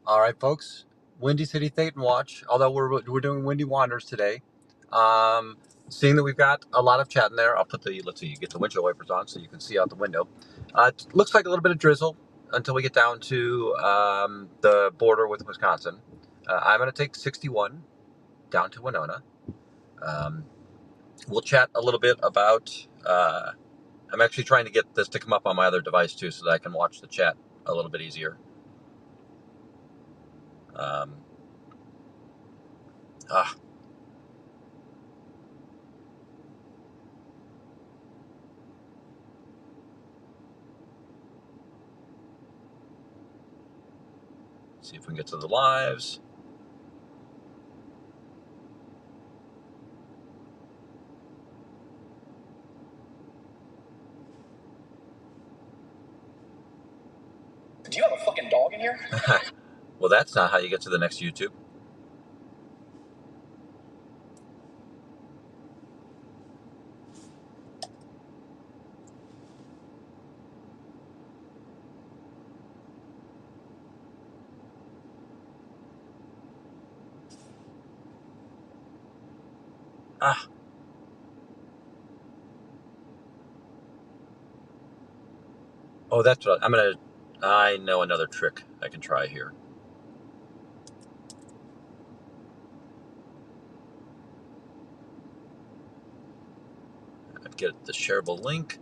All right, folks. Windy City Thetan Watch. Although we're doing Windy Wanders today. Um, Seeing that we've got a lot of chat in there, I'll put the let's see, you get the windshield wipers on so you can see out the window. It looks like a little bit of drizzle until we get down to the border with Wisconsin. I'm going to take 61 down to Winona. Um, we'll chat a little bit about. I'm actually trying to get this to come up on my other device too, so that I can watch the chat a little bit easier. Um, ah, See if we can get to the lives. Do you have a fucking dog in here? Well, that's not how you get to the next YouTube. Ah. Oh, that's what I know another trick I can try here. I'd get the shareable link.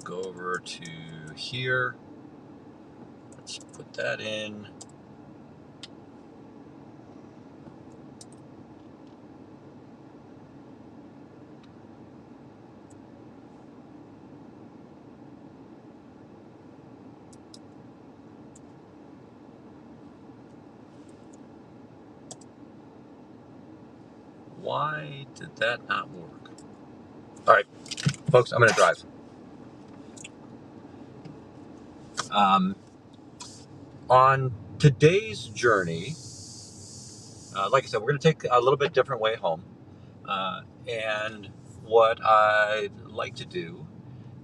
Go over to here. Let's put that in. Why did that not work? All right, folks, I'm going to drive. On today's journey, like I said, we're going to take a little bit different way home. And what I'd like to do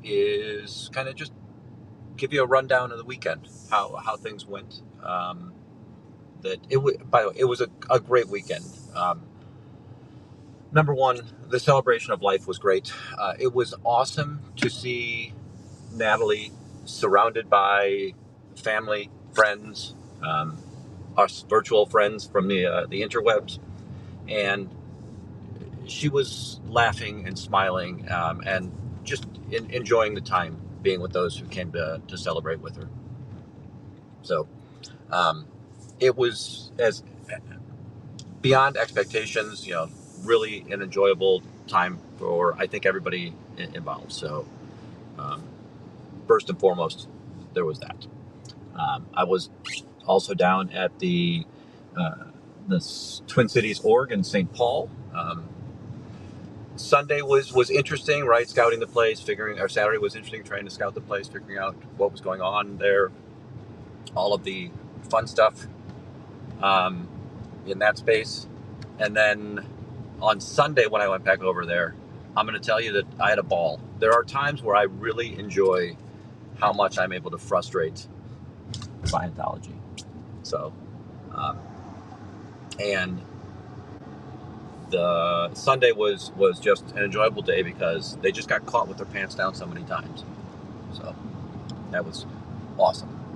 is kind of just give you a rundown of the weekend, how things went. By the way, it was a great weekend. Number one, the celebration of life was great. It was awesome to see Natalie surrounded by family, friends, um, us virtual friends from the interwebs, and she was laughing and smiling and just enjoying the time being with those who came to celebrate with her. So um, it was as beyond expectations, really an enjoyable time for, I think, everybody involved. So um, first and foremost, there was that. I was also down at uh, the Twin Cities org in St. Paul. Sunday was interesting, right? Scouting the place, or Saturday was interesting, trying to scout the place, figuring out what was going on there, all of the fun stuff um, in that space. And then on Sunday, when I went back over there, I'm going to tell you that I had a ball. There are times where I really enjoy how much I'm able to frustrate Scientology. So, um, and the Sunday was just an enjoyable day because they just got caught with their pants down so many times. So that was awesome.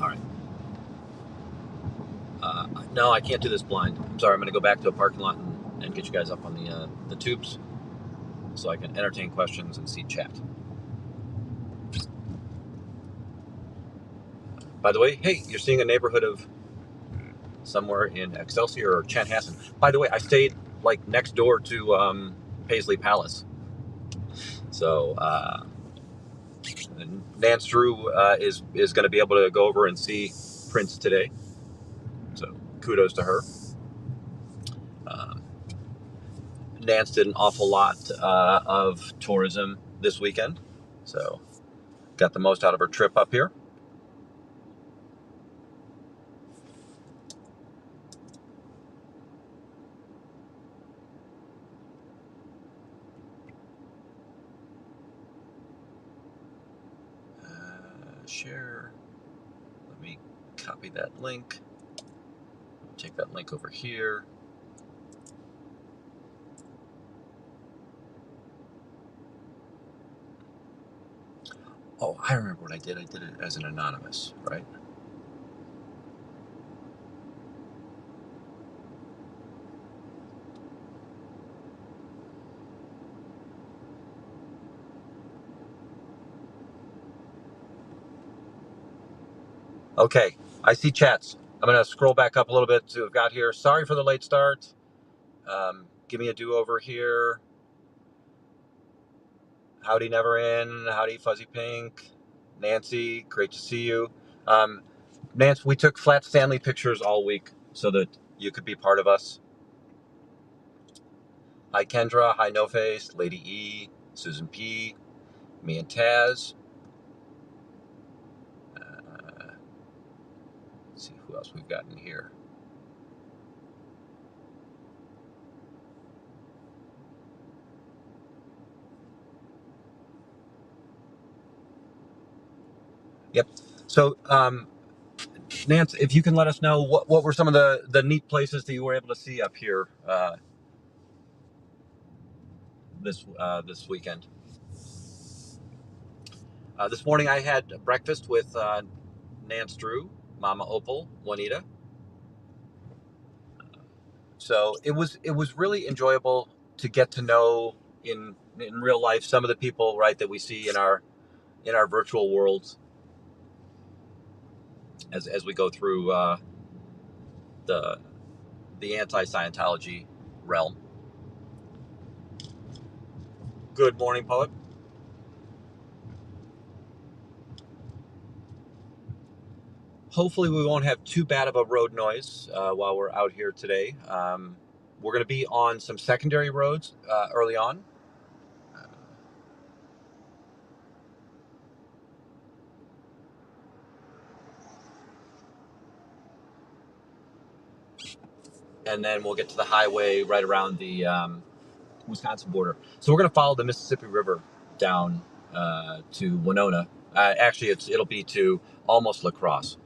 All right. No, I can't do this blind. I'm sorry. I'm going to go back to a parking lot and get you guys up on the tubes so I can entertain questions and see chat. By the way, hey, you're seeing a neighborhood of somewhere in Excelsior or Chanhassen. By the way, I stayed like next door to Paisley Palace. So Nance Drew is going to be able to go over and see Prince today. So kudos to her. Nance did an awful lot of tourism this weekend. So got the most out of her trip up here. Share. Let me copy that link. Take that link over here. Oh, I remember what I did. I did it as an anonymous, right? Okay, I see chats. I'm going to scroll back up a little bit to have got here. Sorry for the late start. Give me a do-over here. Howdy Never In. Howdy Fuzzy Pink. Nancy, great to see you. Nance, we took Flat Stanley pictures all week so that you could be part of us. Hi Kendra, hi No Face, Lady E, Susan P, me and Taz. Let's see who else we've got in here. Yep. So, Nance, if you can let us know what were some of the neat places that you were able to see up here this weekend. This morning I had breakfast with Nance Drew, Mama Opal, Juanita. So it was really enjoyable to get to know in real life some of the people, right, that we see in our virtual worlds as we go through the anti-Scientology realm. Good morning, poet. Hopefully we won't have too bad of a road noise while we're out here today. We're going to be on some secondary roads early on. And then we'll get to the highway right around the Wisconsin border. So we're going to follow the Mississippi River down to Winona. Actually, it'll be to almost La Crosse.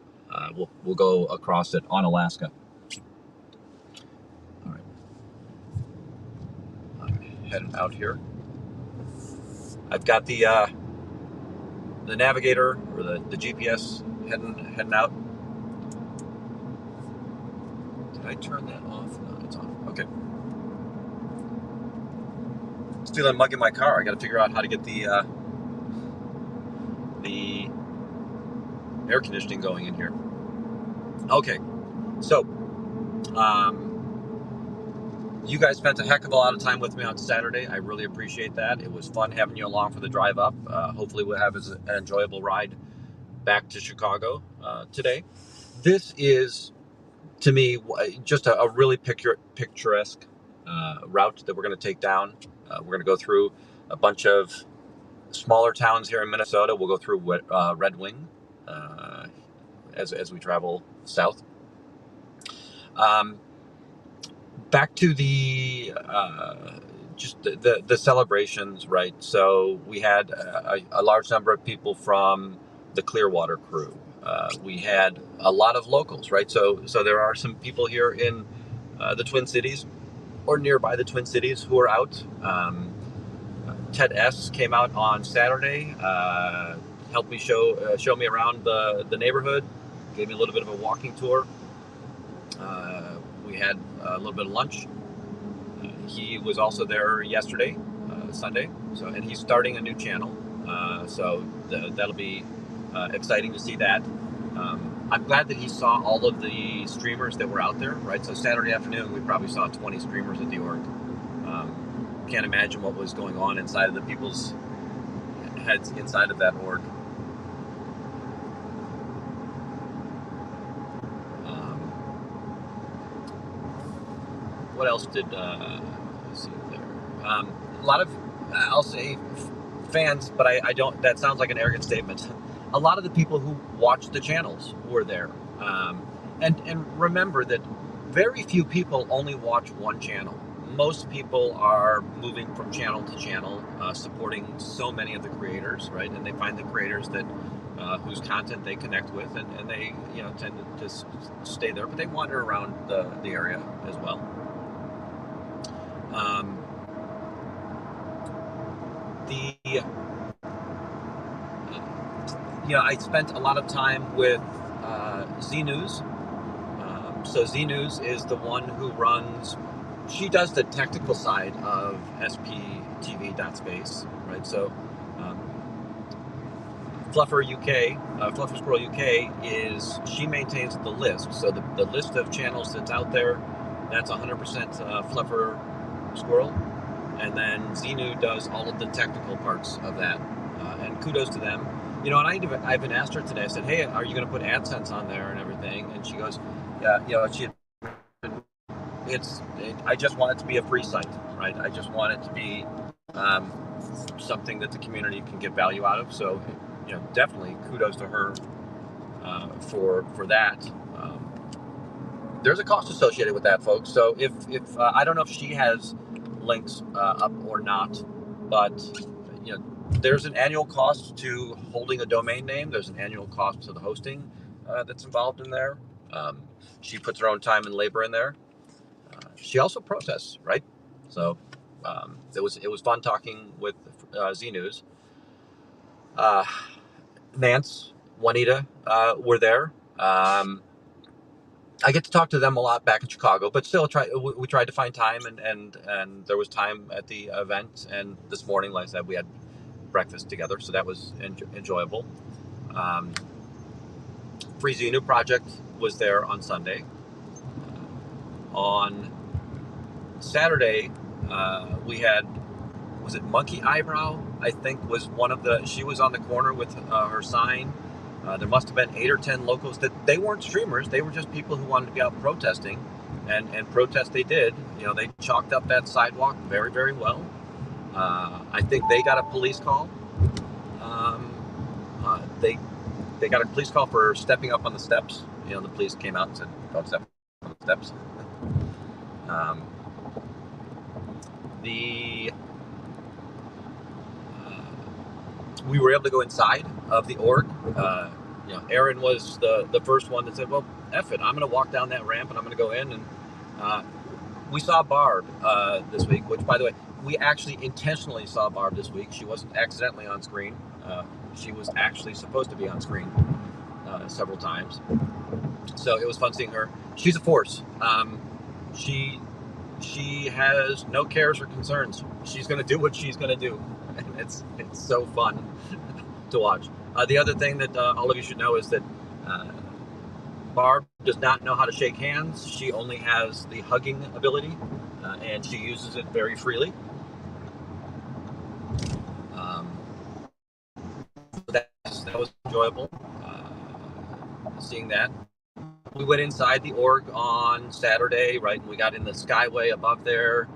We'll go across it on Alaska. All right. I'm heading out here. I've got the navigator or the GPS heading out. Did I turn that off? No, it's on. Okay. It's feeling muggy in my car. I got to figure out how to get the air conditioning going in here. Okay, so you guys spent a heck of a lot of time with me on Saturday. I really appreciate that. It was fun having you along for the drive up. Hopefully we'll have an enjoyable ride back to Chicago today. This is, to me, just a really picturesque route that we're going to take down. We're going to go through a bunch of smaller towns here in Minnesota. We'll go through Red Wing as we travel south. Back to the just the celebrations, right? So we had a large number of people from the Clearwater crew. We had a lot of locals, right? So there are some people here in the Twin Cities or nearby the Twin Cities who are out. Ted S. came out on Saturday, helped me show me around the neighborhood, gave me a little bit of a walking tour. We had a little bit of lunch. He was also there yesterday, Sunday. So, and he's starting a new channel. So that'll be exciting to see that. I'm glad that he saw all of the streamers that were out there, right? So Saturday afternoon, we probably saw 20 streamers at the org. Can't imagine what was going on inside of the people's heads inside of that org. What else did let's see there? A lot of, I'll say, fans, but I don't. That sounds like an arrogant statement. A lot of the people who watched the channels were there, and remember that very few people only watch one channel. Most people are moving from channel to channel, supporting so many of the creators, right? And they find the creators that whose content they connect with, and they tend to just stay there, but they wander around the area as well. The I spent a lot of time with Z News. So Z News is the one who runs. She does the technical side of SPTV.space, right? So Fluffer UK, Fluffer Squirrel UK she maintains the list. So the list of channels that's out there, that's 100% Fluffer Squirrel, and then Xenu does all of the technical parts of that. And kudos to them. And I even asked her today. I said, "Hey, are you going to put AdSense on there and everything?" And she goes, "Yeah, I just want it to be a free site, right? I just want it to be something that the community can get value out of." So, definitely kudos to her for that. There's a cost associated with that, folks. So if I don't know if she has links up or not, but there's an annual cost to holding a domain name. There's an annual cost to the hosting that's involved in there. She puts her own time and labor in there. She also protests, right? So it was fun talking with Z News. Nance, Juanita were there. I get to talk to them a lot back in Chicago, but still we tried to find time, and there was time at the event. And this morning, like I said, we had breakfast together, so that was enjoyable. Free Xenu Project was there on Sunday. On Saturday, we had, was it Monkey Eyebrow? I think was one of she was on the corner with her sign. There must have been 8 or 10 locals that they weren't streamers. They were just people who wanted to be out protesting, and protest they did. They chalked up that sidewalk very, very well. I think they got a police call. They got a police call for stepping up on the steps. The police came out and said, "Don't step on the steps." We were able to go inside of the org. Aaron was the first one that said, "Well, F it, I'm going to walk down that ramp and I'm going to go in." And we saw Barb this week, which, by the way, we actually intentionally saw Barb this week. She wasn't accidentally on screen. She was actually supposed to be on screen several times. So it was fun seeing her. She's a force. She has no cares or concerns. She's going to do what she's going to do. And it's so fun to watch. The other thing that all of you should know is that Barb does not know how to shake hands. She only has the hugging ability, and she uses it very freely. That was enjoyable, seeing that. We went inside the org on Saturday, right? We got in the skyway above there.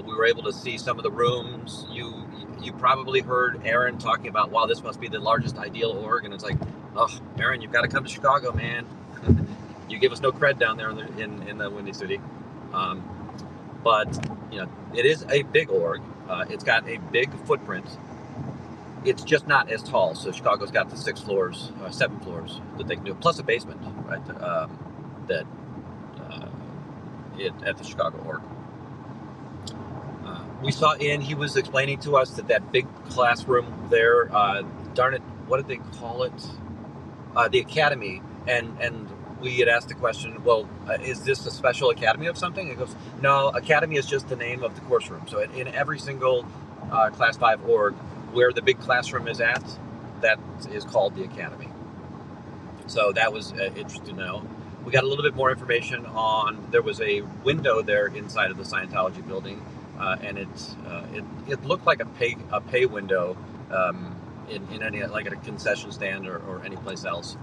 We were able to see some of the rooms. You probably heard Aaron talking about, wow, this must be the largest ideal org. And it's like, oh, Aaron, you've got to come to Chicago, man. You give us no cred down there in the Windy City. But, it is a big org. It's got a big footprint. It's just not as tall. So Chicago's got the 7 floors that they can do, plus a basement, right? At the Chicago org. We saw he was explaining to us that big classroom there, darn it, what did they call it? The academy. And we had asked the question, well, is this a special academy of something? It goes, no, academy is just the name of the course room. So in every single Class 5 org, where the big classroom is at, that is called the academy. So that was interesting to know. We got a little bit more information on, there was a window there inside of the Scientology building, and it looked like a pay window in any, like at a concession stand or any place else.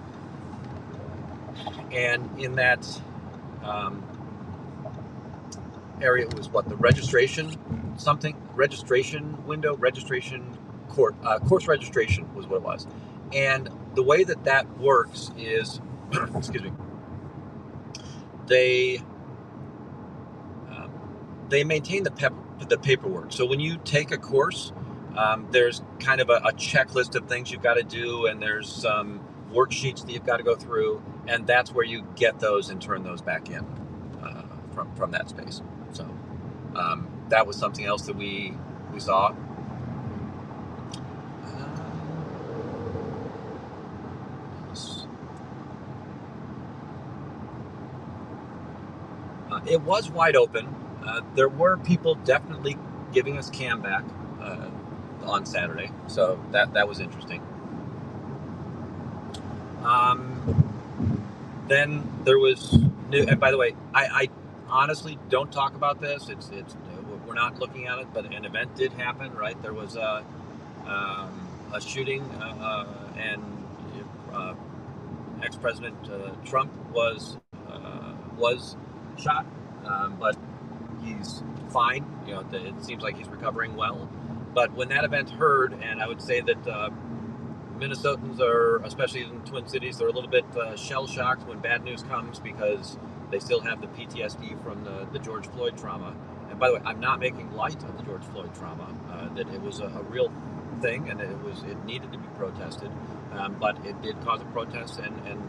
And in that area was the registration course registration was what it was. And the way that works is, excuse me, they maintain the paperwork. So when you take a course, There's kind of a checklist of things you've got to do, and there's some worksheets that you've got to go through, and that's where you get those and turn those back in from that space. So that was something else that we saw. It was wide open. There were people definitely giving us cam back on Saturday, so that was interesting. Then there was new, and by the way, I honestly don't talk about this. It's we're not looking at it, but an event did happen, right? There was a shooting, and ex-President Trump was shot, but he's fine. You know, it seems like he's recovering well. But when that event occurred, and I would say that Minnesotans are, especially in Twin Cities, they're a little bit shell-shocked when bad news comes because they still have the PTSD from the George Floyd trauma. And by the way, I'm not making light of the George Floyd trauma. That it was a real thing, and it needed to be protested, but it did cause a protest and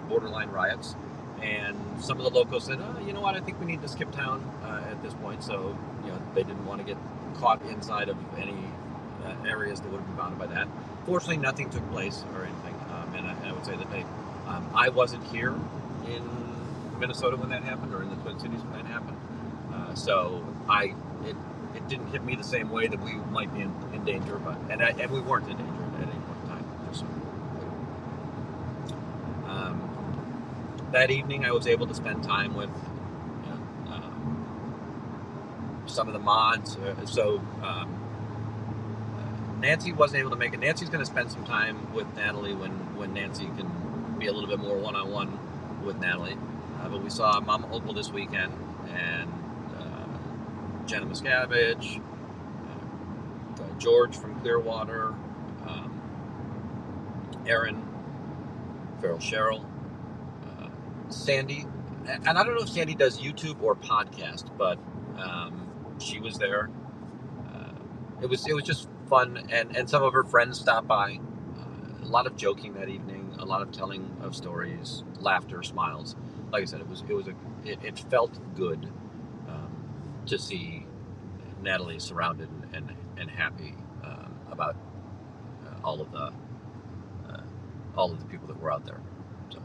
borderline riots. And some of the locals said, "Oh, you know what? I think we need to skip town at this point." So, you know, they didn't want to get caught inside of any areas that would have been bounded by that. Fortunately, nothing took place or anything. And I would say that I wasn't here in Minnesota when that happened, or in the Twin Cities when that happened. So it didn't hit me the same way that we might be in danger, but and we weren't in danger at any point in time. Just, that evening, I was able to spend time with some of the mods. Nancy wasn't able to make it. Nancy's going to spend some time with Natalie when Nancy can be a little bit more one-on-one with Natalie. But we saw Mama Opal this weekend, and Jenna Miscavige, George from Clearwater, Aaron, Farrell Cheryl, Sandy, and I don't know if Sandy does YouTube or podcast, but she was there. It was just fun, and some of her friends stopped by. A lot of joking that evening, a lot of telling of stories, laughter, smiles. Like I said, it felt good to see Natalie surrounded and happy about all of the people that were out there. So,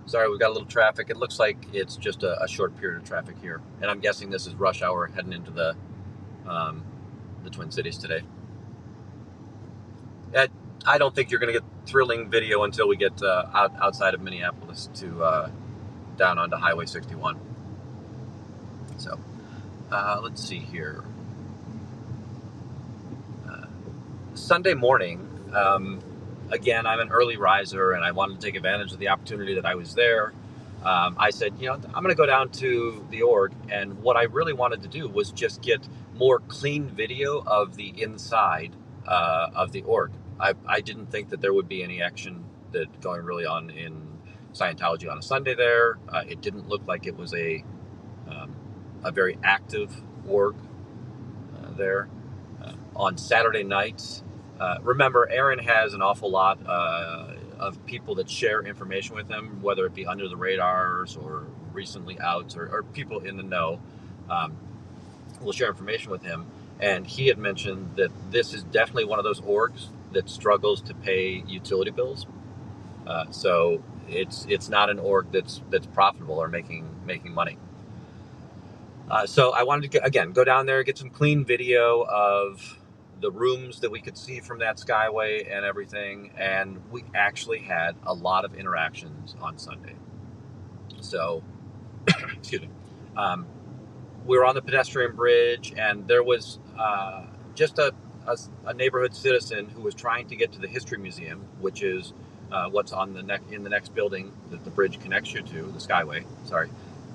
sorry, we've got a little traffic. It looks like it's just a short period of traffic here, and I'm guessing this is rush hour heading into the Twin Cities today. I don't think you're going to get thrilling video until we get outside of Minneapolis to down onto Highway 61. So, let's see here. Sunday morning, again, I'm an early riser, and I wanted to take advantage of the opportunity that I was there. I said, you know, I'm going to go down to the org, and what I really wanted to do was just get more clean video of the inside of the org. I didn't think that there would be any action that going really on in Scientology on a Sunday there. It didn't look like it was a very active org there. On Saturday nights, remember, Aaron has an awful lot of people that share information with him, whether it be under the radars or recently outs or people in the know, will share information with him. And he had mentioned that this is definitely one of those orgs that struggles to pay utility bills. So it's not an org that's profitable or making money. So I wanted to go down there, get some clean video of the rooms that we could see from that skyway and everything. And we actually had a lot of interactions on Sunday. So, excuse me. We were on the pedestrian bridge, and there was just a neighborhood citizen who was trying to get to the History Museum, which is what's on in the next building that the bridge connects you to, the Skyway. Sorry.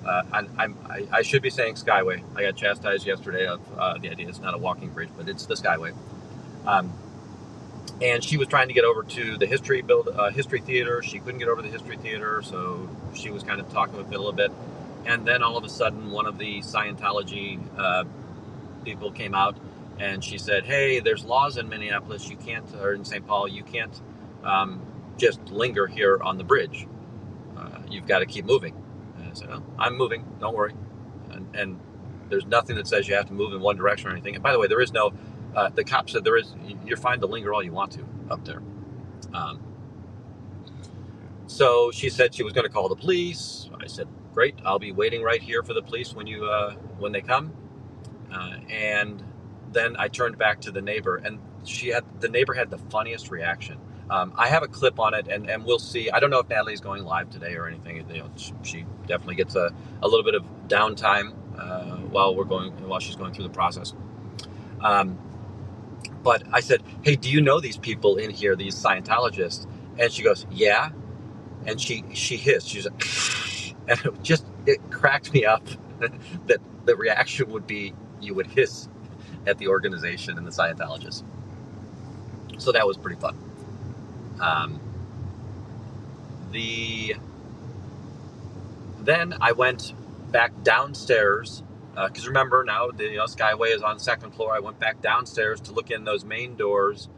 I should be saying Skyway. I got chastised yesterday of the idea it's not a walking bridge, but it's the Skyway. And she was trying to get over to the History Theater. She couldn't get over to the History Theater, so she was kind of talking with it a little bit. And then all of a sudden, one of the Scientology people came out, and she said, "Hey, there's laws in Minneapolis. You can't, or in St. Paul, you can't just linger here on the bridge. You've got to keep moving." And I said, "Oh, I'm moving. Don't worry." And there's nothing that says you have to move in one direction or anything. And by the way, there is no. The cop said you're fine to linger all you want to up there. So she said she was going to call the police. I said, "Great, I'll be waiting right here for the police when they come." And then I turned back to the neighbor, and the neighbor had the funniest reaction. I have a clip on it, and we'll see. I don't know if Natalie's going live today or anything. She definitely gets a little bit of downtime while she's going through the process. But I said, "Hey, do you know these people in here, these Scientologists?" And she goes, "Yeah." And she hissed. She's like, and it cracked me up that the reaction would be you would hiss at the organization and the Scientologists. So that was pretty fun. Then I went back downstairs because remember now the Skyway is on the second floor. I went back downstairs to look in those main doors,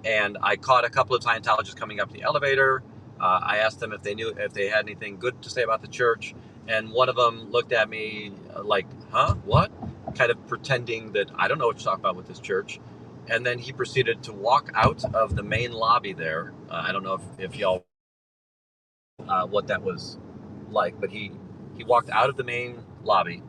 and I caught a couple of Scientologists coming up the elevator. I asked them if they had anything good to say about the church, and one of them looked at me like, "Huh? What?" Kind of pretending that I don't know what to talk about with this church. And then he proceeded to walk out of the main lobby there. I don't know if y'all what that was like, but he walked out of the main lobby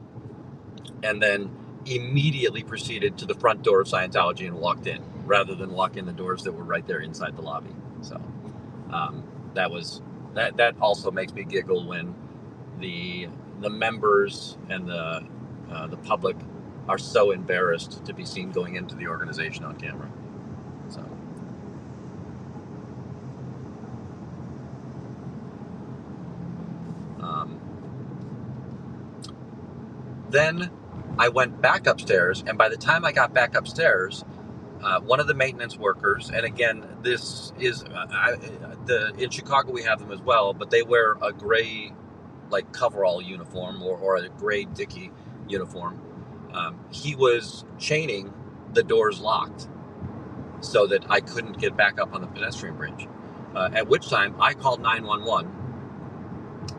and then immediately proceeded to the front door of Scientology and walked in, rather than walk in the doors that were right there inside the lobby. So that also makes me giggle when the members and the public are so embarrassed to be seen going into the organization on camera. So then I went back upstairs, and by the time I got back upstairs, one of the maintenance workers, and again, this is in Chicago we have them as well, but they wear a gray like coverall uniform or a gray Dickie uniform. He was chaining the doors locked so that I couldn't get back up on the pedestrian bridge. At which time I called 911.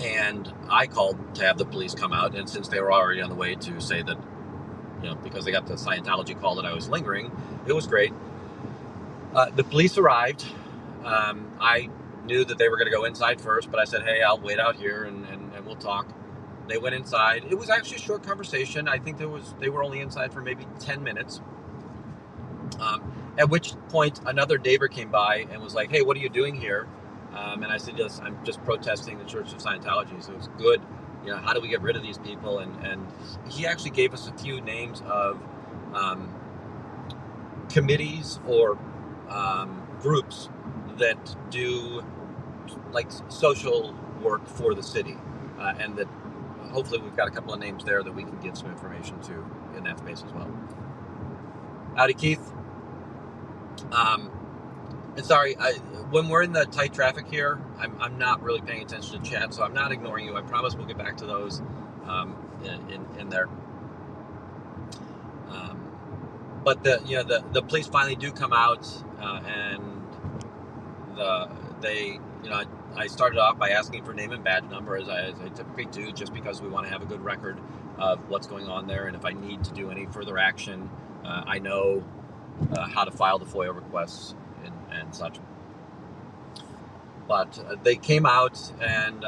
And I called to have the police come out, and since they were already on the way to say that, because they got the Scientology call that I was lingering, it was great. The police arrived. I knew that they were going to go inside first, but I said, "Hey, I'll wait out here and we'll talk." They went inside. It was actually a short conversation. I think they were only inside for maybe 10 minutes. At which point another neighbor came by and was like, "Hey, what are you doing here?" And I said, "Yes, I'm just protesting the Church of Scientology." So it's good. How do we get rid of these people? And he actually gave us a few names of committees or groups that do like social work for the city, and that hopefully we've got a couple of names there that we can give some information to in that space as well. Howdy, Keith. And sorry, when we're in the tight traffic here, I'm not really paying attention to chat, so I'm not ignoring you. I promise we'll get back to those in there. But the police finally do come out, and I started off by asking for name and badge number as I typically do, just because we want to have a good record of what's going on there, and if I need to do any further action, I know how to file the FOIA requests and such. But they came out and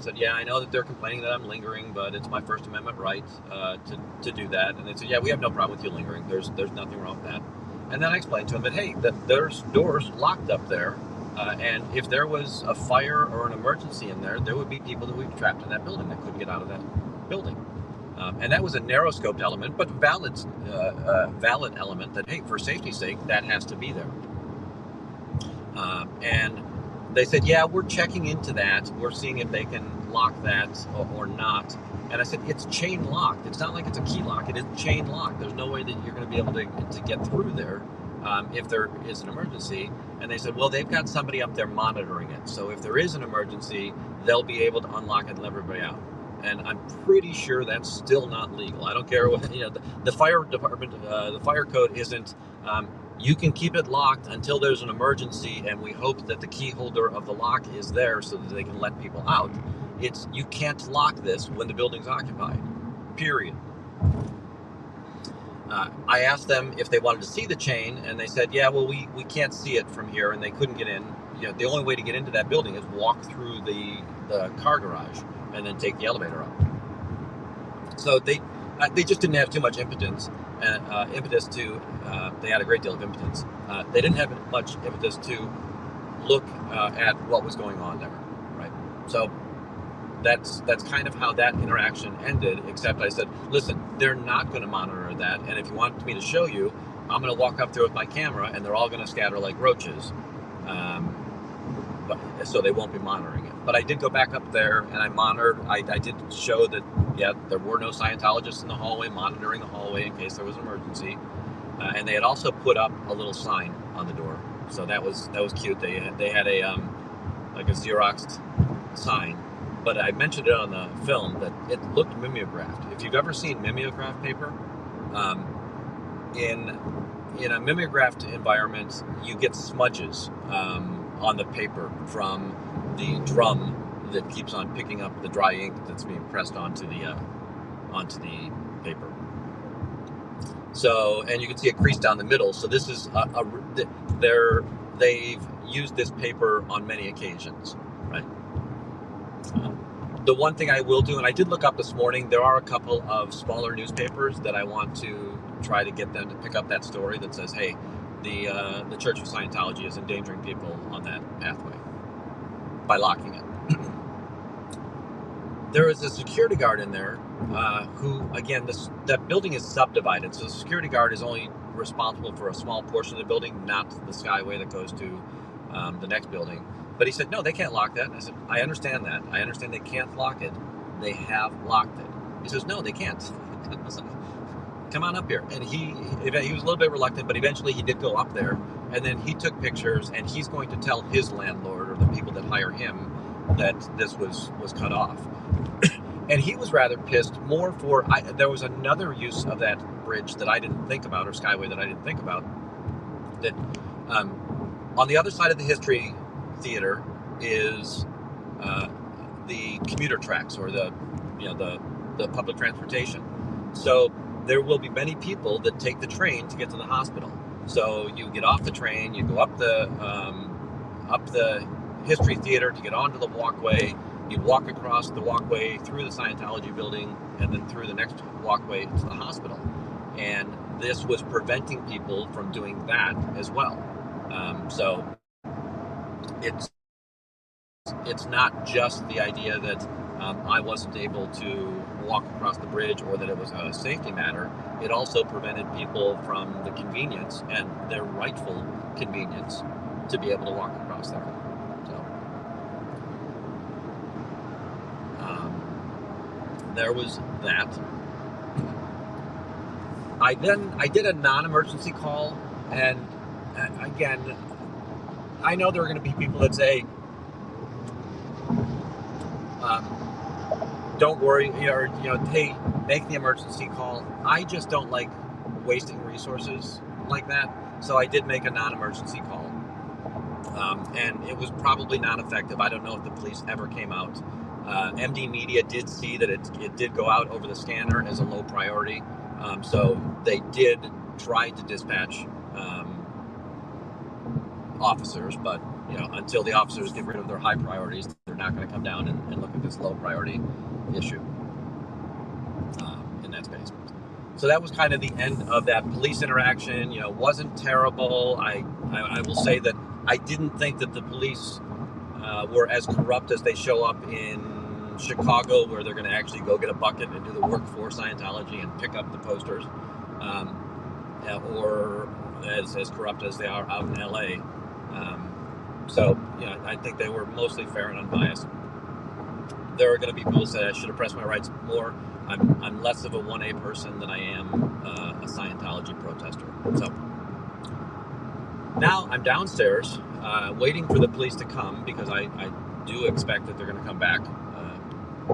said, "Yeah, I know that they're complaining that I'm lingering, but it's my First Amendment right to do that." And they said, "Yeah, we have no problem with you lingering. There's nothing wrong with that." And then I explained to them that, hey, there's doors locked up there, and if there was a fire or an emergency in there, there would be people that would be trapped in that building that couldn't get out of that building. And that was a narrow scoped element, but valid element that, hey, for safety's sake, that has to be there. And they said, "Yeah, we're checking into that. We're seeing if they can lock that or not." And I said, "It's chain locked. It's not like it's a key lock. It is chain locked. There's no way that you're going to be able to get through there if there is an emergency." And they said, "Well, they've got somebody up there monitoring it. So if there is an emergency, they'll be able to unlock it and let everybody out." and I'm pretty sure that's still not legal. I don't care what the fire department, the fire code isn't. You can keep it locked until there's an emergency, and we hope that the key holder of the lock is there so that they can let people out. You can't lock this when the building's occupied. Period. I asked them if they wanted to see the chain, and they said, yeah, well, we can't see it from here, and they couldn't get in. The only way to get into that building is walk through the car garage and then take the elevator up. So they just didn't have too much impetus to. They had a great deal of impotence. They didn't have much impetus to look at what was going on there, right? So that's kind of how that interaction ended, except I said, listen, they're not going to monitor that, and if you want me to show you, I'm going to walk up there with my camera, and they're all going to scatter like roaches, so they won't be monitoring it. But I did go back up there, and I monitored. I did show that, yeah, there were no Scientologists in the hallway, monitoring the hallway in case there was an emergency, and they had also put up a little sign on the door, so that was cute. They had a like a Xeroxed sign. But I mentioned it on the film that it looked mimeographed. If you've ever seen mimeograph paper, in a mimeographed environment, you get smudges on the paper from the drum that keeps on picking up the dry ink that's being pressed onto the paper. So, and you can see a crease down the middle. So this is they've used this paper on many occasions, right? The one thing I will do, and I did look up this morning, there are a couple of smaller newspapers that I want to try to get them to pick up that story that says, hey, the Church of Scientology is endangering people on that pathway by locking it. There is a security guard in there who, again, that building is subdivided, so the security guard is only responsible for a small portion of the building, not the skyway that goes to the next building. But he said, no, they can't lock that. And I said, I understand that. I understand they can't lock it. They have locked it. He says, no, they can't. I was like, come on up here. And he was a little bit reluctant, but eventually he did go up there. And then he took pictures, and he's going to tell his landlord or the people that hire him that this was cut off. And he was rather pissed more for, there was another use of that bridge that I didn't think about, or skyway that I didn't think about, that on the other side of the History Theater is the commuter tracks, or the public transportation. So there will be many people that take the train to get to the hospital. So you get off the train, you go up the History Theater to get onto the walkway. You walk across the walkway through the Scientology building, and then through the next walkway to the hospital. And this was preventing people from doing that as well. So it's not just the idea that I wasn't able to walk across the bridge, or that it was a safety matter. It also prevented people from the convenience, and their rightful convenience, to be able to walk across there. So there was that. I did a non-emergency call, and again, I know there are going to be people that say, don't worry, or hey, make the emergency call. I just don't like wasting resources like that, so I did make a non-emergency call, and it was probably not effective. I don't know if the police ever came out. MD Media did see that it did go out over the scanner as a low priority, so they did try to dispatch officers, but until the officers get rid of their high priorities, they're not going to come down and look at this low priority issue in that space. So that was kind of the end of that police interaction. Wasn't terrible. I will say that I didn't think that the police were as corrupt as they show up in Chicago, where they're going to actually go get a bucket and do the work for Scientology and pick up the posters, or as corrupt as they are out in LA. So I think they were mostly fair and unbiased. There are going to be people who say I should have pressed my rights more. I'm less of a 1A person than I am a Scientology protester. So now I'm downstairs waiting for the police to come, because I do expect that they're going to come back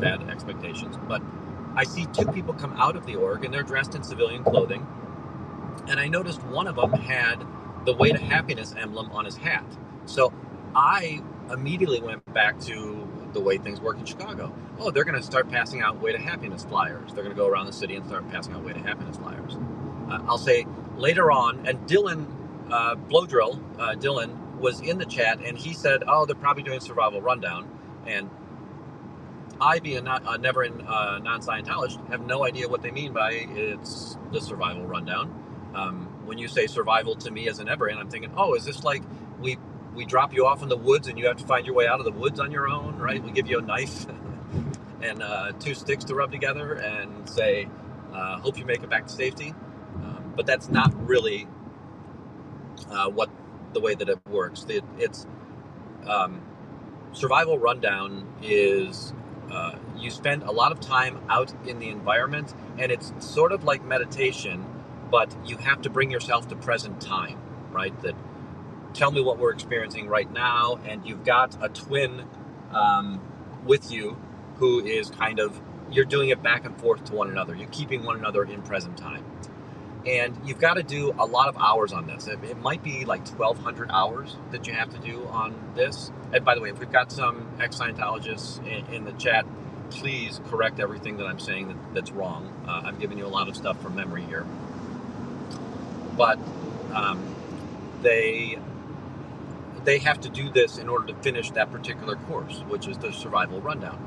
bad expectations. But I see two people come out of the org, and they're dressed in civilian clothing. And I noticed one of them had the Way to Happiness emblem on his hat. So I immediately went back to the way things work in Chicago. Oh, they're going to start passing out Way to Happiness flyers. They're going to go around the city and start passing out Way to Happiness flyers. I'll say later on, and Dylan, Blowdrill, Dylan, was in the chat, and he said, oh, they're probably doing survival rundown. And I, being a never in non-Scientologist, have no idea what they mean by it's the survival rundown. When you say survival to me as an ever in, I'm thinking, oh, is this like we drop you off in the woods and you have to find your way out of the woods on your own, right? We give you a knife and 2 sticks to rub together and say, hope you make it back to safety. But that's not really what the way that it works. It's survival rundown is you spend a lot of time out in the environment, and it's sort of like meditation, but you have to bring yourself to present time, right? That tell me what we're experiencing right now, and you've got a twin with you who is kind of, you're doing it back and forth to one another. You're keeping one another in present time. And you've got to do a lot of hours on this. It might be like 1,200 hours that you have to do on this. And by the way, if we've got some ex-Scientologists in the chat, please correct everything that I'm saying that's wrong. I'm giving you a lot of stuff from memory here. But they have to do this in order to finish that particular course, which is the survival rundown,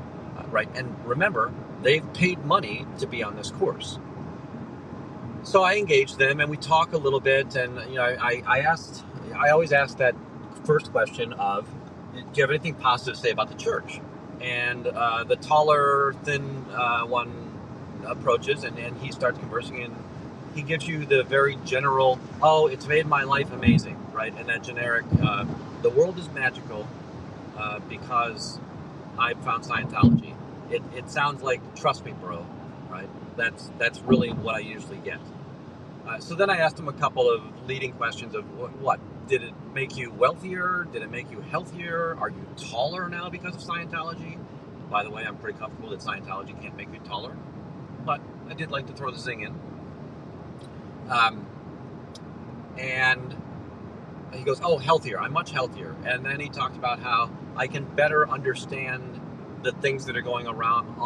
right? And remember, they've paid money to be on this course. So I engaged them and we talk a little bit, and I always ask that first question of, do you have anything positive to say about the church? And the taller, thin one approaches, and he starts conversing, and he gives you the very general, oh, it's made my life amazing, right? And that generic, the world is magical because I found Scientology. It sounds like, trust me, bro, right? That's really what I usually get. So then I asked him a couple of leading questions of what? Did it make you wealthier? Did it make you healthier? Are you taller now because of Scientology? By the way, I'm pretty comfortable that Scientology can't make you taller, but I did like to throw the zing in. And he goes, oh, healthier. I'm much healthier. And then he talked about how I can better understand the things that are going around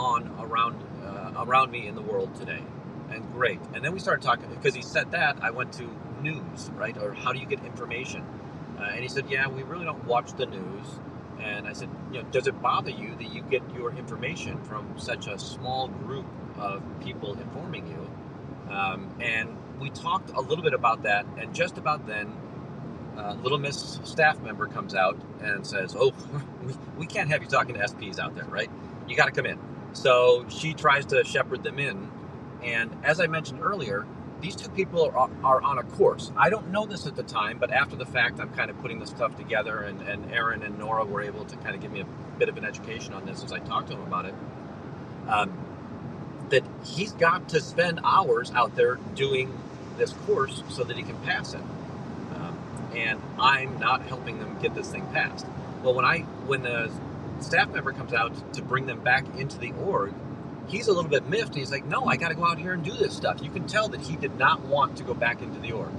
me in the world today. And great. And then we started talking, because he said that, I went to news, right? Or how do you get information? And he said, yeah, we really don't watch the news. And I said, does it bother you that you get your information from such a small group of people informing you? And we talked a little bit about that, and just about then, Little Miss staff member comes out and says, oh, we can't have you talking to SPs out there, right? You got to come in. So she tries to shepherd them in. And as I mentioned earlier, these two people are on a course. I don't know this at the time, but after the fact, I'm kind of putting this stuff together, and Aaron and Nora were able to kind of give me a bit of an education on this as I talked to him about it. That he's got to spend hours out there doing this course so that he can pass it. And I'm not helping them get this thing passed. Well, when the staff member comes out to bring them back into the org, he's a little bit miffed. He's like, no, I got to go out here and do this stuff. You can tell that he did not want to go back into the org.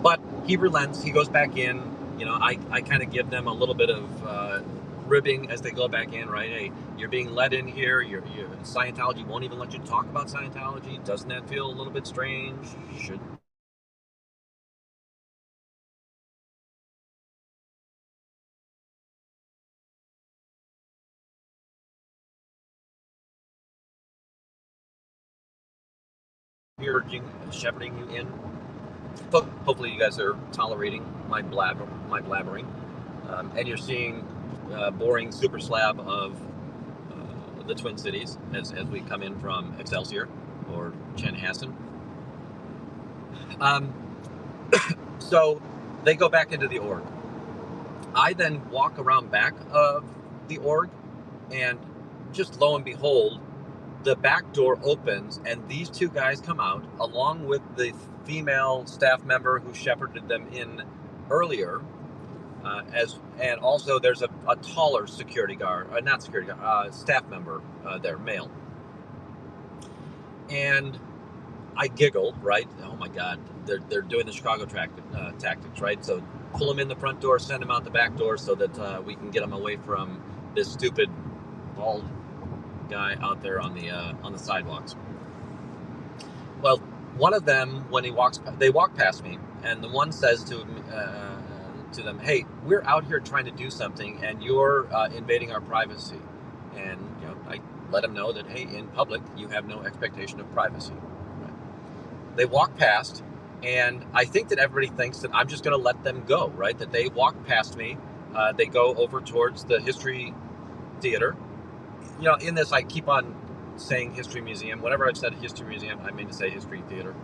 But he relents. He goes back in. I kind of give them a little bit of ribbing as they go back in, right? Hey, you're being let in here. Scientology won't even let you talk about Scientology. Doesn't that feel a little bit strange? Should shepherding you in. Hopefully you guys are tolerating my blabbering, and you're seeing boring super slab of the Twin Cities as we come in from Excelsior or Chanhassen. So they go back into the org. I then walk around back of the org, and just lo and behold, the back door opens and these two guys come out along with the female staff member who shepherded them in earlier. And also there's a taller security guard, not security guard, staff member there, male. And I giggle, right? Oh my God, they're doing the Chicago tactics, right? So pull them in the front door, send them out the back door, so that we can get them away from this stupid bald guy out there on the sidewalks. Well, one of them, when they walk past me, and the one says to them, "Hey, we're out here trying to do something, and you're invading our privacy." And I let them know that, hey, in public, you have no expectation of privacy. Right? They walk past, and I think that everybody thinks that I'm just going to let them go, right? That they walk past me, they go over towards the History Theater. In this, I keep on saying History Museum. Whenever I've said History Museum, I mean to say History Theater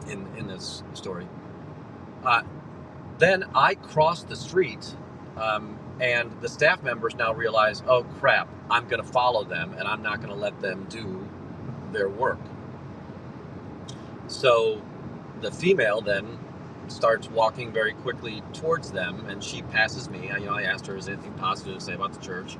in this story. Then I cross the street, and the staff members now realize, oh crap, I'm going to follow them, and I'm not going to let them do their work. So the female then starts walking very quickly towards them, and she passes me. I asked her, is there anything positive to say about the church?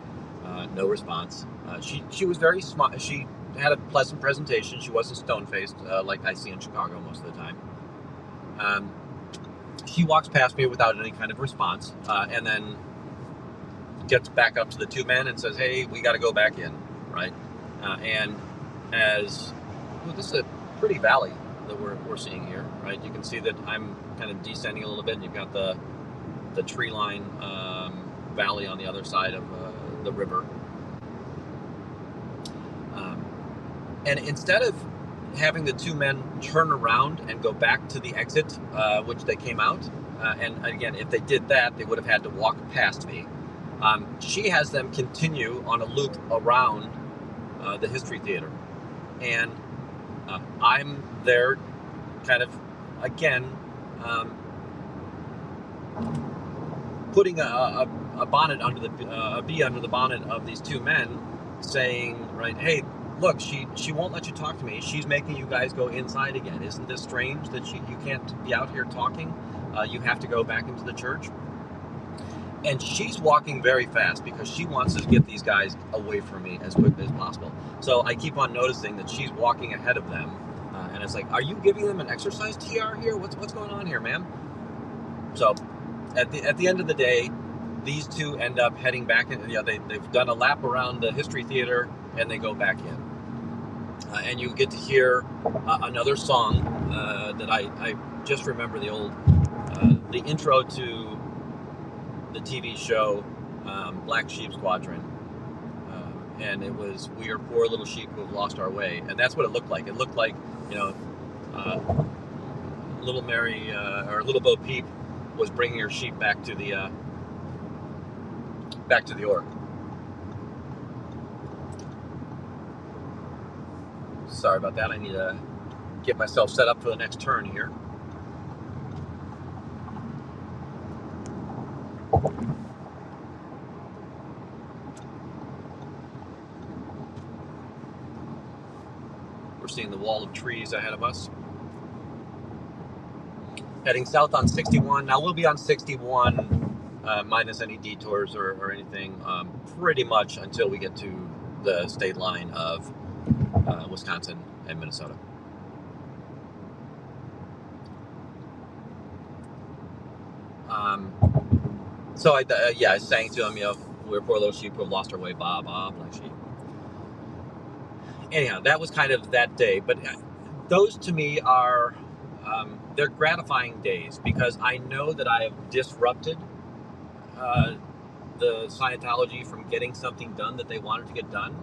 No response. She was very smart. She had a pleasant presentation. She wasn't stone-faced like I see in Chicago most of the time. She walks past me without any kind of response, and then gets back up to the two men and says, hey, we got to go back in, right? And this is a pretty valley that we're seeing here, right? You can see that I'm kind of descending a little bit, and you've got the tree line valley on the other side of the river. And instead of having the two men turn around and go back to the exit, which they came out, and again, if they did that, they would have had to walk past me. She has them continue on a loop around the History Theater. And I'm there kind of, again, putting a bonnet under a bee under the bonnet of these two men, saying, right, hey, look, she won't let you talk to me. She's making you guys go inside again. Isn't this strange that you can't be out here talking? You have to go back into the church. And she's walking very fast because she wants to get these guys away from me as quickly as possible. So I keep on noticing that she's walking ahead of them. And it's like, are you giving them an exercise TR here? What's going on here, ma'am? So at the end of the day, these two end up heading back in. They've done a lap around the History Theater, and they go back in. And you get to hear another song that I just remember the intro to the TV show Black Sheep Squadron. And it was, we are poor little sheep who have lost our way. And that's what it looked like. It looked like, little Mary or little Bo Peep was bringing her sheep back to the org. Sorry about that. I need to get myself set up for the next turn here. We're seeing the wall of trees ahead of us. Heading south on 61. Now we'll be on 61 minus any detours or anything pretty much until we get to the state line of Wisconsin and Minnesota. So I sang to him, we're poor little sheep who have lost our way, bah, bah, black sheep. Anyhow, that was kind of that day. But those to me are, they're gratifying days because I know that I have disrupted the Scientology from getting something done that they wanted to get done.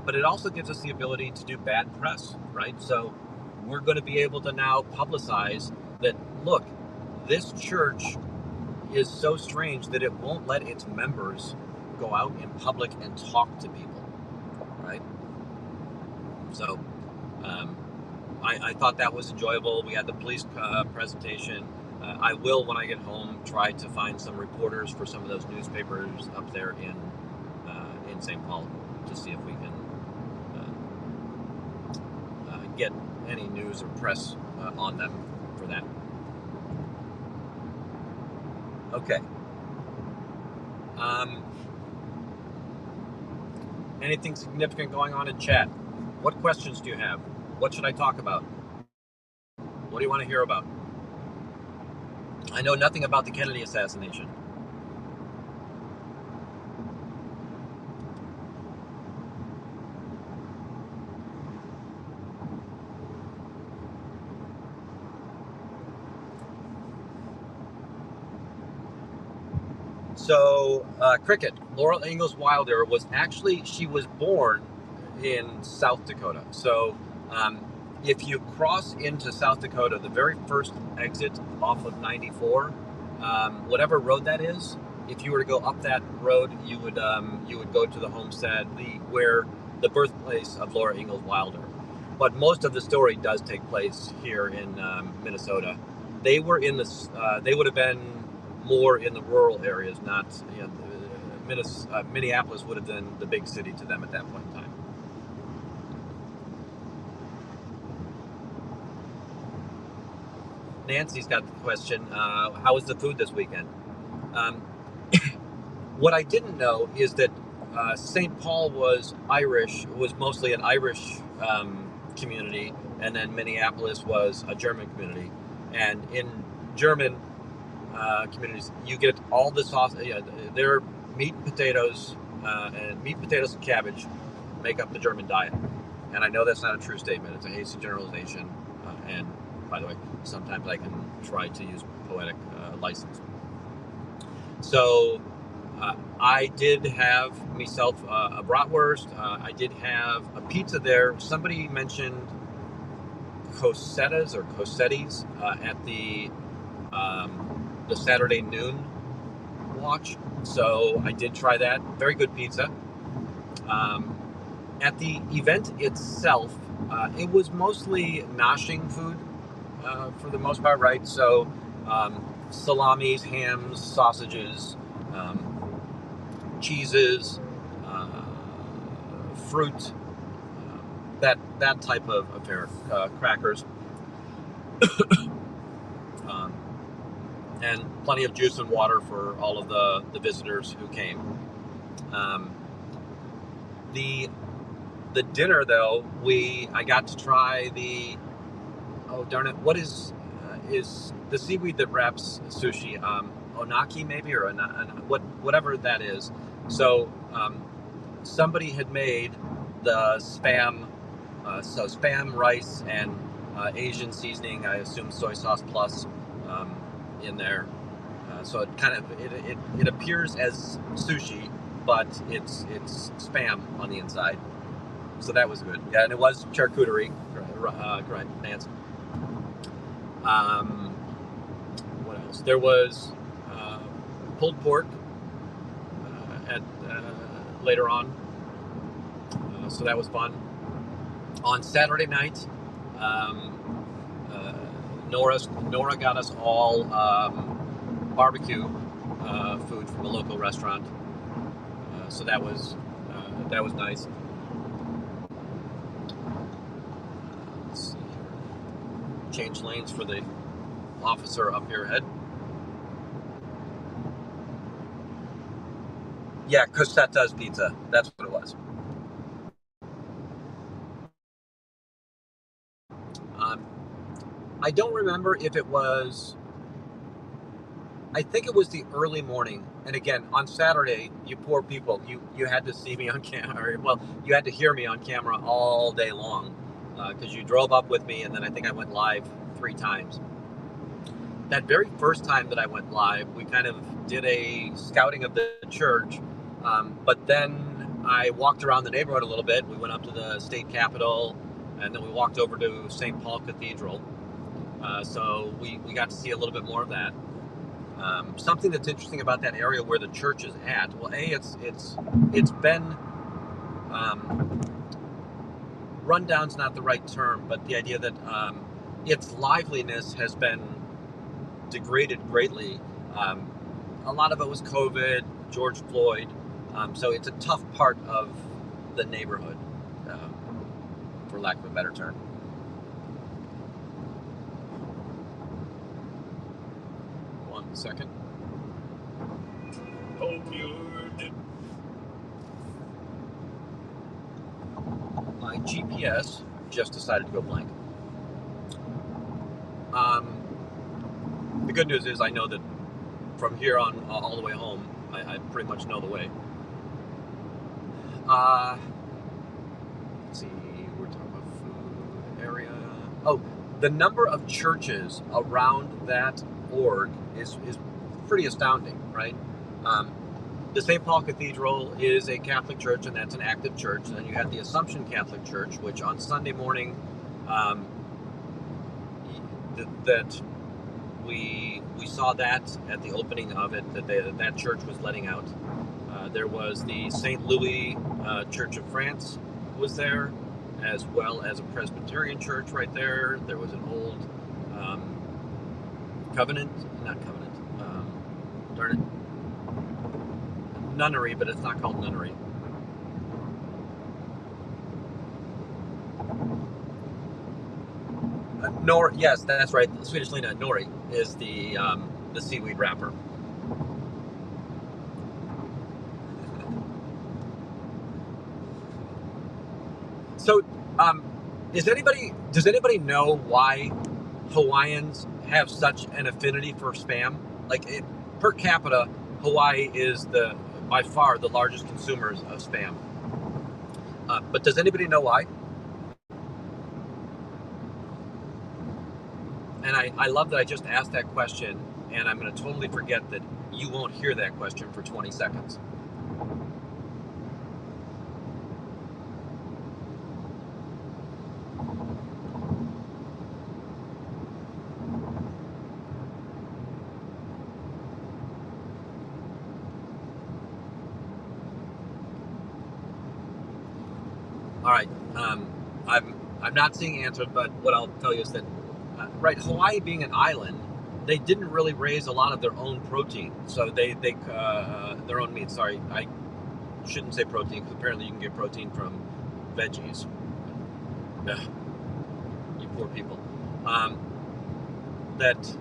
But it also gives us the ability to do bad press, right? So we're going to be able to now publicize that, look, this church is so strange that it won't let its members go out in public and talk to people, right? So I thought that was enjoyable. We had the police presentation. I will, when I get home, try to find some reporters for some of those newspapers up there in St. Paul to see if we can get any news or press on them for that. Okay. Anything significant going on in chat? What questions do you have? What should I talk about? What do you want to hear about? I know nothing about the Kennedy assassination. So, Cricket, Laurel Ingalls Wilder she was born in South Dakota. So, if you cross into South Dakota, the very first exit off of 94, whatever road that is, if you were to go up that road, you would go to the homestead, where the birthplace of Laura Ingalls Wilder. But most of the story does take place here in Minnesota. They were in the they would have been more in the rural areas, not Minneapolis would have been the big city to them at that point in time. Nancy's got the question, how was the food this weekend? Um, what I didn't know is that St. Paul was mostly an Irish community, and then Minneapolis was a German community. And in German communities, you get all the sauce. Their meat and potatoes and cabbage make up the German diet. And I know that's not a true statement; it's a hasty generalization. And by the way, sometimes I can try to use poetic license. So I did have myself a bratwurst. I did have a pizza there. Somebody mentioned Cossetti's at the Saturday noon watch. So I did try that. Very good pizza. At the event itself, it was mostly noshing food for the most part, right? So salamis, hams, sausages, cheeses, fruit, that type of affair, crackers, and plenty of juice and water for all of the visitors who came. The dinner, though, I got to try what is the seaweed that wraps sushi? Onaki maybe, or whatever that is. So somebody had made the spam rice and Asian seasoning. I assume soy sauce plus in there. So it kind of it appears as sushi, but it's spam on the inside. So that was good. Yeah, and it was charcuterie. Correct, Nancy. What else? There was pulled pork at later on. So that was fun. On Saturday night, Nora got us all barbecue food from a local restaurant. So that was nice. Let's see here. Change lanes for the officer up here ahead. Yeah, Cossetta's Pizza. That's what it was. I don't remember if it was. I think it was the early morning. And again, on Saturday, you poor people, you had to see me on camera. Well, you had to hear me on camera all day long because you drove up with me, and then I think I went live 3 times. That very first time that I went live, we kind of did a scouting of the church, but then I walked around the neighborhood a little bit. We went up to the state capitol, and then we walked over to St. Paul Cathedral. So we got to see a little bit more of that. Something that's interesting about that area where the church is at. Well, it's been rundown's not the right term, but the idea that its liveliness has been degraded greatly. A lot of it was COVID, George Floyd, so it's a tough part of the neighborhood, for lack of a better term. One second. My GPS just decided to go blank. Um, the good news is I know that from here on all the way home, I pretty much know the way. Let's see, we're talking about food area. Oh, the number of churches around that org is pretty astounding, right? Um, the St. Paul Cathedral is a Catholic church, and that's an active church. And then you have the Assumption Catholic Church, which on Sunday morning, um, that we saw that at the opening of it, that church was letting out. There was the St. Louis Church of France was there, as well as a Presbyterian church right there. There was an old um, not covenant, darn it, nunnery, but it's not called nunnery. Yes, that's right. Swedish Lena nori is the seaweed wrapper. So, um, does anybody know why Hawaiians have such an affinity for spam? Per capita, Hawaii is the by far the largest consumers of spam. But does anybody know why? And I love that I just asked that question, and I'm going to totally forget that you won't hear that question for 20 seconds. All right. I'm not seeing answers, but what I'll tell you is that right, Hawaii being an island, they didn't really raise a lot of their own protein, so they their own meat. Sorry, I shouldn't say protein because apparently you can get protein from veggies. Ugh, you poor people. Um, that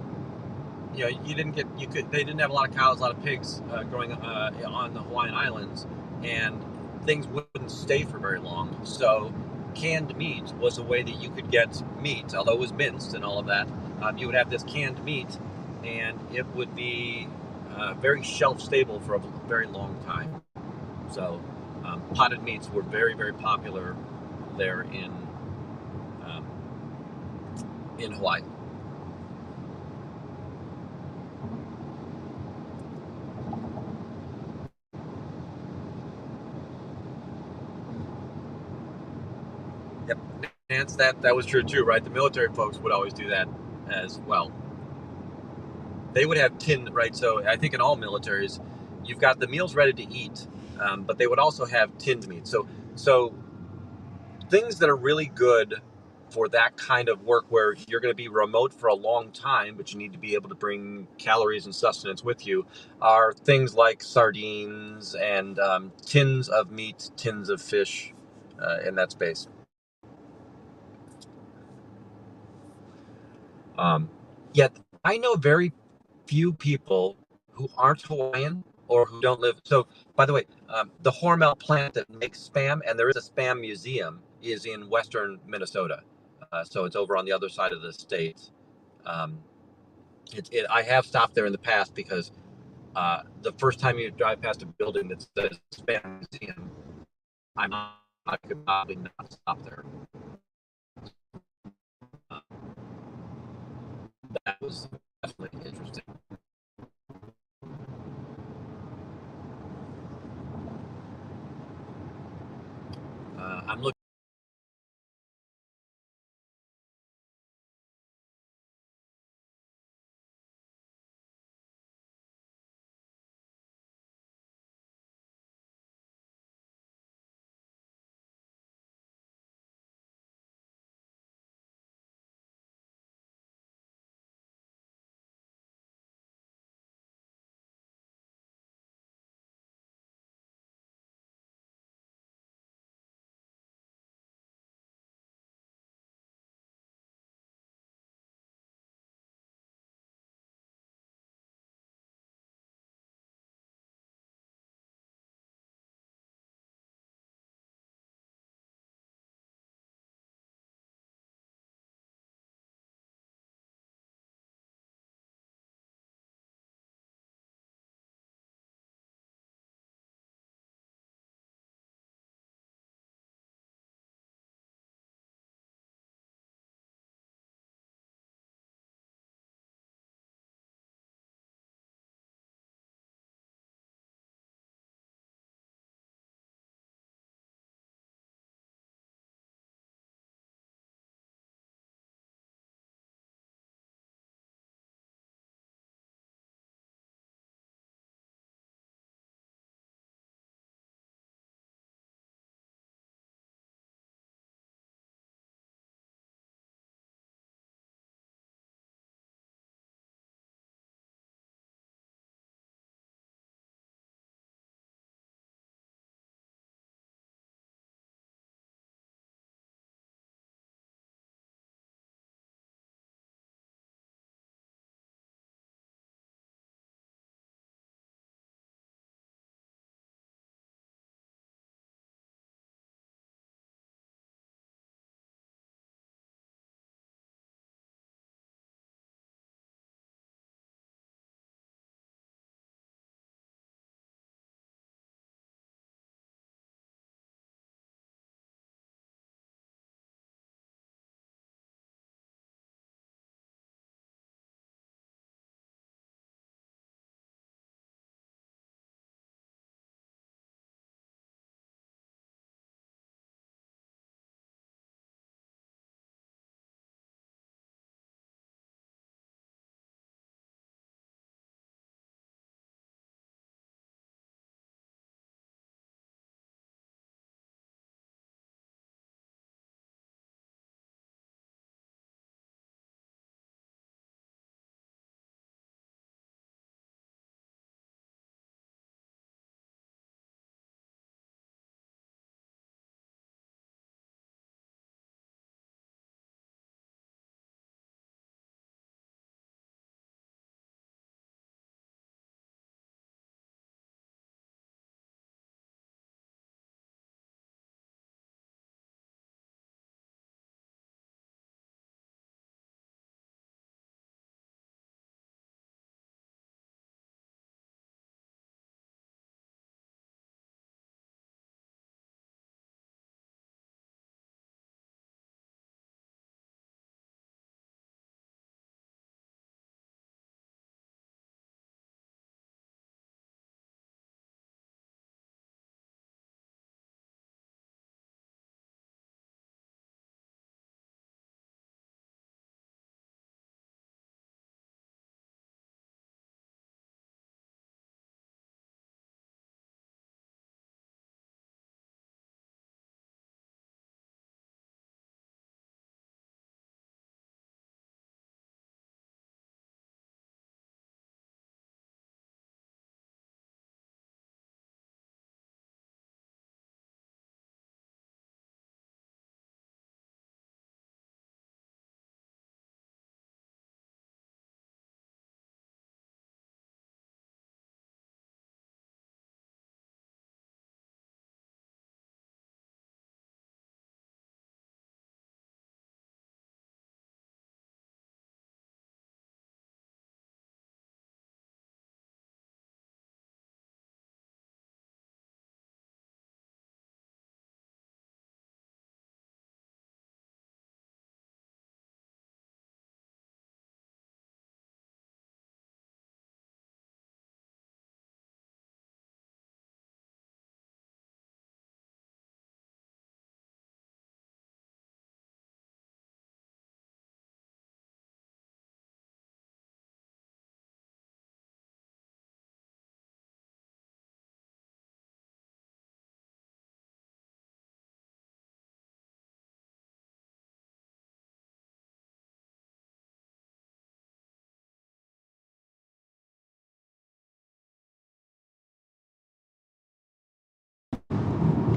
you didn't get you could they didn't have a lot of cows, a lot of pigs growing on the Hawaiian Islands, and things wouldn't stay for very long. So canned meat was a way that you could get meat, although it was minced and all of that. You would have this canned meat, and it would be very shelf stable for a very long time. So potted meats were very, very popular there um, in Hawaii. Yep, and that was true too, right? The military folks would always do that as well. They would have tinned, right? So I think in all militaries, you've got the meals ready to eat, but they would also have tinned meat. So things that are really good for that kind of work where you're going to be remote for a long time, but you need to be able to bring calories and sustenance with you, are things like sardines and tins of meat, tins of fish in that space. Um, Yet I know very few people who aren't Hawaiian or who don't live. So, by the way, the Hormel plant that makes spam, and there is a spam museum, is in western Minnesota. So it's over on the other side of the state. Um, I have stopped there in the past because the first time you drive past a building that says spam museum, I could probably not stop there. Uh, that was definitely interesting. I'm looking.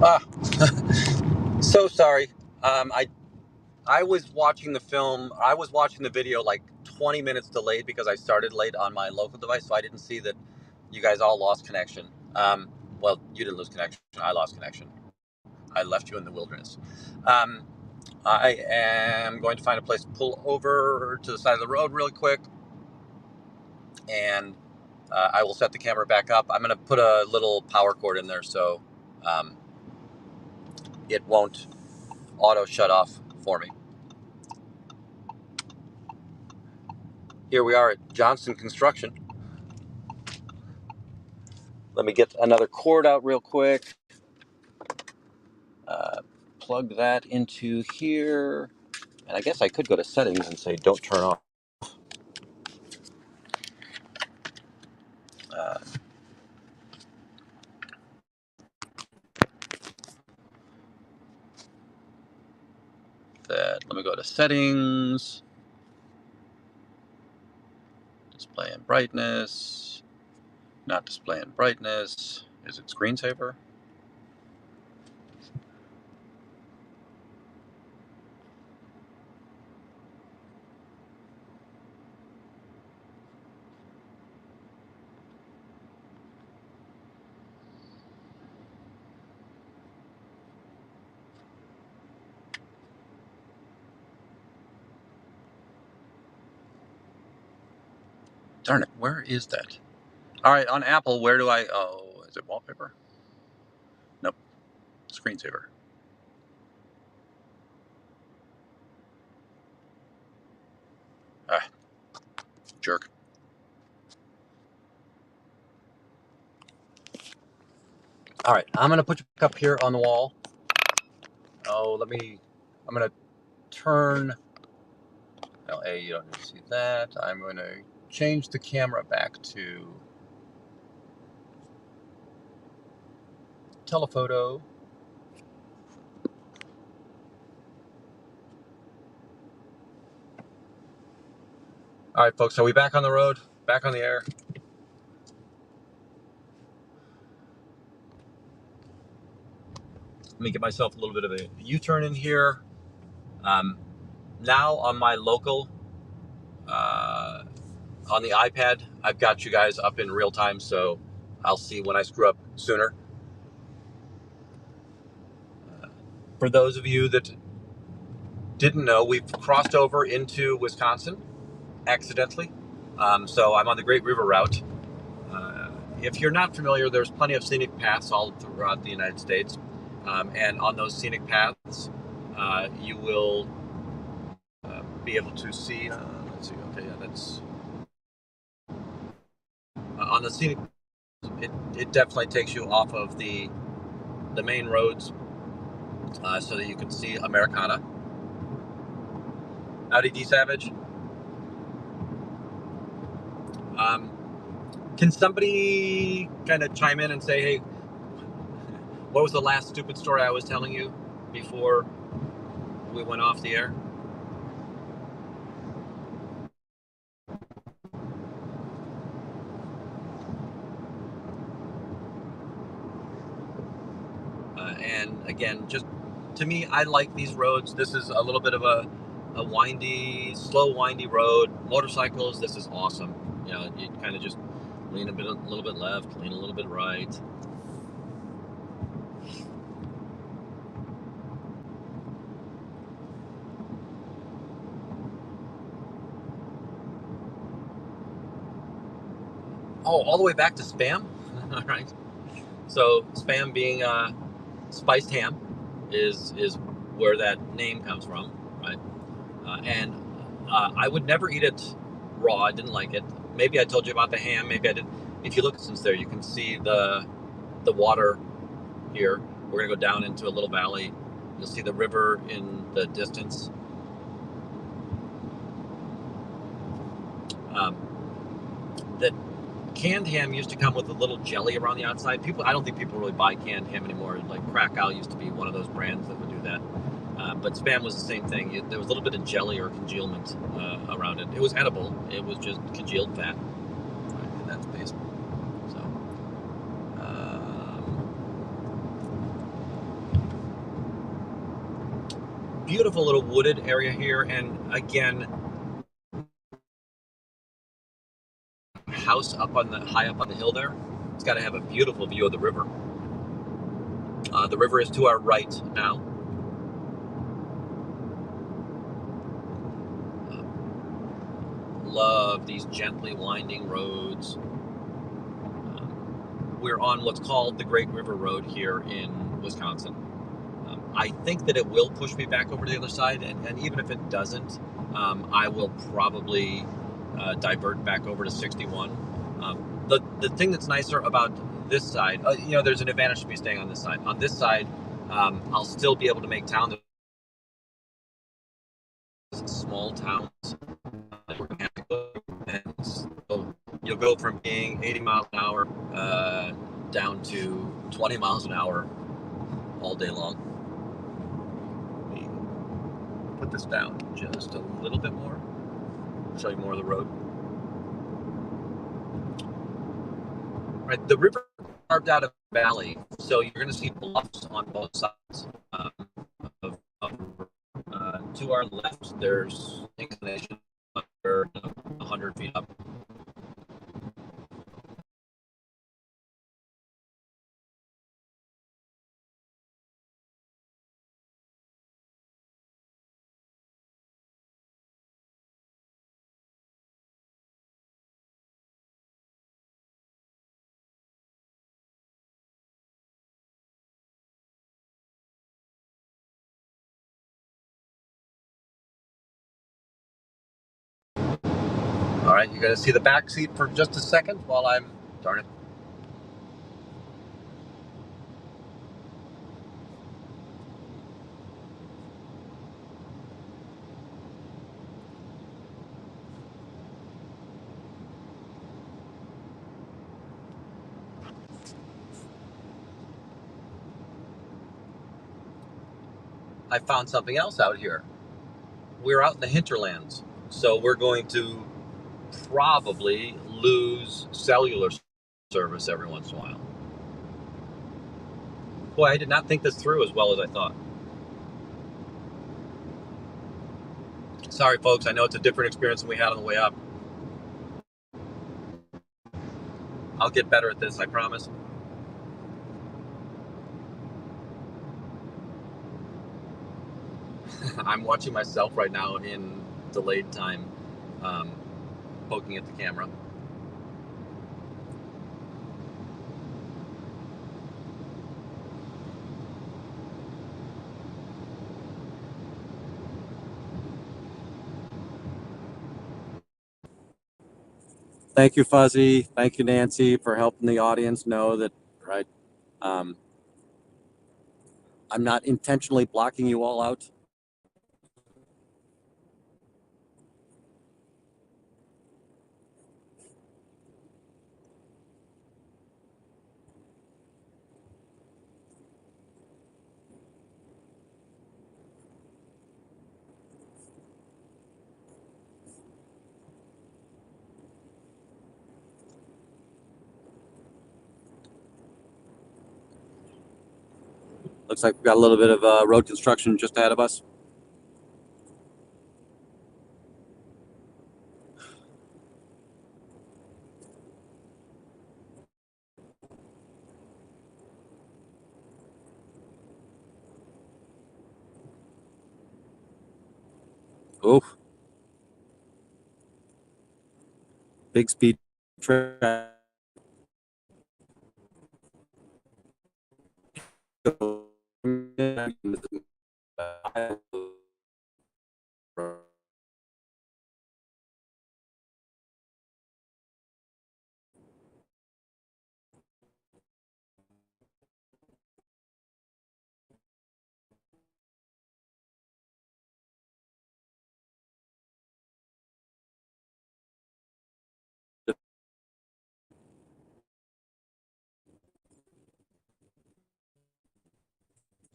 Ah, so sorry. I was watching the film. I was watching the video like 20 minutes delayed because I started late on my local device, so I didn't see that you guys all lost connection. Well, you didn't lose connection. I lost connection. I left you in the wilderness. Um, I am going to find a place to pull over to the side of the road real quick, and I will set the camera back up. I'm going to put a little power cord in there so um, it won't auto shut off for me. Here we are at Johnson Construction. Let me get another cord out real quick. Uh, Plug that into here. And I guess I could go to settings and say don't turn off. Uh, Let me go to settings. Display and brightness. Not display and brightness. Is it screensaver? Darn it, where is that? All right, on Apple, where do I... Oh, is it wallpaper? Nope, screensaver. Ah, jerk. All right, I'm going to put you back up here on the wall. Oh, I'm going to turn... No, A, you don't need to see that. I'm going to change the camera back to telephoto. All right, folks, are we back on the road? Back on the air? Let me get myself a little bit of a U-turn in here. Now on my local, on the iPad, I've got you guys up in real time, so I'll see when I screw up sooner. For those of you that didn't know, we've crossed over into Wisconsin accidentally. So I'm on the Great River Route. If you're not familiar, there's plenty of scenic paths all throughout the United States. And on those scenic paths, you will be able to see, let's see, okay, yeah, that's, on the scenic, it definitely takes you off of the main roads so that you can see Americana. Howdy, D Savage. Can somebody kind of chime in and say, hey, what was the last stupid story I was telling you before we went off the air? And again, just to me, I like these roads. This is a little bit of a windy, slow, windy road. Motorcycles, this is awesome. You know, you kind of just lean a little bit left, lean a little bit right. Oh, all the way back to Spam. All right. So Spam being spiced ham is where that name comes from, right? And I would never eat it raw. I didn't like it. Maybe I told you about the ham. Maybe I did. If you look since there, you can see the water here. We're gonna go down into a little valley. You'll see the river in the distance. That canned ham used to come with a little jelly around the outside. I don't think people really buy canned ham anymore. Like Krakow used to be one of those brands that would do that. But Spam was the same thing. There was a little bit of jelly or congealment around it. It was edible. It was just congealed fat. Right, and that's baseball. So, beautiful little wooded area here, and again, house up on the high up on the hill there. It's got to have a beautiful view of the river. The river is to our right now. Love these gently winding roads. We're on what's called the Great River Road here in Wisconsin. I think that it will push me back over to the other side, and even if it doesn't, I will probably divert back over to 61. The thing that's nicer about this side, there's an advantage to me staying on this side. On this side, I'll still be able to make town. There's small towns that we're going to have to go, and so you'll go from being 80 miles an hour down to 20 miles an hour all day long. Let me put this down just a little bit more, show you more of the road. Right, the river carved out of a valley, so you're going to see bluffs on both sides. To our left, there's inclination under 100 feet up. All right, you're going to see the back seat for just a second while I'm, darn it. I found something else out here. We're out in the hinterlands, so we're going to probably lose cellular service every once in a while. Boy, I did not think this through as well as I thought. Sorry, folks, I know it's a different experience than we had on the way up. I'll get better at this, I promise. I'm watching myself right now in delayed time, poking at the camera. Thank you, Fuzzy. Thank you, Nancy, for helping the audience know that, right? I'm not intentionally blocking you all out. Looks like we've got a little bit of road construction just ahead of us. Oh, big speed track.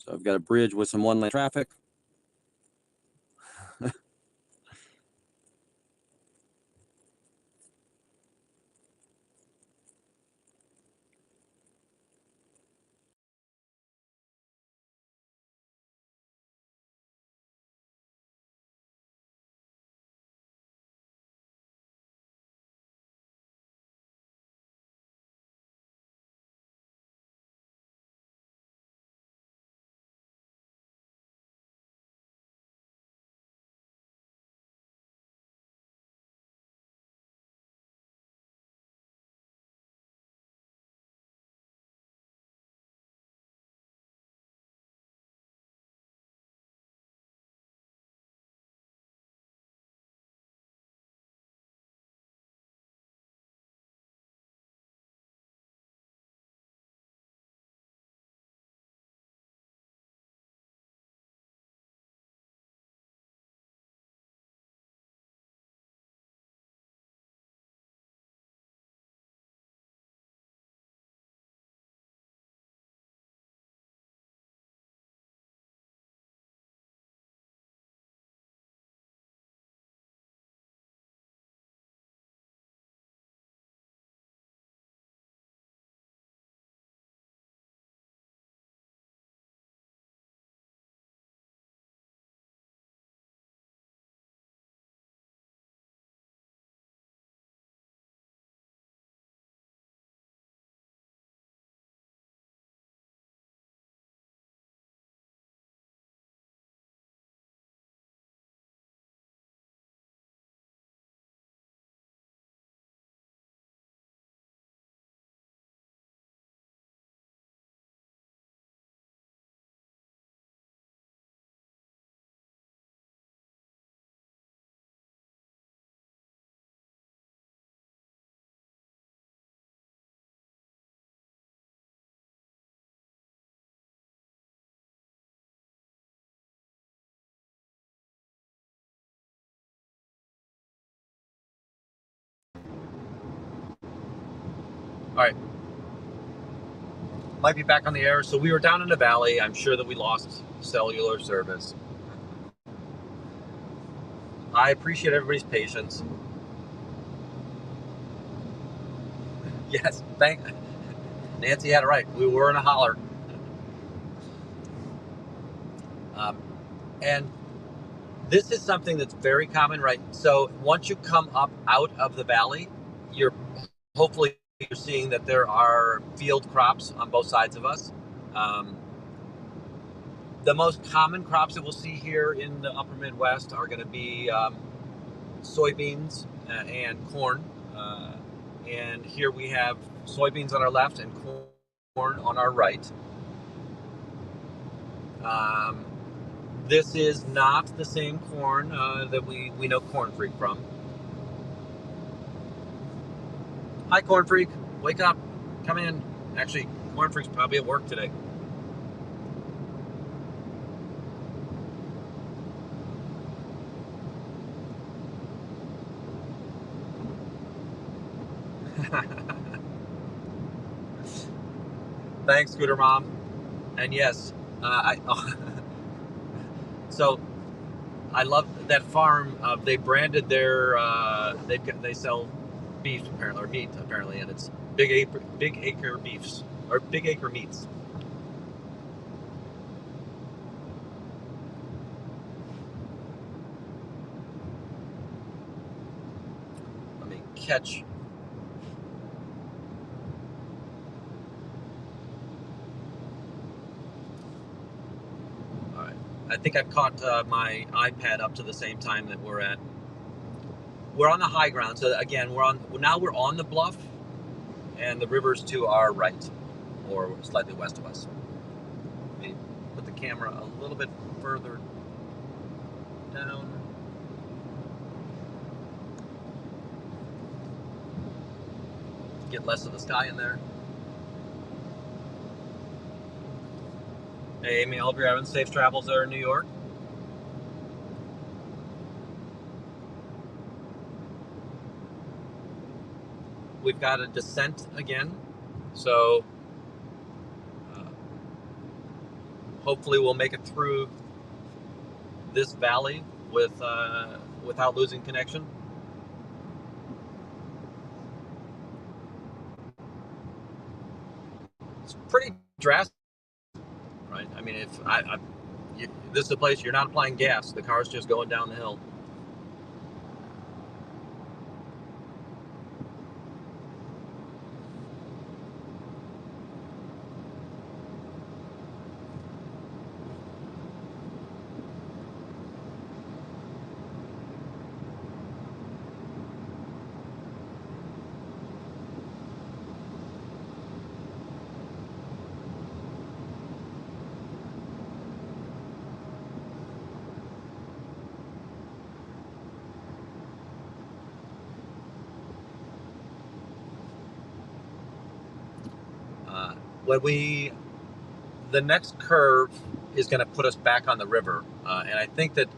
So I've got a bridge with some one-lane traffic. right. Might be back on the air. So we were down in the valley. I'm sure that we lost cellular service. I appreciate everybody's patience. Yes, Nancy had it right. We were in a holler. Um, and this is something that's very common, right? So once you come up out of the valley, you're hopefully you're seeing that there are field crops on both sides of us. Um, the most common crops that we'll see here in the upper Midwest are going to be soybeans and corn. And here we have soybeans on our left and corn on our right. Um, this is not the same corn that we know Corn Freak from. Hi, Corn Freak. Wake up. Come in. Actually, Corn Freak's probably at work today. Thanks, Scooter Mom. And yes, so I love that farm. They branded their they sell beef apparently, or meat apparently, and it's big acre beefs or big acre meats. Let me catch. All right, I think I've caught my iPad up to the same time that we're at. We're on the high ground, so again, we're on the bluff, and the river's to our right, or slightly west of us. Let me put the camera a little bit further down. Get less of the sky in there. Hey, Amy, I hope you're having safe travels there in New York. We've got a descent again, so hopefully we'll make it through this valley without losing connection. It's pretty drastic, right? I mean, this is a place you're not applying gas; the car's just going down the hill. The next curve is going to put us back on the river, and I think that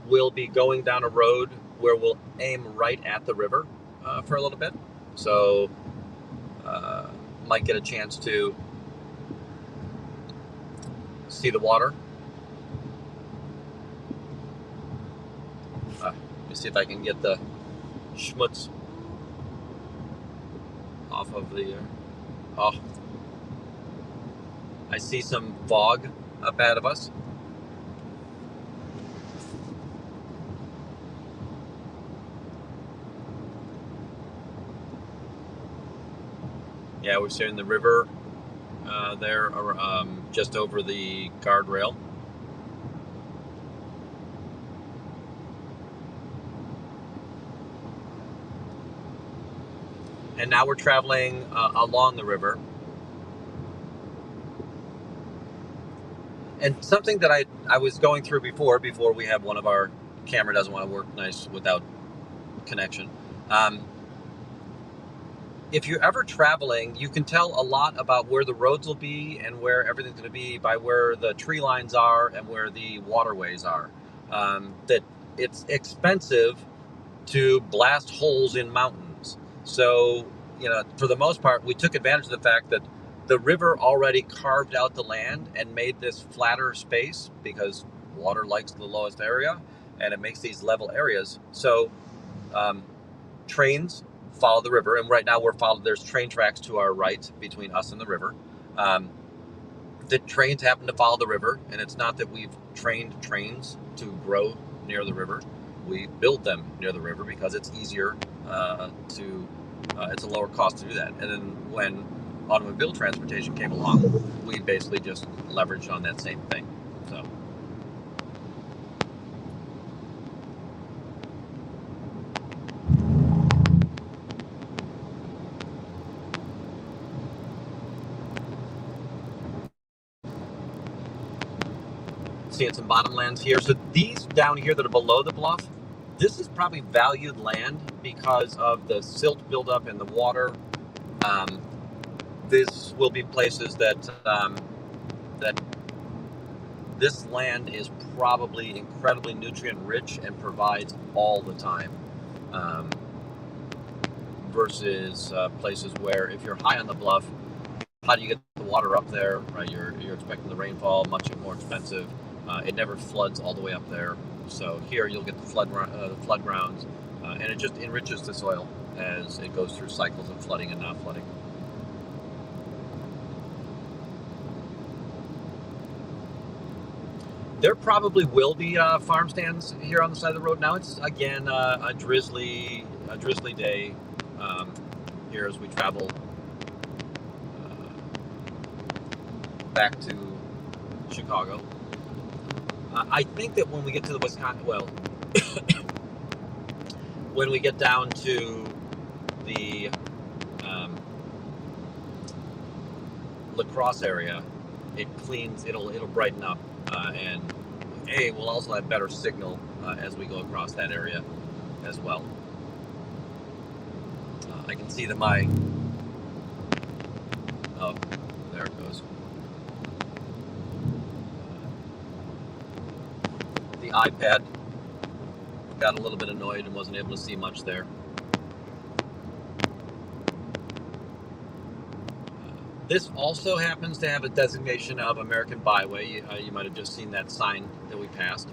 we'll be going down a road where we'll aim right at the river for a little bit, so might get a chance to see the water. Let me see if I can get the schmutz off of the. Oh, I see some fog up ahead of us. Yeah, we're seeing the river there, just over the guardrail. And now we're traveling along the river. And something that I was going through before we have one of our camera doesn't want to work nice without connection. If you're ever traveling, you can tell a lot about where the roads will be and where everything's going to be by where the tree lines are and where the waterways are. That it's expensive to blast holes in mountains. So for the most part, we took advantage of the fact that the river already carved out the land and made this flatter space because water likes the lowest area, and it makes these level areas. So trains follow the river, and right now there's train tracks to our right between us and the river. The trains happen to follow the river, and it's not that we've trained trains to grow near the river. We build them near the river because it's easier it's a lower cost to do that. And then when automobile transportation came along, we basically just leveraged on that same thing. So seeing some bottomlands here. So these down here that are below the bluff, this is probably valued land because of the silt buildup in the water. This will be places that this land is probably incredibly nutrient rich and provides all the time, versus places where if you're high on the bluff, how do you get the water up there? Right, you're expecting the rainfall, much more expensive. It never floods all the way up there. So here you'll get the flood grounds, and it just enriches the soil as it goes through cycles of flooding and not flooding. There probably will be farm stands here on the side of the road. Now it's again a drizzly day here as we travel back to Chicago. I think that when we get to the Wisconsin, when we get down to the La Crosse area, it'll brighten up, and we'll also have better signal as we go across that area as well. I can see that there it goes. The iPad got a little bit annoyed and wasn't able to see much there. This also happens to have a designation of American Byway. You might have just seen that sign that we passed.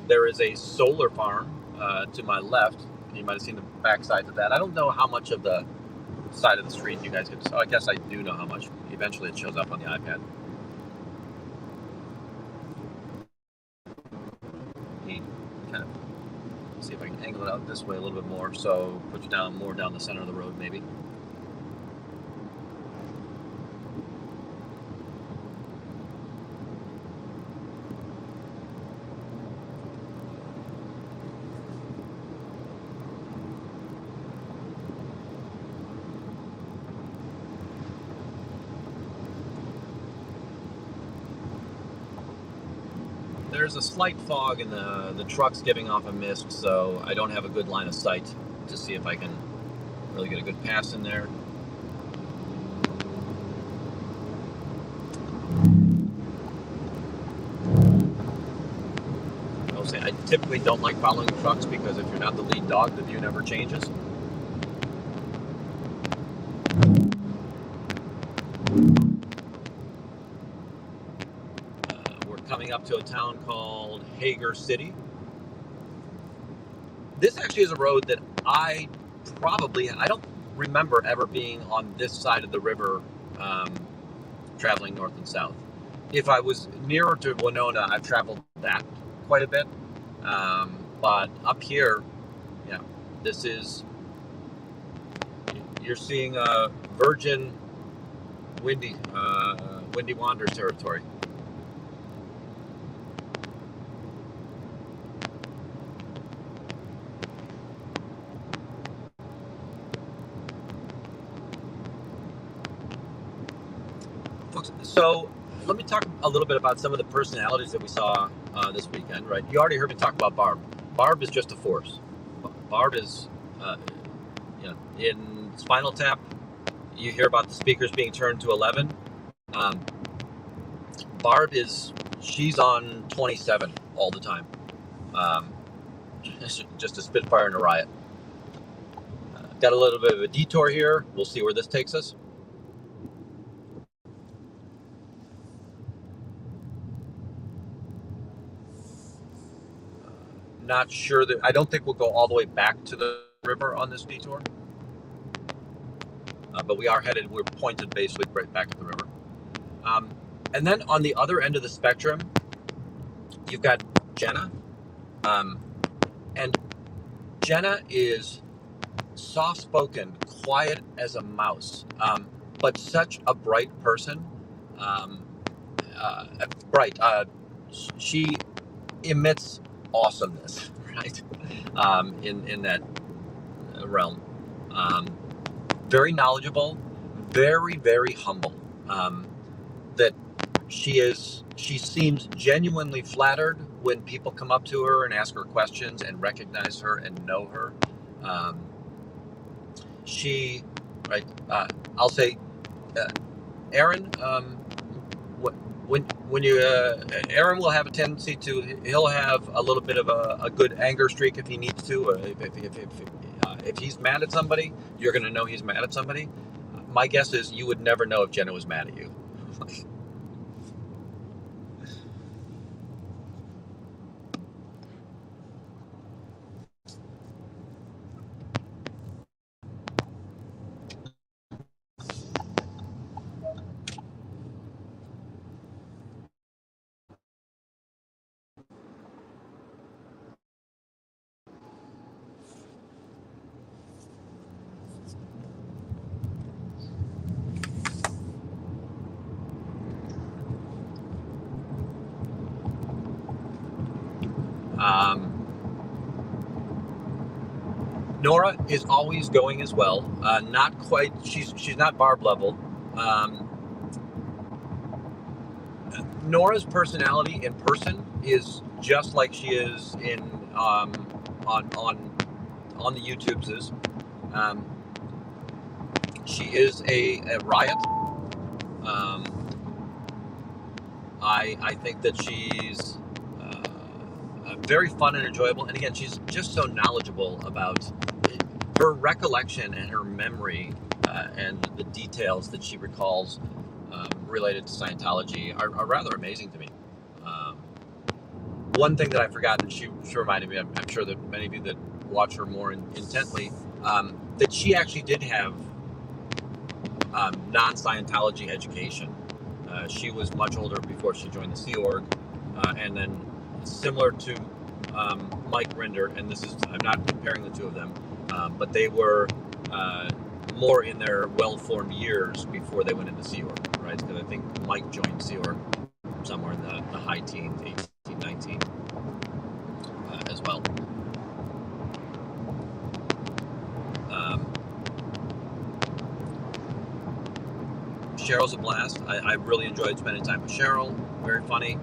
There is a solar farm to my left. You might have seen the back sides of that. I don't know how much of the side of the street you guys get. So I guess I do know how much. Eventually it shows up on the iPad. Kind of see if I can angle it out this way a little bit more, so put you more down the center of the road maybe. There's a slight fog and the truck's giving off a mist, so I don't have a good line of sight to see if I can really get a good pass in there. I'll say I typically don't like following trucks because if you're not the lead dog, the view never changes. Coming up to a town called Hager City. This actually is a road that I don't remember ever being on this side of the river, traveling north and south. If I was nearer to Winona, I've traveled that quite a bit. But up here, yeah, you're seeing virgin Windy Wander territory. So let me talk a little bit about some of the personalities that we saw this weekend, right? You already heard me talk about Barb. Barb is just a force. Barb is, in Spinal Tap, you hear about the speakers being turned to 11. Barb she's on 27 all the time. Just a spitfire and a riot. Got a little bit of a detour here. We'll see where this takes us. Not sure that, I don't think we'll go all the way back to the river on this detour. But we're pointed basically right back at the river. And then on the other end of the spectrum, you've got Jenna. And Jenna is soft-spoken, quiet as a mouse, but such a bright person. Bright. She emits awesomeness, right? In that realm. Very knowledgeable, very, very humble. That she seems genuinely flattered when people come up to her and ask her questions and recognize her and know her. I'll say, Aaron, when you Aaron will have a tendency he'll have a little bit of a good anger streak if he needs to. If he's mad at somebody, you're going to know he's mad at somebody. My guess is you would never know if Jenna was mad at you. Nora is always going as well. Not quite. She's not Barb level. Nora's personality in person is just like she is in on the YouTubes. She is a riot. I think that she's very fun and enjoyable, and again, she's just so knowledgeable about her recollection and her memory and the details that she recalls related to Scientology are rather amazing to me. One thing that I forgot, and she reminded me, I'm sure that many of you that watch her more intently, that she actually did have non-Scientology education. She was much older before she joined the Sea Org, and then similar to Mike Rinder, and I'm not comparing the two of them, but they were more in their well-formed years before they went into Sea Org, right? Because I think Mike joined Sea Org somewhere in the high teens, 18, 19, as well. Cheryl's a blast. I really enjoyed spending time with Cheryl. Very funny.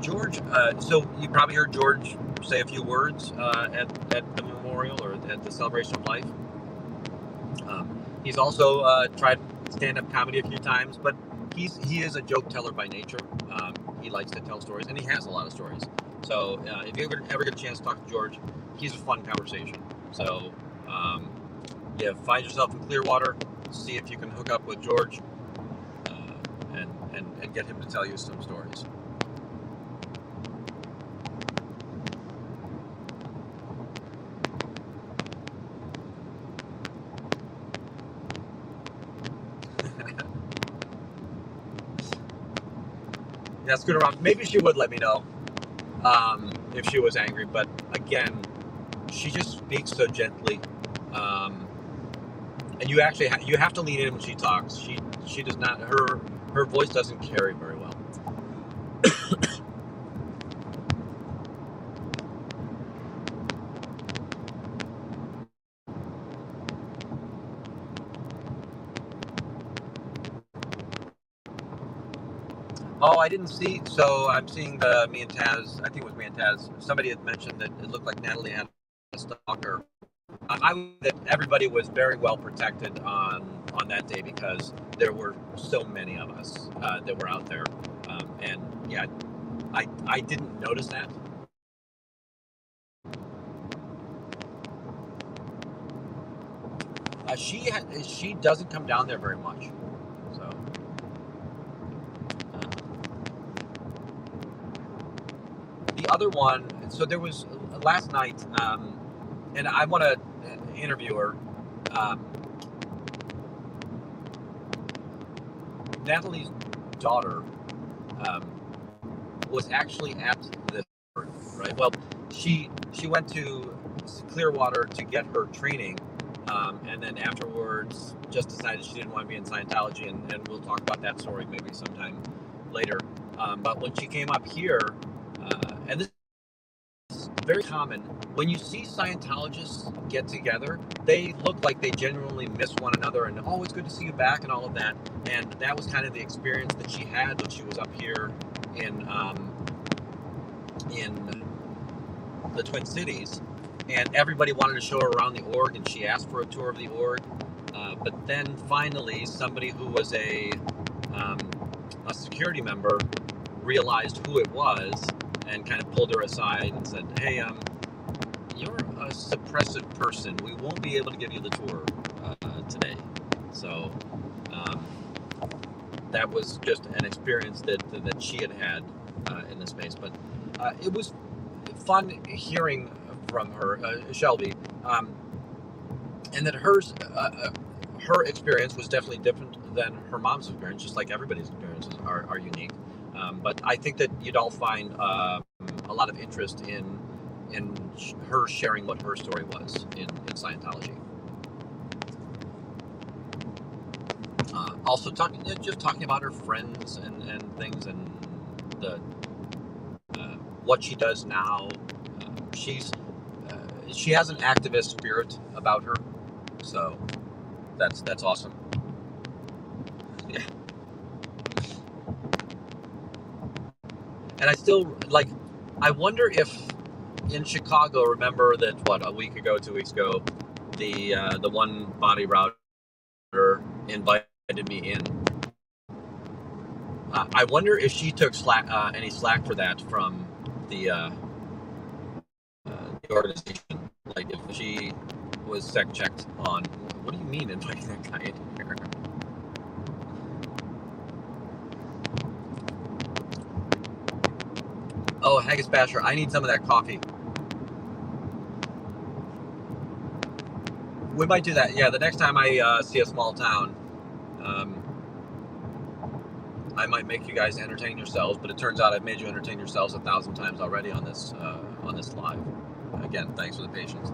George, so you probably heard George say a few words at the memorial or at the celebration of life. He's also tried stand-up comedy a few times, but he is a joke teller by nature. He likes to tell stories, and he has a lot of stories. So if you ever get a chance to talk to George, he's a fun conversation. So find yourself in Clearwater, see if you can hook up with George, and get him to tell you some stories. That's good around. Maybe she would let me know if she was angry, but again, she just speaks so gently, and you actually you have to lean in when she talks. She does not. Her voice doesn't carry very well. Oh, I didn't see. So I'm seeing me and Taz. I think it was me and Taz. Somebody had mentioned that it looked like Natalie had a stalker I would say that everybody was very well protected on that day because there were so many of us that were out there, and yeah, I didn't notice that. She doesn't come down there very much, so. Uh, the other one, so there was last night, and I want to interview her. Um, Natalie's daughter um, was actually at this, right? Well, she went to Clearwater to get her training, and then afterwards just decided she didn't want to be in Scientology, and we'll talk about that story maybe sometime later. But when she came up here, and this is very common, when you see Scientologists get together, they look like they genuinely miss one another, and oh, it's good to see you back, and all of that. And that was kind of the experience that she had when she was up here in the Twin Cities, and everybody wanted to show her around the org, and she asked for a tour of the org. But then finally, somebody who was a security member realized who it was and kind of pulled her aside and said, "Hey, you're a suppressive person. We won't be able to give you the tour today." So that was just an experience that she had in this space. But it was fun hearing from her, Shelby, and that her experience was definitely different than her mom's experience, just like everybody's experiences are unique. But I think that you'd all find a lot of interest in her sharing what her story was in Scientology. Also just talking about her friends and things, and the what she does now. She has an activist spirit about her, so that's awesome. Yeah, and I still like. I wonder if in Chicago, remember that a week ago, 2 weeks ago, the one body router invited me in. I wonder if she took any slack for that from the organization. Like if she was sec checked on, what do you mean inviting that guy in here? Oh, Haggis Basher, I need some of that coffee. We might do that. Yeah, the next time I see a small town, I might make you guys entertain yourselves. But it turns out I've made you entertain yourselves 1,000 times already on this live. Again, thanks for the patience.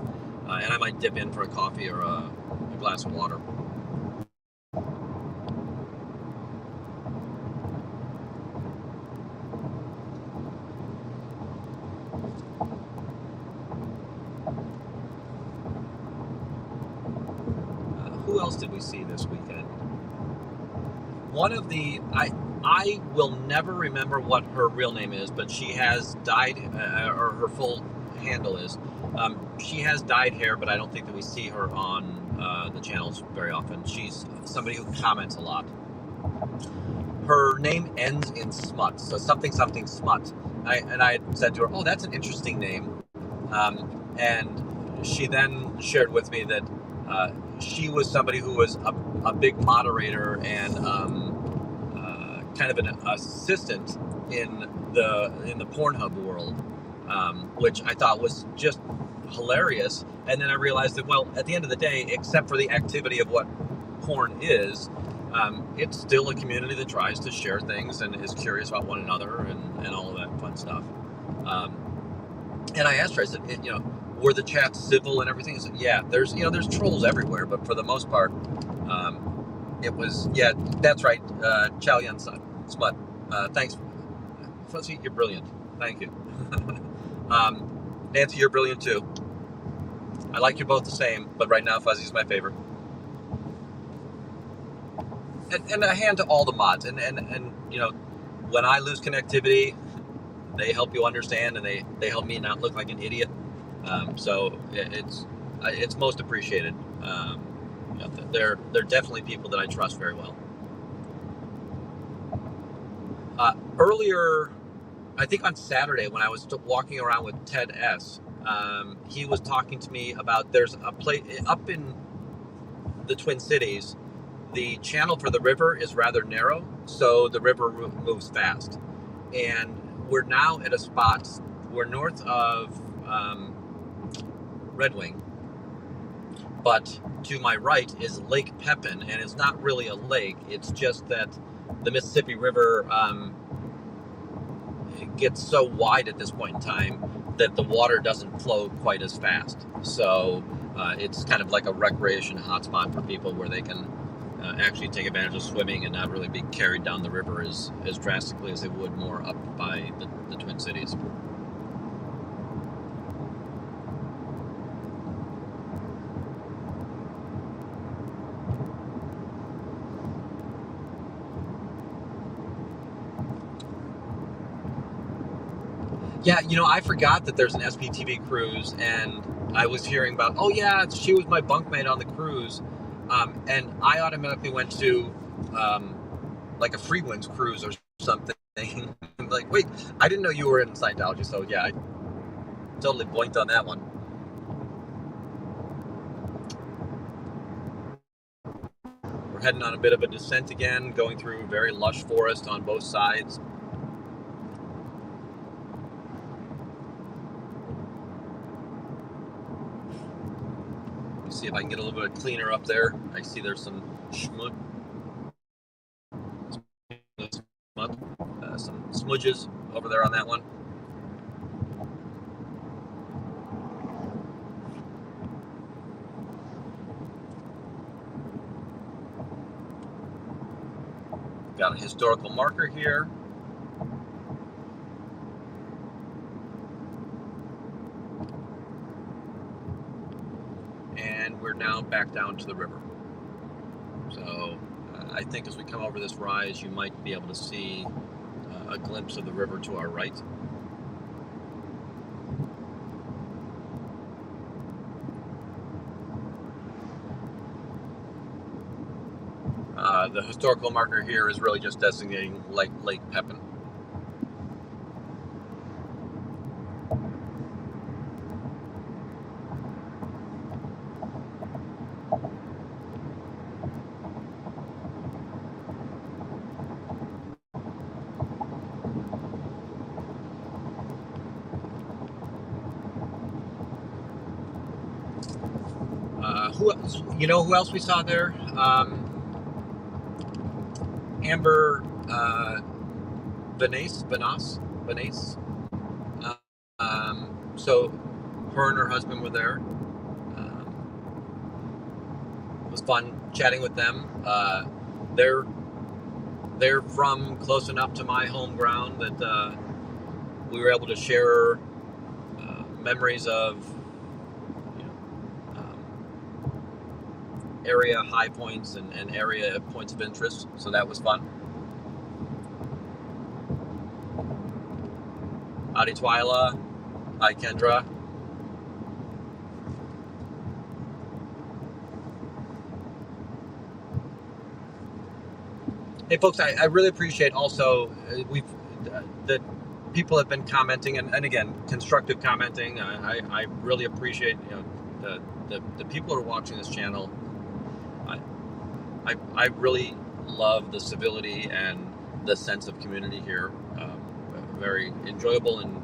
And I might dip in for a coffee or a glass of water. Who else did we see this weekend? One of the I will never remember what her real name is, but she has dyed, or her full handle is. She has dyed hair, but I don't think that we see her on the channels very often. She's somebody who comments a lot. Her name ends in smut, so something smut. I said to her, "Oh, that's an interesting name," and she then shared with me that she was somebody who was a big moderator and kind of an assistant in the Pornhub world, which I thought was just hilarious. And then I realized that, well, at the end of the day, except for the activity of what porn is, it's still a community that tries to share things and is curious about one another and all of that fun stuff. And I asked her, I said, were the chats civil and everything? She said, yeah, there's trolls everywhere, but for the most part, it was, yeah, that's right. Chow Yun Smut. Thanks. Fuzzy, you're brilliant. Thank you. Nancy, you're brilliant too. I like you both the same, but right now Fuzzy's my favorite. And a hand to all the mods. And when I lose connectivity, they help you understand, and they help me not look like an idiot. So it's most appreciated. They're definitely people that I trust very well. Earlier, I think on Saturday when I was walking around with Ted S., he was talking to me about there's a place up in the Twin Cities. The channel for the river is rather narrow, so the river moves fast. And we're now at a spot, we're north of Red Wing, but to my right is Lake Pepin, and it's not really a lake, it's just that the Mississippi River gets so wide at this point in time that the water doesn't flow quite as fast. So it's kind of like a recreation hotspot for people where they can actually take advantage of swimming and not really be carried down the river as drastically as they would more up by the Twin Cities. Yeah, I forgot that there's an SPTV cruise, and I was hearing about, oh yeah, she was my bunkmate on the cruise, and I automatically went to like a Freewinds cruise or something. Like, wait, I didn't know you were in Scientology, so yeah, I totally blinked on that one. We're heading on a bit of a descent again, going through very lush forest on both sides. See if I can get a little bit cleaner up there. I see there's some some smudges over there on that one. Got a historical marker here. And we're now back down to the river. So I think as we come over this rise, you might be able to see a glimpse of the river to our right. The historical marker here is really just designating Lake Pepin. Who else we saw there? Amber Vanace. So her and her husband were there. It was fun chatting with them. They're from close enough to my home ground that we were able to share memories of area high points and area points of interest, so that was fun. Howdy Twyla. Hi Kendra. Hey folks, I really appreciate also that people have been commenting and again constructive commenting. I really appreciate the people who are watching this channel. I really love the civility and the sense of community here. Very enjoyable, and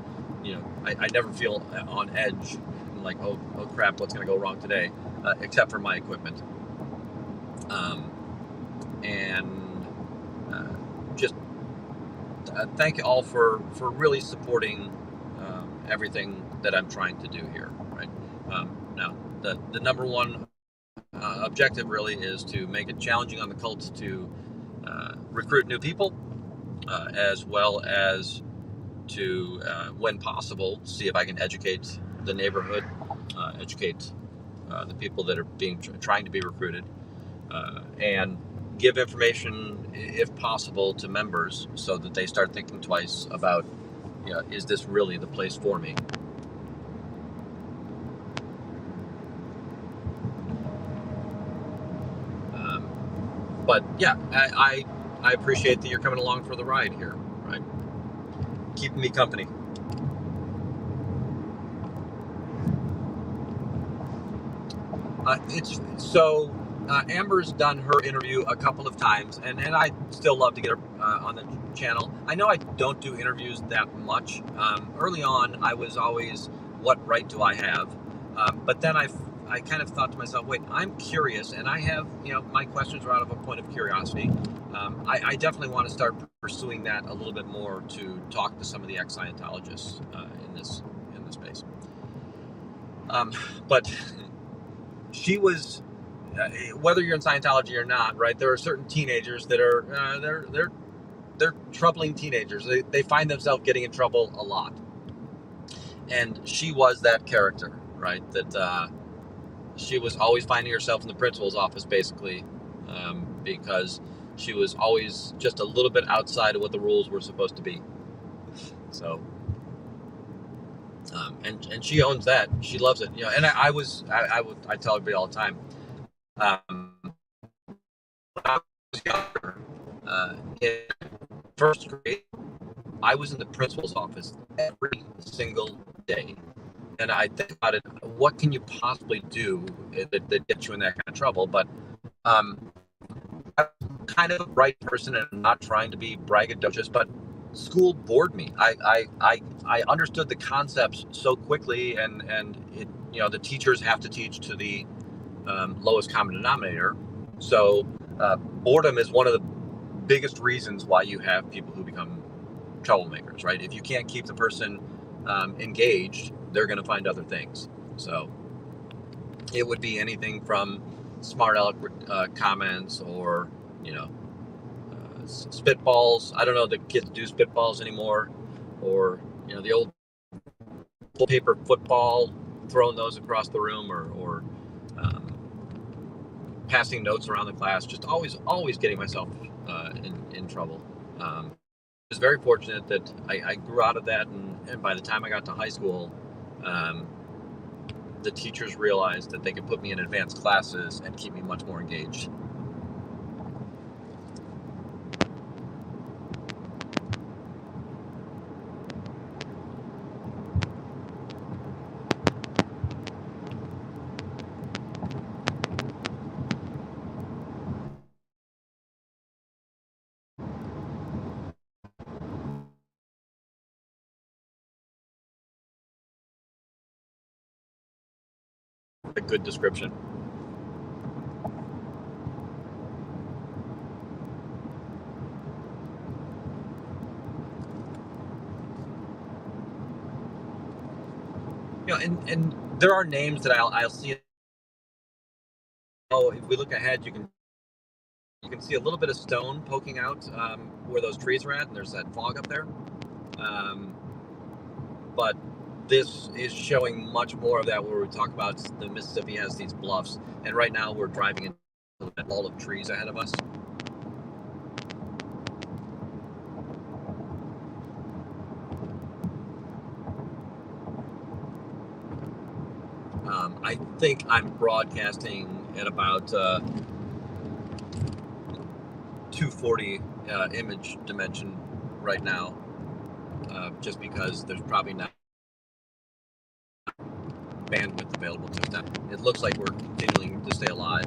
I never feel on edge, like oh crap, what's going to go wrong today, except for my equipment. Just thank you all for really supporting everything that I'm trying to do here. Right now, the number one objective really is to make it challenging on the cults to recruit new people, as well as to, when possible, see if I can educate the neighborhood, educate the people that are trying to be recruited, and give information, if possible, to members so that they start thinking twice about, is this really the place for me? But yeah, I appreciate that you're coming along for the ride here, right? Keeping me company. It's so Amber's done her interview a couple of times, and I still love to get her on the channel. I know I don't do interviews that much. Early on, I was always, what right do I have? But then I kind of thought to myself, wait, I'm curious, and I have, my questions are out of a point of curiosity. I definitely want to start pursuing that a little bit more to talk to some of the ex-Scientologists in this space. But she was, whether you're in Scientology or not, right? There are certain teenagers that are they're troubling teenagers. They find themselves getting in trouble a lot, and she was that character, right? That she was always finding herself in the principal's office, basically, because she was always just a little bit outside of what the rules were supposed to be. So. And she owns that. She loves it, And I tell everybody all the time. When I was younger, in first grade, I was in the principal's office every single day, and I think about it. What can you possibly do that gets you in that kind of trouble? But I'm kind of the right person, and I'm not trying to be braggadocious, but school bored me. I understood the concepts so quickly, and it, the teachers have to teach to the lowest common denominator. So boredom is one of the biggest reasons why you have people who become troublemakers, right? If you can't keep the person engaged, they're going to find other things. So it would be anything from smart aleck comments or spitballs. I don't know if the kids do spitballs anymore, or the old paper football, throwing those across the room, or passing notes around the class. Just always getting myself in trouble. I was very fortunate that I grew out of that, and by the time I got to high school, the teachers realized that they could put me in advanced classes and keep me much more engaged. A good description. And there are names that I'll see. Oh, if we look ahead, you can see a little bit of stone poking out where those trees are at, and there's that fog up there. But this is showing much more of that, where we talk about the Mississippi has these bluffs, and right now we're driving into that wall of trees ahead of us. I think I'm broadcasting at about 240 image dimension right now, just because there's probably not bandwidth available to that. It looks like we're continuing to stay alive.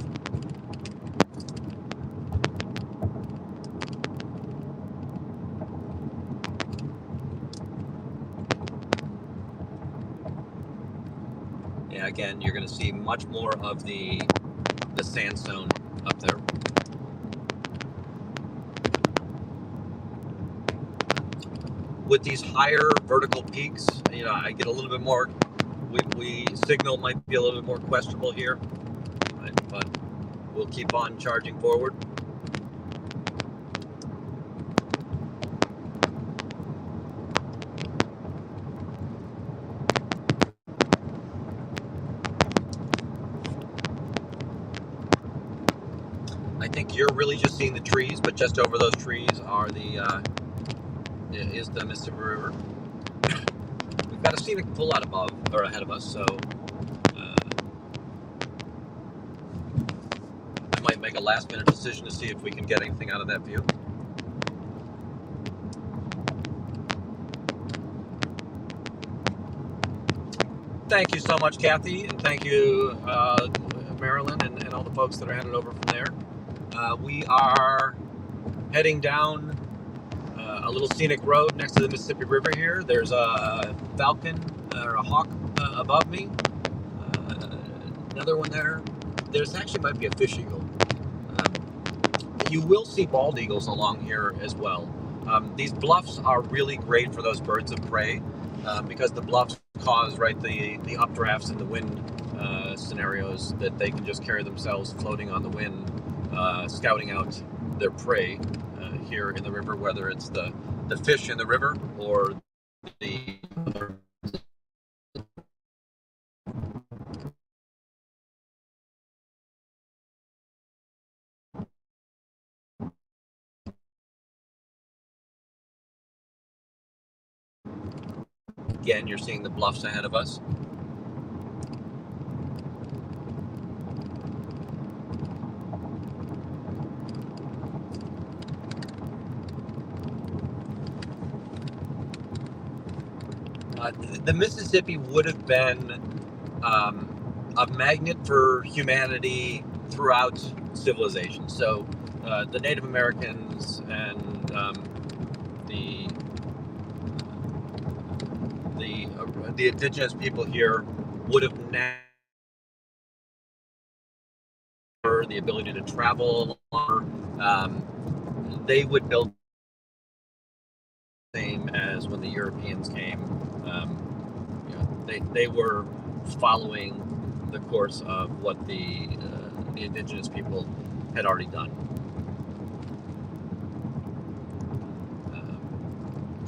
Yeah, again, you're going to see much more of the sandstone up there. With these higher vertical peaks, I get a little bit more. We signal might be a little bit more questionable here, right? But we'll keep on charging forward. I think you're really just seeing the trees, but just over those trees are is the Mississippi River. We've got a scenic pull out above or ahead of us, so I might make make a last-minute decision to see if we can get anything out of that view. Thank you so much, Kathy, and thank you, Marilyn, and all the folks that are headed over from there. We are heading down a little scenic road next to the Mississippi River here. There's a falcon or a hawk above me. Another one there. There's actually might be a fish eagle. You will see bald eagles along here as well. These bluffs are really great for those birds of prey because the bluffs cause the updrafts and the wind scenarios that they can just carry themselves floating on the wind, scouting out their prey here in the river, whether it's the fish in the river or the other. Again, you're seeing the bluffs ahead of us. The Mississippi would have been a magnet for humanity throughout civilization. So the Native Americans and the indigenous people here would have never the ability to travel. They would build the same as when the Europeans came. They were following the course of what the indigenous people had already done.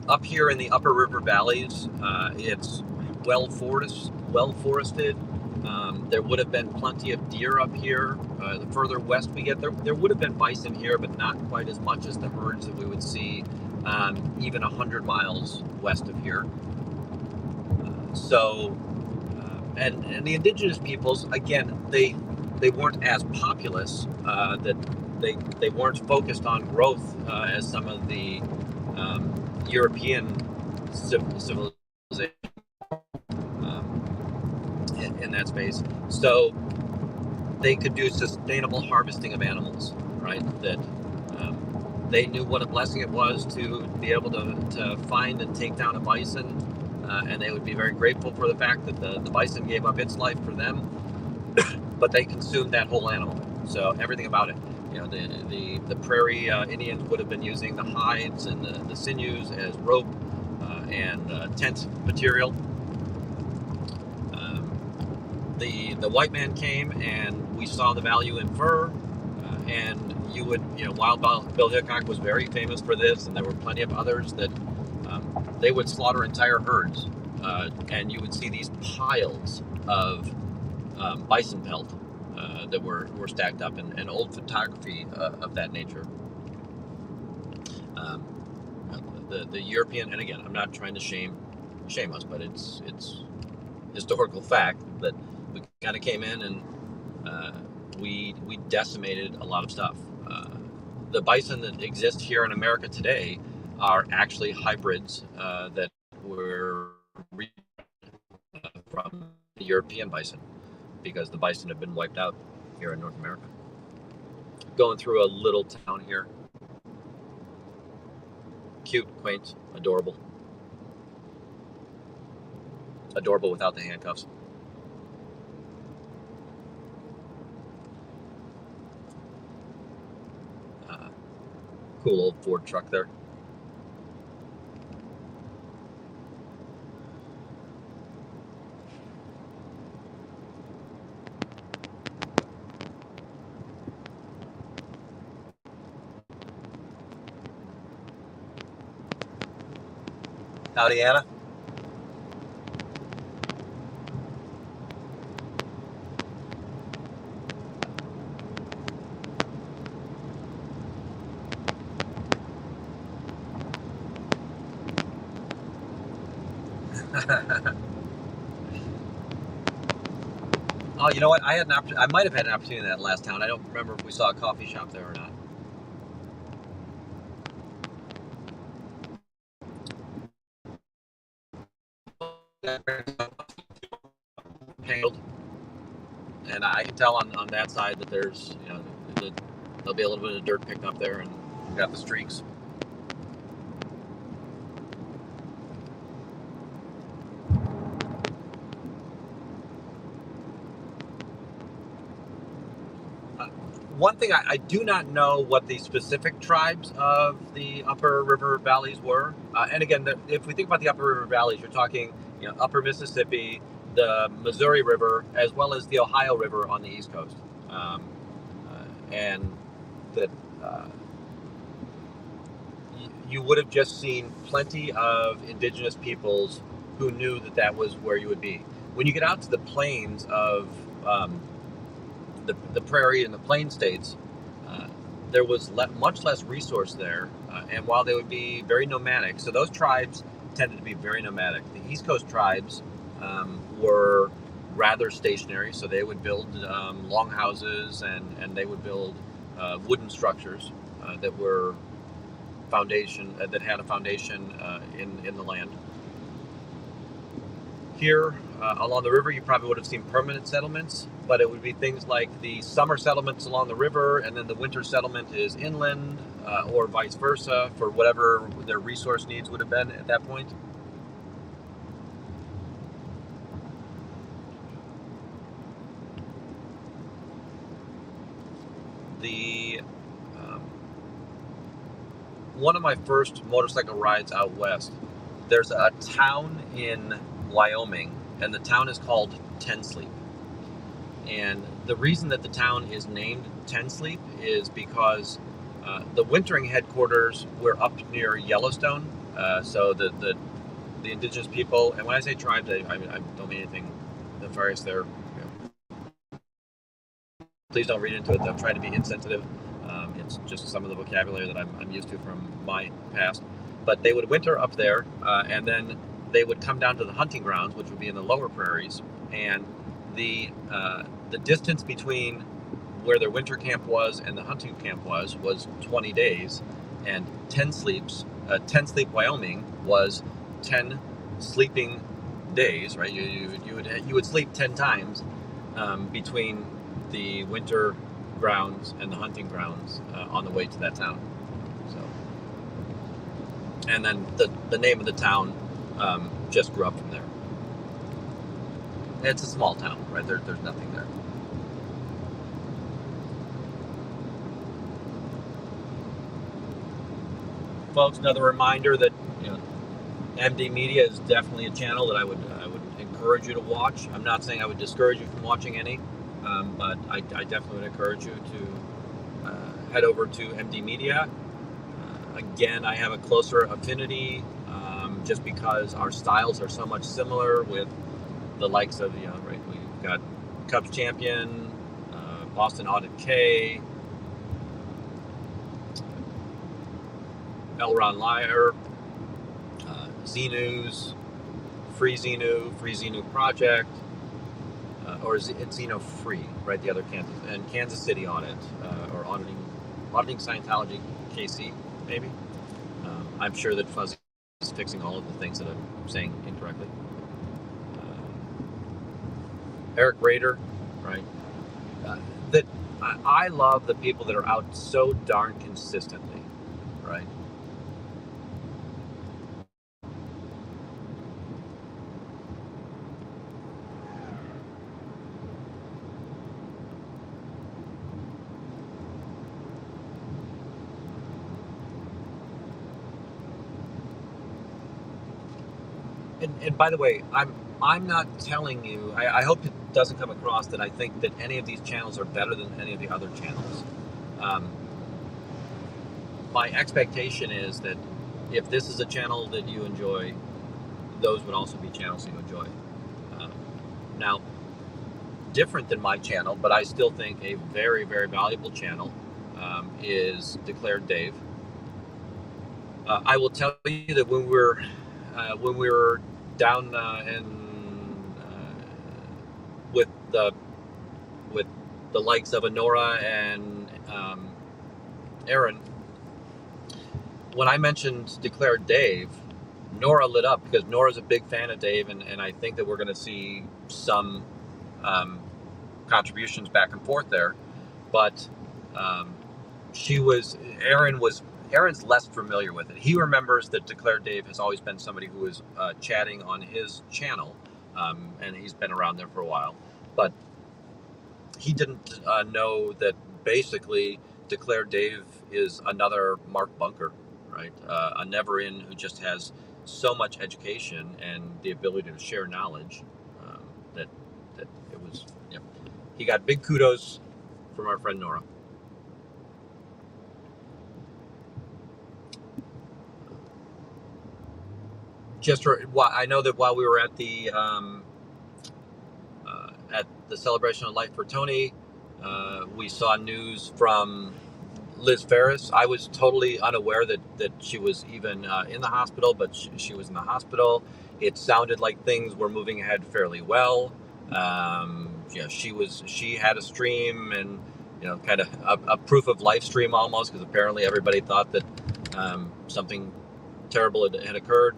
Up here in the upper river valleys, it's well forested. There would have been plenty of deer up here. The further west we get, there would have been bison here, but not quite as much as the herds that we would see even 100 miles west of here. And the indigenous peoples, again, they weren't as populous, that they weren't focused on growth as some of the European civilization in that space. So they could do sustainable harvesting of animals, right? That they knew what a blessing it was to be able to find and take down a bison, and they would be very grateful for the fact that the bison gave up its life for them, but they consumed that whole animal. So everything about it. The prairie Indians would have been using the hides and the sinews as rope and tent material. The white man came and we saw the value in fur, and Wild Bill Hickok was very famous for this, and there were plenty of others that they would slaughter entire herds, and you would see these piles of bison pelt that were stacked up, and old photography of that nature. The European, and again, I'm not trying to shame us, but it's historical fact that we kind of came in and we decimated a lot of stuff. The bison that exist here in America today are actually hybrids that were from the European bison, because the bison have been wiped out here in North America. Going through a little town here. Cute, quaint, adorable. Adorable without the handcuffs. Cool old Ford truck there. Howdy, Anna. Oh, you know what? I might have had an opportunity in that last town. I don't remember if we saw a coffee shop there or not. Handled, and I can tell on that side that there's, there'll be a little bit of dirt picked up there, and we've got the streaks. One thing I do not know what the specific tribes of the upper river valleys were. And again, if we think about the upper river valleys, you're talking, upper Mississippi, the Missouri River, as well as the Ohio River on the East Coast. And that you would have just seen plenty of indigenous peoples who knew that that was where you would be. When you get out to the plains of the prairie and the plain states, there was much less resource there. And while they would be very nomadic, so those tribes tended to be very nomadic. The East Coast tribes were rather stationary, so they would build longhouses and they would build wooden structures that were that had a foundation in the land. Here along the river, you probably would have seen permanent settlements, but it would be things like the summer settlements along the river, and then the winter settlement is inland, or vice versa, for whatever their resource needs would have been at that point. The one of my first motorcycle rides out west, there's a town in Wyoming, and the town is called Ten Sleep. And the reason that the town is named Ten Sleep is because the wintering headquarters were up near Yellowstone. So the indigenous people, and when I say tribes, I don't mean anything nefarious there. Please don't read into it. I'm trying to be insensitive. It's just some of the vocabulary that I'm used to from my past. But they would winter up there, and then they would come down to the hunting grounds, which would be in the lower prairies. And the distance between where their winter camp was and the hunting camp was 20 days. And 10 Sleep, Wyoming was 10 sleeping days, right? You would sleep 10 times between the winter grounds and the hunting grounds on the way to that town. So, and then the name of the town just grew up from there. It's a small town, right? There's nothing there. Folks, another reminder that MD Media is definitely a channel that I would encourage you to watch. I'm not saying I would discourage you from watching any. But I definitely would encourage you to head over to MD Media. Again, I have a closer affinity just because our styles are so much similar with the likes of, right, we've got Cubs Champion, Boston Audit K, L. Ron Liar, Z News, Free Xenu Project, or is it Xeno Free, right? The other Kansas City Audit, or auditing Scientology, KC, maybe. I'm sure that Fuzzy is fixing all of the things that I'm saying incorrectly. Eric Rader, right? That I love the people that are out so darn consistently, right? And by the way, I'm not telling you. I hope it doesn't come across that I think that any of these channels are better than any of the other channels. My expectation is that if this is a channel that you enjoy, those would also be channels you enjoy. Now, different than my channel, but I still think a very, very valuable channel is Declared Dave. I will tell you that when we were down with the with the likes of Honora and Aaron, when I mentioned Declared Dave, Nora lit up because Nora's a big fan of Dave, and I think that we're going to see some um, contributions back and forth there. But um, Aaron's less familiar with it. He remembers that Declared Dave has always been somebody who was chatting on his channel, and he's been around there for a while. But he didn't know that basically Declared Dave is another Mark Bunker, right? A never in who just has so much education and the ability to share knowledge that it was. Yeah. He got big kudos from our friend Nora. I know that while we were at the celebration of life for Tony, we saw news from Liz Ferris. I was totally unaware that she was even in the hospital, but she was in the hospital. It sounded like things were moving ahead fairly well. She had a stream, and kind of a proof of life stream almost, because apparently everybody thought that something terrible had occurred.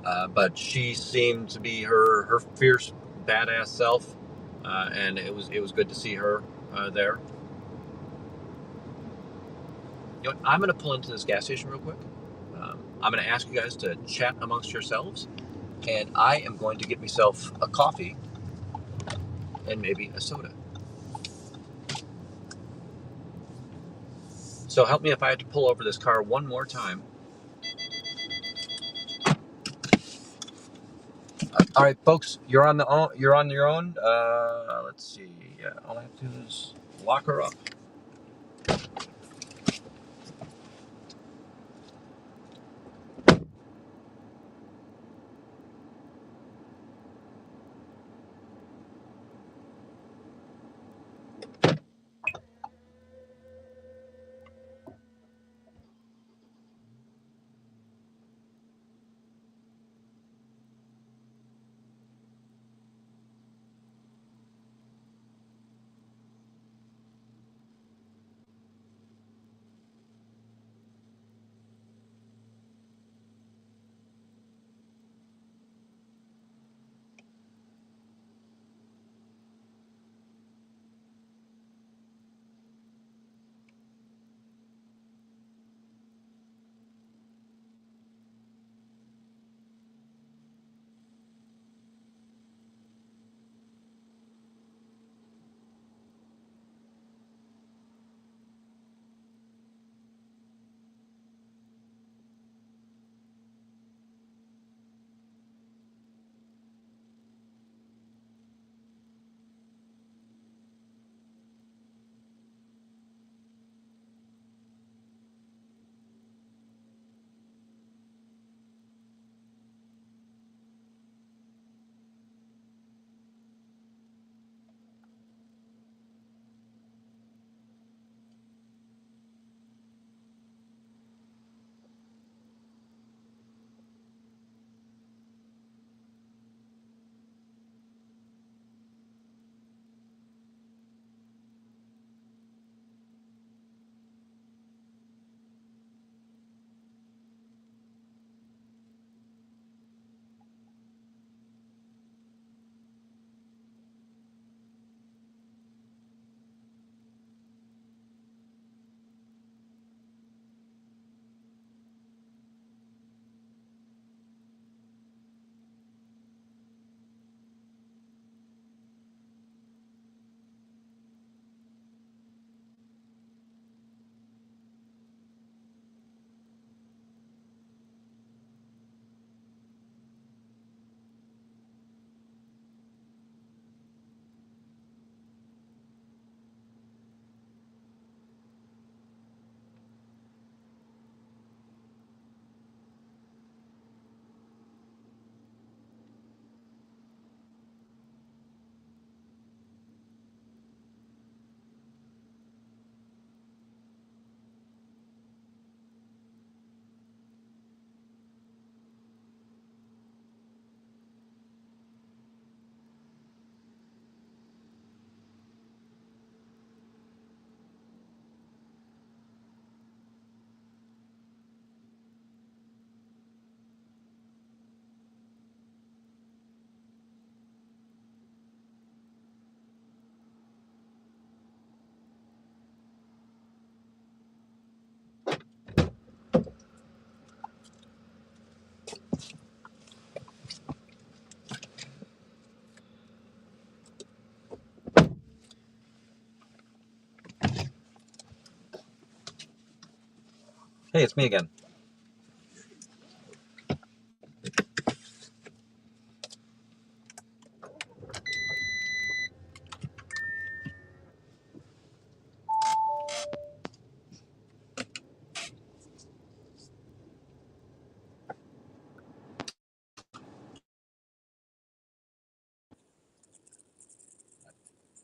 But she seemed to be her fierce, badass self, and it was good to see her there. I'm going to pull into this gas station real quick. I'm going to ask you guys to chat amongst yourselves, and I am going to get myself a coffee and maybe a soda. So help me if I have to pull over this car one more time. All right, folks, you're on your own. Let's see. Yeah, all I have to do is lock her up. Hey, it's me again.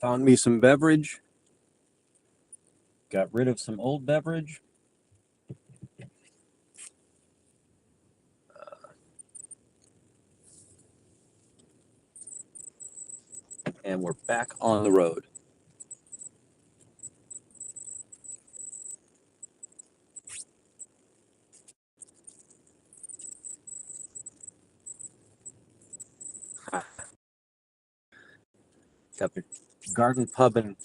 Found me some beverage. Got rid of some old beverage. And we're back on the road. Got the Garden Pub and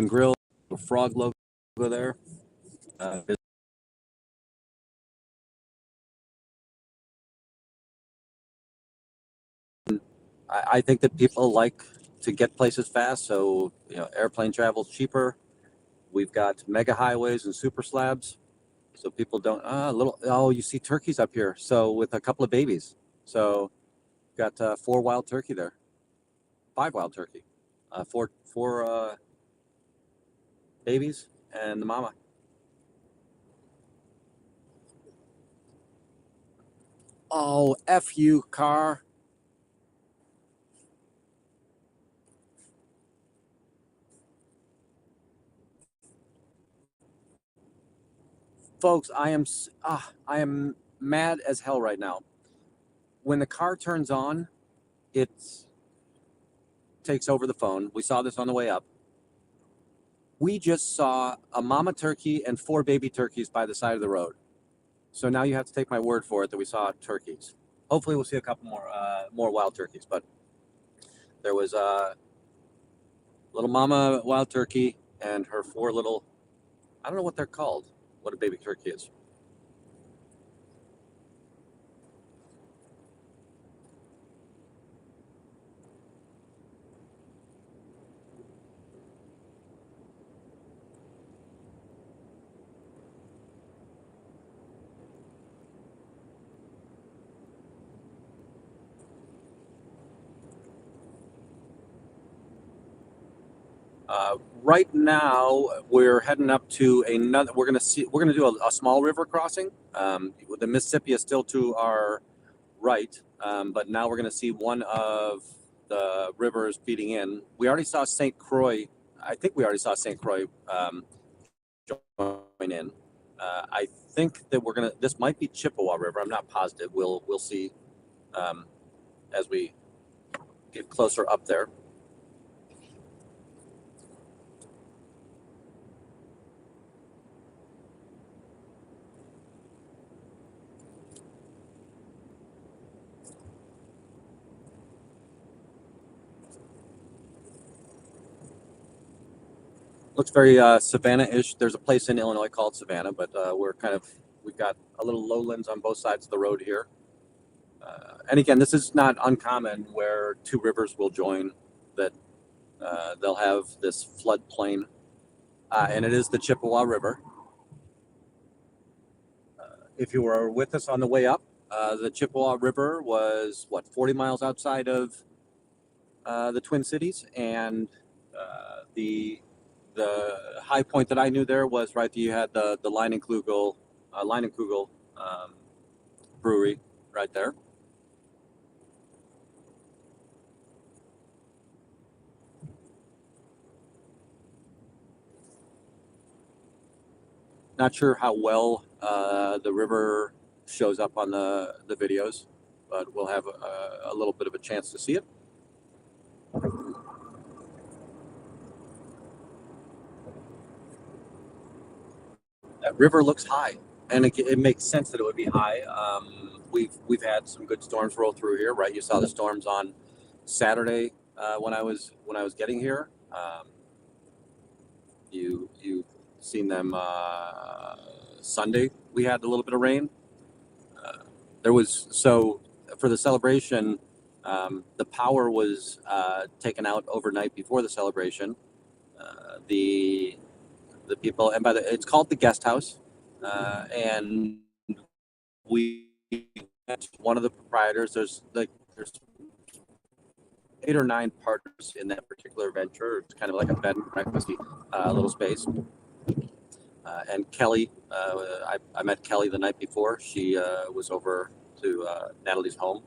Grill, the frog logo there. I think that people like to get places fast, so airplane travel's cheaper. We've got mega highways and super slabs, so people don't you see turkeys up here, so with a couple of babies. So got 4 wild turkey there, 5 wild turkey, four babies and the mama. Oh, F you, car. Folks, I am mad as hell right now. When the car turns on, it takes over the phone. We saw this on the way up. We just saw a mama turkey and 4 baby turkeys by the side of the road. So now you have to take my word for it that we saw turkeys. Hopefully we'll see a couple more wild turkeys, but there was a little mama wild turkey and her 4 little, I don't know what they're called, what a baby turkey is. Right now, we're heading up to another. We're gonna do a small river crossing. The Mississippi is still to our right, but now we're gonna see one of the rivers feeding in. We already saw St. Croix. I think we already saw St. Croix join in. I think that we're gonna. This might be Chippewa River. I'm not positive. We'll see as we get closer up there. Looks very Savannah-ish. There's a place in Illinois called Savannah, but we've got a little lowlands on both sides of the road here. And again, this is not uncommon where 2 rivers will join, that they'll have this floodplain, and it is the Chippewa River. If you were with us on the way up, the Chippewa River was 40 miles outside of the Twin Cities, and the high point that I knew there was right there. You had the Leinenkugel brewery right there. Not sure how well the river shows up on the videos, but we'll have a little bit of a chance to see it. That river looks high, and it makes sense that it would be high. We've had some good storms roll through here, right? You saw the storms on Saturday when I was getting here. You've seen them Sunday. We had a little bit of rain. For the celebration, the power was taken out overnight before the celebration. The the people, and it's called the Guest House, and we one of the proprietors. There's 8 or 9 partners in that particular venture. It's kind of like a bed and breakfast little space. And Kelly, I met Kelly the night before. She was over to Natalie's home,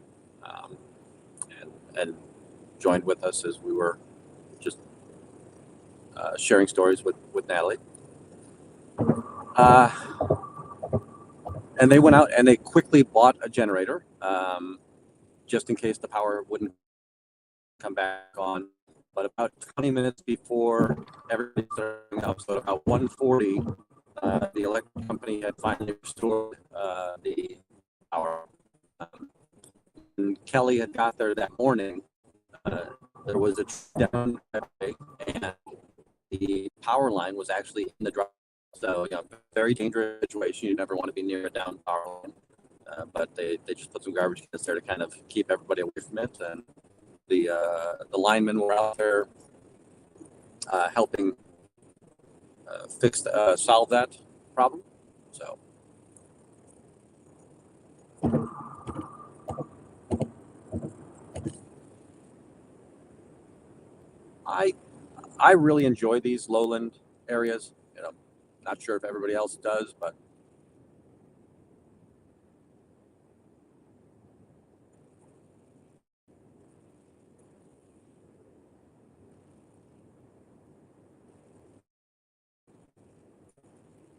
and joined with us as we were just sharing stories with Natalie. And they went out and they quickly bought a generator, just in case the power wouldn't come back on. But about 20 minutes before everything started up, so about 1:40, the electric company had finally restored the power. And Kelly had got there that morning. There was a down and the power line was actually in the driveway. So, very dangerous situation. You never want to be near a down power line. But they just put some garbage cans there to kind of keep everybody away from it. And the linemen were out there helping solve that problem. So I really enjoy these lowland areas. Not sure if everybody else does, but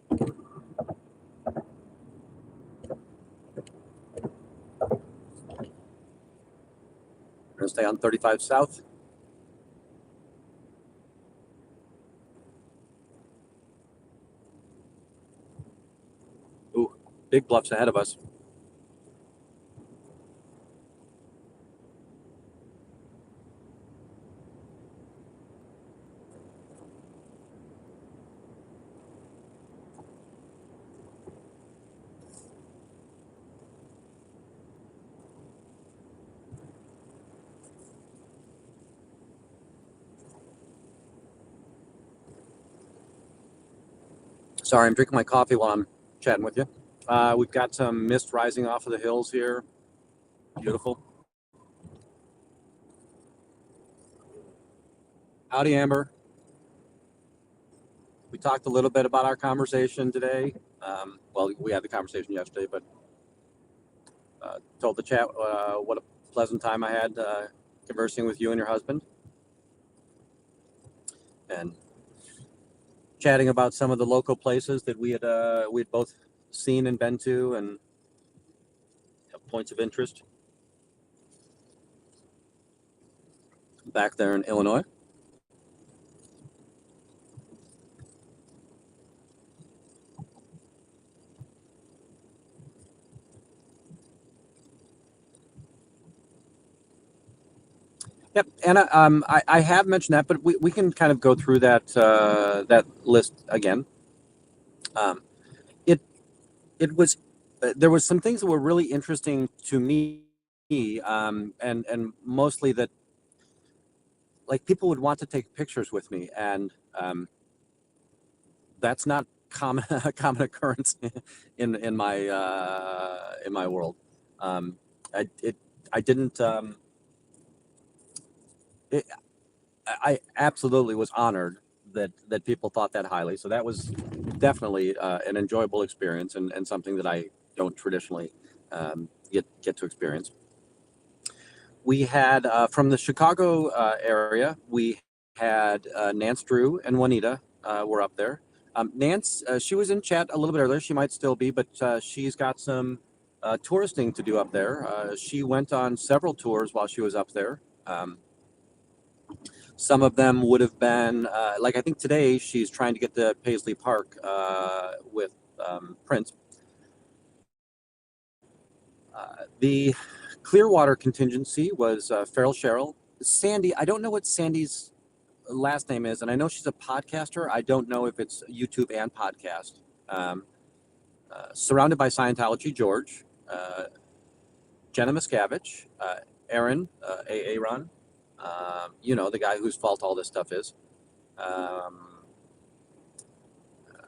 we're going to stay on 35 South. Ooh, big bluffs ahead of us. Sorry, I'm drinking my coffee while I'm chatting with you. We've got some mist rising off of the hills here. Beautiful. Howdy, Amber. We talked a little bit about our conversation today. Well, we had the conversation yesterday, but told the chat what a pleasant time I had conversing with you and your husband, and chatting about some of the local places that we had both seen and been to, and points of interest back there in Illinois. Yep, and I have mentioned that, but we can kind of go through that list again. It was there was some things that were really interesting to me, and mostly that, like, people would want to take pictures with me, and that's not a common occurrence in my world. I absolutely was honored that people thought that highly. So that was definitely an enjoyable experience, and something that I don't traditionally get to experience. We had from the Chicago area, we had Nance Drew and Juanita were up there. Nance, she was in chat a little bit earlier. She might still be, but she's got some touristing to do up there. She went on several tours while she was up there. Some of them would have been, like, I think today she's trying to get to Paisley Park with Prince. The Clearwater contingency was Farrell Sherrill. Sandy, I don't know what Sandy's last name is, and I know she's a podcaster. I don't know if it's YouTube and podcast. Surrounded by Scientology, George, Jenna Miscavige, Aaron, Aaron, the guy whose fault all this stuff is.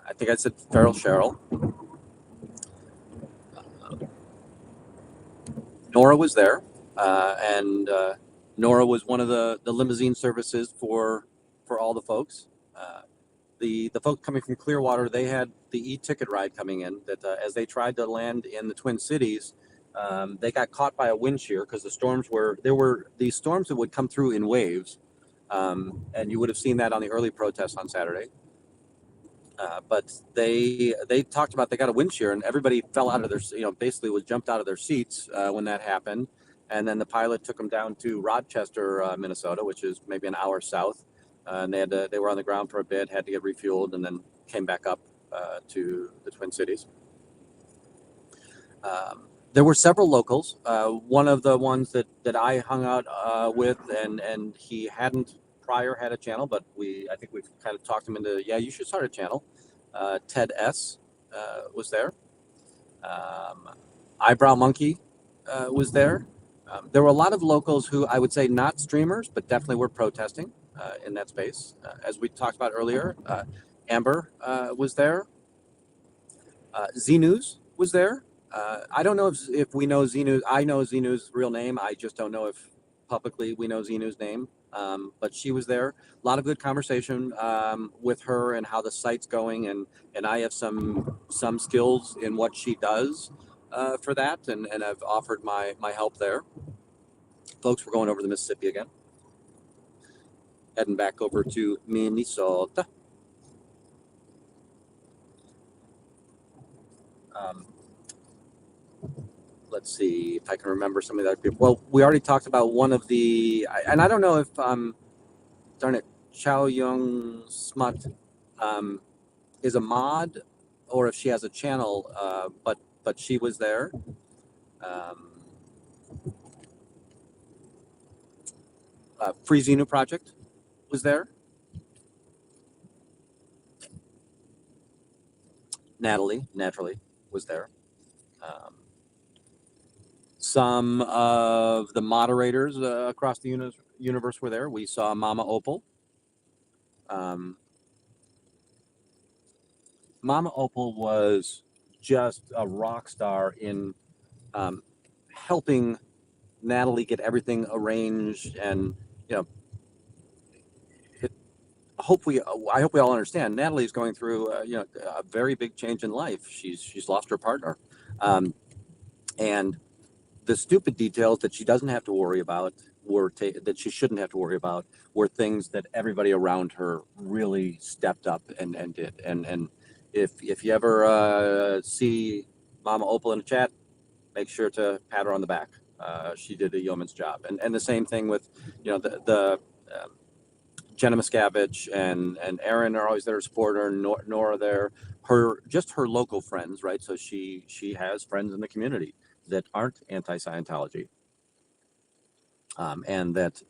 I think I said Feral Cheryl. Nora was there, and Nora was one of the limousine services for all the folks. The folks coming from Clearwater, they had the e-ticket ride coming in. That as they tried to land in the Twin Cities, they got caught by a wind shear because there were these storms that would come through in waves, and you would have seen that on the early protests on Saturday. But they talked about they got a wind shear and everybody fell out of their, basically was jumped out of their seats when that happened. And then the pilot took them down to Rochester, Minnesota, which is maybe an hour south. And they were on the ground for a bit, had to get refueled, and then came back up to the Twin Cities. There were several locals. One of the ones that I hung out with, and he hadn't prior had a channel, but I think we've kind of talked him into, yeah, you should start a channel. Ted S. Was there. Eyebrow Monkey was there. There were a lot of locals who I would say not streamers, but definitely were protesting in that space. As we talked about earlier, Amber was there. Z News was there. I don't know if we know Z News. I know Z News' real name. I just don't know if publicly we know Z News' name. But she was there. A lot of good conversation with her and how the site's going, and I have some skills in what she does for that, and I've offered my help there. Folks, we're going over the Mississippi again, heading back over to Minnesota. Let's see if I can remember some of that people. Well, we already talked about one of the, and I don't know if darn it, Chow Young Smut is a mod or if she has a channel, but she was there. Free Xenu Project was there. Natalie, naturally, was there. Some of the moderators across the universe were there. We saw Mama Opal. Mama Opal was just a rock star in helping Natalie get everything arranged, and I hope we all understand. Natalie's going through a very big change in life. She's lost her partner, and the stupid details that she doesn't have to worry about that she shouldn't have to worry about were things that everybody around her really stepped up and did. And if you ever see Mama Opal in a chat, make sure to pat her on the back. She did a yeoman's job. And the same thing with the Jenna Miscavige and Aaron are always there to support her. Nora there. Her local friends, right? So she has friends in the community that aren't anti-Scientology, and that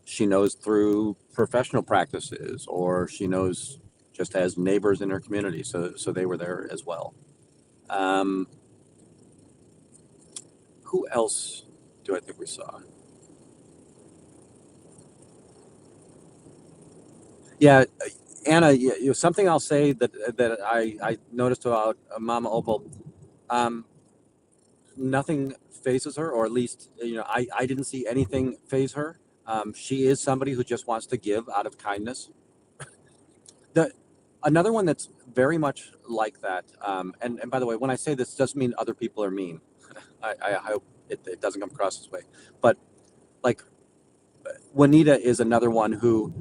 she knows through professional practices, or she knows just as neighbors in her community. So they were there as well. Who else do I think we saw? Yeah, Anna, something I'll say that I noticed about Mama Opal. Nothing phases her, or at least I didn't see anything phase her. She is somebody who just wants to give out of kindness. Another one that's very much like that, and by the way, when I say this, doesn't mean other people are mean. I hope it doesn't come across this way. But like Juanita is another one who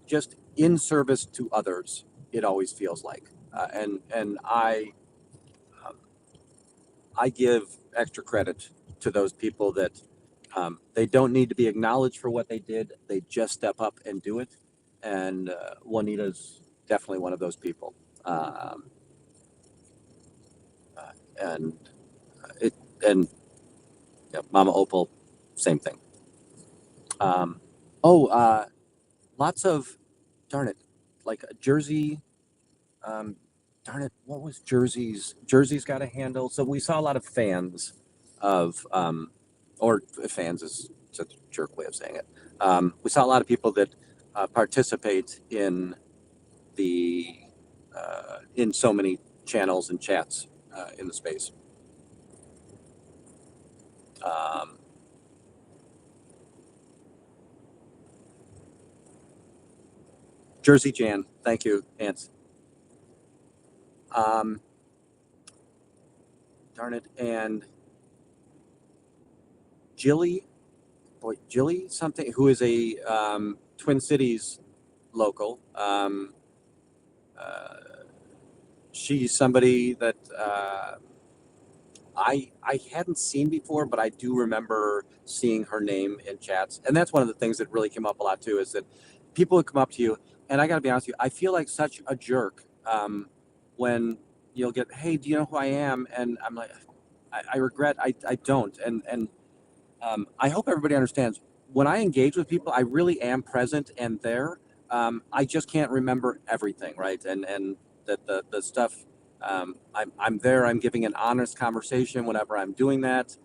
just in service to others, it always feels like, and I give extra credit to those people that they don't need to be acknowledged for what they did. They just step up and do it. And Juanita's definitely one of those people. And Mama Opal, same thing. Lots of, darn it, like Jersey. Darn it, what was Jersey's? Jersey's got a handle. So we saw a lot of fans of, or fans is such a jerk way of saying it. We saw a lot of people that participate in the in so many channels and chats in the space. Jersey Jan, thank you, Ants. Darn it, and Jilly something, who is a Twin Cities local. She's somebody that I hadn't seen before, but I do remember seeing her name in chats. And that's one of the things that really came up a lot too, is that people would come up to you, and I got to be honest with you, I feel like such a jerk when you'll get, hey, do you know who I am? And I'm like, I regret I don't. And I hope everybody understands, when I engage with people, I really am present and there. I just can't remember everything, right? And the stuff, I'm there. I'm giving an honest conversation whenever I'm doing that.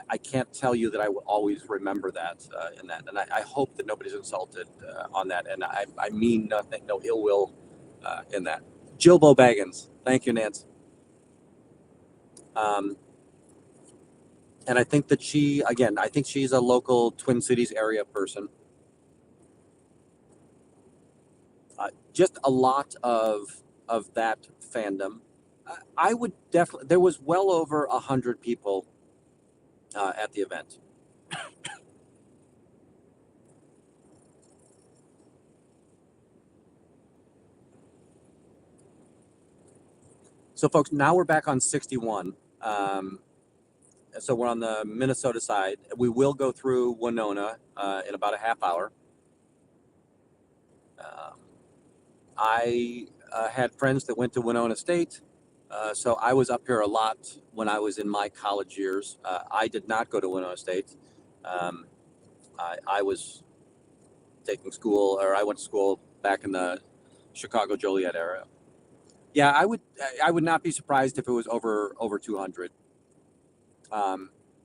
I can't tell you that I will always remember that in that, and I hope that nobody's insulted on that. And I mean nothing, no ill will in that. Jilbo Baggins, thank you, Nance. And I think that I think she's a local Twin Cities area person. Just a lot of that fandom. I would definitely. There was well over 100 people at the event. So, folks, now we're back on 61. So we're on the Minnesota side. We will go through Winona in about a half hour. I had friends that went to Winona State. So I was up here a lot when I was in my college years. I did not go to Winona State. I was taking school, or I went to school back in the Chicago Joliet area. Yeah, I would not be surprised if it was over 200.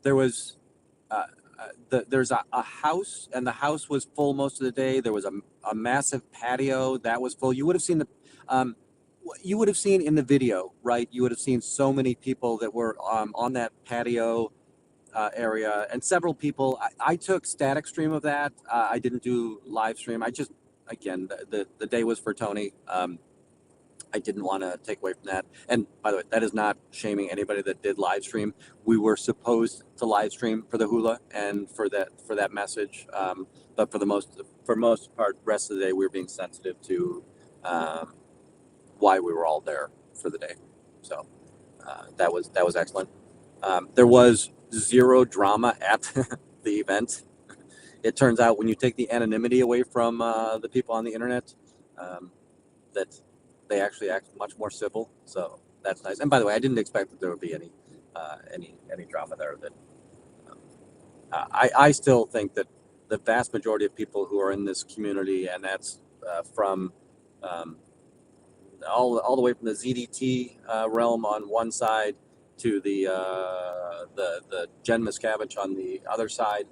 There was there's a house, and the house was full most of the day. There was a massive patio that was full. You would have seen you would have seen in the video, right? You would have seen so many people that were on that patio area, and several people. I took static stream of that. I didn't do live stream. I just, again, the day was for Tony. I didn't want to take away from that. And by the way, that is not shaming anybody that did live stream. We were supposed to live stream for the hula and for that message. But for most part, rest of the day, we were being sensitive to why we were all there for the day. So that was excellent. There was zero drama at the event. It turns out when you take the anonymity away from the people on the internet, that they actually act much more civil. So that's nice. And by the way, I didn't expect that there would be any drama there. That I still think that the vast majority of people who are in this community, and that's from all the way from the ZDT realm on one side to the Jen Miscavige on the other side.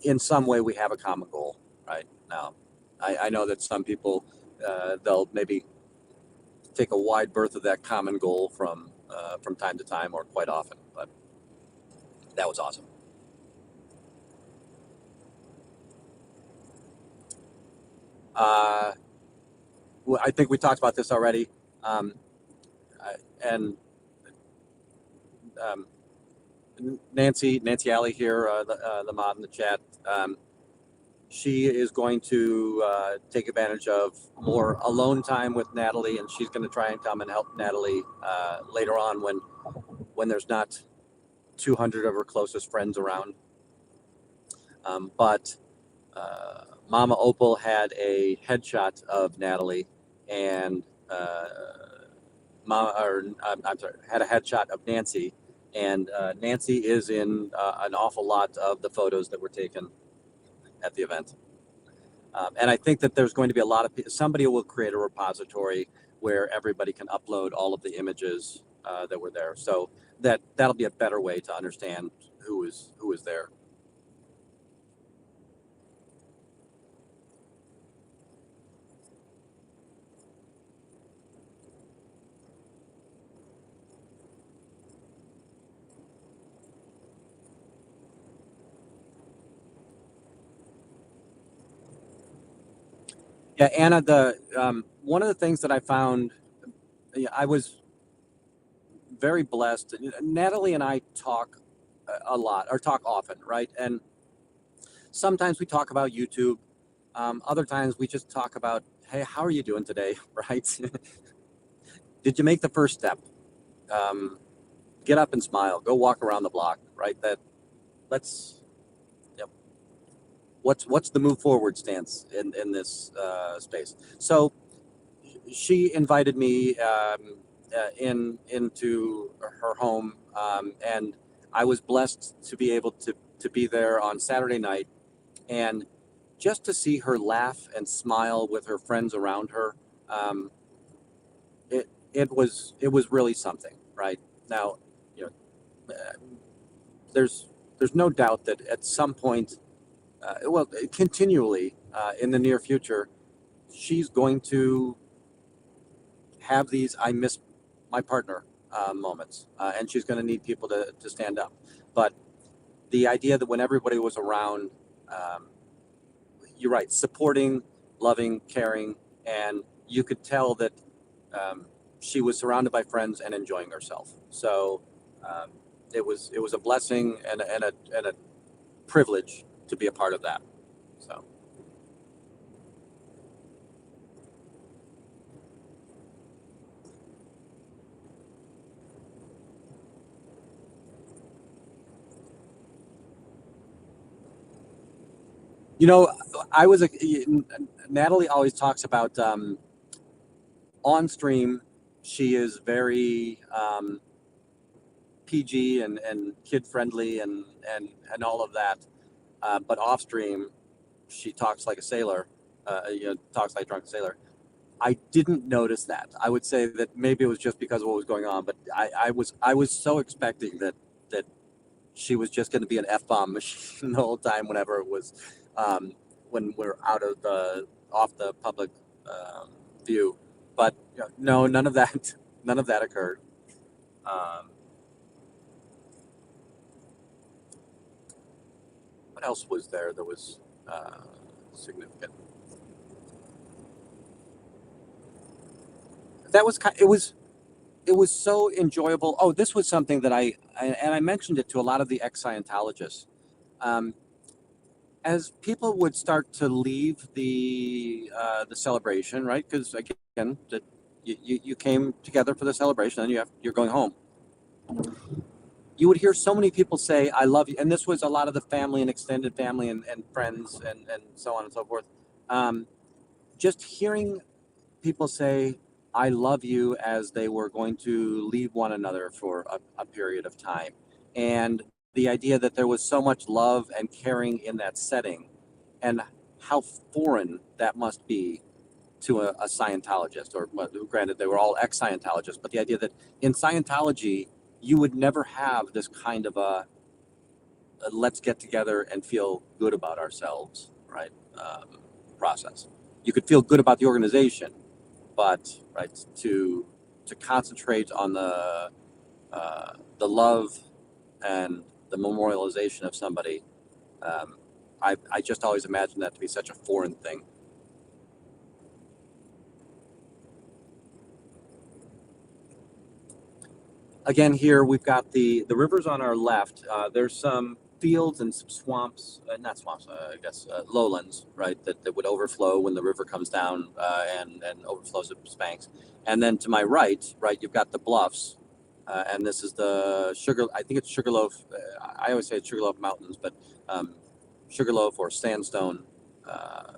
In some way, we have a common goal right now. I know that some people they'll maybe take a wide berth of that common goal from time to time, or quite often. But that was awesome. I think we talked about this already, and Nancy Alley here, the mod in the chat. She is going to take advantage of more alone time with Natalie, and she's going to try and come and help Natalie later on when there's not 200 of her closest friends around. But Mama Opal had a headshot of Natalie, and had a headshot of Nancy, and Nancy is in an awful lot of the photos that were taken at the event. And I think that there's going to be a lot of people. Somebody will create a repository where everybody can upload all of the images that were there. So that'll be a better way to understand who was there. Yeah, Anna, the one of the things that I found, I was very blessed. Natalie and I talk a lot, or talk often, right? And sometimes we talk about YouTube. Other times we just talk about, hey, how are you doing today, right? Did you make the first step? Get up and smile. Go walk around the block, right? That let's. Yep. What's the move forward stance in this space? So she invited me into her home, and I was blessed to be able to be there on Saturday night, and just to see her laugh and smile with her friends around her. Um, it was really something, right? Now, you know, there's no doubt that at some point, continually in the near future, she's going to have these "I miss my partner" moments, and she's going to need people to stand up. But the idea that when everybody was around, um, you're right, supporting, loving, caring, and you could tell that um, she was surrounded by friends and enjoying herself. So um, it was a blessing and a privilege to be a part of that. So. You know, I was a Natalie always talks about on stream. She is very PG and kid friendly and all of that. But off stream, she talks like a sailor. Talks like a drunk sailor. I didn't notice that. I would say that maybe it was just because of what was going on, but I was so expecting that she was just going to be an f-bomb machine the whole time whenever it was um, when we're out of the off the public um, view. But no, none of that none of that occurred. Um, what else was there that was significant? That was it was so enjoyable. Oh, this was something that I mentioned it to a lot of the ex-Scientologists. Um, as people would start to leave the celebration, right? Because again, you came together for the celebration, and you're going home. You would hear so many people say, "I love you," and this was a lot of the family and extended family and friends and so on and so forth. Um, just hearing people say, "I love you," as they were going to leave one another for a period of time, and the idea that there was so much love and caring in that setting, and how foreign that must be to a Scientologist, or well, granted, they were all ex-Scientologists, but the idea that in Scientology, you would never have this kind of a let's get together and feel good about ourselves, right? Process. You could feel good about the organization, but right to concentrate on the love and the memorialization of somebody. Um, I just always imagined that to be such a foreign thing. Again, here we've got the rivers on our left. There's some fields and some swamps, not swamps, I guess lowlands, right? That would overflow when the river comes down and overflows the banks. And then to my right, you've got the bluffs, and this is the sugar. I think it's Sugarloaf. I always say it's Sugarloaf Mountains, but um, Sugarloaf or sandstone uh,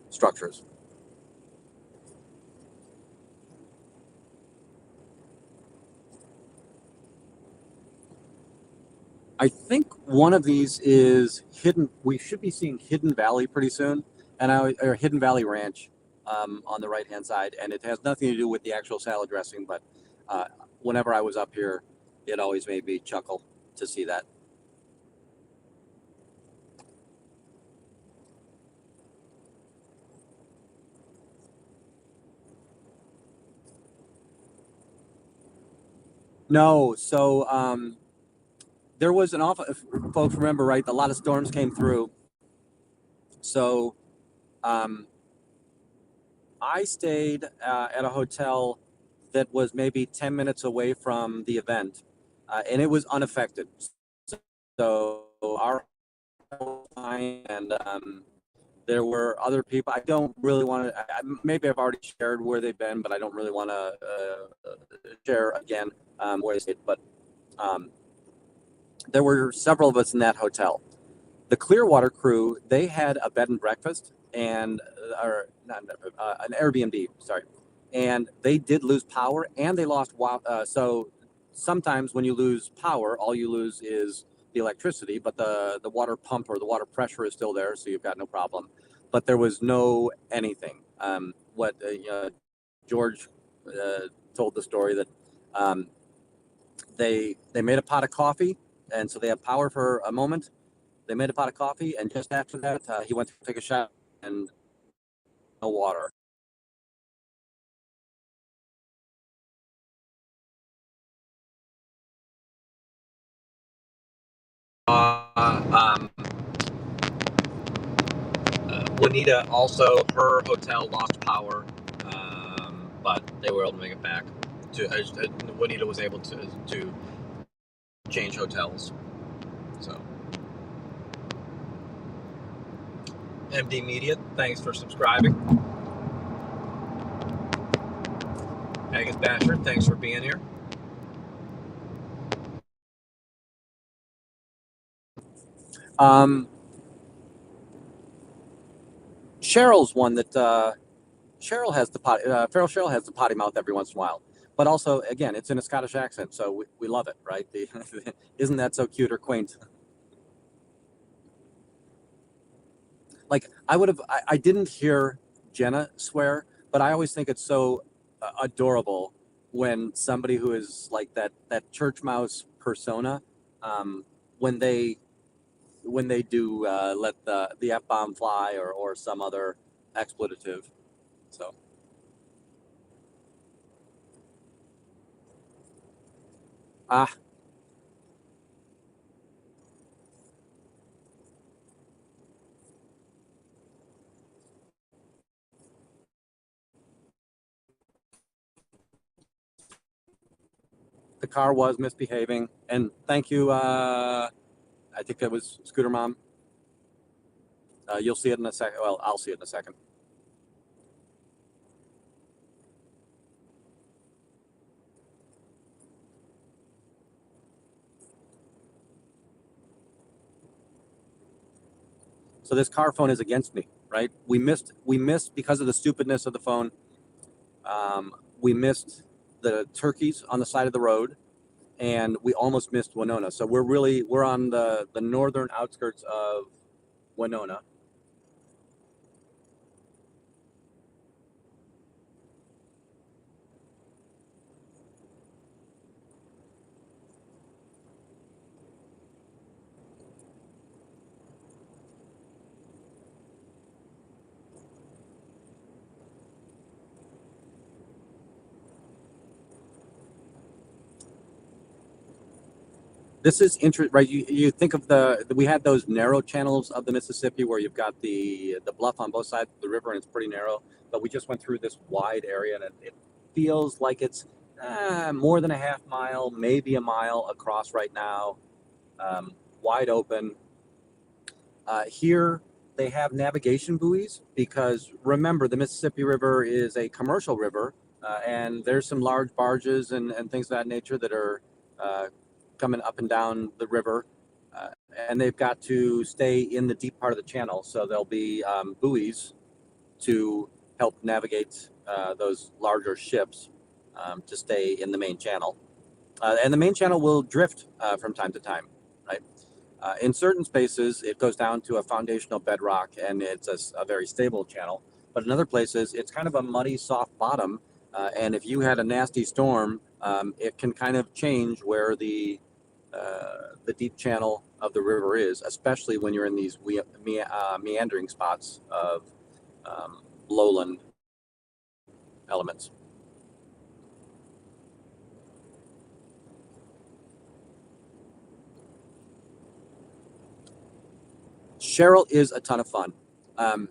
structures. I think one of these is hidden. We should be seeing Hidden Valley pretty soon, or Hidden Valley Ranch on the right hand side, and it has nothing to do with the actual salad dressing. But uh, whenever I was up here, it always made me chuckle to see that. No, so there was an awful. If folks remember, right? A lot of storms came through, So I stayed at a hotel that was maybe 10 minutes away from the event, and it was unaffected. So our hotel was fine, and there were other people. I don't really want to. Maybe I've already shared where they've been, but I don't really want to share again where they stayed. But there were several of us in that hotel. The Clearwater crew, they had a bed and breakfast and or not an Airbnb, sorry, and they did lose power and they lost so sometimes when you lose power, all you lose is the electricity, but the water pump or the water pressure is still there, so you've got no problem. But there was no anything. What George told the story that they made a pot of coffee, and so they had power for a moment. They made a pot of coffee, and just after that, he went to take a shower and no water. Juanita also, her hotel lost power, but they were able to make it back. Juanita was able to change hotels. So, MD Media, thanks for subscribing. Angus Basher, thanks for being here. Cheryl's one that Cheryl has the potty. Feral Cheryl has the potty mouth every once in a while, but also again, it's in a Scottish accent, so we love it, right? Isn't that so cute or quaint? Like I didn't hear Jenna swear, but I always think it's so adorable when somebody who is like that church mouse persona, um, when they do let the F bomb fly or some other expletive. So ah, the car was misbehaving, and thank you. I think that was Scooter Mom. You'll see it in a second. Well, I'll see it in a second. So this car phone is against me, right? We missed because of the stupidness of the phone. We missed the turkeys on the side of the road, and we almost missed Winona. So we're on the northern outskirts of Winona. This is interesting, right? You think of we had those narrow channels of the Mississippi where you've got the bluff on both sides of the river and it's pretty narrow, but we just went through this wide area and it feels like it's more than a half mile, maybe a mile across right now, wide open. Here they have navigation buoys because remember the Mississippi River is a commercial river, and there's some large barges and things of that nature that are coming up and down the river, and they've got to stay in the deep part of the channel. So there'll be buoys to help navigate those larger ships to stay in the main channel. And the main channel will drift from time to time, right? In certain spaces, it goes down to a foundational bedrock and it's a very stable channel. But in other places, it's kind of a muddy, soft bottom. And if you had a nasty storm, it can kind of change where the deep channel of the river is, especially when you're in these meandering spots of lowland elements. Cheryl is a ton of fun. Um,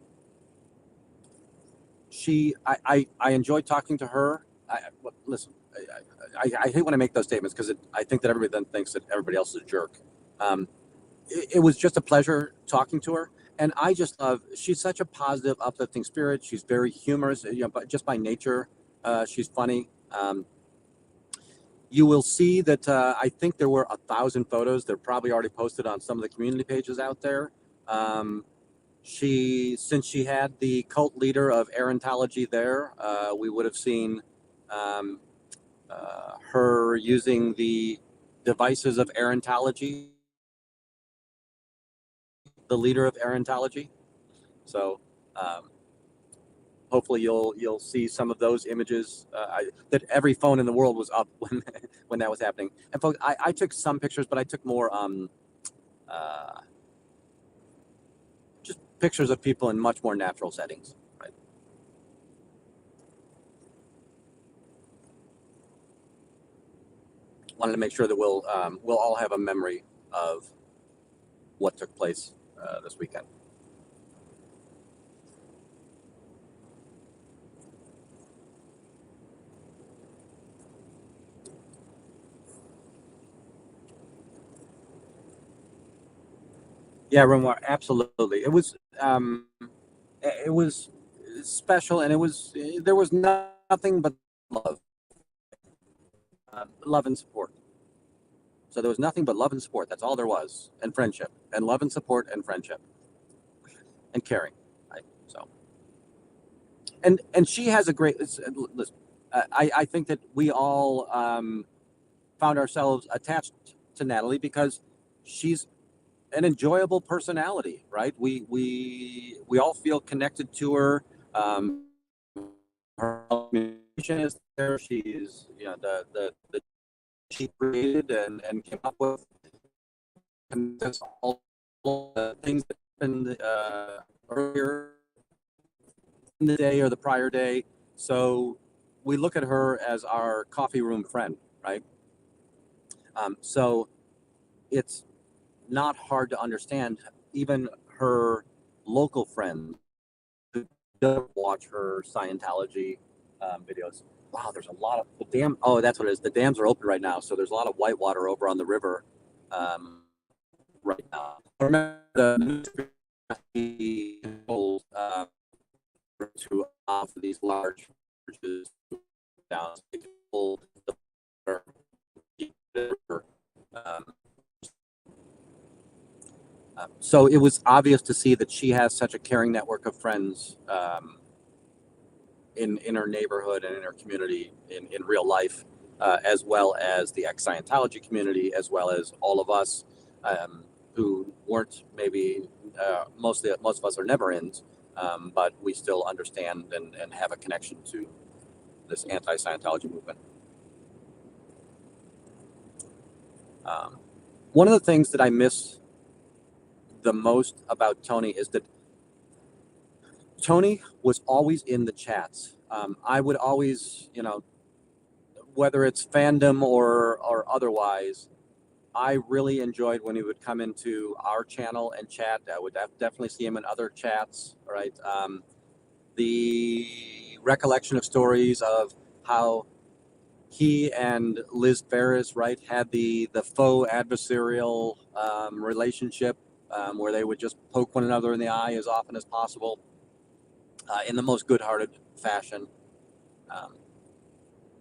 I enjoyed talking to her. Listen, I hate when I make those statements because I think that everybody then thinks that everybody else is a jerk. Um, it was just a pleasure talking to her. And I just love, she's such a positive, uplifting spirit. She's very humorous, but just by nature, she's funny. You will see that I think there were 1,000 photos. They're probably already posted on some of the community pages out there. Since she had the cult leader of Arontology there, we would have seen um, her using the devices of Arontology, the leader of Arontology. So hopefully you'll see some of those images. That every phone in the world was up when that was happening. And folks, I took some pictures, but I took more just pictures of people in much more natural settings. Right. Wanted to make sure that we'll all have a memory of what took place this weekend. Yeah, Renoir, absolutely. It was special, and there was nothing but love and support. So there was nothing but love and support. That's all there was, and friendship, and love and support, and friendship, and caring. Right? So, and she has a great. Listen, I think that we all found ourselves attached to Natalie because she's an enjoyable personality, right? We all feel connected to her. Her communication is there. She's the she created and came up with, and that's all the things that happened earlier in the day or the prior day. So we look at her as our coffee room friend, right? So it's not hard to understand. Even her local friends who don't watch her Scientology videos. Wow, there's a lot of the dam. Oh, that's what it is. The dams are open right now, so there's a lot of white water over on the river right now. I remember the to offer these large bridges down um, so it was obvious to see that she has such a caring network of friends in her neighborhood and in her community in real life, as well as the ex-Scientology community, as well as all of us who weren't maybe most of us are never-ins, but we still understand and have a connection to this anti-Scientology movement. One of the things that I miss the most about Tony is that Tony was always in the chats. I would always, whether it's fandom or otherwise, I really enjoyed when he would come into our channel and chat. I would definitely see him in other chats, right? The recollection of stories of how he and Liz Ferris, right, had the faux adversarial relationship where they would just poke one another in the eye as often as possible in the most good-hearted fashion.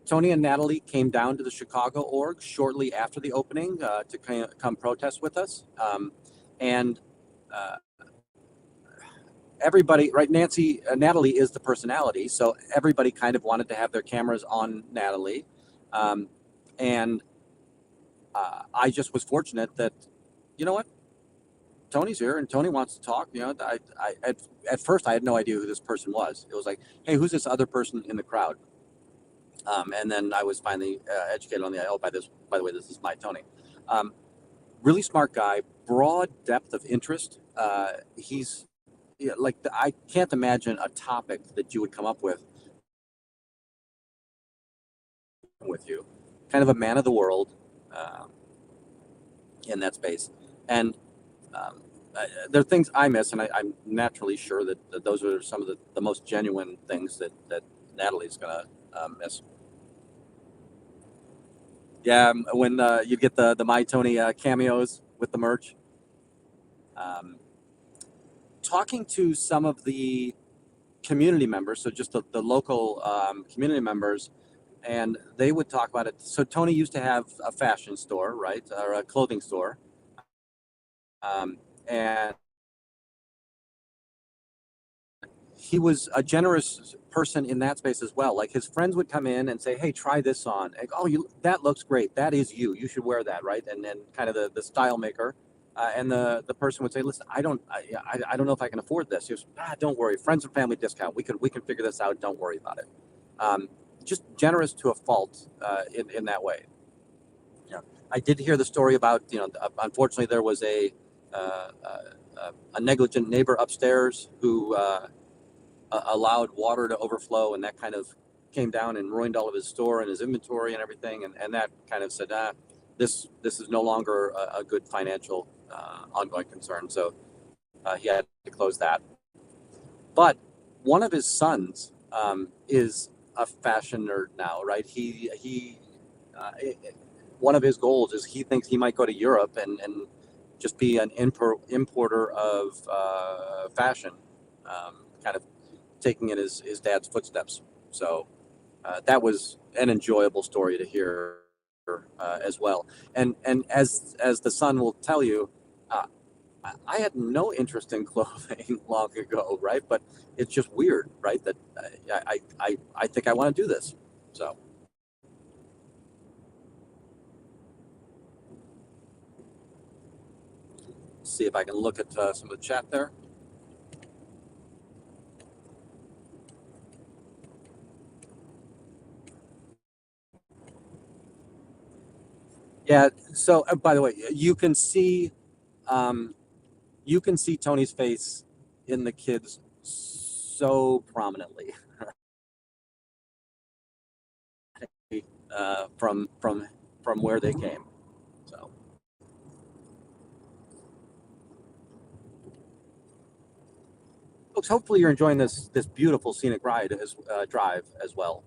Tony and Natalie came down to the Chicago org shortly after the opening to come protest with us. And everybody, right, Natalie is the personality, so everybody kind of wanted to have their cameras on Natalie. And I just was fortunate that, you know what, Tony's here and Tony wants to talk. At first I had no idea who this person was. It was like, hey, who's this other person in the crowd? And then I was finally educated on by the way, this is my Tony. Really smart guy, broad depth of interest. He's I can't imagine a topic that you would come up with you. Kind of a man of the world in that space. And there are things I miss, and I'm naturally sure that those are some of the most genuine things that Natalie's gonna miss. Yeah, when you get the My Tony cameos with the merch. Talking to some of the community members, so just the local community members, and they would talk about it. So Tony used to have a fashion store, right, or a clothing store, and he was a generous person in that space as well. Like his friends would come in and say, "Hey, try this on." Like, "Oh, that looks great. That is you. You should wear that," right? And then kind of the style maker, and the person would say, "Listen, I don't know if I can afford this." He was, "Don't worry, friends and family discount. We can figure this out. Don't worry about it." Just generous to a fault in that way. Yeah, I did hear the story about unfortunately there was a negligent neighbor upstairs who allowed water to overflow, and that kind of came down and ruined all of his store and his inventory and everything, and that kind of said, this is no longer a good financial ongoing concern, so he had to close that. But one of his sons is a fashion nerd now, right? He one of his goals is he thinks he might go to Europe and just be an importer of fashion, kind of taking in his dad's footsteps. So that was an enjoyable story to hear as well. And as the son will tell you, I had no interest in clothing long ago, right? But it's just weird, right? That I think I want to do this. So. See if I can look at some of the chat there. Yeah. So, by the way, you can see Tony's face in the kids so prominently from where they came. So, folks, hopefully you're enjoying this beautiful scenic ride drive as well.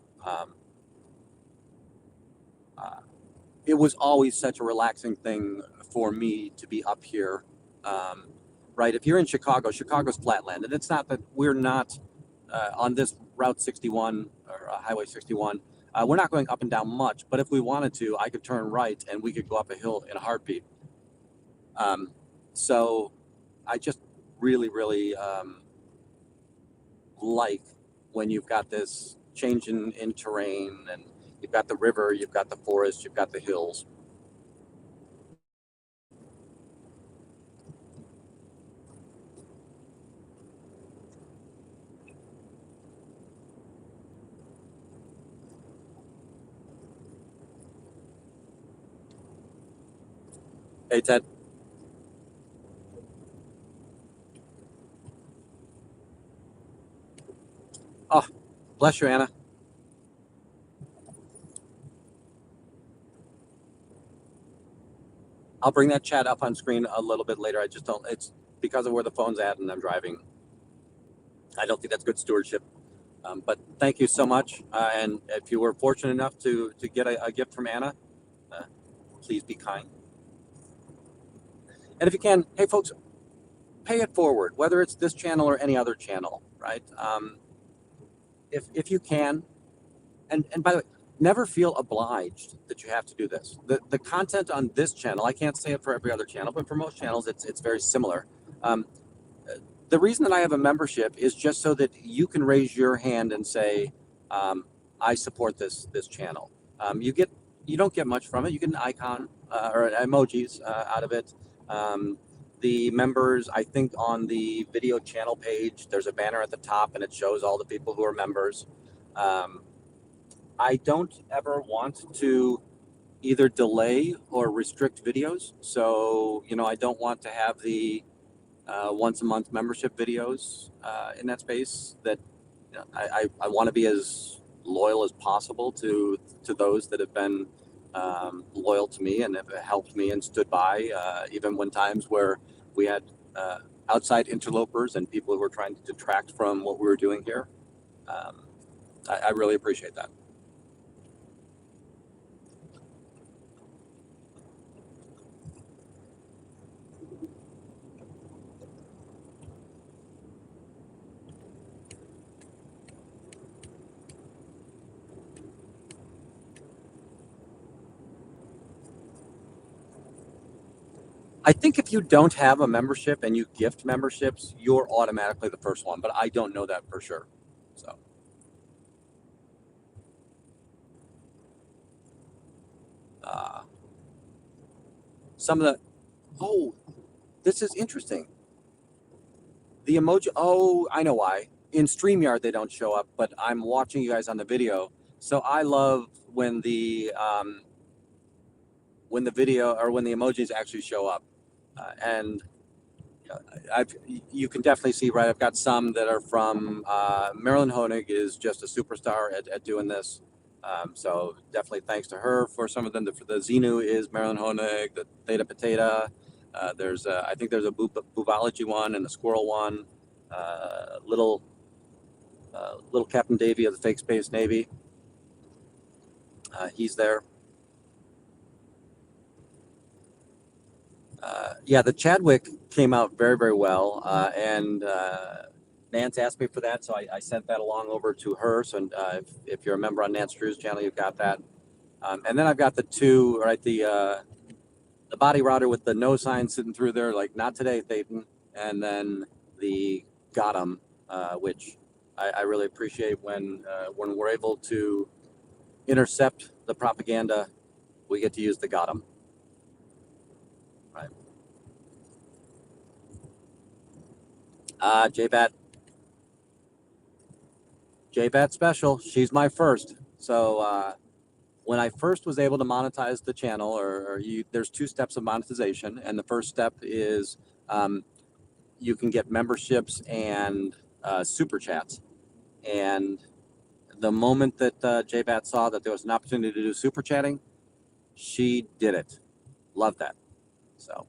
It was always such a relaxing thing for me to be up here. Right, if you're in Chicago's flatland, and it's not that we're not on this Route 61 or Highway 61. We're not going up and down much, but if we wanted to, I could turn right and we could go up a hill in a heartbeat. So I just really, really like when you've got this change in terrain, and you've got the river, you've got the forest, you've got the hills. Hey, Ted. Oh, bless you, Anna. I'll bring that chat up on screen a little bit later. I just don't, it's because of where the phone's at and I'm driving. I don't think that's good stewardship. But thank you so much. And if you were fortunate enough to get a gift from Anna, please be kind. And if you can, hey folks, pay it forward, whether it's this channel or any other channel, right? If you can, and by the way, never feel obliged that you have to do this. The content on this channel, I can't say it for every other channel, but for most channels, it's very similar. The reason that I have a membership is just so that you can raise your hand and say, I support this channel. You don't get much from it. You get an icon or emojis out of it. The members, I think on the video channel page, there's a banner at the top and it shows all the people who are members. I don't ever want to either delay or restrict videos. So, I don't want to have the once a month membership videos in that space. That I want to be as loyal as possible to those that have been loyal to me and have helped me and stood by, even when times where we had outside interlopers and people who are trying to detract from what we were doing here. I really appreciate that. I think if you don't have a membership and you gift memberships, you're automatically the first one, but I don't know that for sure. So, some of the, oh, this is interesting. The emoji, oh, I know why. In StreamYard, they don't show up, but I'm watching you guys on the video. So I love when the video or when the emojis actually show up. And you can definitely see, right? I've got some that are from Marilyn Honig is just a superstar at doing this. So definitely thanks to her for some of them. The Xenu is Marilyn Honig, the Theta Potato. There's I think there's a Boobology one and a Squirrel one. Little Captain Davy of the Fake Space Navy. He's there. Yeah, the Chadwick came out very, very well, and Nance asked me for that, so I sent that along over to her. So if you're a member on Nance Drew's channel, you've got that. And then I've got the two, right? The body router with the no sign sitting through there, like not today, Thayton. And then the got 'em, which I really appreciate when we're able to intercept the propaganda, we get to use the got 'em. Right. JBat special. She's my first. So when I first was able to monetize the channel, there's two steps of monetization, and the first step is you can get memberships and super chats. And the moment that JBat saw that there was an opportunity to do super chatting, she did it. Love that. So.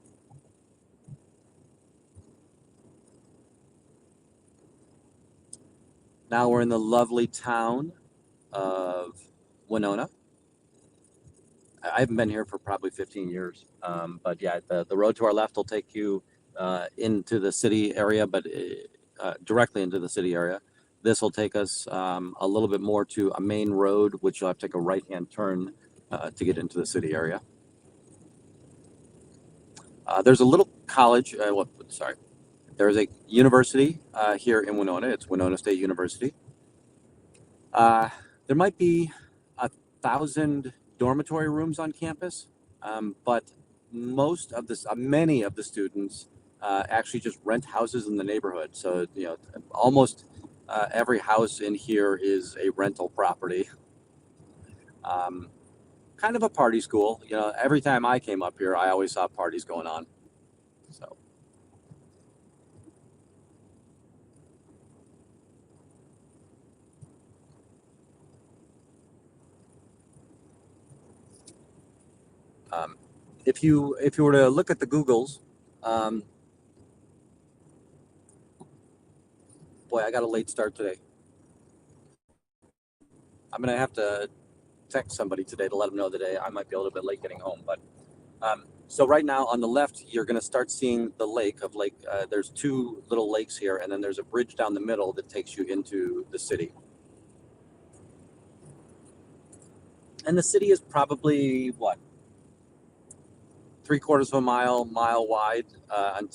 Now we're in the lovely town of Winona. I haven't been here for probably 15 years. But yeah, the road to our left will take you into the city area, but directly into the city area. This will take us a little bit more to a main road, which you'll have to take a right-hand turn to get into the city area. There's a little college, there's a university here in Winona. It's Winona State University. There might be 1,000 dormitory rooms on campus, but many of the students actually just rent houses in the neighborhood. So, almost every house in here is a rental property. Kind of a party school. Every time I came up here, I always saw parties going on. So. If you were to look at the Googles, boy, I got a late start today. I'm gonna have to text somebody today to let them know that I might be a little bit late getting home. But so right now on the left, you're gonna start seeing the lake. There's two little lakes here, and then there's a bridge down the middle that takes you into the city. And the city is probably what? 3/4 of a mile wide and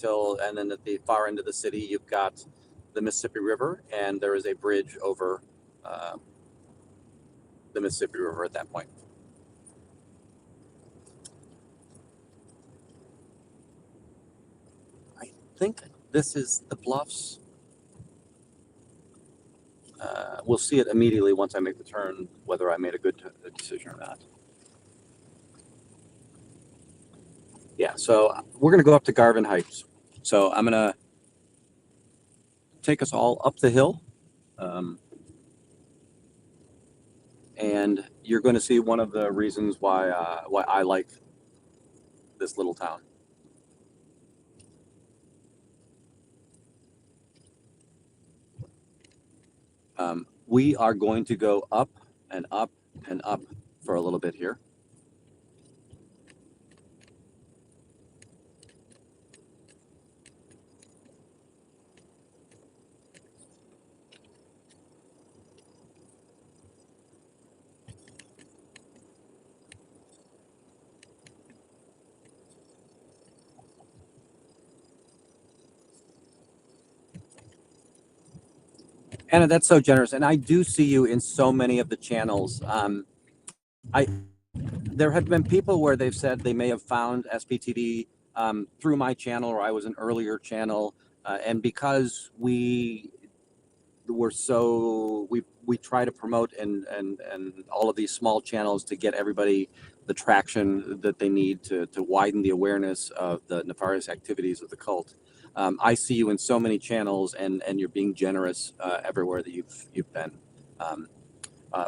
then at the far end of the city, you've got the Mississippi River, and there is a bridge over the Mississippi River at that point. I think this is the Bluffs. We'll see it immediately once I make the turn, whether I made a good decision or not. Yeah, so we're going to go up to Garvin Heights. So I'm going to take us all up the hill. And you're going to see one of the reasons why I like this little town. We are going to go up and up and up for a little bit here. Anna, that's so generous, and I do see you in so many of the channels. There have been people where they've said they may have found SPTV through my channel, or I was an earlier channel, and because we try to promote and all of these small channels to get everybody the traction that they need to widen the awareness of the nefarious activities of the cult. I see you in so many channels, and you're being generous everywhere that you've been.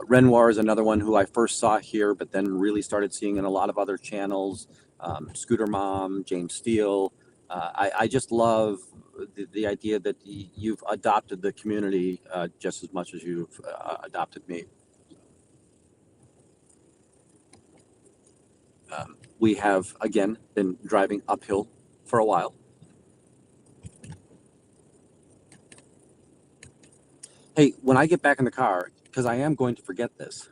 Renoir is another one who I first saw here, but then really started seeing in a lot of other channels. Scooter Mom, James Steele. I just love the idea that you've adopted the community just as much as you've adopted me. We have, again, been driving uphill for a while. Hey, when I get back in the car, because I am going to forget this,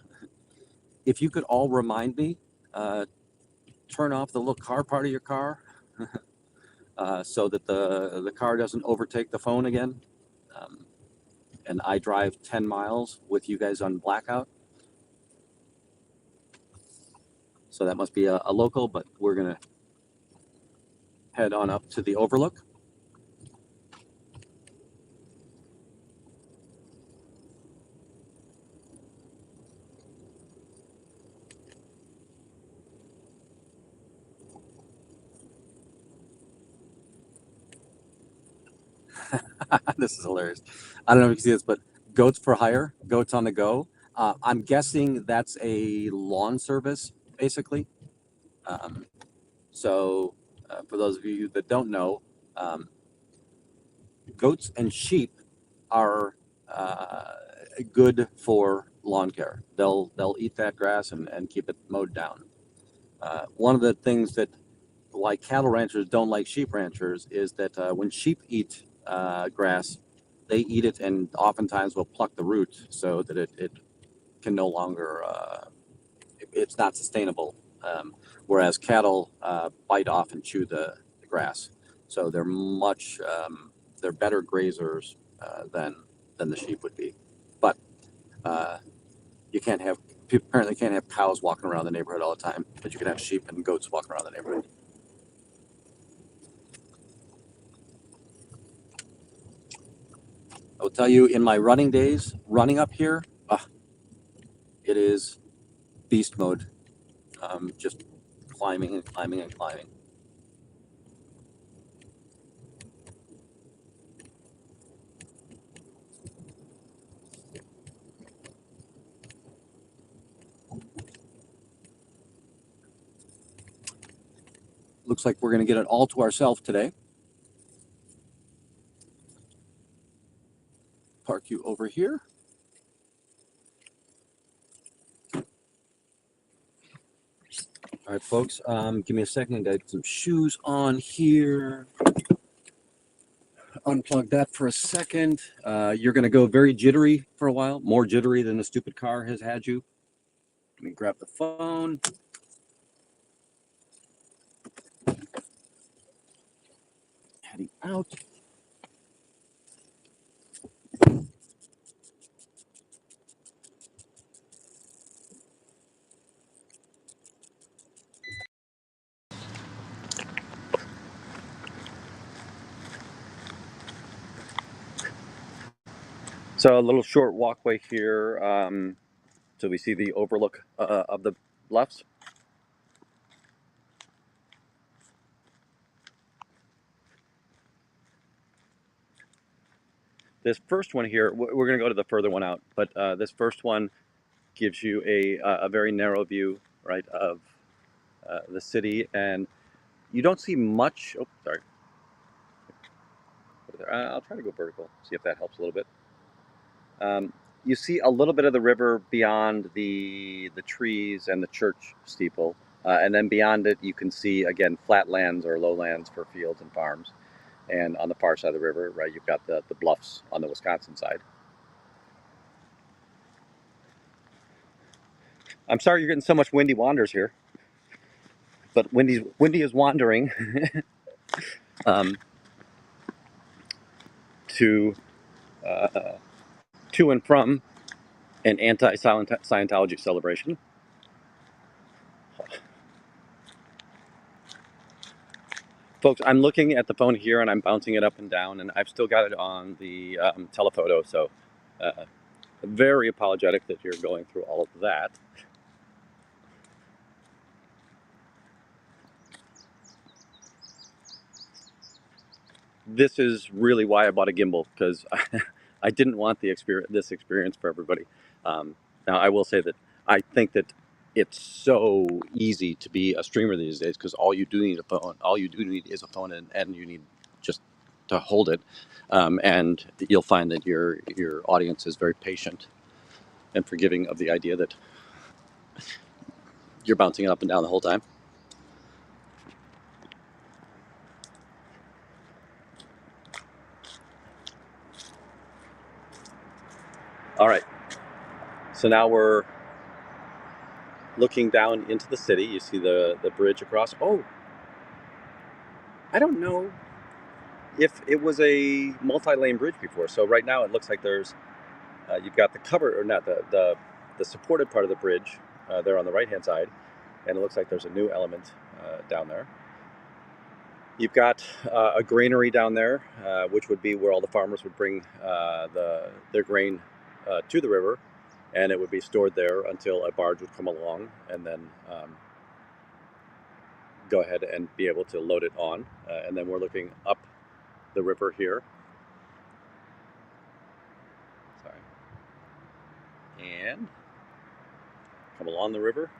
if you could all remind me, turn off the little car part of your car so that the car doesn't overtake the phone again. And I drive 10 miles with you guys on blackout. So that must be a local, but we're going to head on up to the overlook. This is hilarious. I don't know if you can see this, but goats for hire, goats on the go. I'm guessing that's a lawn service, basically. So for those of you that don't know, goats and sheep are good for lawn care. They'll eat that grass and keep it mowed down. One of the things that why cattle ranchers don't like sheep ranchers is that when sheep eat grass, they eat it and oftentimes will pluck the root so that it can no longer, it's not sustainable. Whereas cattle bite off and chew the grass. So they're they're better grazers than the sheep would be. But people apparently can't have cows walking around the neighborhood all the time, but you can have sheep and goats walking around the neighborhood. I will tell you, in my running days, running up here, it is beast mode. Just climbing and climbing and climbing. Looks like we're going to get it all to ourselves today. Park you over here. All right, folks, give me a second. I got some shoes on here. Unplug that for a second. You're going to go very jittery for a while, more jittery than the stupid car has had you. Let me grab the phone. Heading out. So a little short walkway here. So we see the overlook of the bluffs. This first one here, we're going to go to the further one out, but this first one gives you a very narrow view, right, of the city, and you don't see much. Oh, sorry. I'll try to go vertical, see if that helps a little bit. you see a little bit of the river beyond the trees and the church steeple, and then beyond it you can see again flatlands or lowlands for fields and farms. And on the far side of the river, right, you've got the bluffs on the Wisconsin side. I'm sorry you're getting so much windy wanders here, but windy is wandering um, to uh, to and from an anti-Scientology celebration. Folks, I'm looking at the phone here and I'm bouncing it up and down, and I've still got it on the telephoto, so uh, very apologetic that you're going through all of that. This is really why I bought a gimbal, because I didn't want this experience for everybody. Now, I will say that I think that it's so easy to be a streamer these days because all you do need a phone. All you do need is a phone, and you need just to hold it, and you'll find that your audience is very patient and forgiving of the idea that you're bouncing it up and down the whole time. All right, so now we're looking down into the city. You see the bridge across. Oh, I don't know if it was a multi-lane bridge before. So right now it looks like there's you've got the cover or not the supported part of the bridge there on the right hand side, and it looks like there's a new element down there. You've got a granary down there, which would be where all the farmers would bring their grain to the river, and it would be stored there until a barge would come along and then go ahead and be able to load it on. And then we're looking up the river here. Sorry. And come along the river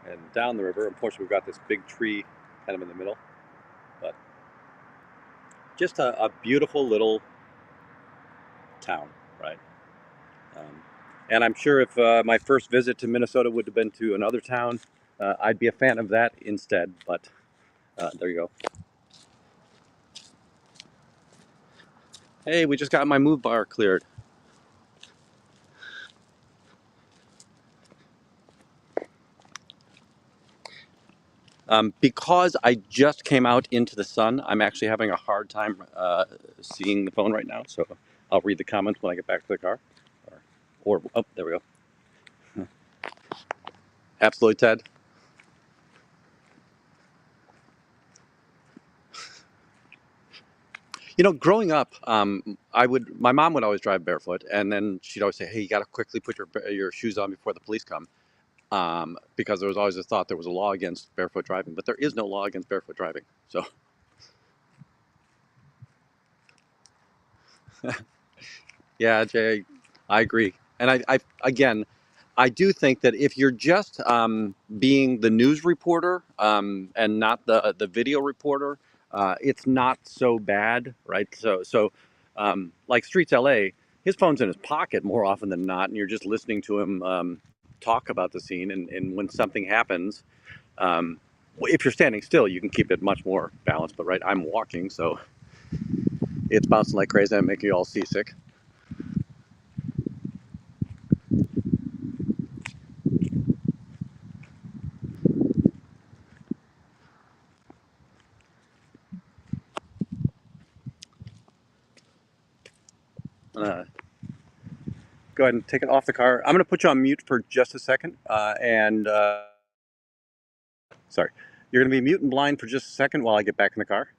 and down the river. Unfortunately, we've got this big tree kind of in the middle, but just a beautiful little town, right? Um, and I'm sure if my first visit to Minnesota would have been to another town, I'd be a fan of that instead. But there you go. Hey, we just got my move bar cleared. Because I just came out into the sun, I'm actually having a hard time seeing the phone right now. So I'll read the comments when I get back to the car. Oh, there we go. Absolutely, Ted. You know, growing up, my mom would always drive barefoot, and then she'd always say, "Hey, you got to quickly put your shoes on before the police come," because there was always a thought there was a law against barefoot driving, but there is no law against barefoot driving. So, yeah, Jay, I agree, and I again, I do think that if you're just being the news reporter and not the video reporter, it's not so bad, right? Like Streets LA, his phone's in his pocket more often than not, and you're just listening to him talk about the scene. And when something happens, if you're standing still, you can keep it much more balanced. But right, I'm walking, so it's bouncing like crazy and making you all seasick. Uh, Go ahead and take it off the car. I'm going to put you on mute for just a second. Sorry. You're going to be mute and blind for just a second while I get back in the car.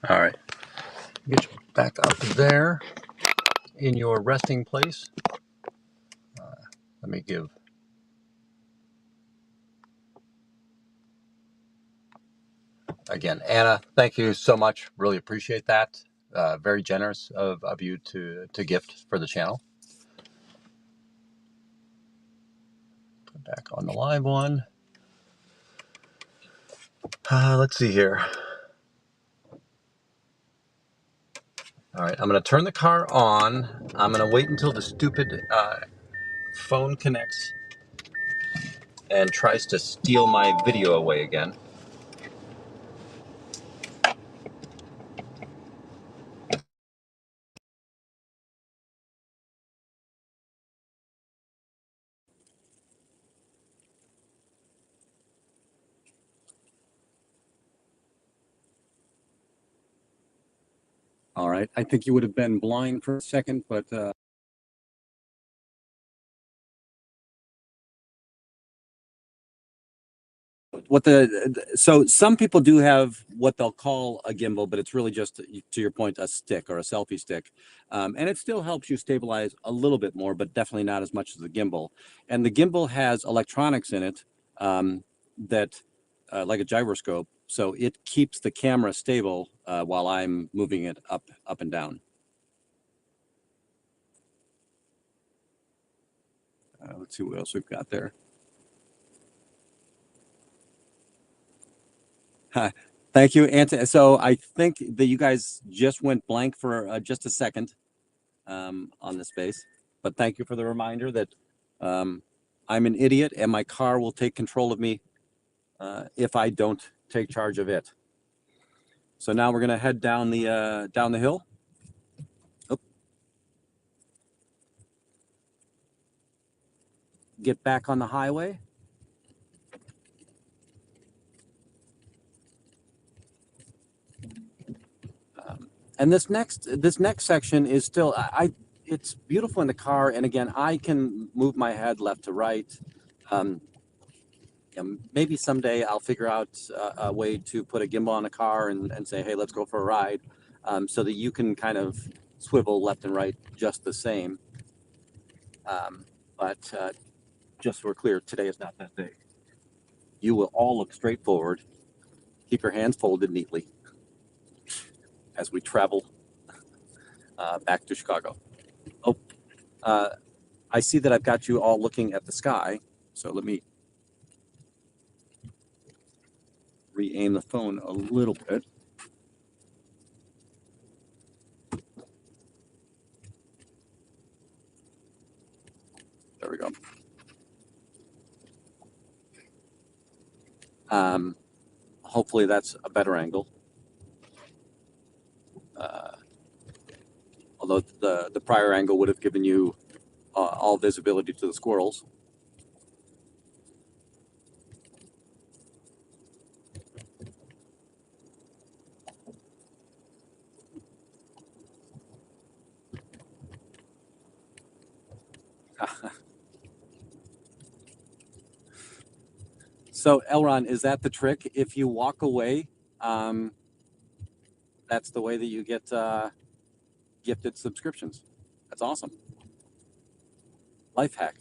All right. Get you back up there in your resting place. Let me give. Again, Anna, thank you so much. Really appreciate that. Very generous of you to gift for the channel. Put back on the live one. Let's see here. All right, I'm going to turn the car on. I'm going to wait until the stupid phone connects and tries to steal my video away again. All right. I think you would have been blind for a second, but so some people do have what they'll call a gimbal, but it's really just, to your point, a stick or a selfie stick, and it still helps you stabilize a little bit more, but definitely not as much as the gimbal. And the gimbal has electronics in it that, like a gyroscope, so it keeps the camera stable while I'm moving it up and down. Let's see what else we've got there. Thank you, Anthony. So I think that you guys just went blank for just a second on the space, but thank you for the reminder that I'm an idiot and my car will take control of me if I don't take charge of it. So now we're going to head down the hill. Oh. Get back on the highway. And this next section is still, it's beautiful in the car. And again, I can move my head left to right. Maybe someday I'll figure out a way to put a gimbal on a car and say, hey, let's go for a ride, so that you can kind of swivel left and right just the same. But just so we're clear, today is not that day. You will all look straight forward. Keep your hands folded neatly as we travel back to Chicago. Oh, I see that I've got you all looking at the sky. So let me re-aim the phone a little bit. There we go. Hopefully that's a better angle. Although the prior angle would have given you all visibility to the squirrels. So Elron, is that the trick? If you walk away, that's the way that you get gifted subscriptions. That's awesome. Life hack.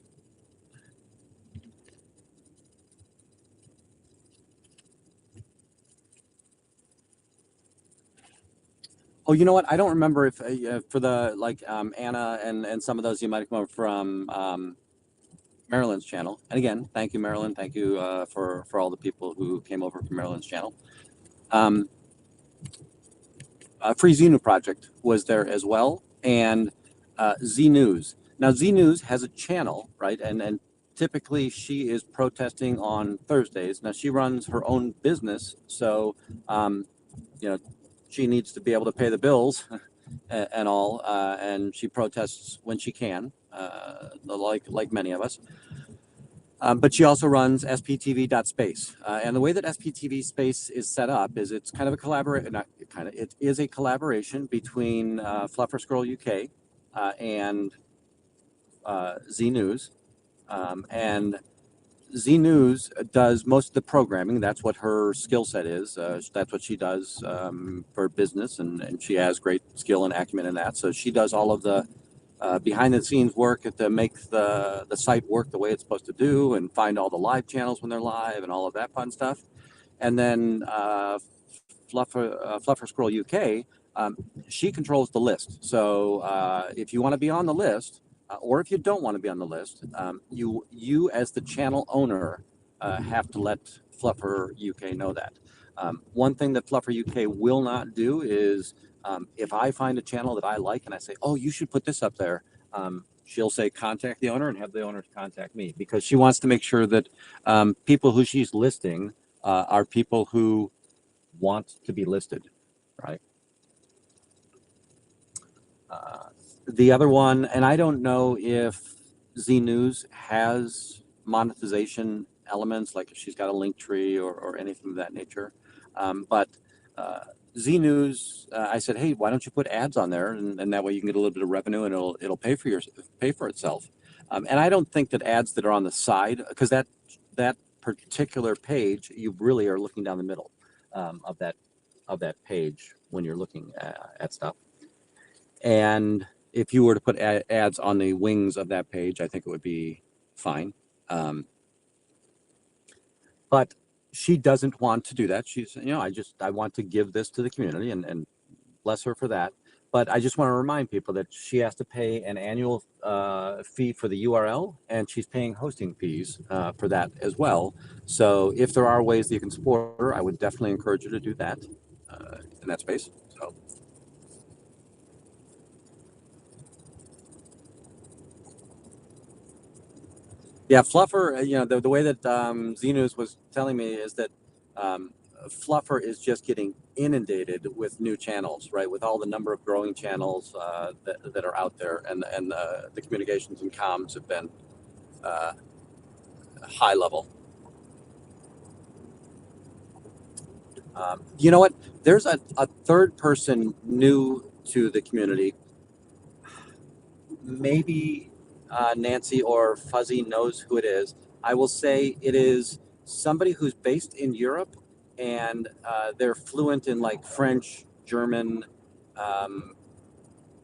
Oh, you know what? I don't remember if for the Anna and some of those you might come over from Marilyn's channel. And again, thank you, Marilyn. Thank you for all the people who came over from Marilyn's channel. Free Xenu Project was there as well, and Z News. Now Z News has a channel, right? And typically she is protesting on Thursdays. Now she runs her own business, so she needs to be able to pay the bills and all, and she protests when she can, like many of us. But she also runs sptv.space. And the way that sptv space is set up is it's kind of a collaboration, it is a collaboration between Fluffer Scroll UK and Z News. And Z News does most of the programming. That's what her skill set is. That's what she does for business, and she has great skill and acumen in that. So she does all of the behind the scenes work to make the site work the way it's supposed to do, and find all the live channels when they're live and all of that fun stuff. And then Fluffer Scroll UK, she controls the list. So if you want to be on the list, or if you don't want to be on the list, you as the channel owner have to let Fluffer UK know that. One thing that Fluffer UK will not do is if I find a channel that I like and I say, oh, you should put this up there, she'll say contact the owner and have the owner contact me, because she wants to make sure that people who she's listing are people who want to be listed, right? The other one, and I don't know if Z News has monetization elements, like if she's got a link tree or anything of that nature. But Z News, I said, hey, why don't you put ads on there, and that way you can get a little bit of revenue, and it'll pay for itself. And I don't think that ads that are on the side, because that particular page, you really are looking down the middle of that page when you're looking at stuff. And if you were to put ads on the wings of that page, I think it would be fine. But she doesn't want to do that. She's, I want to give this to the community, and bless her for that. But I just want to remind people that she has to pay an annual fee for the URL, and she's paying hosting fees for that as well. So if there are ways that you can support her, I would definitely encourage you to do that in that space. So. Yeah, Fluffer, the way that Z News was telling me is that Fluffer is just getting inundated with new channels, right? With all the number of growing channels that are out there, and the communications and comms have been high level. You know what? There's a third person new to the community. Maybe Nancy or Fuzzy knows who it is. I will say it is somebody who's based in Europe, and they're fluent in like French, German,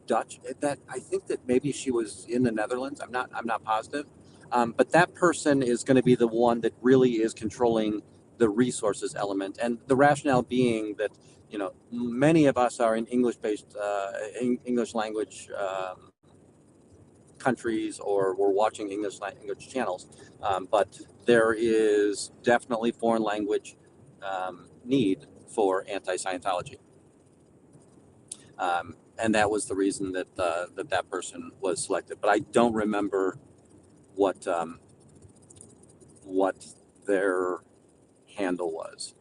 Dutch. That I think that maybe she was in the Netherlands. I'm not positive. But that person is going to be the one that really is controlling the resources element, and the rationale being that many of us are in English-based English language countries, or we're watching English language channels, but there is definitely foreign language need for anti-Scientology, and that was the reason that that person was selected. But I don't remember what their handle was.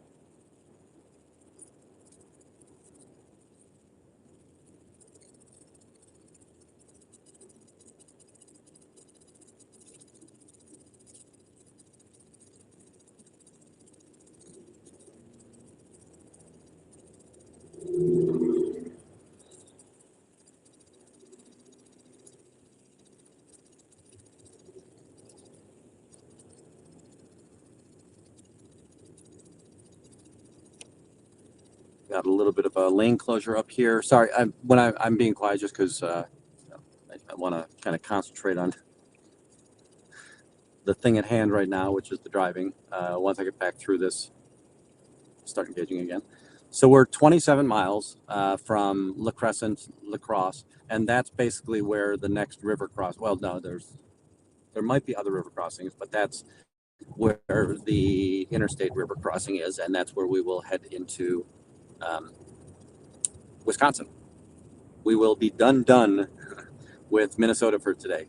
Got a little bit of a lane closure up here. Sorry, I'm being quiet just because I want to kind of concentrate on the thing at hand right now, which is the driving. Once I get back through this, start engaging again. So we're 27 miles from La Crosse, and that's basically where the next river cross. Well, no, there might be other river crossings, but that's where the interstate river crossing is, and that's where we will head into Wisconsin. We will be done with Minnesota for today.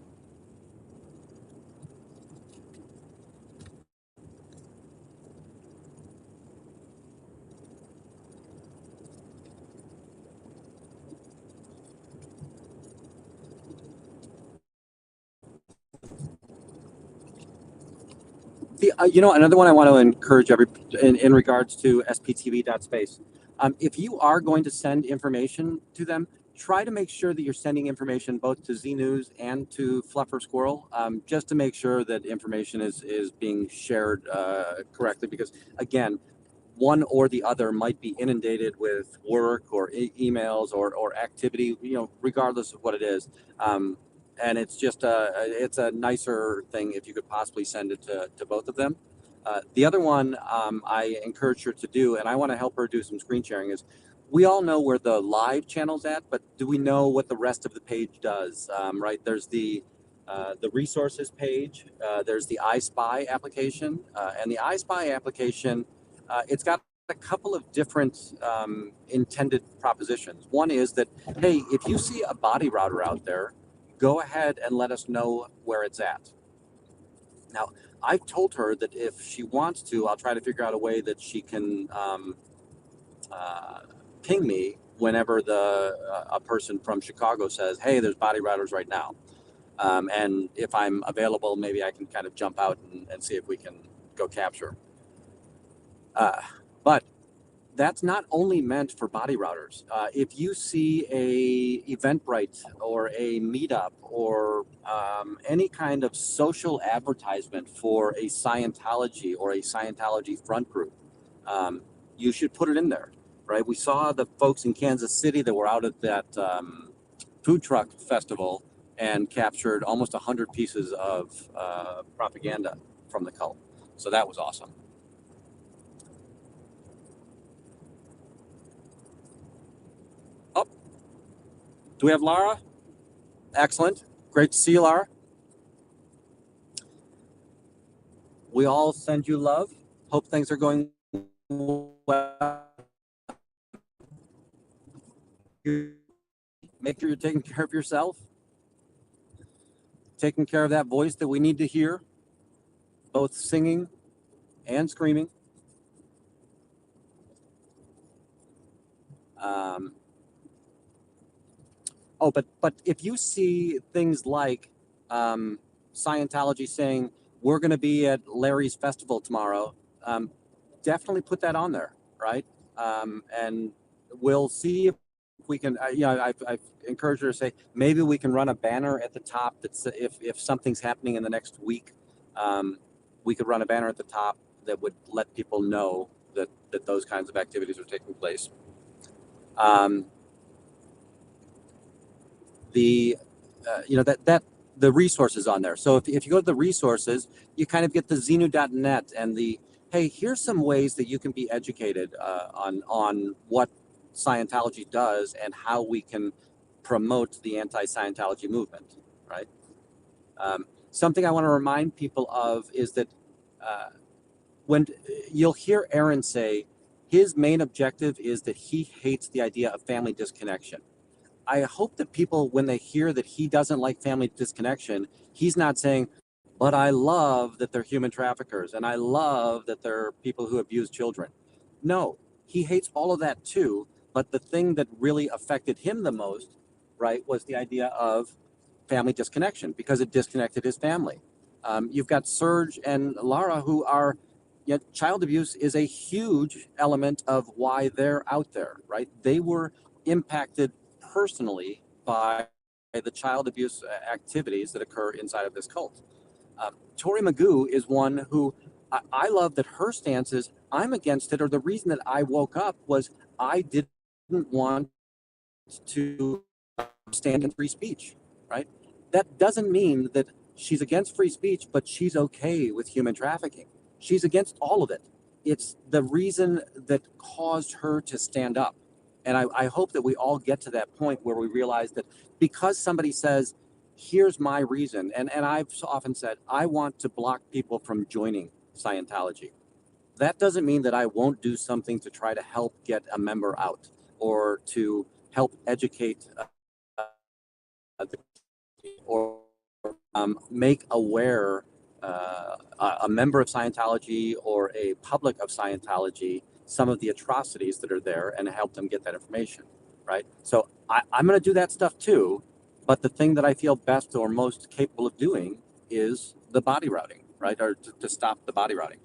Another one I want to encourage in regards to sptv.space. If you are going to send information to them, try to make sure that you're sending information both to Z News and to Fluffer Squirrel, just to make sure that information is being shared correctly. Because again, one or the other might be inundated with work or emails or activity, regardless of what it is. And it's just it's a nicer thing if you could possibly send it to both of them. The other one I encourage her to do, and I want to help her do some screen sharing, is we all know where the live channel's at, but do we know what the rest of the page does? Right? There's the resources page. There's the iSpy application, and the iSpy application, it's got a couple of different intended propositions. One is that, hey, if you see a body router out there, go ahead and let us know where it's at. Now, I've told her that if she wants to, I'll try to figure out a way that she can ping me whenever a person from Chicago says, hey, there's body routers right now. And if I'm available, maybe I can kind of jump out and see if we can go capture. But that's not only meant for body routers. If you see a Eventbrite or a meetup or any kind of social advertisement for a Scientology or a Scientology front group, you should put it in there, right? We saw the folks in Kansas City that were out at that food truck festival and captured almost 100 pieces of propaganda from the cult. So that was awesome. Do we have Lara? Excellent. Great to see you, Lara. We all send you love. Hope things are going well. Make sure you're taking care of yourself, taking care of that voice that we need to hear, both singing and screaming. But if you see things like Scientology saying, we're going to be at Larry's festival tomorrow, definitely put that on there, right? And we'll see if we can, I've encouraged her to say, maybe we can run a banner at the top that's, if something's happening in the next week, we could run a banner at the top that would let people know that those kinds of activities are taking place. The resources on there. So if you go to the resources, you kind of get the xenu.net and the, hey, here's some ways that you can be educated on what Scientology does and how we can promote the anti-Scientology movement, right? Something I want to remind people of is that when you'll hear Aaron say his main objective is that he hates the idea of family disconnection. I hope that people, when they hear that he doesn't like family disconnection, he's not saying, but I love that they're human traffickers and I love that they're people who abuse children. No, he hates all of that too. But the thing that really affected him the most, right, was the idea of family disconnection because it disconnected his family. You've got Serge and Lara who are, child abuse is a huge element of why they're out there, right? They were impacted personally by the child abuse activities that occur inside of this cult. Tori Magoo is one who I love that her stance is I'm against it, or the reason that I woke up was I didn't want to stand in free speech, right? That doesn't mean that she's against free speech, but she's okay with human trafficking. She's against all of it. It's the reason that caused her to stand up. And I hope that we all get to that point where we realize that because somebody says, here's my reason, and I've often said, I want to block people from joining Scientology. That doesn't mean that I won't do something to try to help get a member out or to help educate or make aware a member of Scientology or a public of Scientology some of the atrocities that are there and help them get that information, right? So I'm going to do that stuff too, but the thing that I feel best or most capable of doing is the body routing, right? Or to stop the body routing.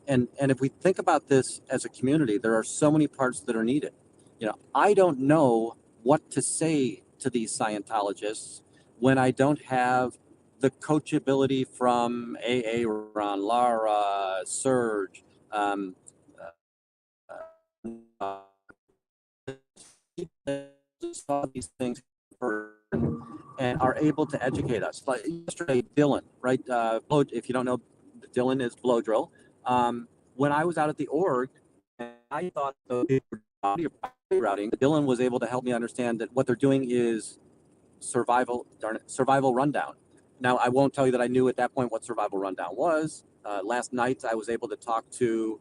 And if we think about this as a community, there are so many parts that are needed. I don't know what to say to these Scientologists when I don't have the coachability from AA, Ron, Lara, Serge, um, uh, saw these things and are able to educate us. Like yesterday, Dylan, right? If you don't know, Dylan is blow drill. When I was out at the org, and I thought the routing, Dylan was able to help me understand that what they're doing is survival rundown. Now, I won't tell you that I knew at that point what survival rundown was. Last night, I was able to talk to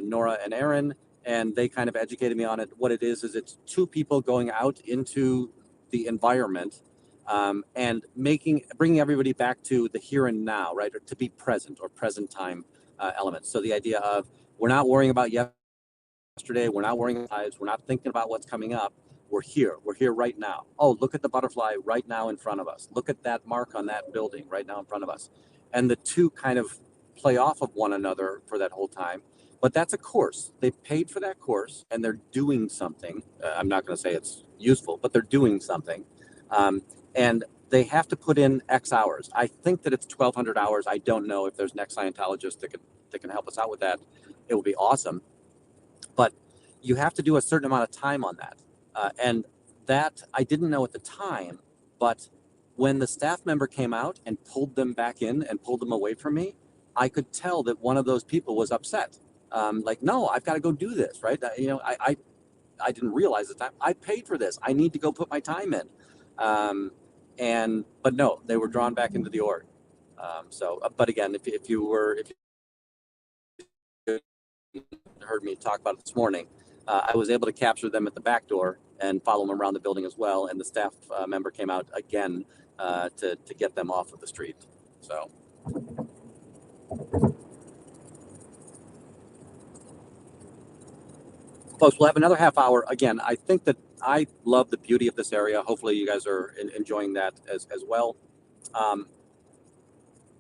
Nora and Aaron, and they kind of educated me on it. What it is it's two people going out into the environment and bringing everybody back to the here and now, right? Or to be present or present time elements. So the idea of we're not worrying about yesterday, we're not worrying about lives, we're not thinking about what's coming up. We're here right now. Oh, look at the butterfly right now in front of us. Look at that mark on that building right now in front of us. And the two kind of play off of one another for that whole time. But that's a course. They paid for that course and they're doing something. I'm not going to say it's useful, but they're doing something. And they have to put in X hours. I think that it's 1,200 hours. I don't know if there's next Scientologist that can help us out with that. It would be awesome. But you have to do a certain amount of time on that. And that I didn't know at the time, but when the staff member came out and pulled them back in and pulled them away from me, I could tell that one of those people was upset. Like, no, I've got to go do this, right? I didn't realize the time. I paid for this. I need to go put my time in. But no, they were drawn back into the org. But again, if you heard me talk about it this morning, I was able to capture them at the back door and follow them around the building as well. And the staff member came out again to get them off of the street. So. Folks, we'll have another half hour. Again, I think that I love the beauty of this area. Hopefully you guys are enjoying that as well.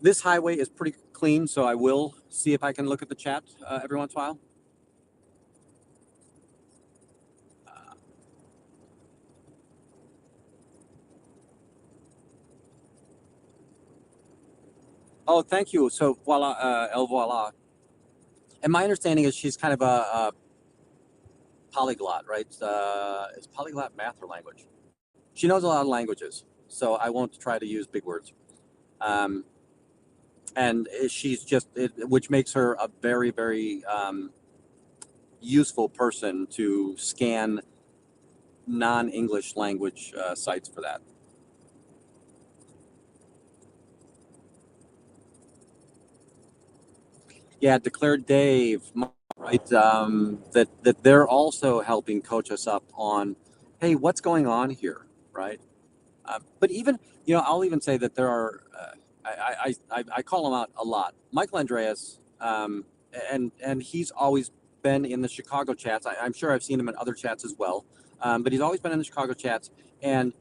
This highway is pretty clean, so I will see if I can look at the chat every once in a while. Oh, thank you. So, voila, El Voila. And my understanding is she's kind of a polyglot, right? Is polyglot math or language? She knows a lot of languages, so I won't try to use big words. And she's which makes her a very, very useful person to scan non-English language sites for that. Yeah, declared Dave, right? That they're also helping coach us up on, hey, what's going on here, right? But even I'll even say that there are. I call him out a lot. Michael Andreas, and he's always been in the Chicago chats. I'm sure I've seen him in other chats as well. But he's always been in the Chicago chats, and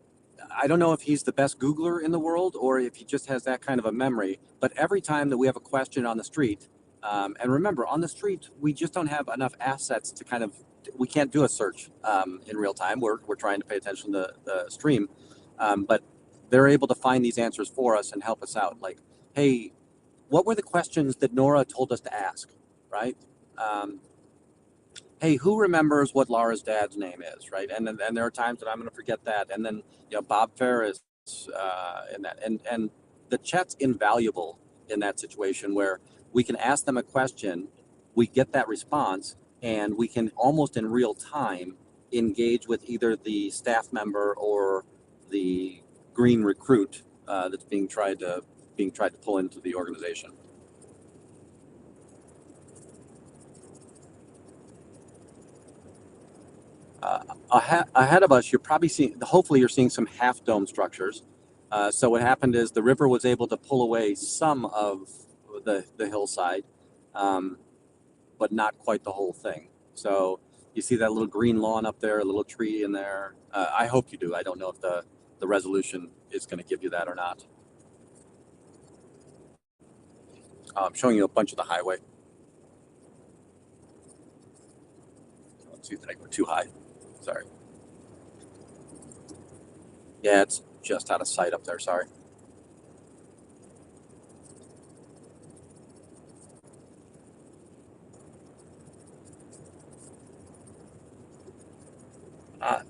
I don't know if he's the best Googler in the world or if he just has that kind of a memory. But every time that we have a question on the street, and remember, on the street, we just don't have enough assets to we can't do a search in real time. We're trying to pay attention to the stream, but they're able to find these answers for us and help us out. Like, hey, what were the questions that Nora told us to ask, right? Hey, who remembers what Laura's dad's name is, right? And there are times that I'm going to forget that. And then, Bob Ferris in that. And the chat's invaluable in that situation where we can ask them a question, we get that response, and we can almost in real time engage with either the staff member or the green recruit that's being tried to pull into the organization. Ahead of us, you're probably hopefully you're seeing some half dome structures. So what happened is the river was able to pull away some of the hillside, but not quite the whole thing. So you see that little green lawn up there, a little tree in there. I hope you do. I don't know if the resolution is going to give you that or not. I'm showing you a bunch of the highway. Let's see if I go too high. Sorry. Yeah, it's just out of sight up there. Sorry.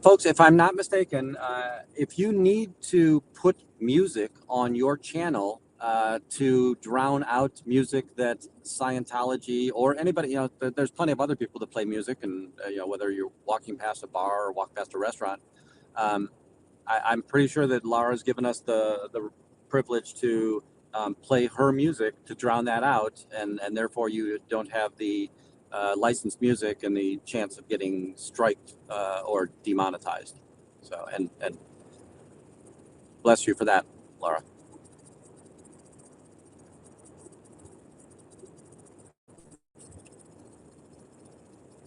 Folks, if I'm not mistaken, if you need to put music on your channel to drown out music that Scientology or anybody, there's plenty of other people that play music, and whether you're walking past a bar or walk past a restaurant, um, I'm pretty sure that Laura's given us the privilege to play her music to drown that out, and therefore you don't have the licensed music and the chance of getting striked or demonetized. So, and bless you for that, Laura.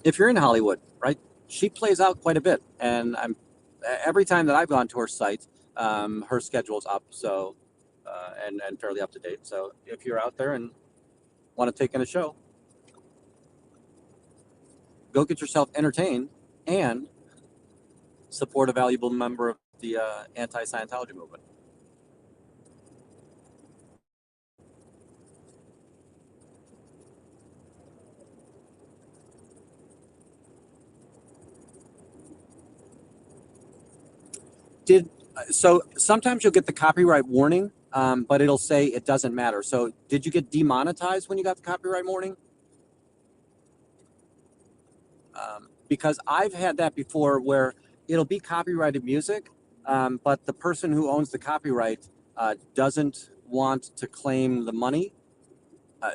If you're in Hollywood, right, she plays out quite a bit, and every time that I've gone to her site, her schedule's up, so and fairly up to date. So if you're out there and want to take in a show, go get yourself entertained and support a valuable member of the anti-Scientology movement. So sometimes you'll get the copyright warning, but it'll say it doesn't matter. So did you get demonetized when you got the copyright warning? Because I've had that before where it'll be copyrighted music, but the person who owns the copyright doesn't want to claim the money.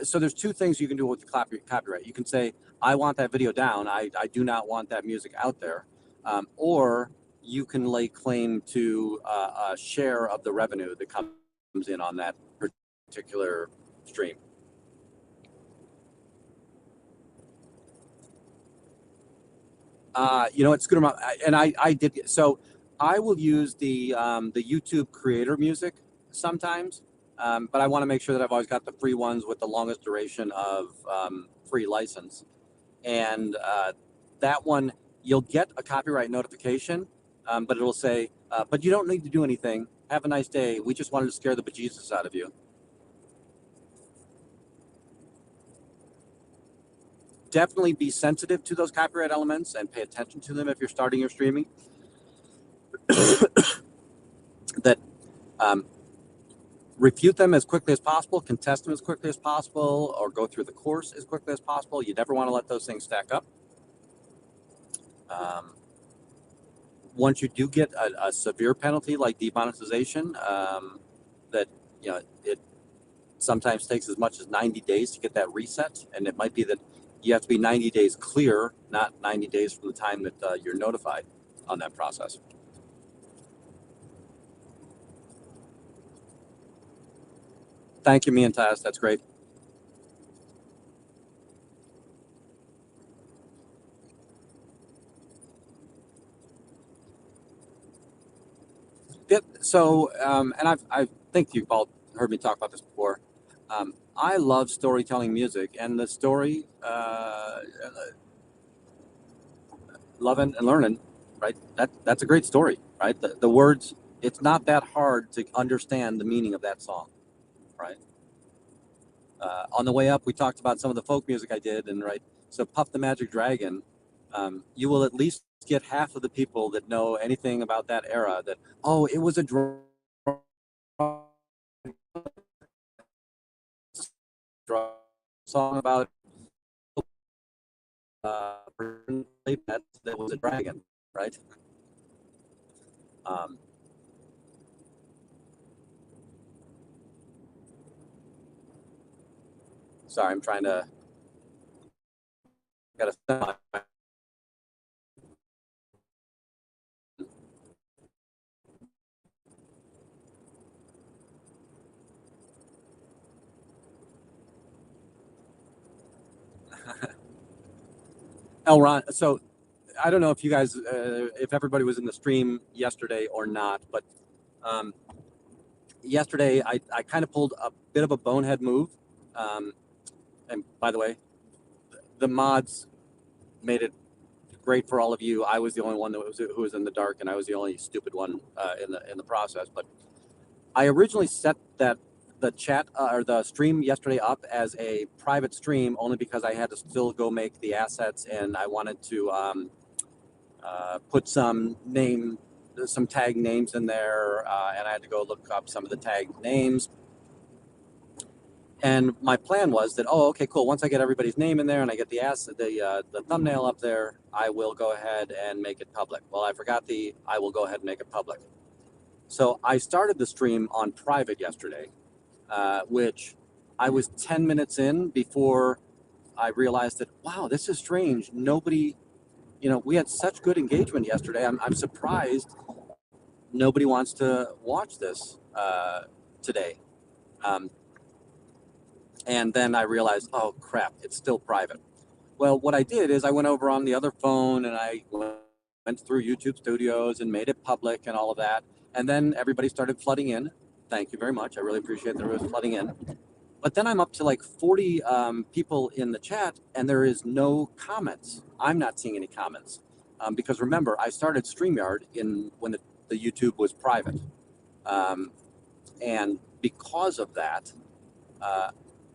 So there's two things you can do with the copyright. You can say, I want that video down. I do not want that music out there. Or you can lay claim to a share of the revenue that comes in on that particular stream. It's Scooter, and I did. So I will use the YouTube creator music sometimes, but I want to make sure that I've always got the free ones with the longest duration of free license. And that one, you'll get a copyright notification, but it'll say, but you don't need to do anything. Have a nice day. We just wanted to scare the bejesus out of you. Definitely be sensitive to those copyright elements and pay attention to them if you're starting your streaming. That refute them as quickly as possible, contest them as quickly as possible, or go through the course as quickly as possible. You never want to let those things stack up. Once you do get a severe penalty like demonetization, that it sometimes takes as much as 90 days to get that reset, and it might be that you have to be 90 days clear, not 90 days from the time that you're notified on that process. Thank you, me and Taz. That's great. Yeah, so, and I think you've all heard me talk about this before. I love storytelling music, and the story, loving and learning, right? That's a great story, right? The words, it's not that hard to understand the meaning of that song, right? On the way up, we talked about some of the folk music I did, and right, so Puff the Magic Dragon, you will at least get half of the people that know anything about that era that, oh, it was a song about that was a dragon, right? Sorry, I'm trying to got a Elron. So I don't know if you guys, if everybody was in the stream yesterday or not, but yesterday I kind of pulled a bit of a bonehead move. And by the way, the mods made it great for all of you. I was the only one who was in the dark, and I was the only stupid one in the process. But I originally set the chat or the stream yesterday up as a private stream only because I had to still go make the assets, and I wanted to put some tag names in there, and I had to go look up some of the tag names. And my plan was that, oh, okay, cool. Once I get everybody's name in there and I get the thumbnail up there, I will go ahead and make it public. Well, I forgot I will go ahead and make it public. So I started the stream on private yesterday, which I was 10 minutes in before I realized that, wow, this is strange. Nobody, we had such good engagement yesterday. I'm surprised nobody wants to watch this today. And then I realized, oh crap, it's still private. Well, what I did is I went over on the other phone and I went through YouTube Studios and made it public and all of that. And then everybody started flooding in. Thank you very much. I really appreciate that it was flooding in. But then I'm up to like 40 people in the chat and there is no comments. I'm not seeing any comments because remember, I started StreamYard when the YouTube was private. And because of that,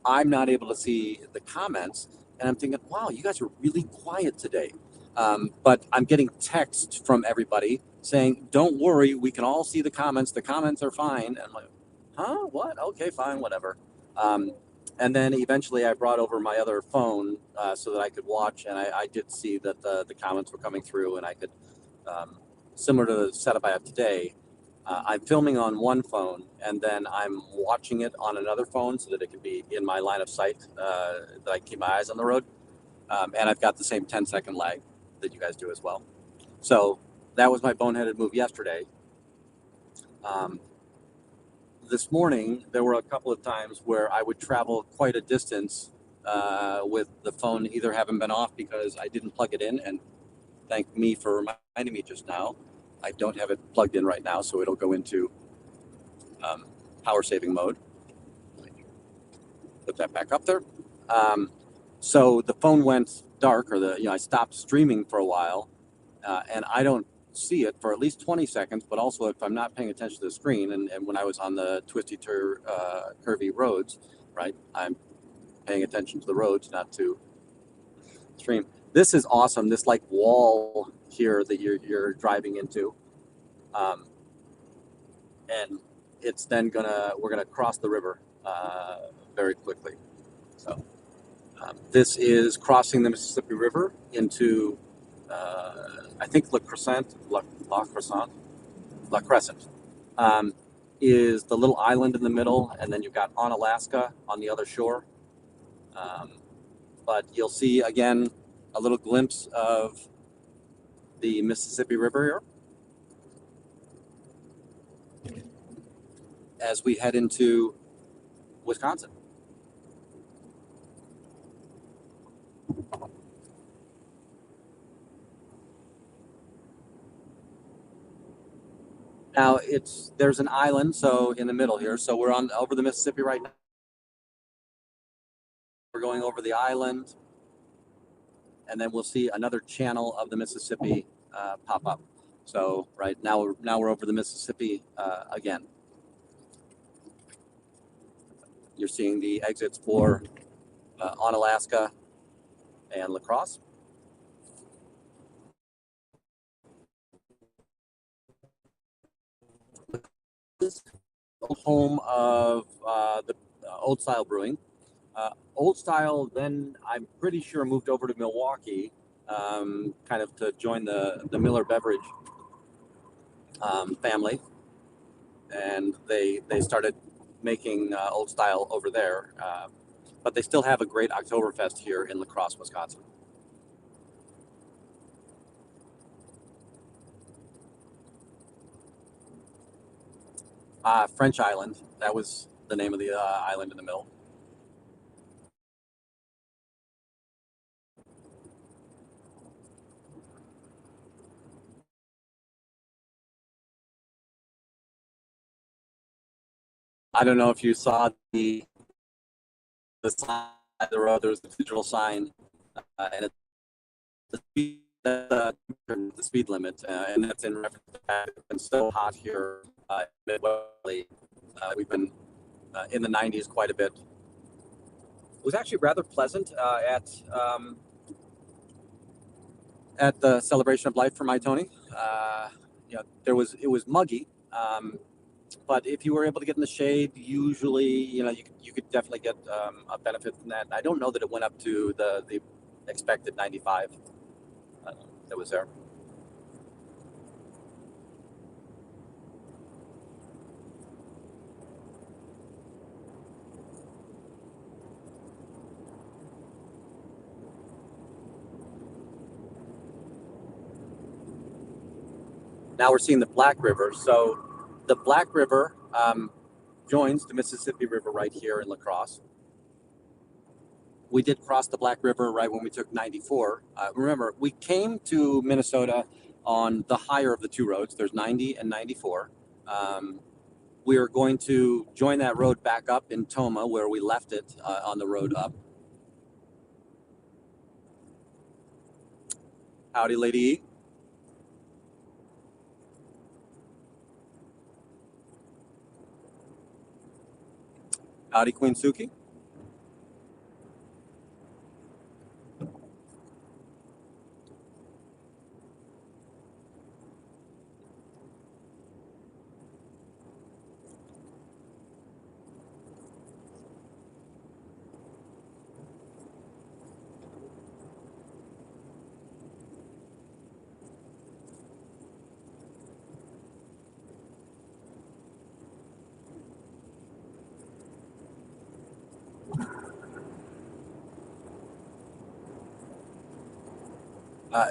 I'm not able to see the comments, and I'm thinking, wow, you guys are really quiet today. But I'm getting text from everybody saying, don't worry, we can all see the comments. The comments are fine. And I'm like, huh? What? Okay, fine, whatever. And then eventually I brought over my other phone so that I could watch, and I did see that the comments were coming through, and I could, similar to the setup I have today, I'm filming on one phone and then I'm watching it on another phone so that it can be in my line of sight, that I keep my eyes on the road. And I've got the same 10-second lag that you guys do as well. So that was my boneheaded move yesterday. This morning, there were a couple of times where I would travel quite a distance with the phone either having been off because I didn't plug it in, and thank me for reminding me just now. I don't have it plugged in right now, so it'll go into power saving mode. Put that back up there. So the phone went dark, or I stopped streaming for a while, and I don't see it for at least 20 seconds. But also, if I'm not paying attention to the screen, and when I was on the twisty curvy roads, right, I'm paying attention to the roads, not to stream. This is awesome. This like wall here that you're driving into, and it's then we're gonna cross the river very quickly. So this is crossing the Mississippi River into I think La Crescent is the little island in the middle, and then you've got Onalaska on the other shore. But you'll see again a little glimpse of the Mississippi River here as we head into Wisconsin. Now there's an island, so in the middle here. So we're over the Mississippi right now. We're going over the island, and then we'll see another channel of the Mississippi pop up. So right now we're over the Mississippi again. You're seeing the exits for Onalaska and La Crosse. Home of the Old Style Brewing. Old Style then, I'm pretty sure, moved over to Milwaukee, kind of to join the Miller Beverage family, and they started making Old Style over there, but they still have a great Oktoberfest here in La Crosse, Wisconsin. French Island, that was the name of the island in the middle. I don't know if you saw the sign of the road. There's a digital sign, and it's the speed limit, and that's in reference to the fact that it's been so hot here in Midwest. We've been in the 90s quite a bit. It was actually rather pleasant at the celebration of life for my Tony. It was muggy, but if you were able to get in the shade, usually you could definitely get a benefit from that. I don't know that it went up to the expected 95 that was there. Now we're seeing the Black River. So the Black River joins the Mississippi River right here in La Crosse. We did cross the Black River right when we took 94. Remember, we came to Minnesota on the higher of the two roads. There's 90 and 94. We are going to join that road back up in Tomah where we left it on the road up. Howdy, Lady E. Howdy, Queen Suki.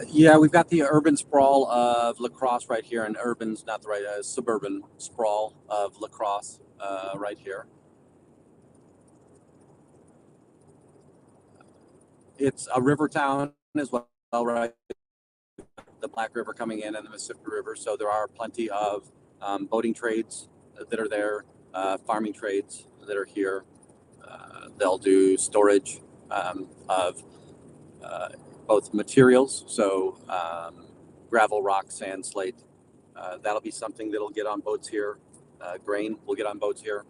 Yeah, we've got the urban sprawl of La Crosse right here, and urban's not the right, suburban sprawl of La Crosse right here. It's a river town as well, right? The Black River coming in and the Mississippi River, so there are plenty of boating trades that are there, farming trades that are here. They'll do storage of both materials, so gravel, rock, sand, slate. That'll be something that'll get on boats here. Grain will get on boats here.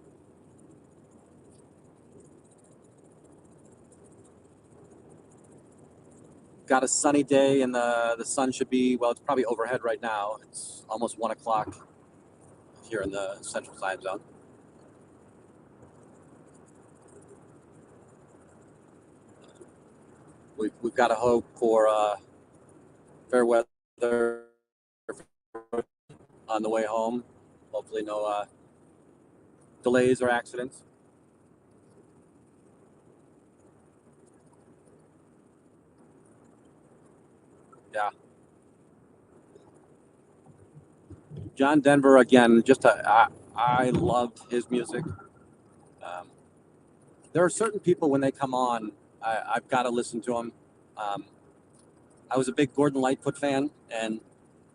Got a sunny day, and the sun should be, well, it's probably overhead right now. It's almost 1 o'clock here in the central time zone. We've got to hope for fair weather on the way home. Hopefully no delays or accidents. Yeah. John Denver, again, I loved his music. There are certain people when they come on, I've got to listen to them. I was a big Gordon Lightfoot fan, and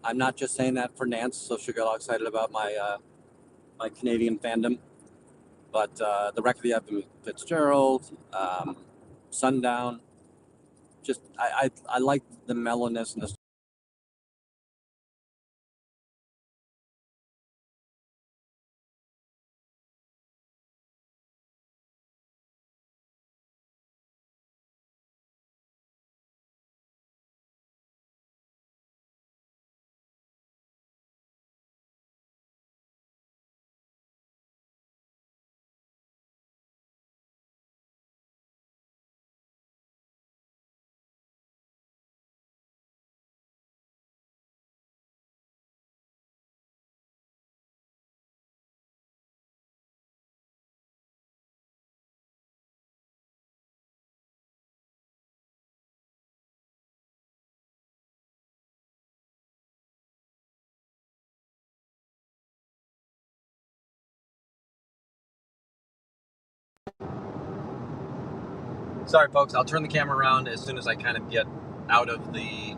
I'm not just saying that for Nance, so she'll get all excited about my my Canadian fandom. But the record of Evan Fitzgerald, Sundown, just I like the mellowness and the. Sorry, folks. I'll turn the camera around as soon as I kind of get out of the.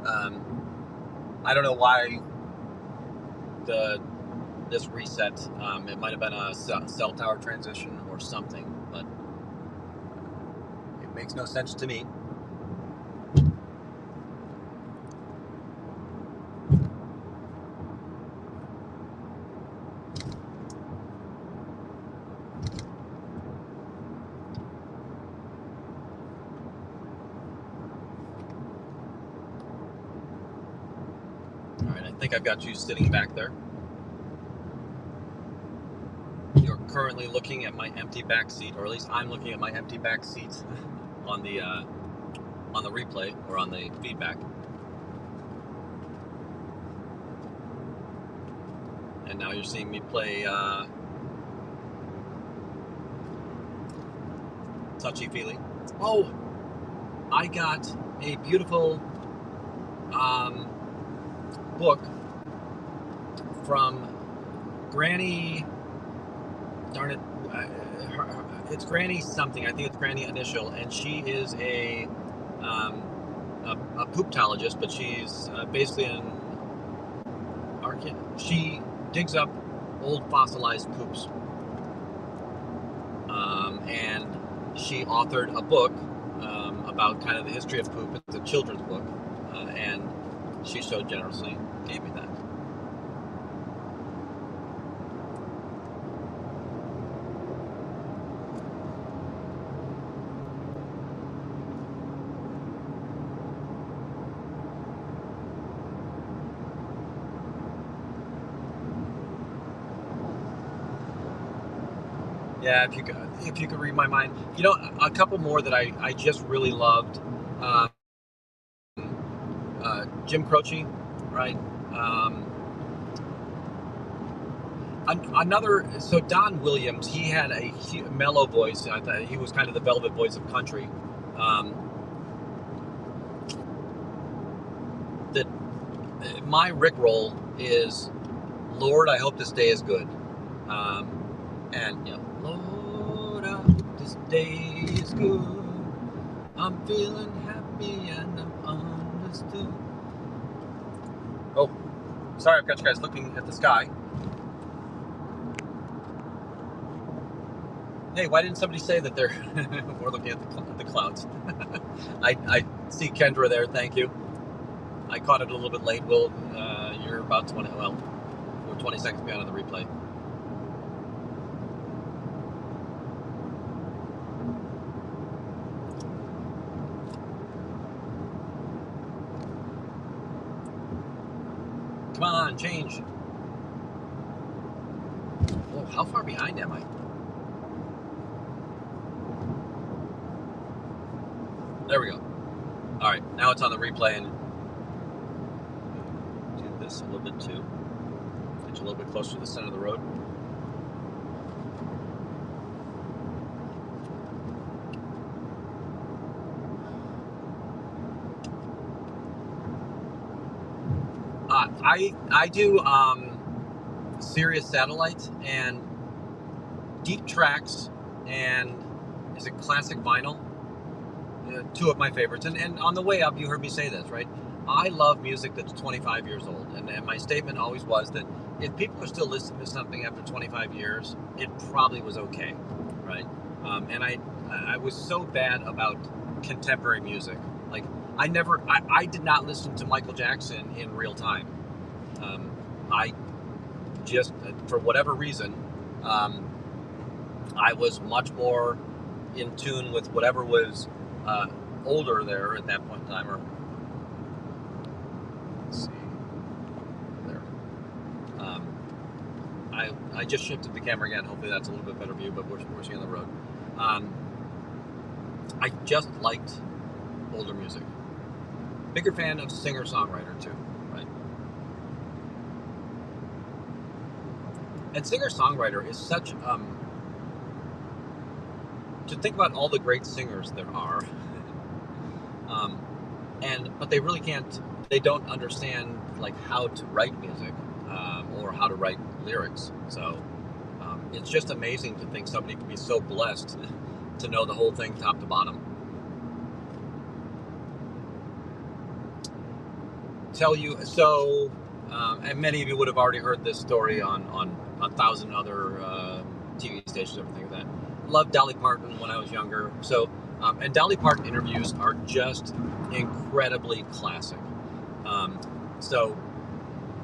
I don't know why this reset. It might have been a cell tower transition or something, but it makes no sense to me. think I've got you sitting back there. You're currently looking at my empty back seat, or at least I'm looking at my empty back seat on the replay or on the feedback. And now you're seeing me play Touchy Feely. Oh, I got a beautiful book from Granny, darn it, it's Granny something. I think it's Granny Initial, and she is a pooptologist, but she's basically she digs up old fossilized poops, and she authored a book about kind of the history of poop. It's a children's book, and she so generously gave me that. Yeah, if you could read my mind, you know, a couple more that I just really loved. Jim Croce, right? So Don Williams, he had a mellow voice. I thought he was kind of the velvet voice of country. That my Rickroll is, Lord, I hope this day is good. And you know, Lord, I hope this day is good. I'm feeling happy and I'm understood. Oh, sorry, I've got you guys looking at the sky. Hey, why didn't somebody say that they're we're looking at the clouds? I see Kendra there. Thank you. I caught it a little bit late. Will, you're about 20. Well, we're 20 seconds behind on the replay. Come on, change. Oh, how far behind am I? There we go. All right, now it's on the replay, and do this a little bit too. Get you a little bit closer to the center of the road. I do Sirius Satellite and Deep Tracks, and is it Classic Vinyl? Two of my favorites. And on the way up, you heard me say this, right? I love music that's 25 years old. And my statement always was that if people are still listening to something after 25 years, it probably was okay, right? And I was so bad about contemporary music. Like, I did not listen to Michael Jackson in real time. I just, for whatever reason, I was much more in tune with whatever was older there at that point in time. Or let's see, there. I just shifted the camera again. Hopefully that's a little bit better view, but we're seeing the road. I just liked older music. Bigger fan of singer-songwriter too, right? And singer-songwriter is such to think about all the great singers there are, but they really can't. They don't understand like how to write music or how to write lyrics. So it's just amazing to think somebody can be so blessed to know the whole thing top to bottom. Tell you so, and many of you would have already heard this story on 1,000 other TV stations, everything like that. Loved Dolly Parton when I was younger. So, and Dolly Parton interviews are just incredibly classic. So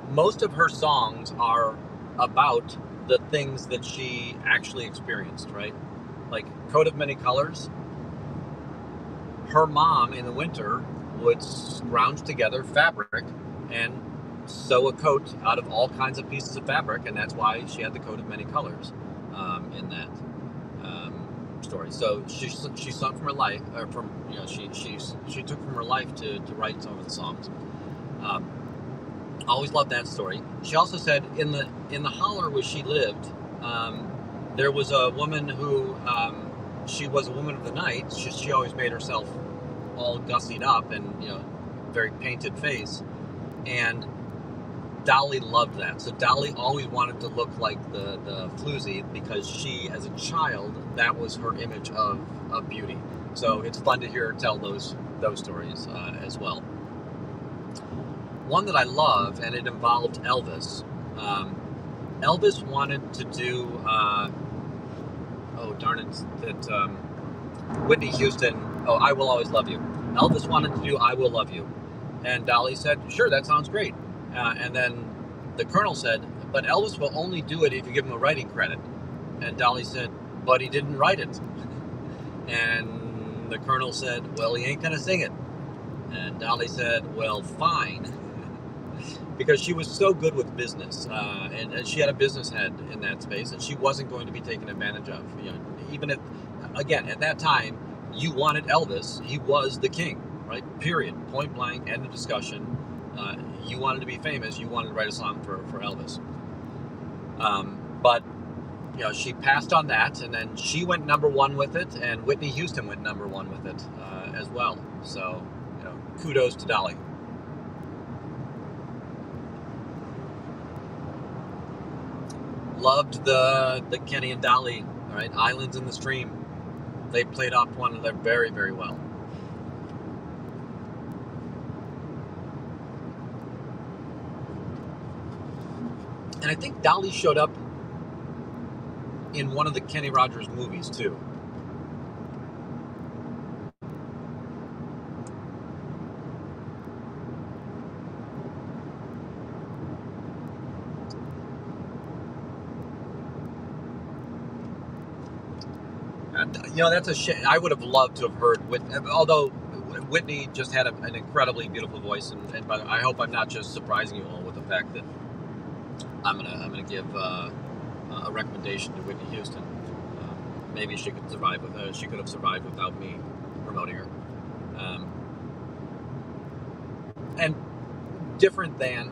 most of her songs are about the things that she actually experienced, right? Like Coat of Many Colors. Her mom in the winter would scrounge together fabric and sew a coat out of all kinds of pieces of fabric, and that's why she had the coat of many colors in that story. So she sung from her life, or from she took from her life to write some of the songs. Always loved that story. She also said in the holler where she lived, there was a woman who she was a woman of the night. She always made herself all gussied up and very painted face, and Dolly loved that. So Dolly always wanted to look like the floozy because she, as a child, that was her image of beauty. So it's fun to hear her tell those stories as well. One that I love, and it involved Elvis. Elvis wanted to do, Whitney Houston, I Will Always Love You. Elvis wanted to do I Will Love You. And Dolly said, sure, that sounds great. And then the Colonel said, but Elvis will only do it if you give him a writing credit. And Dolly said, but he didn't write it. And the Colonel said, well, he ain't going to sing it. And Dolly said, well, fine. Because she was so good with business, and she had a business head in that space, and she wasn't going to be taken advantage of. Even if, again, at that time, you wanted Elvis, he was the king, right? Period. Point blank, end of discussion. You wanted to be famous, you wanted to write a song for Elvis. But she passed on that, and then she went #1 with it, and Whitney Houston went #1 with it as well. So, kudos to Dolly. Loved the Kenny and Dolly, all right, Islands in the Stream. They played off one another very, very well. And I think Dolly showed up in one of the Kenny Rogers movies too. That's a shame. I would have loved to have heard although Whitney just had an incredibly beautiful voice, and by the way, I hope I'm not just surprising you all with the fact that I'm gonna give a recommendation to Whitney Houston. Maybe she could survive she could have survived without me promoting her. And different than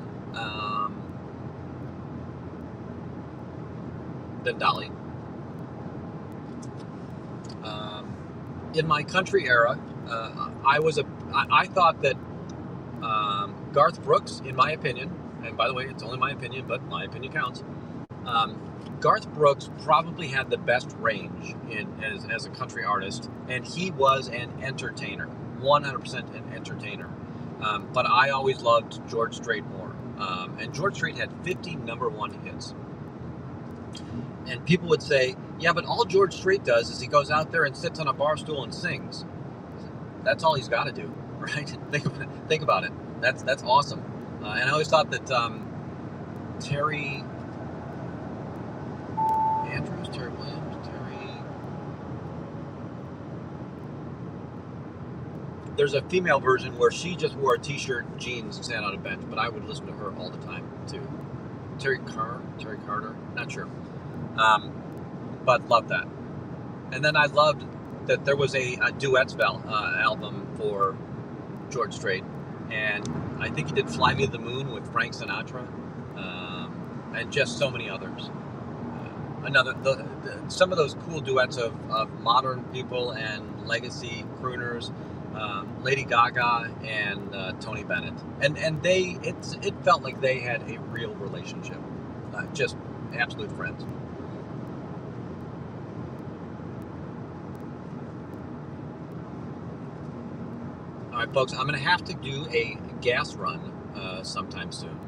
Dolly. In my country era, I thought that Garth Brooks, in my opinion, and by the way, it's only my opinion, but my opinion counts. Garth Brooks probably had the best range as a country artist, and he was an entertainer, 100% an entertainer. But I always loved George Strait more, and George Strait had 50 #1 hits. And people would say, yeah, but all George Strait does is he goes out there and sits on a bar stool and sings. That's all he's got to do, right? Think about it. That's awesome. And I always thought that Terry Andrews, Terry Williams, there's a female version where she just wore a t-shirt and jeans and sat on a bench, but I would listen to her all the time too. Terry Carter, not sure. But loved that. And then I loved that there was a duets album for George Strait, and I think he did Fly Me to the Moon with Frank Sinatra, and just so many others. Some of those cool duets of modern people and legacy crooners, Lady Gaga and Tony Bennett, and it felt like they had a real relationship, just absolute friends. All right, folks, I'm going to have to do a gas run sometime soon.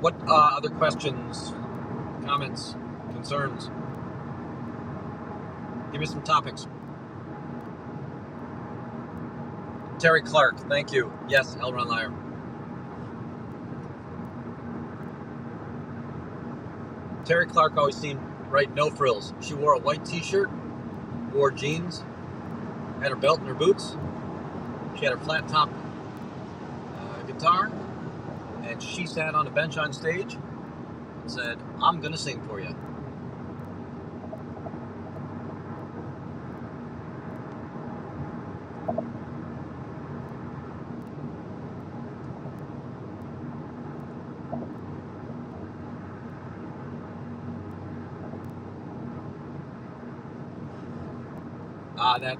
What other questions, comments, concerns? Give me some topics. Terry Clark, thank you. Yes, Elron Liar. Terry Clark always seemed right, no frills. She wore a white t-shirt, wore jeans, had her belt and her boots. She had her flat top guitar, and she sat on a bench on stage and said, "I'm gonna sing for you."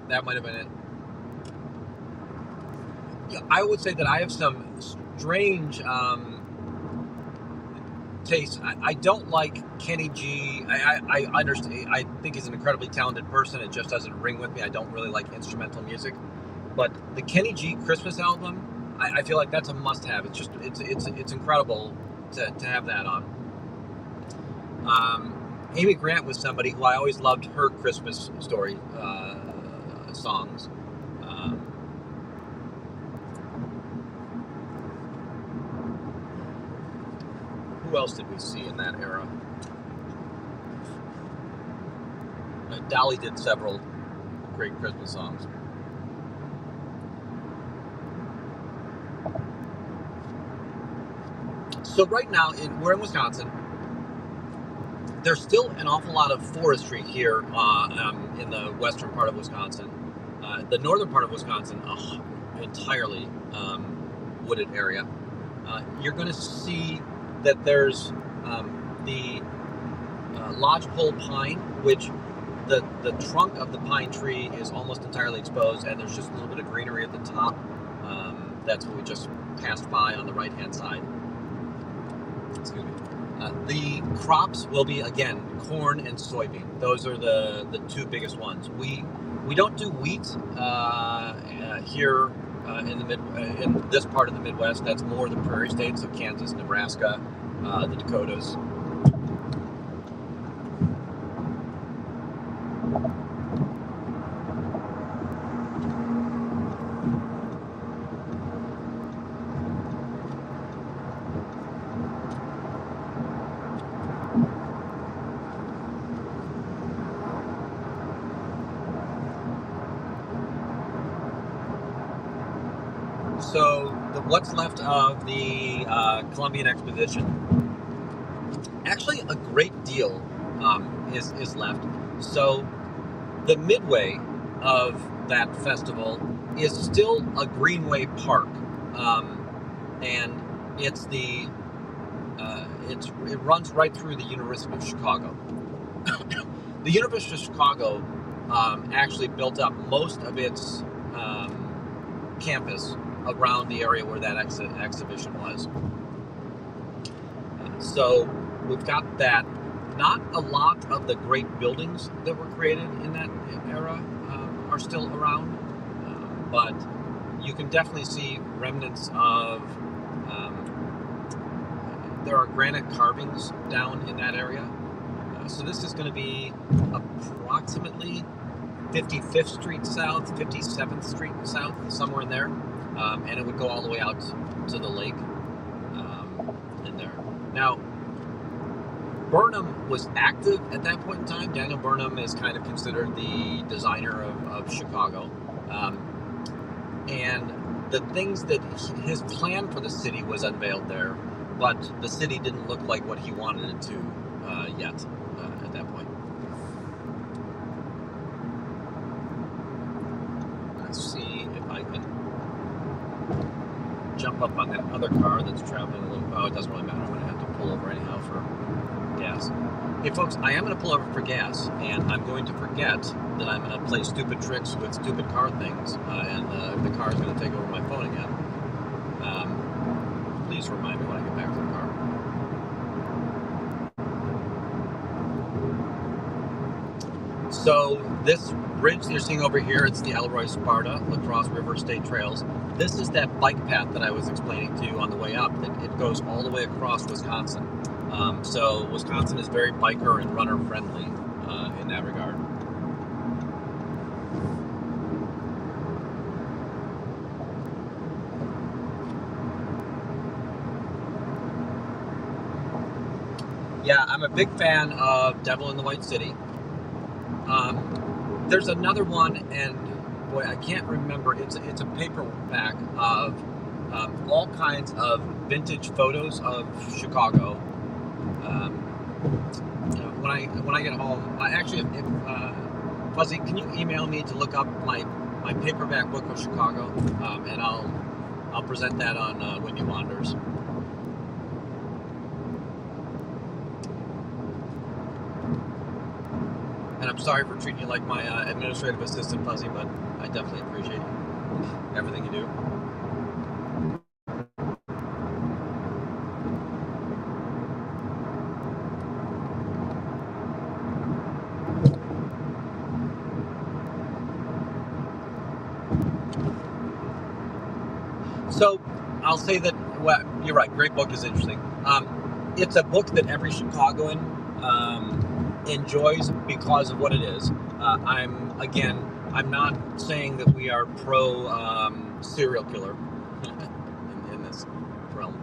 That might have been it. Yeah, I would say that I have some strange taste. I don't like Kenny G. I understand. I think he's an incredibly talented person. It just doesn't ring with me. I don't really like instrumental music. But the Kenny G Christmas album, I feel like that's a must-have. It's incredible to have that on. Amy Grant was somebody who I always loved her Christmas story songs. Who else did we see in that era? Dolly did several great Christmas songs. So right now, we're in Wisconsin. There's still an awful lot of forestry here in the western part of Wisconsin. The northern part of Wisconsin, entirely wooded area. You're going to see that there's the lodgepole pine, which the trunk of the pine tree is almost entirely exposed, and there's just a little bit of greenery at the top. That's what we just passed by on the right-hand side. Excuse me. The crops will be, again, corn and soybean. Those are the two biggest ones. We don't do wheat here in this part of the Midwest. That's more the prairie states of Kansas, Nebraska, the Dakotas. So what's left of the Columbian Expedition? Actually, a great deal is left. So the midway of that festival is still a greenway park, and it runs right through the University of Chicago. The University of Chicago actually built up most of its campus around the area where that exhibition was. So we've got that. Not a lot of the great buildings that were created in that era are still around, but you can definitely see remnants of, there are granite carvings down in that area. So this is going to be approximately 55th Street South, 57th Street South, somewhere in there. And it would go all the way out to the lake in there. Now, Burnham was active at that point in time. Daniel Burnham is kind of considered the designer of Chicago. And the things that his plan for the city was unveiled there, but the city didn't look like what he wanted it to yet at that point. Let's see if I can jump up on that other car that's traveling a little. Oh, it doesn't really matter. I'm going to have to pull over anyhow for gas. Hey folks, I am going to pull over for gas, and I'm going to forget that I'm going to play stupid tricks with stupid car things, and the car is going to take over my phone again. Please remind me when I get back to the car. So this bridge that you're seeing over here, it's the Elroy-Sparta Lacrosse River State Trails. This is that bike path that I was explaining to you on the way up. It goes all the way across Wisconsin. So Wisconsin is very biker and runner friendly in that regard. Yeah, I'm a big fan of Devil in the White City. There's another one, and boy, I can't remember. It's a paperback of all kinds of vintage photos of Chicago. When I get home, Fuzzy, can you email me to look up my paperback book of Chicago, and I'll present that on Whitney Wanders. And I'm sorry for treating you like my administrative assistant, Fuzzy, but I definitely appreciate everything you do. So I'll say that, well, you're right, great book is interesting. It's a book that every Chicagoan enjoys because of what it is. I'm not saying that we are pro serial killer in this realm.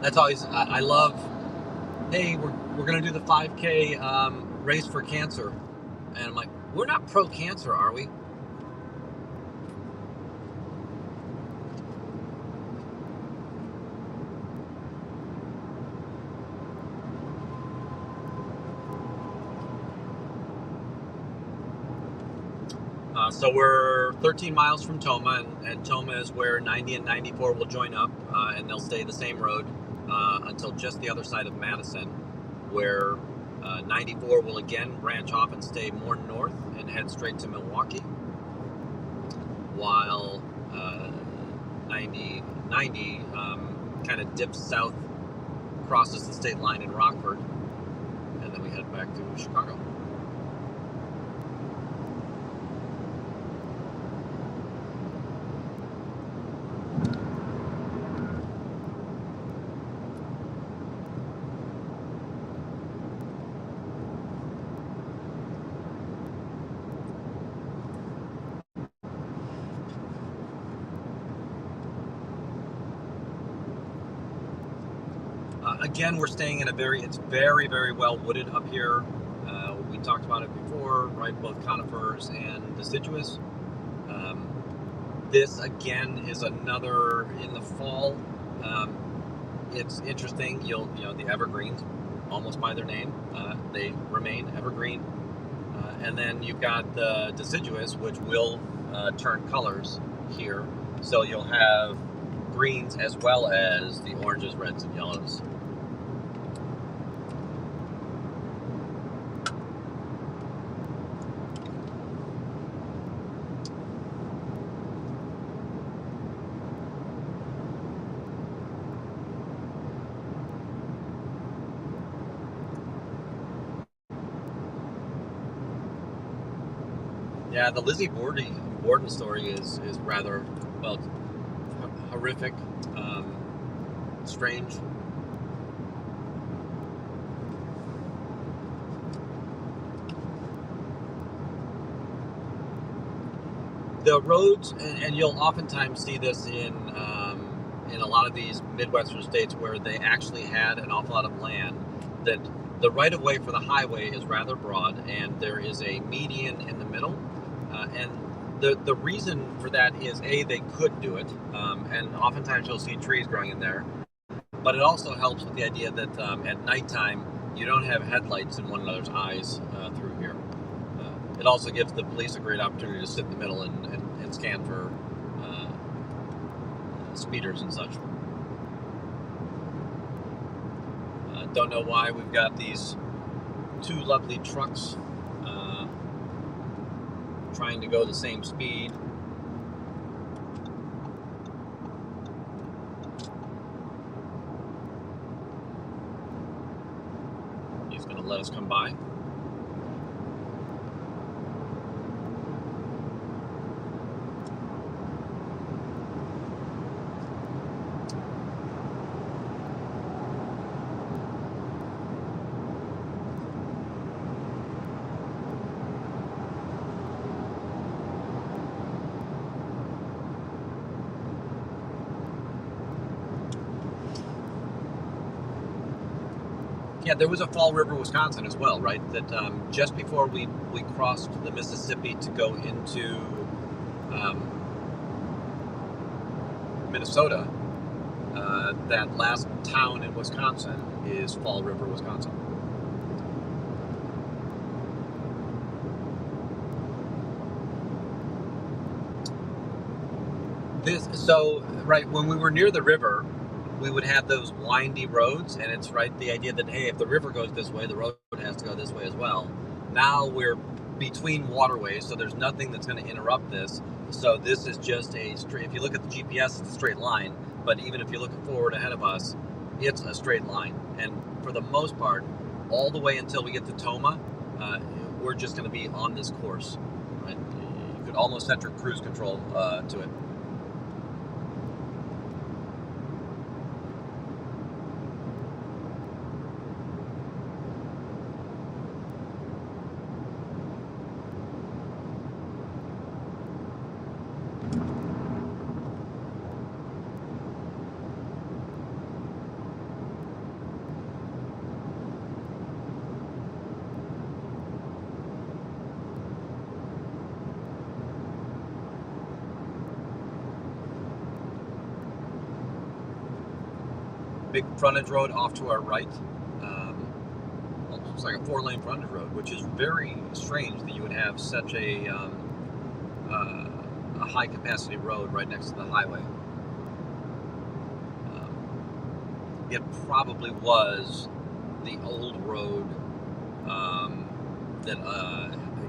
That's always, I love, hey, we're going to do the 5K race for cancer. And I'm like, we're not pro cancer, are we? So we're 13 miles from Toma, and Toma is where 90 and 94 will join up, and they'll stay the same road until just the other side of Madison, where 94 will again branch off and stay more north and head straight to Milwaukee, while 90 kind of dips south, crosses the state line in Rockford, and then we head back to Chicago. Again, we're staying in it's very, very well wooded up here. We talked about it before, right? Both conifers and deciduous. This again is another in the fall. It's interesting. The evergreens, almost by their name, they remain evergreen. And then you've got the deciduous, which will turn colors here. So you'll have greens as well as the oranges, reds, and yellows. Yeah, the Lizzie Borden story is rather, well, horrific, strange. The roads, and you'll oftentimes see this in a lot of these Midwestern states where they actually had an awful lot of land, that the right-of-way for the highway is rather broad, and there is a median in the middle. And the reason for that is, A, they could do it, and oftentimes you'll see trees growing in there. But it also helps with the idea that at nighttime, you don't have headlights in one another's eyes through here. It also gives the police a great opportunity to sit in the middle and scan for speeders and such. Don't know why we've got these two lovely trucks trying to go the same speed. He's going to let us come by. Yeah, there was a Fall River, Wisconsin as well, right? That just before we crossed the Mississippi to go into Minnesota, that last town in Wisconsin is Fall River, Wisconsin. Right, when we were near the river, we would have those windy roads, and it's right the idea that, hey, if the river goes this way, the road has to go this way as well. Now we're between waterways, so there's nothing that's going to interrupt this. So this is just a straight, if you look at the GPS, it's a straight line, but even if you look forward ahead of us, it's a straight line. And for the most part, all the way until we get to Toma, we're just going to be on this course. Right? You could almost set your cruise control to it. Big frontage road off to our right. It's like a 4-lane frontage road, which is very strange that you would have such a high capacity road right next to the highway. It probably was the old road that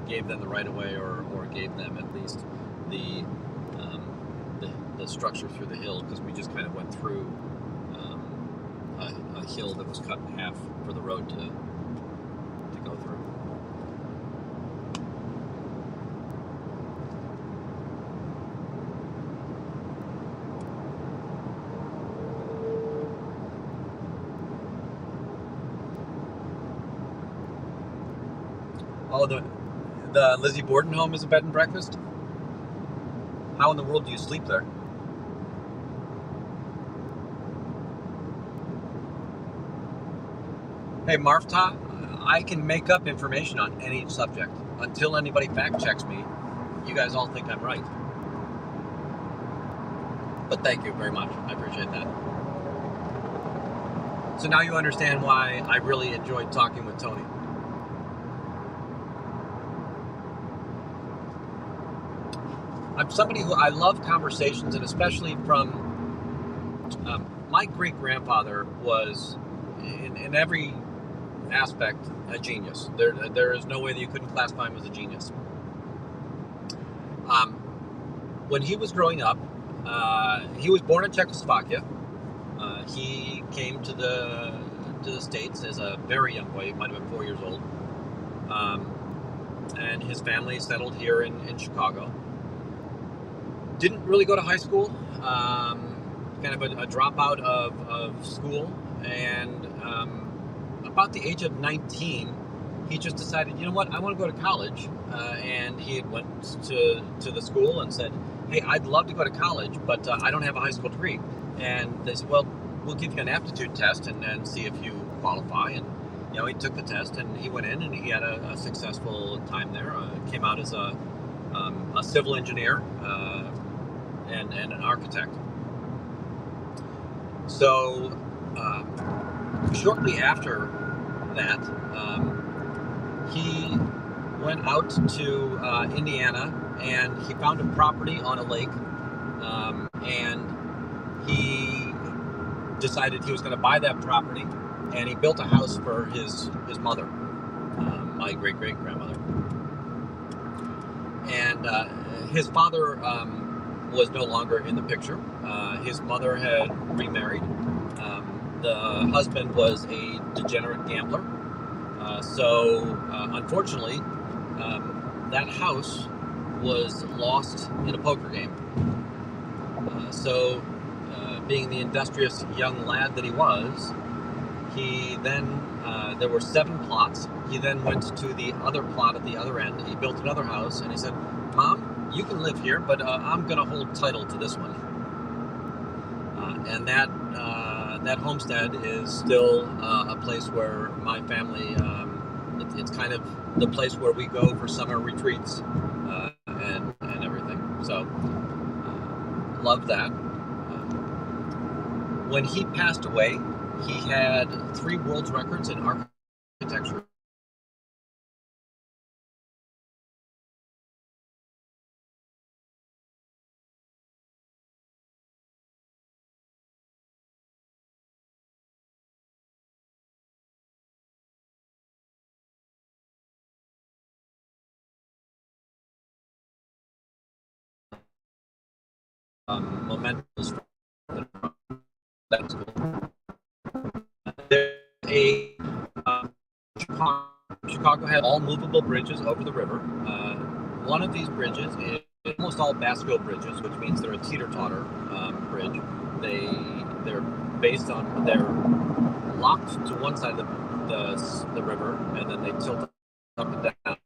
gave them the right of way, or gave them at least the structure through the hill, because we just kind of went through a hill that was cut in half for the road to go through. Oh, the Lizzie Borden home is a bed and breakfast? How in the world do you sleep there? Hey, Marfta, I can make up information on any subject. Until anybody fact checks me, you guys all think I'm right. But thank you very much. I appreciate that. So now you understand why I really enjoyed talking with Tony. I'm somebody who, I love conversations, and especially from my great-grandfather was, in every aspect, a genius. There is no way that you couldn't classify him as a genius. When he was growing up, he was born in Czechoslovakia. He came to the States as a very young boy. He might have been 4 years old. And his family settled here in Chicago. Didn't really go to high school. Kind of a dropout of school. And about the age of 19, he just decided, you know what, I want to go to college. And he had went to the school and said, hey, I'd love to go to college, but I don't have a high school degree. And they said, well, we'll give you an aptitude test and see if you qualify. And he took the test, and he went in, and he had a successful time there. Came out as a civil engineer and an architect. So shortly after that, he went out to Indiana, and he found a property on a lake, and he decided he was going to buy that property, and he built a house for his mother, my great-great-grandmother. And his father was no longer in the picture. His mother had remarried. The husband was a degenerate gambler. So unfortunately, that house was lost in a poker game. So being the industrious young lad that he was, he then, there were 7 plots. He then went to the other plot at the other end. He built another house, and he said, Mom, you can live here, but I'm going to hold title to this one. And that homestead is still a place where my family, it's kind of the place where we go for summer retreats and everything. So love that. when he passed away, he had 3 world records in architecture. Mementos. That's cool. There's a Chicago has all movable bridges over the river. One of these bridges is almost all Basco bridges, which means they're a teeter-totter bridge. They're based on they're locked to one side of the river, and then they tilt up and down.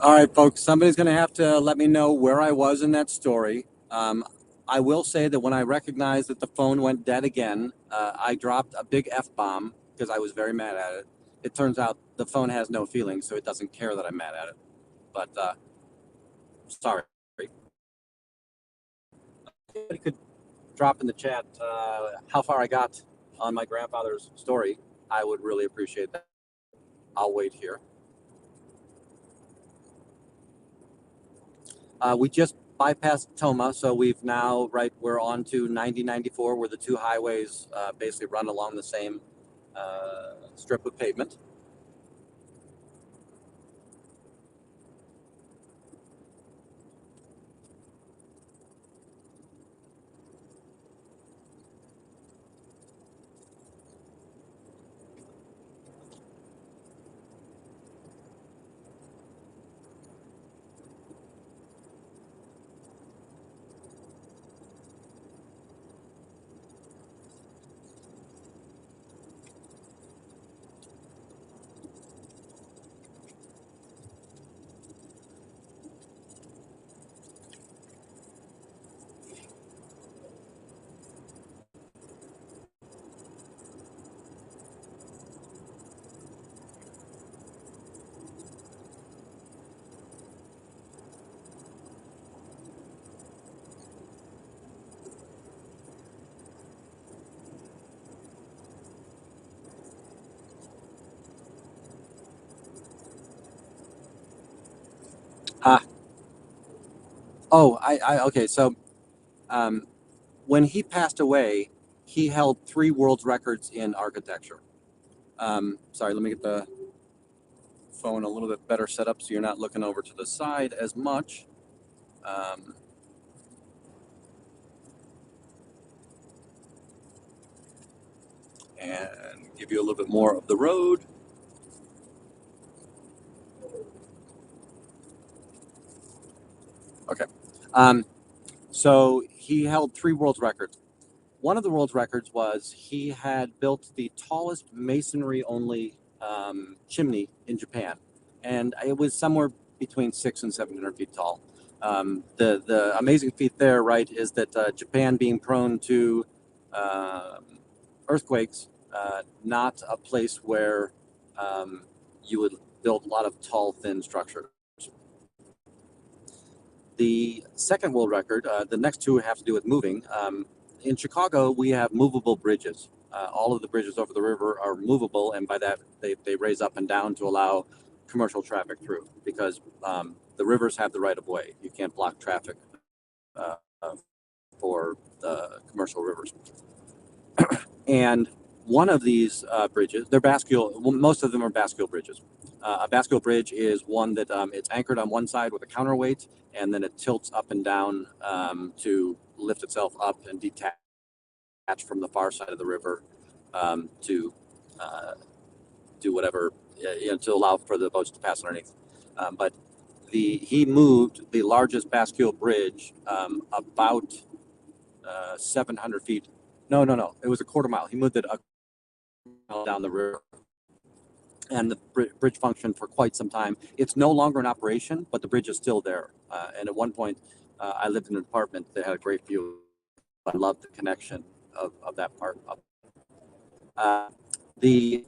All right, folks, somebody's going to have to let me know where I was in that story. I will say that when I recognized that the phone went dead again, I dropped a big F-bomb because I was very mad at it. It turns out the phone has no feelings, so it doesn't care that I'm mad at it. But sorry. Anybody could drop in the chat how far I got on my grandfather's story. I would really appreciate that. I'll wait here. We just bypassed Toma, so we've now, we're on to 9094, where the two highways basically run along the same strip of pavement. Ah, oh, okay. So, when he passed away, he held 3 world records in architecture. Sorry, let me get the phone a little bit better set up so you're not looking over to the side as much. And give you a little bit more of the road. Okay. So he held 3 world records. One of the world records was he had built the tallest masonry-only chimney in Japan, and it was somewhere between 600 and 700 feet tall. The amazing feat there, right, is that Japan, being prone to earthquakes, not a place where you would build a lot of tall, thin structures. The second world record, the next 2 have to do with moving. In Chicago, we have movable bridges. All of the bridges over the river are movable, and by that, they raise up and down to allow commercial traffic through, because the rivers have the right of way. You can't block traffic for commercial rivers. And one of these bridges, they're bascule, well, most of them are bascule bridges. A bascule bridge is one that it's anchored on one side with a counterweight, and then it tilts up and down to lift itself up and detach from the far side of the river to do whatever, to allow for the boats to pass underneath. But he moved the largest bascule bridge about 700 feet. No, it was a quarter mile. He moved it a mile down the river. And the bridge functioned for quite some time. It's no longer in operation, but the bridge is still there. And at one point, I lived in an apartment that had a great view. I loved the connection of that part. The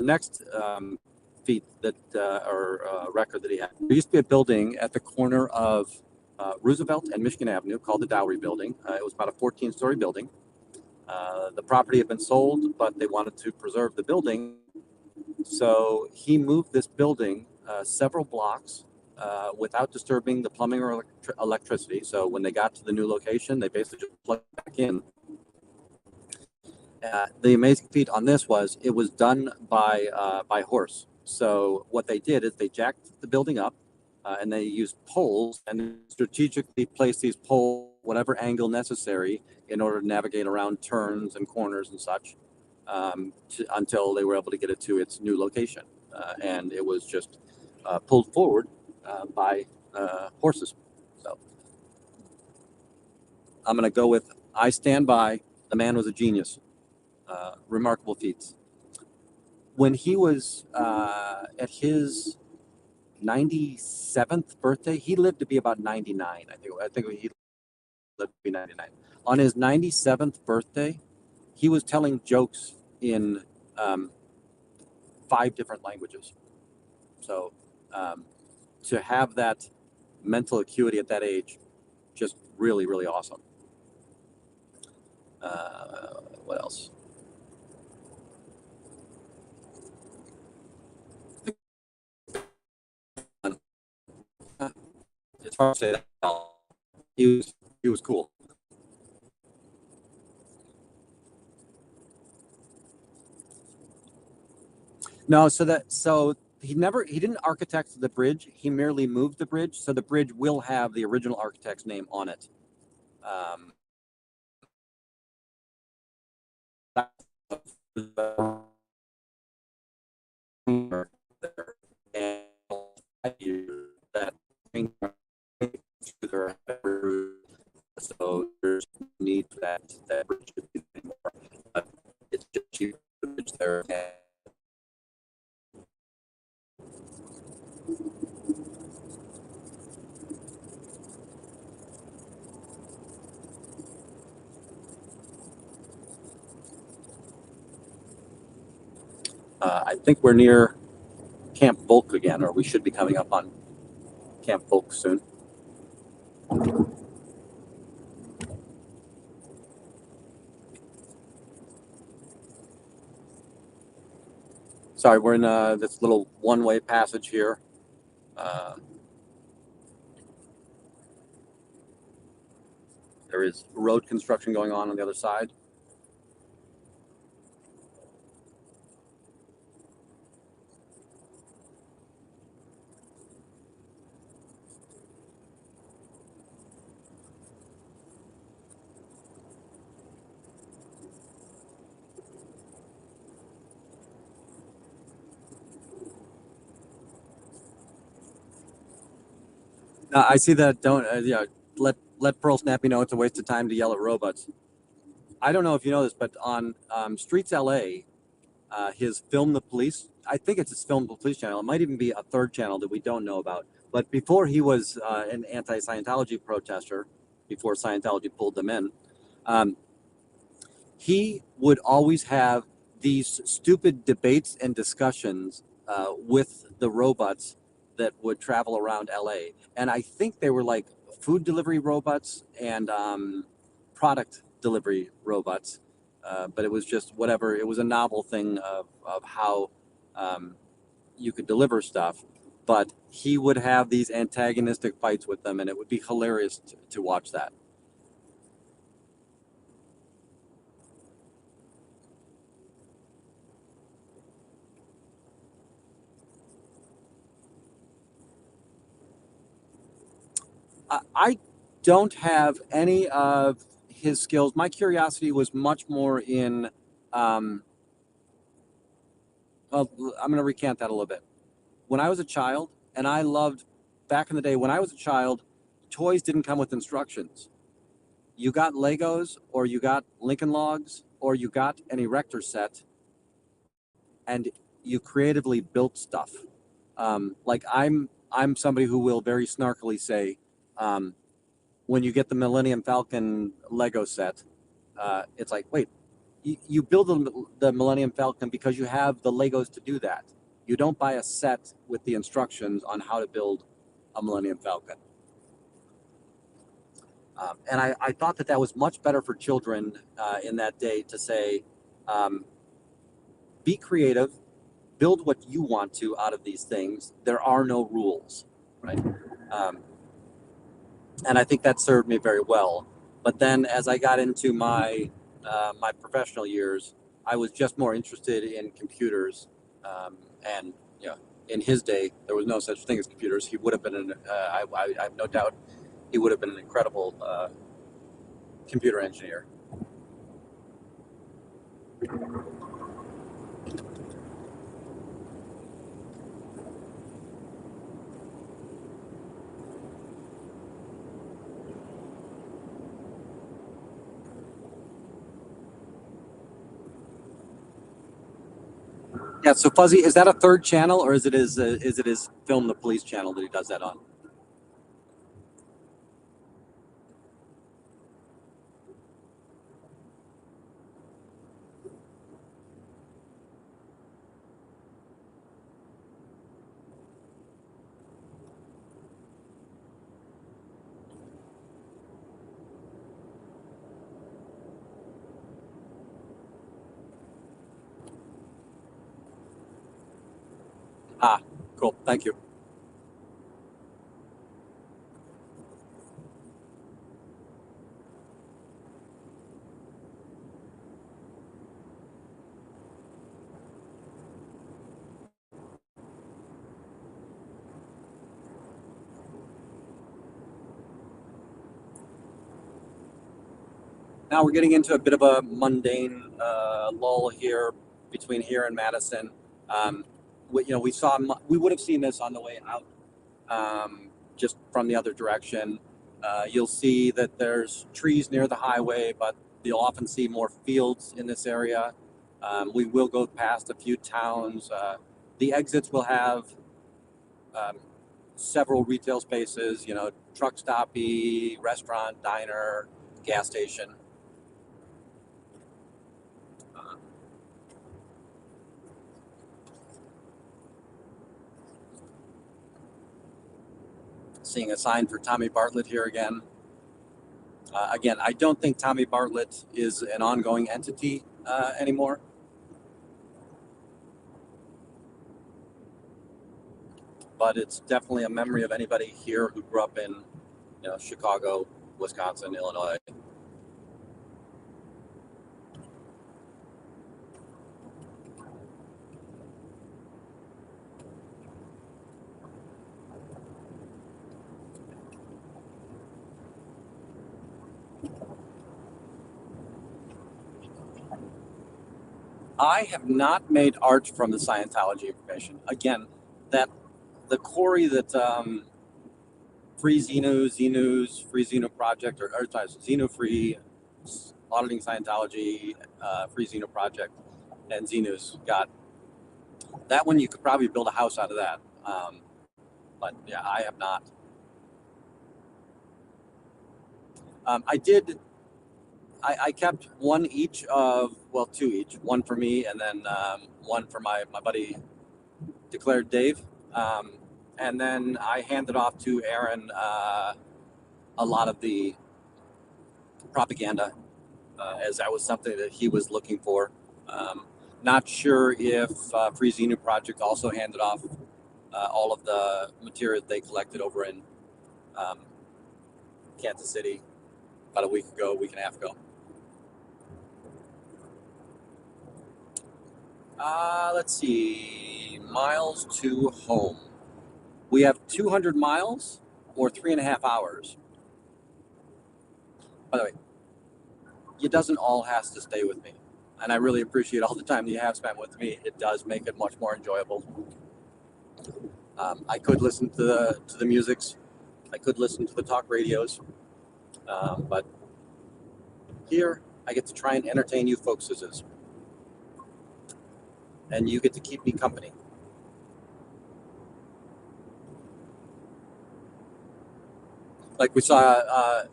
next feat that or record that he had, there used to be a building at the corner of Roosevelt and Michigan Avenue called the Dowry Building. It was about a 14-story building. The property had been sold, but they wanted to preserve the building. So he moved this building several blocks without disturbing the plumbing or electricity. So when they got to the new location, they basically just plugged it back in. The amazing feat on this was it was done by horse. So what they did is they jacked the building up, and they used poles and strategically placed these poles whatever angle necessary in order to navigate around turns and corners and such until they were able to get it to its new location. And it was just pulled forward by horses. So I'm going to go with I stand by. The man was a genius. Remarkable feats. When he was at his 97th birthday, he lived to be about 99. I think he lived to be 99. On his 97th birthday, he was telling jokes in 5 different languages. So to have that mental acuity at that age, just really, really awesome. What else? It's hard to say that. He was cool. No, so he didn't architect the bridge. He merely moved the bridge. So the bridge will have the original architect's name on it. So there's no need for that bridge to be anymore. But it's just cheaper to bridge there. I think we're near Camp Volk again, or we should be coming up on Camp Volk soon. Sorry, we're in this little one-way passage here. There there is road construction going on the other side. I see that. Don't let Pearl Snappy know it's a waste of time to yell at robots. I don't know if you know this, but on Streets LA, his Film the Police, I think it's his Film the Police channel. It might even be a third channel that we don't know about. But before he was an anti-Scientology protester, before Scientology pulled them in, he would always have these stupid debates and discussions with the robots that would travel around LA. And I think they were like food delivery robots and product delivery robots. But it was just whatever. It was a novel thing of how you could deliver stuff. But he would have these antagonistic fights with them, and it would be hilarious to watch that. I don't have any of his skills. My curiosity was much more in, well, I'm going to recant that a little bit. When I was a child, and I loved, back in the day, when I was a child, toys didn't come with instructions. You got Legos, or you got Lincoln Logs, or you got an erector set, and you creatively built stuff. Like I'm somebody who will very snarkily say, when you get the Millennium Falcon Lego set, it's like, wait, you build the Millennium Falcon because you have the Legos to do that. You don't buy a set with the instructions on how to build a Millennium Falcon. And I thought that was much better for children in that day to say, be creative, build what you want to out of these things. There are no rules, right? And I think that served me very well. But then as I got into my my professional years, I was just more interested in computers. And you know, in his day, there was no such thing as computers. He would have been I have no doubt he would have been an incredible computer engineer. Yeah. So Fuzzy, is that a third channel, or is it his Film the Police channel that he does that on? Ah, cool. Thank you. Now we're getting into a bit of a mundane lull here between here and Madison. We would have seen this on the way out, just from the other direction. You'll see that there's trees near the highway, but you'll often see more fields in this area. We will go past a few towns. The exits will have several retail spaces, truck stoppy, restaurant, diner, gas station. Seeing a sign for Tommy Bartlett here again. Again, I don't think Tommy Bartlett is an ongoing entity anymore. But it's definitely a memory of anybody here who grew up in Chicago, Wisconsin, Illinois. I have not made art from the Scientology information. Again, that the quarry that Free Xenu, Free Xenu Project, or sorry, Xenu Free, Auditing Scientology, Free Xenu Project, and Xenu's got that one. You could probably build a house out of that. But yeah, I have not. I did. I kept one each of, well, two each. One for me, and then one for my buddy, Declared Dave. And then I handed off to Aaron a lot of the propaganda, as that was something that he was looking for. Not sure if Free Xenu Project also handed off all of the material they collected over in Kansas City about a week and a half ago. Let's see, miles to home. We have 200 miles or 3.5 hours. By the way, it doesn't all has to stay with me. And I really appreciate all the time that you have spent with me. It does make it much more enjoyable. I could listen to the musics. I could listen to the talk radios. But here, I get to try and entertain you folks. And you get to keep me company. Like we saw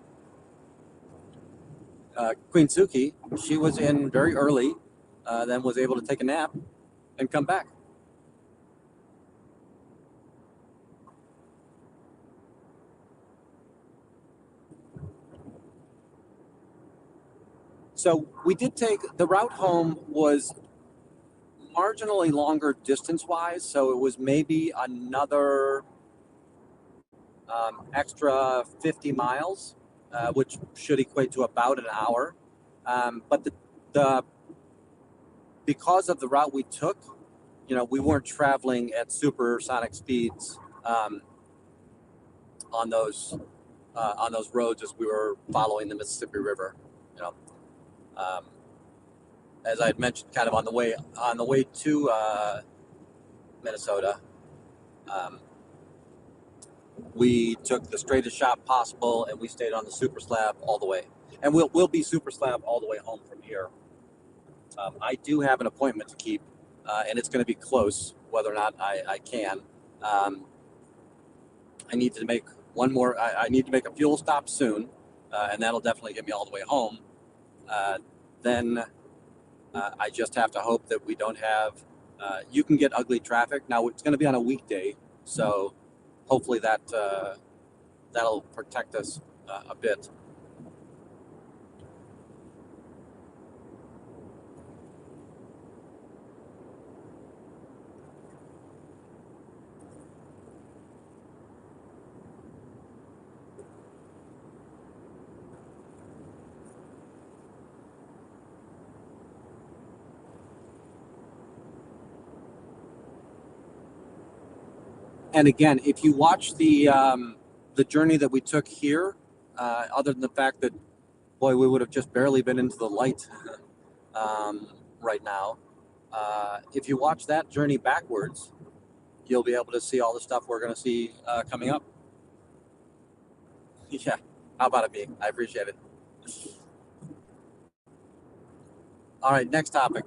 Queen Suki, she was in very early, then was able to take a nap and come back. So we did take, the route home was marginally longer distance-wise, so it was maybe another extra 50 miles, which should equate to about an hour. But the because of the route we took, we weren't traveling at supersonic speeds on those roads as we were following the Mississippi River. As I had mentioned, kind of on the way to Minnesota, we took the straightest shot possible, and we stayed on the super slab all the way. And we'll be super slab all the way home from here. I do have an appointment to keep, and it's going to be close, whether or not I can. I need to make one more. I need to make a fuel stop soon, and that'll definitely get me all the way home. Then I just have to hope that we don't have. You can get ugly traffic. Now it's going to be on a weekday, so hopefully that'll protect us a bit. And again, if you watch the journey that we took here, other than the fact that, boy, we would have just barely been into the light right now. If you watch that journey backwards, you'll be able to see all the stuff we're going to see coming up. Yeah, how about it, me? I appreciate it. All right, next topic.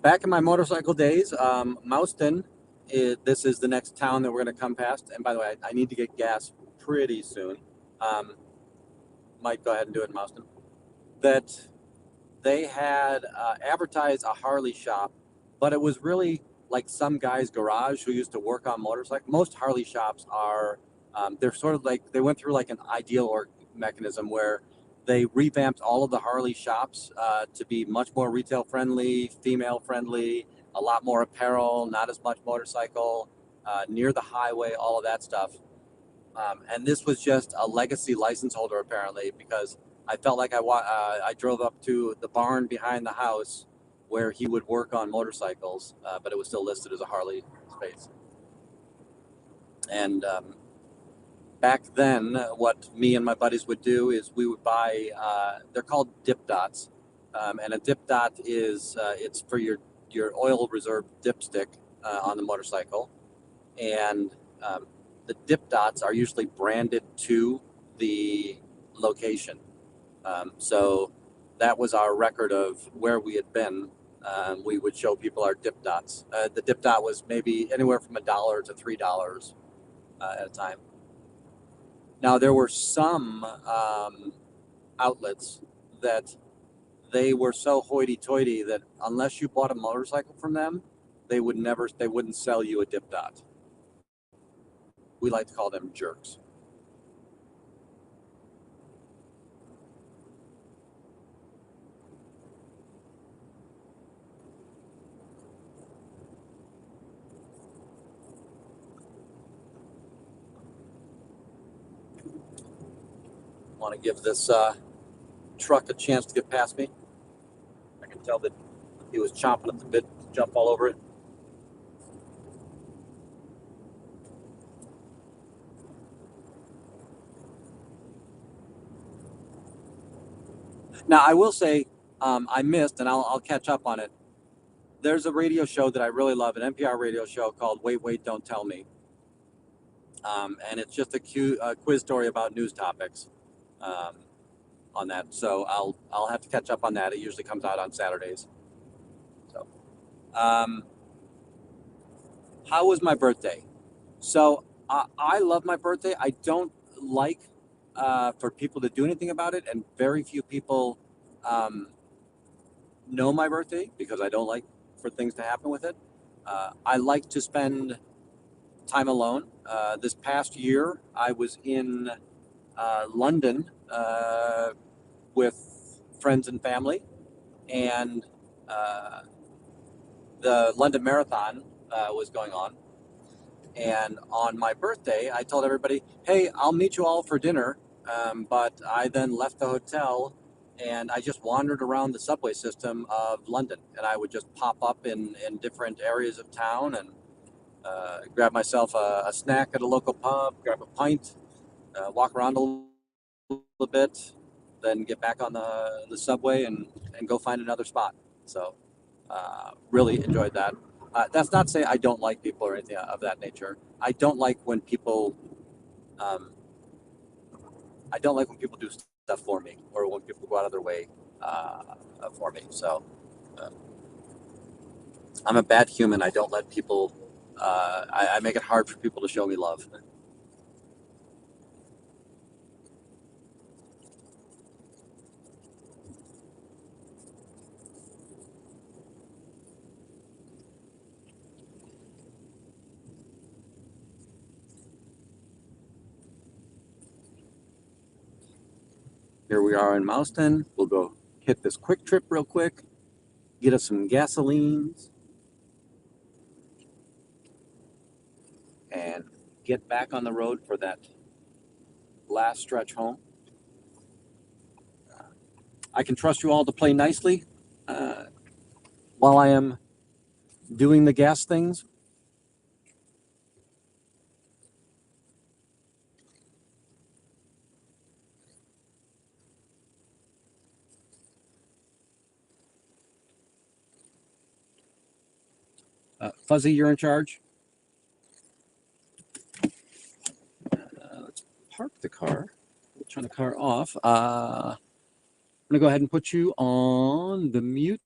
Back in my motorcycle days, Mouston, this is the next town that we're going to come past. And by the way, I need to get gas pretty soon. Might go ahead and do it in Mouston. That they had advertised a Harley shop, but it was really like some guy's garage who used to work on motorcycles. Most Harley shops are, they're sort of like, they went through like an ideal or mechanism where they revamped all of the Harley shops to be much more retail friendly, female friendly, a lot more apparel, not as much motorcycle, near the highway, all of that stuff. And this was just a legacy license holder, apparently, because I felt like I drove up to the barn behind the house where he would work on motorcycles, but it was still listed as a Harley space. And back then, what me and my buddies would do is we would buy. They're called dip dots, and a dip dot is it's for your oil reserve dipstick on the motorcycle, and the dip dots are usually branded to the location. So that was our record of where we had been. We would show people our dip dots. The dip dot was maybe anywhere from $1 to $3 at a time. Now there were some outlets that they were so hoity-toity that unless you bought a motorcycle from them, they wouldn't sell you a dip dot. We like to call them jerks. Want to give this truck a chance to get past me. I can tell that he was chomping at the bit to jump all over it. Now, I will say I missed, and I'll catch up on it. There's a radio show that I really love, an NPR radio show called Wait, Wait, Don't Tell Me. And it's just a quiz story about news topics on that. So I'll have to catch up on that. It usually comes out on Saturdays. So, how was my birthday? So I love my birthday. I don't like for people to do anything about it, and very few people know my birthday because I don't like for things to happen with it. I like to spend time alone. This past year, I was in London with friends and family, and the London Marathon was going on. And on my birthday, I told everybody, hey, I'll meet you all for dinner. But I then left the hotel and I just wandered around the subway system of London. And I would just pop up in different areas of town and grab myself a snack at a local pub, grab a pint, walk around a little bit, then get back on the subway and go find another spot. So really enjoyed that. That's not to say I don't like people or anything of that nature. I don't like when people do stuff for me or when people go out of their way for me. So I'm a bad human. I don't let people. I make it hard for people to show me love. Here we are in Mouston. We'll go hit this quick trip real quick, get us some gasolines, and get back on the road for that last stretch home. I can trust you all to play nicely while I am doing the gas things. Fuzzy, you're in charge. Let's park the car. We'll turn the car off. I'm going to go ahead and put you on the mute.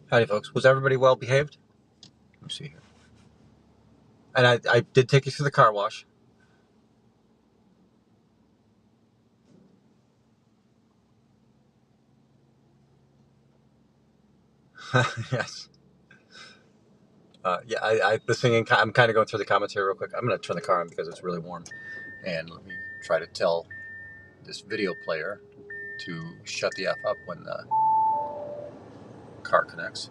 Howdy, folks. Was everybody well behaved? Let me see here. And I did take you through the car wash. Yes. Yeah, the singing. I'm kind of going through the comments here real quick. I'm going to turn the car on because it's really warm. And let me try to tell this video player to shut the F up when the car connects.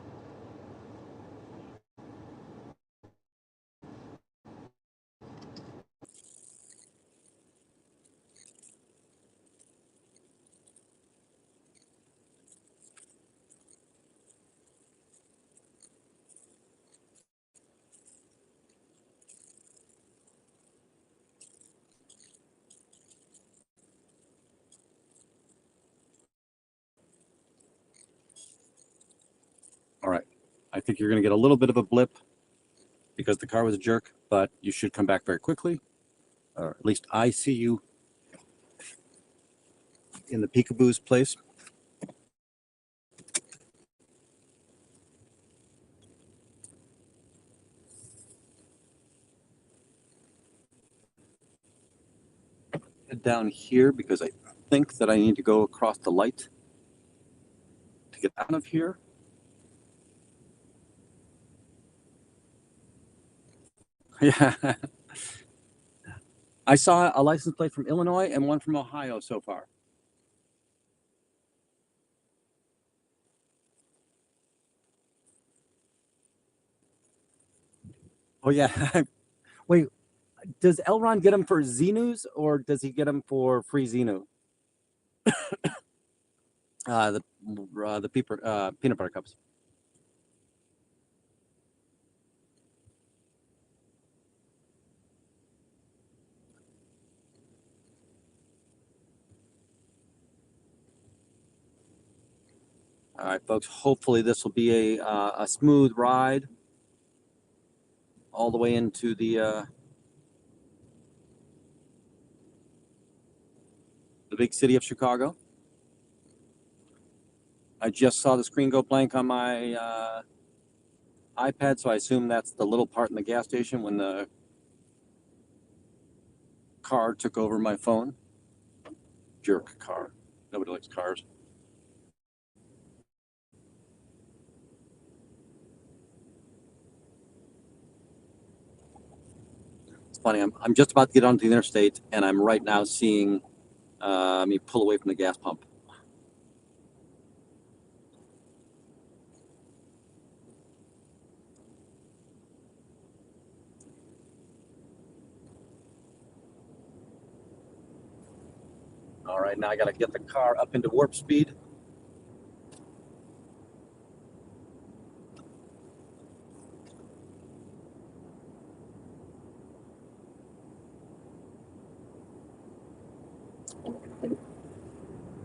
All right. I think you're going to get a little bit of a blip because the car was a jerk, but you should come back very quickly. Or at least I see you in the peekaboo's place. Head down here because I think that I need to go across the light to get out of here. Yeah. I saw a license plate from Illinois and one from Ohio so far. Oh, yeah. Wait, does Elron get them for Xenus or does he get them for free Xenu? The peanut butter cups. All right, folks. Hopefully this will be a smooth ride all the way into the big city of Chicago. I just saw the screen go blank on my iPad, so I assume that's the little part in the gas station when the car took over my phone. Jerk car. Nobody likes cars. It's funny. I'm just about to get onto the interstate, and I'm right now seeing me pull away from the gas pump. All right, now I got to get the car up into warp speed.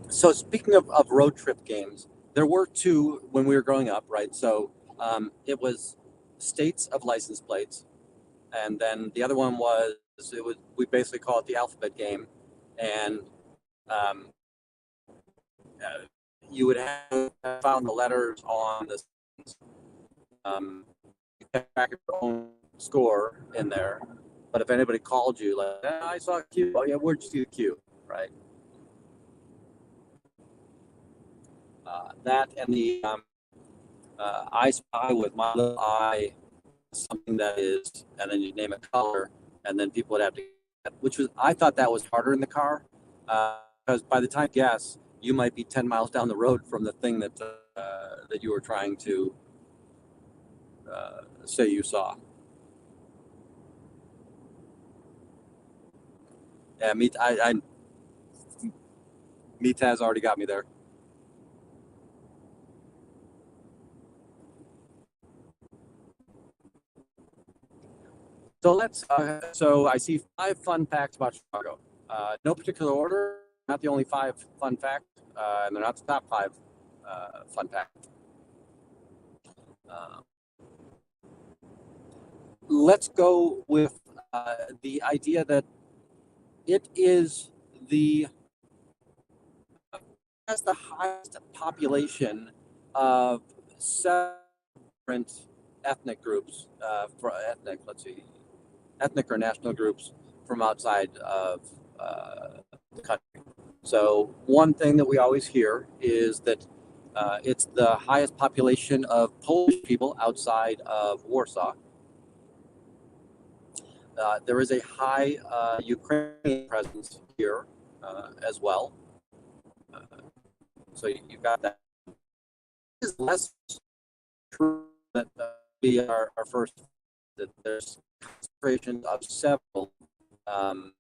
So speaking of road trip games, there were two when we were growing up, right? So it was states of license plates, and then the other one was we basically call it the alphabet game, and um, you would have found the letters on the you kept track of your own score in there. But if anybody called you, like, I saw a Q. Oh yeah, where'd you see the Q? Right. That and the I Spy with my little eye, something that is, and then you name a color, and then people would have to, which was, I thought that was harder in the car, because by the time you guess, you might be 10 miles down the road from the thing that you were trying to say you saw. Yeah, Meat has already got me there. So I see 5 fun facts about Chicago. No particular order, not the only 5 fun facts, and they're not the top 5 fun facts. Let's go with the idea that it has the highest population of different ethnic groups, ethnic or national groups from outside of the country. So one thing that we always hear is that it's the highest population of Polish people outside of Warsaw. There is a high Ukrainian presence here as well. So you've got that. It's less true that be our first, that there's concentration of several non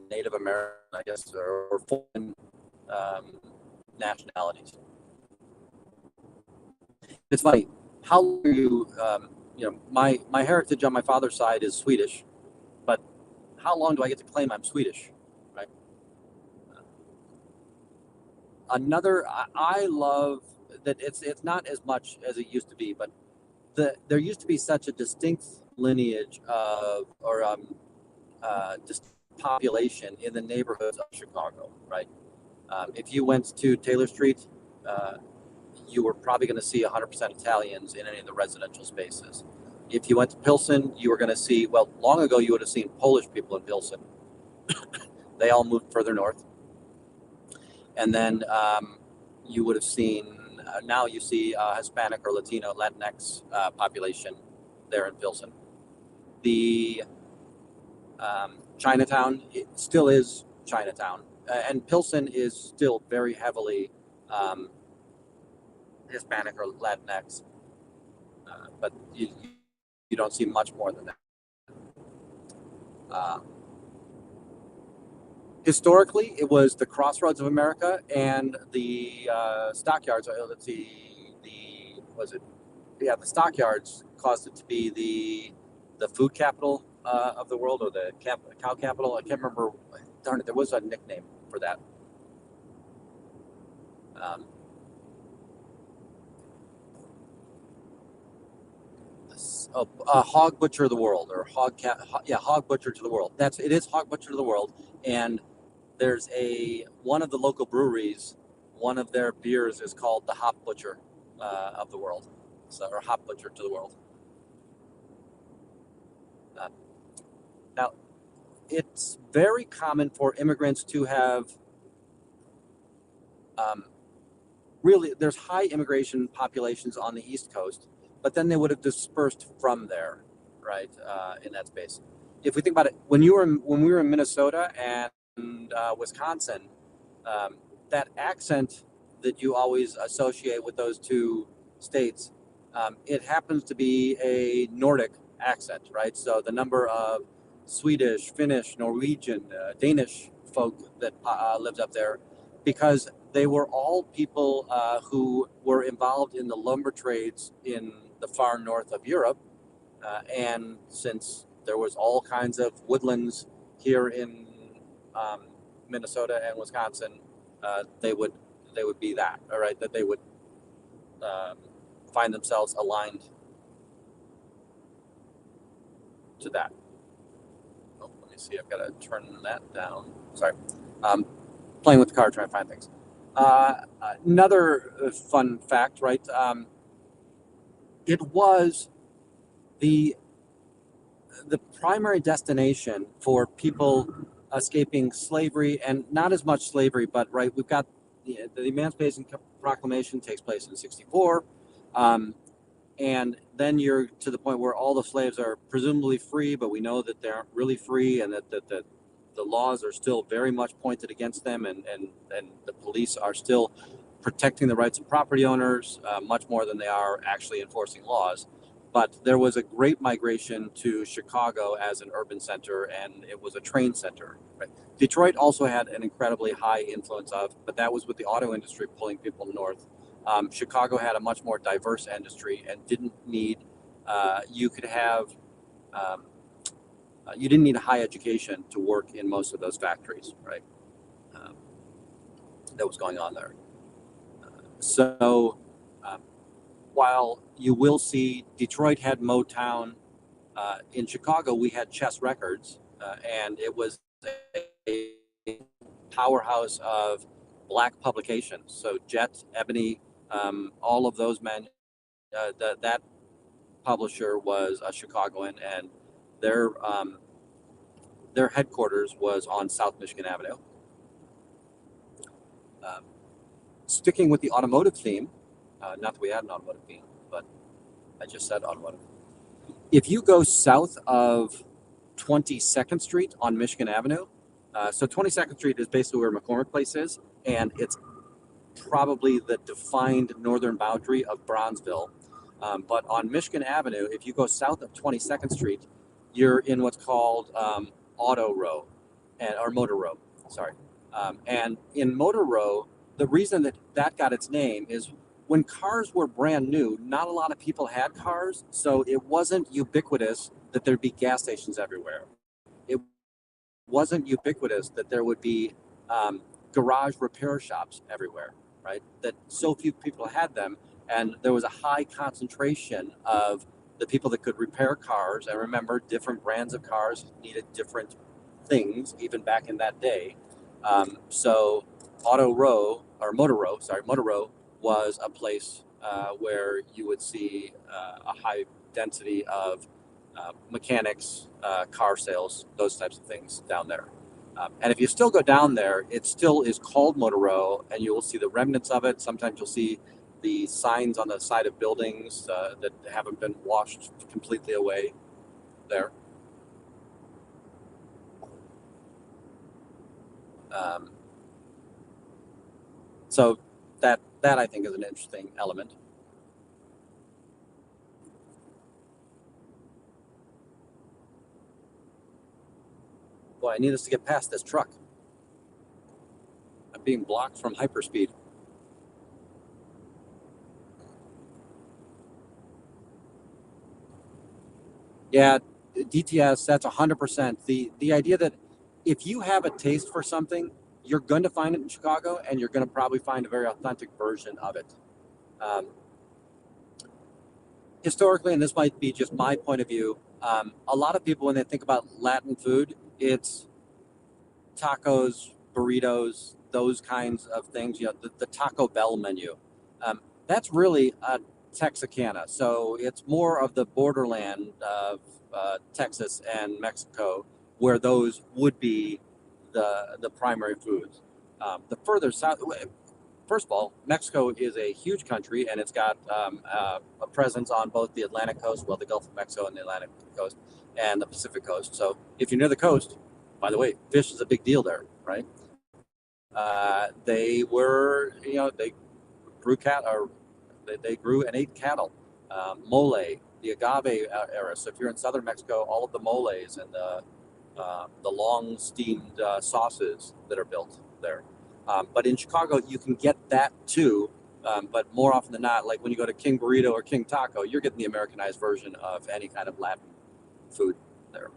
Native American, I guess, or foreign nationalities. It's funny. How are you? My heritage on my father's side is Swedish, but how long do I get to claim I'm Swedish? Right. I love that it's not as much as it used to be, but there used to be such a distinct lineage of distinct population in the neighborhoods of Chicago, right? If you went to Taylor Street, you were probably going to see 100% Italians in any of the residential spaces. If you went to Pilsen, you were going to see, well, long ago you would have seen Polish people in Pilsen. They all moved further north. And then you would have seen, now you see Hispanic or Latino, Latinx population there in Pilsen. The Chinatown, it still is Chinatown. And Pilsen is still very heavily Hispanic or Latinx. But you don't see much more than that. Historically, it was the crossroads of America and the stockyards. Let's see, the stockyards caused it to be the food capital of the world, or the cow capital. I can't remember. Darn it, there was a nickname for that. Hog butcher of the world, or hog butcher to the world. It is hog butcher to the world, and there's one of the local breweries. One of their beers is called the Hop Butcher of the world, or Hop Butcher to the world. Now, it's very common for immigrants to have really. There's high immigration populations on the East Coast, but then they would have dispersed from there, right, in that space. If we think about it, when we were in Minnesota and Wisconsin, that accent that you always associate with those two states, it happens to be a Nordic accent, right? So the number of Swedish, Finnish, Norwegian, Danish folk that lived up there, because they were all people who were involved in the lumber trades in the far north of Europe, and since there was all kinds of woodlands here in Minnesota and Wisconsin, they would be that, all right, that they would find themselves aligned to that. Oh, let me see. I've got to turn that down. Sorry. Playing with the car, trying to find things. Another fun fact, right? It was the primary destination for people escaping slavery, and not as much slavery, but right, we've got the Emancipation Proclamation takes place in '64, and then you're to the point where all the slaves are presumably free, but we know that they aren't really free, and that the laws are still very much pointed against them, and the police are still protecting the rights of property owners much more than they are actually enforcing laws. But there was a great migration to Chicago as an urban center, and it was a train center. Right? Detroit also had an incredibly high influence of, but that was with the auto industry pulling people north. Chicago had a much more diverse industry and didn't need, you didn't need a high education to work in most of those factories, right? That was going on there. So while you will see Detroit had Motown, in Chicago we had Chess Records, and it was a powerhouse of black publications. So Jet, Ebony, All of those men, that publisher was a Chicagoan, and their headquarters was on South Michigan Avenue. Sticking with the automotive theme, not that we had an automotive theme, but I just said automotive. If you go south of 22nd Street on Michigan Avenue, so 22nd Street is basically where McCormick Place is, and it's probably the defined northern boundary of Bronzeville. But on Michigan Avenue, if you go south of 22nd Street, you're in what's called Auto Row, or Motor Row, sorry. And in Motor Row, the reason that got its name is when cars were brand new, not a lot of people had cars, so it wasn't ubiquitous that there'd be gas stations everywhere. It wasn't ubiquitous that there would be garage repair shops everywhere, right? That so few people had them, and there was a high concentration of the people that could repair cars. And remember, different brands of cars needed different things, even back in that day. So Motor Row was a place where you would see a high density of mechanics, car sales, those types of things down there. And if you still go down there, it still is called Motor Row, and you will see the remnants of it. Sometimes you'll see the signs on the side of buildings that haven't been washed completely away there. So that I think is an interesting element. Boy, I need us to get past this truck. I'm being blocked from hyperspeed. Yeah, DTS, that's 100%. The idea that if you have a taste for something, you're going to find it in Chicago, and you're going to probably find a very authentic version of it. Historically, and this might be just my point of view, a lot of people, when they think about Latin food, it's tacos, burritos, those kinds of things. You know, the Taco Bell menu. That's really a Texicana. So it's more of the borderland of Texas and Mexico, where those would be the primary foods. The further south, first of all, Mexico is a huge country, and it's got a presence on both the Atlantic coast, well, the Gulf of Mexico and the Atlantic coast, and the Pacific coast. So if you're near the coast, by the way, fish is a big deal there, right? They were, they grew they grew and ate cattle. Mole, the agave era. So if you're in southern Mexico, all of the moles and the long steamed sauces that are built there. But in Chicago, you can get that too. But more often than not, like when you go to King Burrito or King Taco, you're getting the Americanized version of any kind of Latin food there.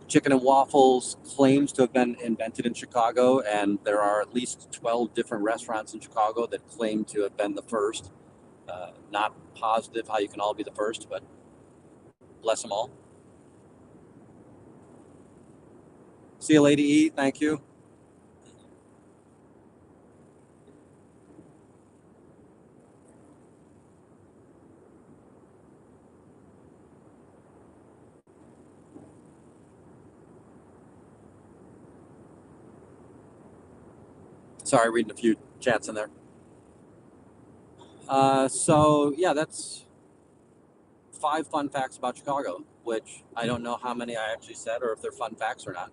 Chicken and waffles claims to have been invented in Chicago, and there are at least 12 different restaurants in Chicago that claim to have been the first. Not positive how you can all be the first, but bless them all. See you, Lady E. Thank you. Sorry, reading a few chats in there. So yeah, that's 5 fun facts about Chicago, which I don't know how many I actually said or if they're fun facts or not.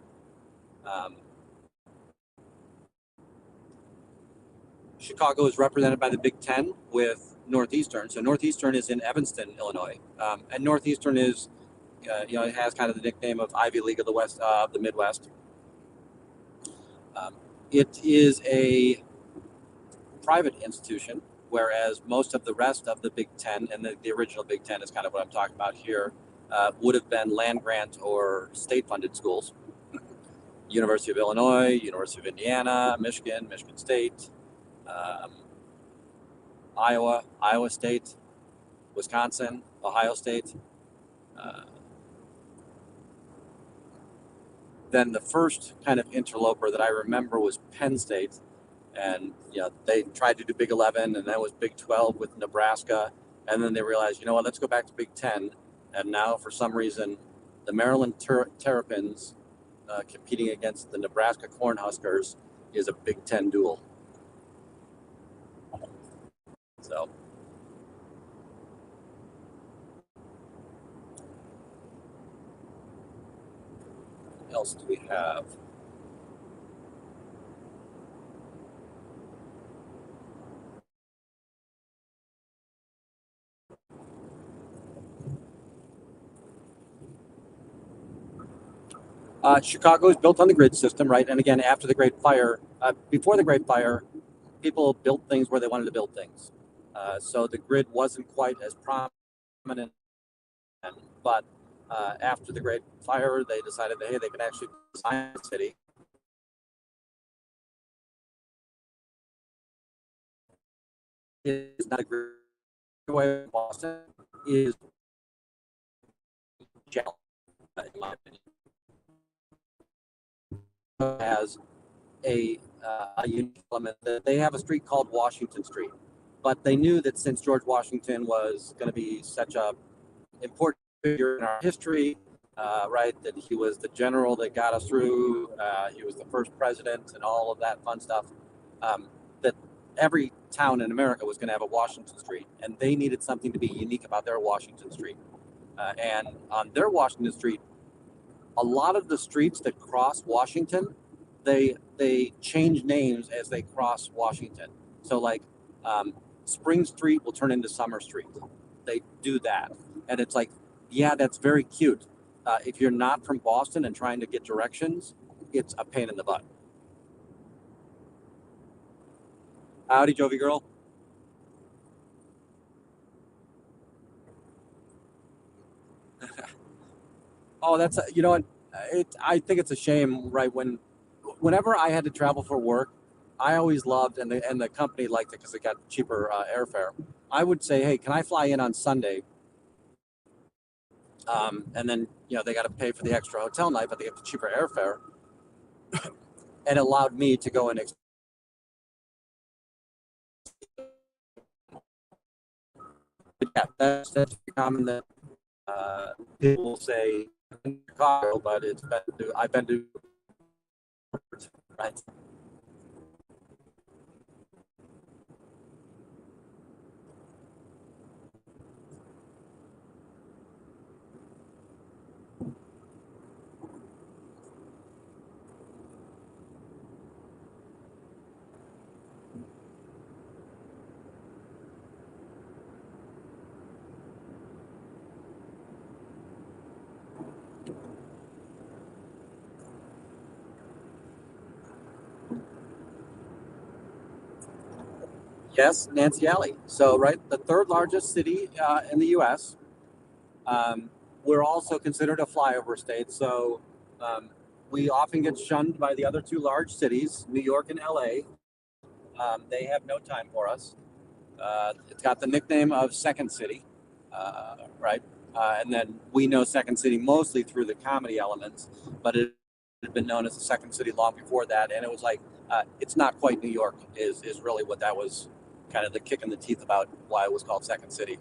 Chicago is represented by the Big Ten with Northeastern. So Northeastern is in Evanston, Illinois, and Northeastern is, it has kind of the nickname of Ivy League of the West, the Midwest. It is a private institution, whereas most of the rest of the Big Ten, and the original Big Ten is kind of what I'm talking about here, would have been land grant or state-funded schools. University of Illinois, University of Indiana, Michigan State, Iowa State, Wisconsin, Ohio State. Then the first kind of interloper that I remember was Penn State, And they tried to do Big 11, and then it was Big 12 with Nebraska, and then they realized, you know what, let's go back to Big 10. And now, for some reason, the Maryland Terrapins competing against the Nebraska Cornhuskers is a Big 10 duel. So, what else do we have? Chicago is built on the grid system, right? And again, after the Great Fire, before the Great Fire, people built things where they wanted to build things. So the grid wasn't quite as prominent. But after the Great Fire, they decided that, hey, they can actually design a city. It's not a great way of Boston is gel, in my opinion. Has a unique element that they have a street called Washington Street, but they knew that since George Washington was going to be such a important figure in our history, right, that he was the general that got us through, he was the first president and all of that fun stuff, that every town in America was going to have a Washington Street, and they needed something to be unique about their Washington Street. And on their Washington Street, a lot of the streets that cross Washington, they change names as they cross Washington. So like Spring Street will turn into Summer Street. They do that, and it's like, yeah, that's very cute. If you're not from Boston and trying to get directions, it's a pain in the butt. Howdy, Jovi girl. Oh, that's you know what? I think it's a shame, right? Whenever I had to travel for work, I always loved, and the company liked it because it got cheaper airfare. I would say, hey, can I fly in on Sunday? And then they got to pay for the extra hotel night, but they get the cheaper airfare, and it allowed me to go and. Yeah, that's common that people will say in Chicago, but I've been to right. Yes, Nancy Alley. So, right, the third largest city in the U.S. We're also considered a flyover state. So, we often get shunned by the other two large cities, New York and L.A. They have no time for us. It's got the nickname of Second City, right? And then we know Second City mostly through the comedy elements, but it had been known as the Second City long before that. And it was like, it's not quite New York, is really what that was kind of the kick in the teeth about why it was called Second City.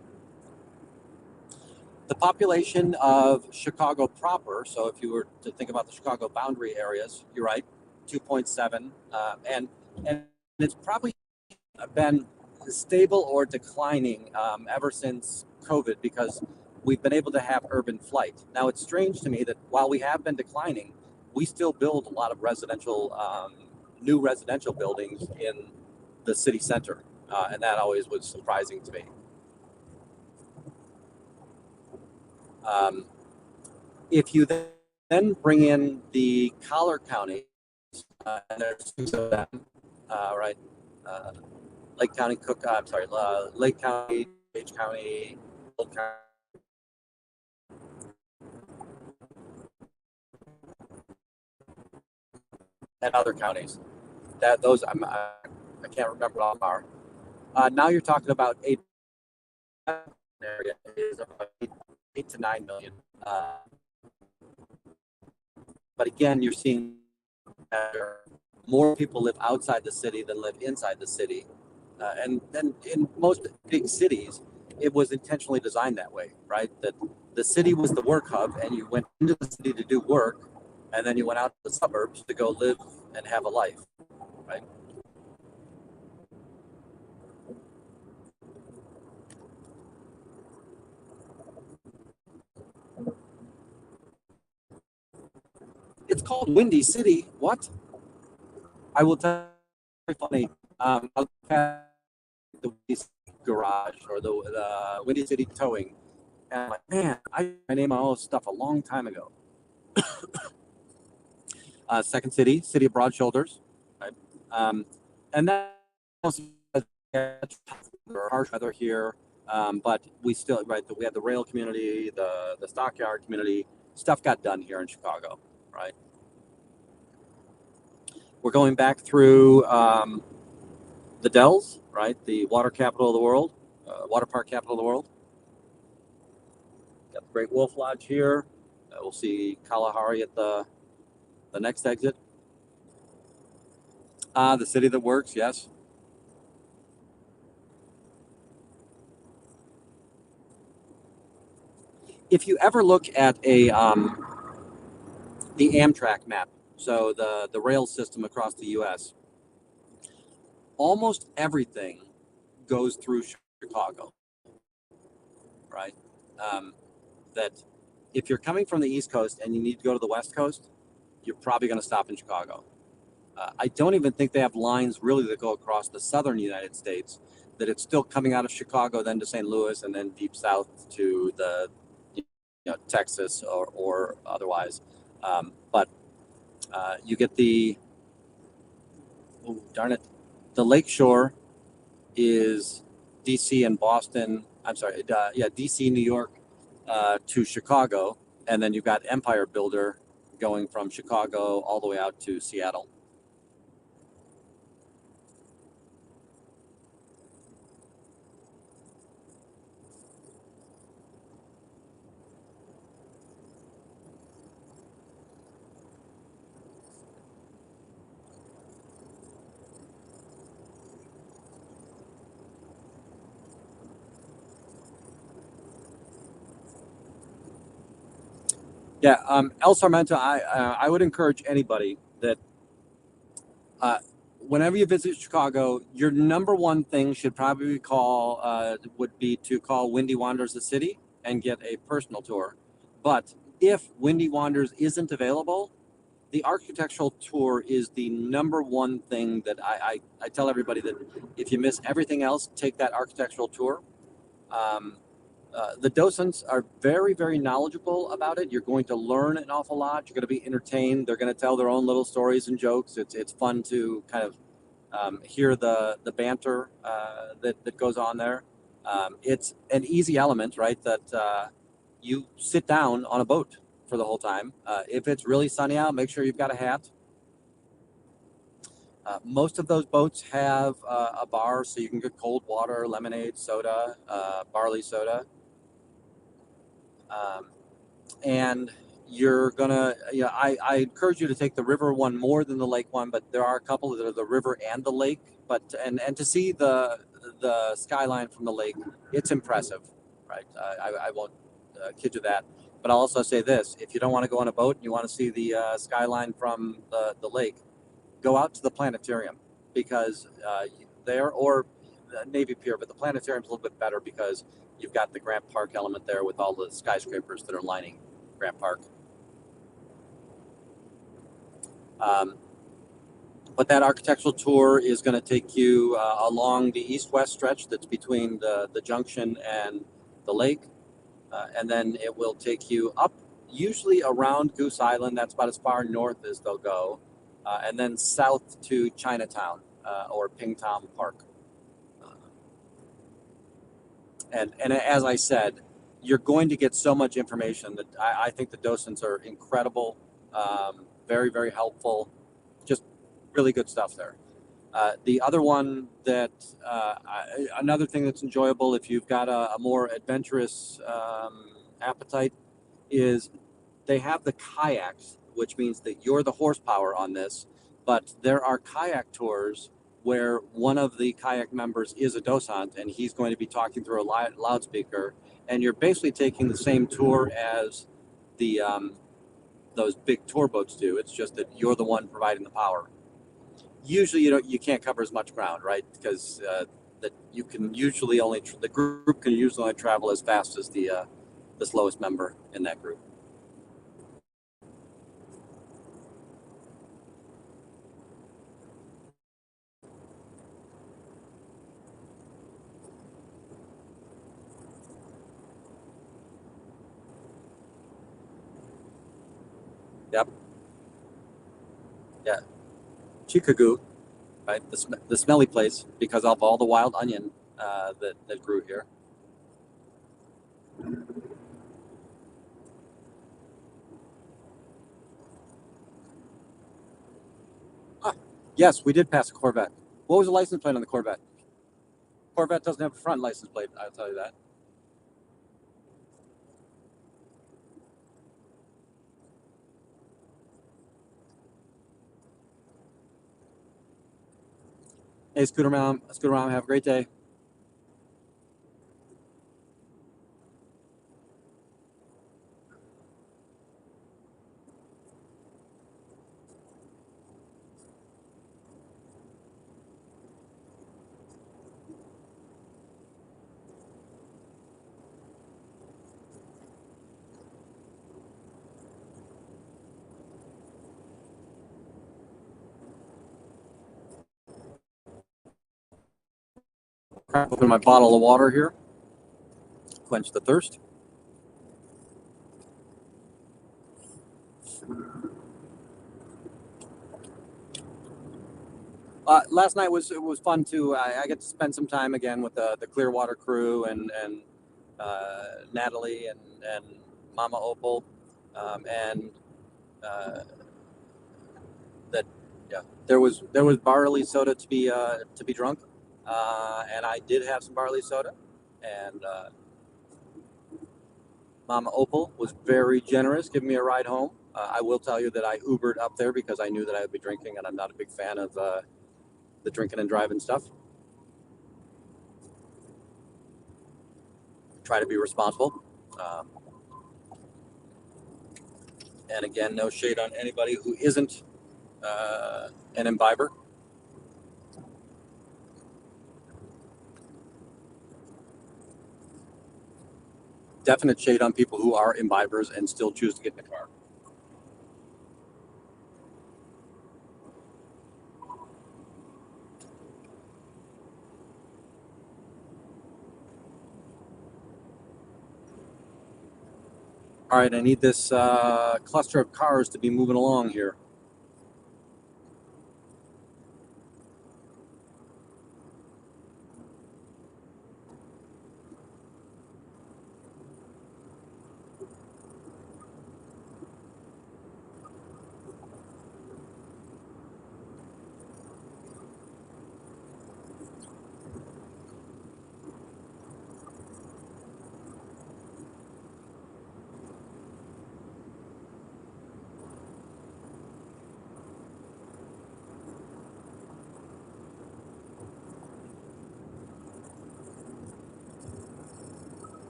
The population of Chicago proper, so if you were to think about the Chicago boundary areas, you're right, 2.7. And it's probably been stable or declining ever since COVID because we've been able to have urban flight. Now, it's strange to me that while we have been declining, we still build a lot of new residential buildings in the city center. And that always was surprising to me. If you then bring in the collar counties, and there's two of them, right? Lake County, Lake County, Page County, Old County. And other counties. I can't remember what all are. Now you're talking about area is about 8 to 9 million. But again, you're seeing more more people live outside the city than live inside the city. And then in most big cities, it was intentionally designed that way, right? That the city was the work hub, and you went into the city to do work, and then you went out to the suburbs to go live and have a life, right? It's called Windy City. What? I will tell you, very funny. I'll have the Windy City garage or the Windy City towing. And I'm like, man, I put my name on all this stuff a long time ago. Second city, city of broad shoulders, right? And that also harsh weather here, but we still, right? We had the rail community, the stockyard community. Stuff got done here in Chicago, right? We're going back through the Dells, right? The water capital of the world, water park capital of the world. Got the Great Wolf Lodge here. We'll see Kalahari at the next exit. The city that works, yes. If you ever look at the Amtrak map, so the rail system across the U.S., almost everything goes through Chicago, right? That if you're coming from the East Coast and you need to go to the West Coast, you're probably going to stop in Chicago. I don't even think they have lines really that go across the southern United States, that it's still coming out of Chicago, then to St. Louis, and then deep south to the Texas or otherwise. But you get the, oh, darn it, the Lakeshore is DC and Boston. I'm sorry, DC, New York to Chicago. And then you've got Empire Builder going from Chicago all the way out to Seattle. Yeah, El Sarmento, I would encourage anybody that whenever you visit Chicago, your number one thing should probably would be to call Windy Wanders the city and get a personal tour. But if Windy Wanders isn't available, the architectural tour is the number one thing that I tell everybody, that if you miss everything else, take that architectural tour. The docents are very, very knowledgeable about it. You're going to learn an awful lot. You're going to be entertained. They're going to tell their own little stories and jokes. It's fun to kind of hear the banter that goes on there. It's an easy element, right? That you sit down on a boat for the whole time. If it's really sunny out, make sure you've got a hat. Most of those boats have a bar, so you can get cold water, lemonade, soda, barley soda. And you're gonna, I encourage you to take the river one more than the lake one, but there are a couple that are the river and the lake. But and to see the skyline from the lake, it's impressive, right? I won't kid you that. But I'll also say this: if you don't want to go on a boat and you want to see the skyline from the lake, go out to the planetarium, because there, or the Navy Pier, but the planetarium's a little bit better because you've got the Grant Park element there with all the skyscrapers that are lining Grant Park. But that architectural tour is going to take you along the east-west stretch that's between the junction and the lake. And then it will take you up, usually around Goose Island. That's about as far north as they'll go. And then south to Chinatown or Pingtom Park. And as I said, you're going to get so much information that I think the docents are incredible, very, very helpful, just really good stuff there. The other one that, another thing that's enjoyable if you've got a more adventurous appetite, is they have the kayaks, which means that you're the horsepower on this. but there are kayak tours where one of the kayak members is a docent, and he's going to be talking through a loudspeaker, and you're basically taking the same tour as the those big tour boats do. It's just that you're the one providing the power. Usually, you can't cover as much ground, right? Because that you can usually only the group can usually only travel as fast as the slowest member in that group. Yep. Yeah. Chicago, right? The smelly place because of all the wild onion that grew here. Ah, yes, we did pass a Corvette. What was the license plate on the Corvette? Corvette doesn't have a front license plate, I'll tell you that. Hey, Scooter Mom, have a great day. Crack open my bottle of water here. Quench the thirst. Last night was fun too. I get to spend some time again with the Clearwater crew and Natalie and Mama Opal, and that yeah, there was barley soda to be drunk, and I did have some barley soda, and Mama Opal was very generous, giving me a ride home. I will tell you that I Ubered up there because I knew that I would be drinking, and I'm not a big fan of the drinking and driving stuff. Try to be responsible. And again, no shade on anybody who isn't an imbiber. Definite shade on people who are imbibers and still choose to get in the car. All right, I need this cluster of cars to be moving along here.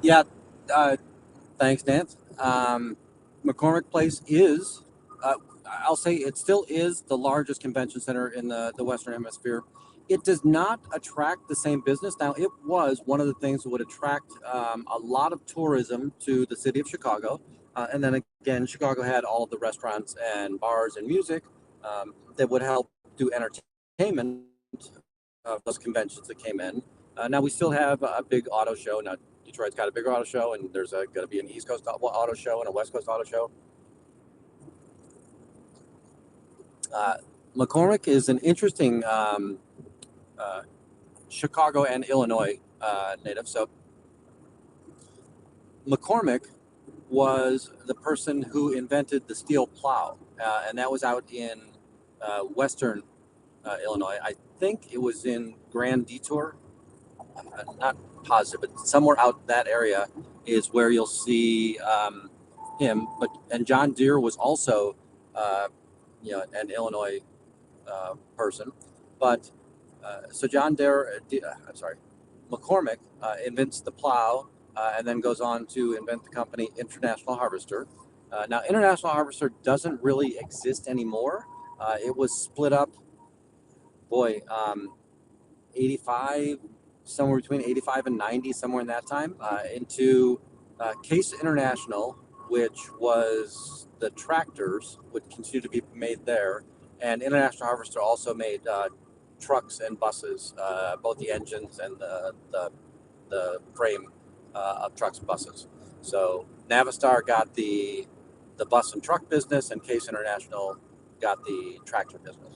Yeah, thanks, Nance. McCormick Place is, I'll say it still is the largest convention center in the Western Hemisphere. It does not attract the same business. Now, it was one of the things that would attract a lot of tourism to the city of Chicago. And then again, Chicago had all of the restaurants and bars and music that would help do entertainment of those conventions that came in. Now, we still have a big auto show. Now, Detroit's got a bigger auto show, and there's going to be an East Coast auto show and a West Coast auto show. McCormick is an interesting Chicago and Illinois native. So McCormick was the person who invented the steel plow, and that was out in western Illinois. I think it was in Grand Detour. I'm not positive, but somewhere out that area is where you'll see him. And John Deere was also, an Illinois person. But so John Deere, I'm sorry, McCormick invents the plow, and then goes on to invent the company International Harvester. Now, International Harvester doesn't really exist anymore. It was split up, boy, 85, somewhere between 85 and 90, somewhere in that time, into Case International, which was the tractors would continue to be made there. And International Harvester also made trucks and buses, both the engines and the frame of trucks and buses. So Navistar got the bus and truck business, and Case International got the tractor business.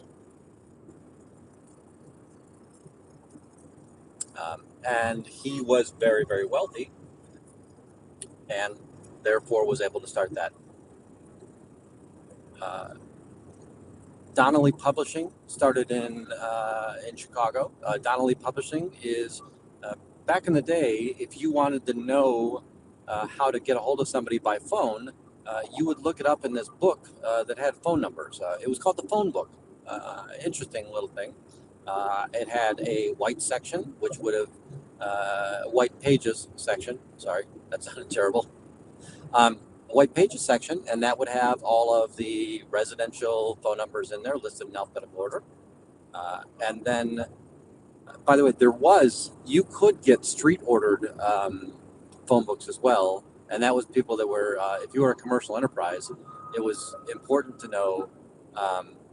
And he was very, very wealthy, and therefore was able to start that. Donnelly Publishing started in Chicago. Donnelly Publishing is back in the day. If you wanted to know how to get a hold of somebody by phone, you would look it up in this book that had phone numbers. It was called the phone book. Interesting little thing. It had a white section, which would have white pages section. Sorry, that sounded terrible. White pages section, and that would have all of the residential phone numbers in there listed in alphabetical order. And then, by the way, you could get street ordered phone books as well. And that was people that were, if you were a commercial enterprise, it was important to know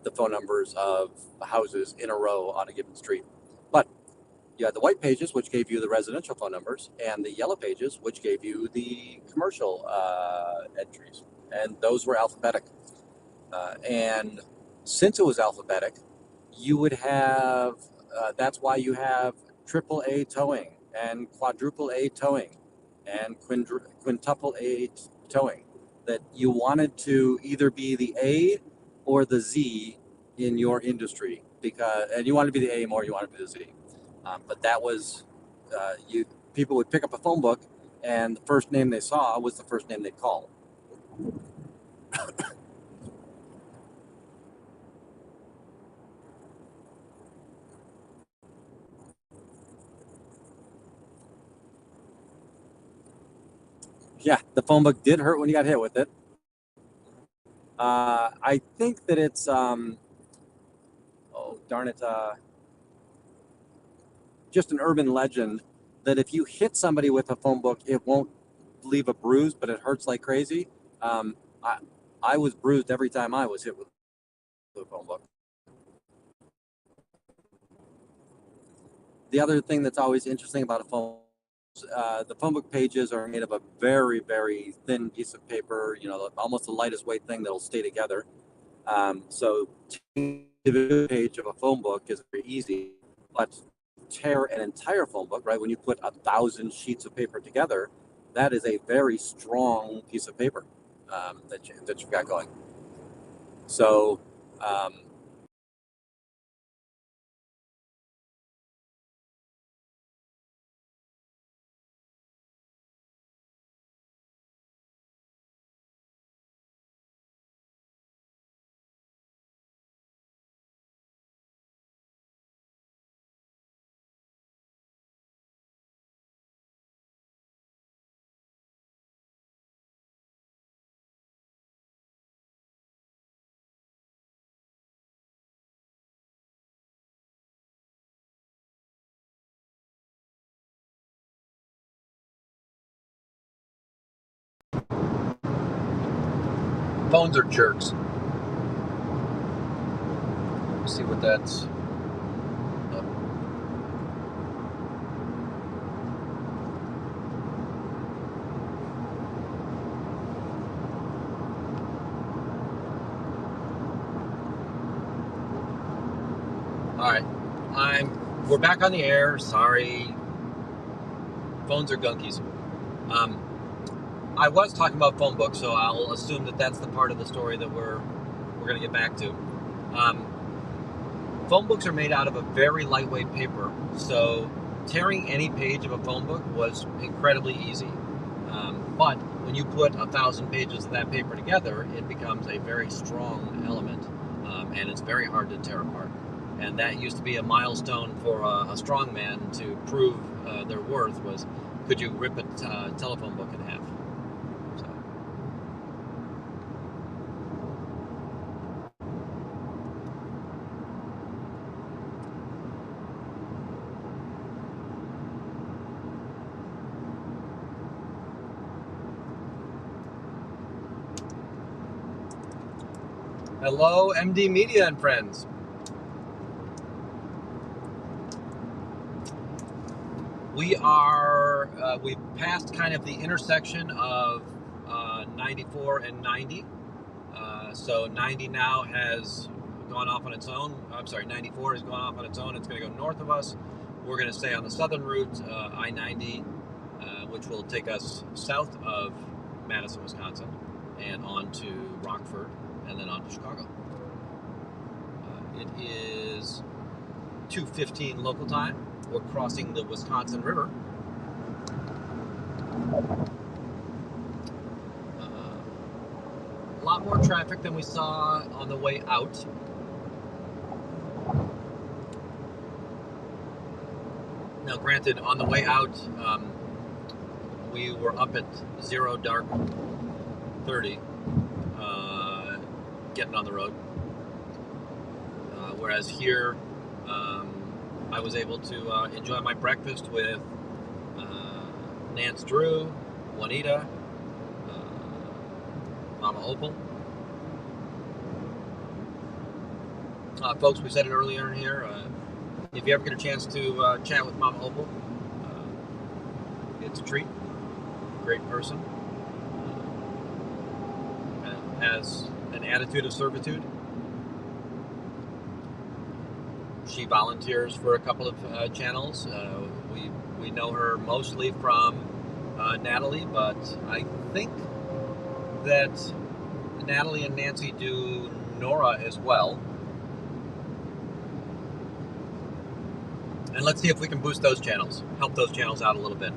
the phone numbers of houses in a row on a given street. But you had the white pages, which gave you the residential phone numbers, and the yellow pages, which gave you the commercial entries. And those were alphabetic. And since it was alphabetic, you would have, that's why you have AAA towing and quadruple A towing and quintuple A towing, that you wanted to either be the A or the Z in your industry, and you wanted to be the A more, you wanted to be the Z. But that was, people would pick up a phone book, and the first name they saw was the first name they'd call. Yeah, the phone book did hurt when you got hit with it. I think that it's, oh, darn it, just an urban legend that if you hit somebody with a phone book, it won't leave a bruise, but it hurts like crazy. I was bruised every time I was hit with a phone book. The other thing that's always interesting about a phone, the phone book pages are made of a very, very thin piece of paper, almost the lightest weight thing that'll stay together. So taking the page of a phone book is very easy, but tear an entire phone book, right? When you put 1,000 sheets of paper together, that is a very strong piece of paper that you've got going. So Phones are jerks. Let's see what that's. All right, we're back on the air. Sorry, phones are gunkies. I was talking about phone books, so I'll assume that that's the part of the story that we're going to get back to. Phone books are made out of a very lightweight paper, so tearing any page of a phone book was incredibly easy. But when you put 1,000 pages of that paper together, it becomes a very strong element, and it's very hard to tear apart. And that used to be a milestone for a strong man to prove their worth was, could you rip a telephone book in half? So. Hello, MD Media and friends. We've passed kind of the intersection of 94 and 90. So 90 now has gone off on its own. I'm sorry, 94 has gone off on its own. It's going to go north of us. We're going to stay on the southern route, I-90, which will take us south of Madison, Wisconsin, and on to Rockford, and then on to Chicago. It is 2:15 local time. We're crossing the Wisconsin River. A lot more traffic than we saw on the way out. Now, granted, on the way out, we were up at 0 dark 30, getting on the road. Whereas here, I was able to enjoy my breakfast with Nance Drew, Juanita, Mama Opal. Folks, we said it earlier in here, if you ever get a chance to chat with Mama Opal, it's a treat. Great person. Has an attitude of servitude. She volunteers for a couple of channels. We know her mostly from Natalie, but I think that Natalie and Nancy do Nora as well. And let's see if we can boost those channels, help those channels out a little bit.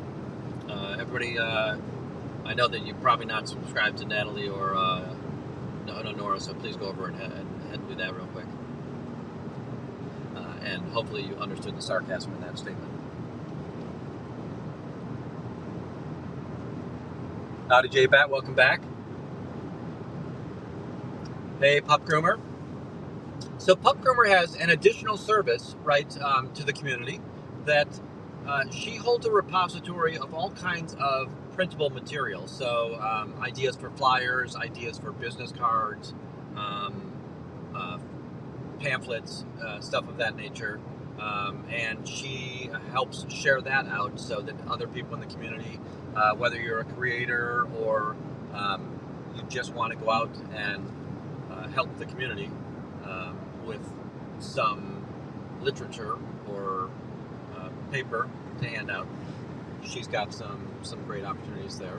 Everybody, I know that you're probably not subscribed to Natalie or Nora, so please go over and do that real quick. And hopefully you understood the sarcasm in that statement. Howdy, J-Bat, welcome back. Hey, Pup Groomer. So Pup Groomer has an additional service, right, to the community that she holds a repository of all kinds of printable material. So ideas for flyers, ideas for business cards, pamphlets, stuff of that nature. And she helps share that out so that other people in the community, whether you're a creator or you just want to go out and help the community with some literature or paper to hand out, she's got some great opportunities there.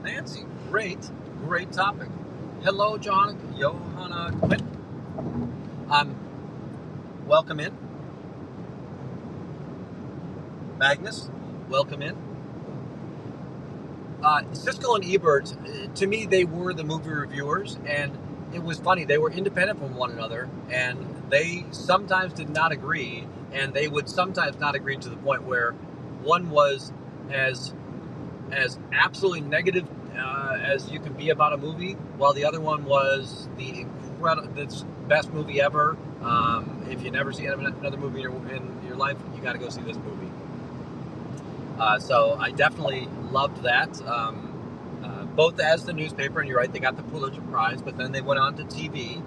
Nancy, great topic. Hello, Johanna Quinn. Welcome in. Magnus, welcome in. Siskel and Ebert, to me, they were the movie reviewers, and it was funny. They were independent from one another, and they sometimes did not agree, and they would sometimes not agree to the point where one was as absolutely negative as you can be about a movie, while the other one was the best movie ever. If you never see another movie in your life, you got to go see this movie. So I definitely loved that. Both as the newspaper, and you're right, they got the Pulitzer Prize, but then they went on to TV.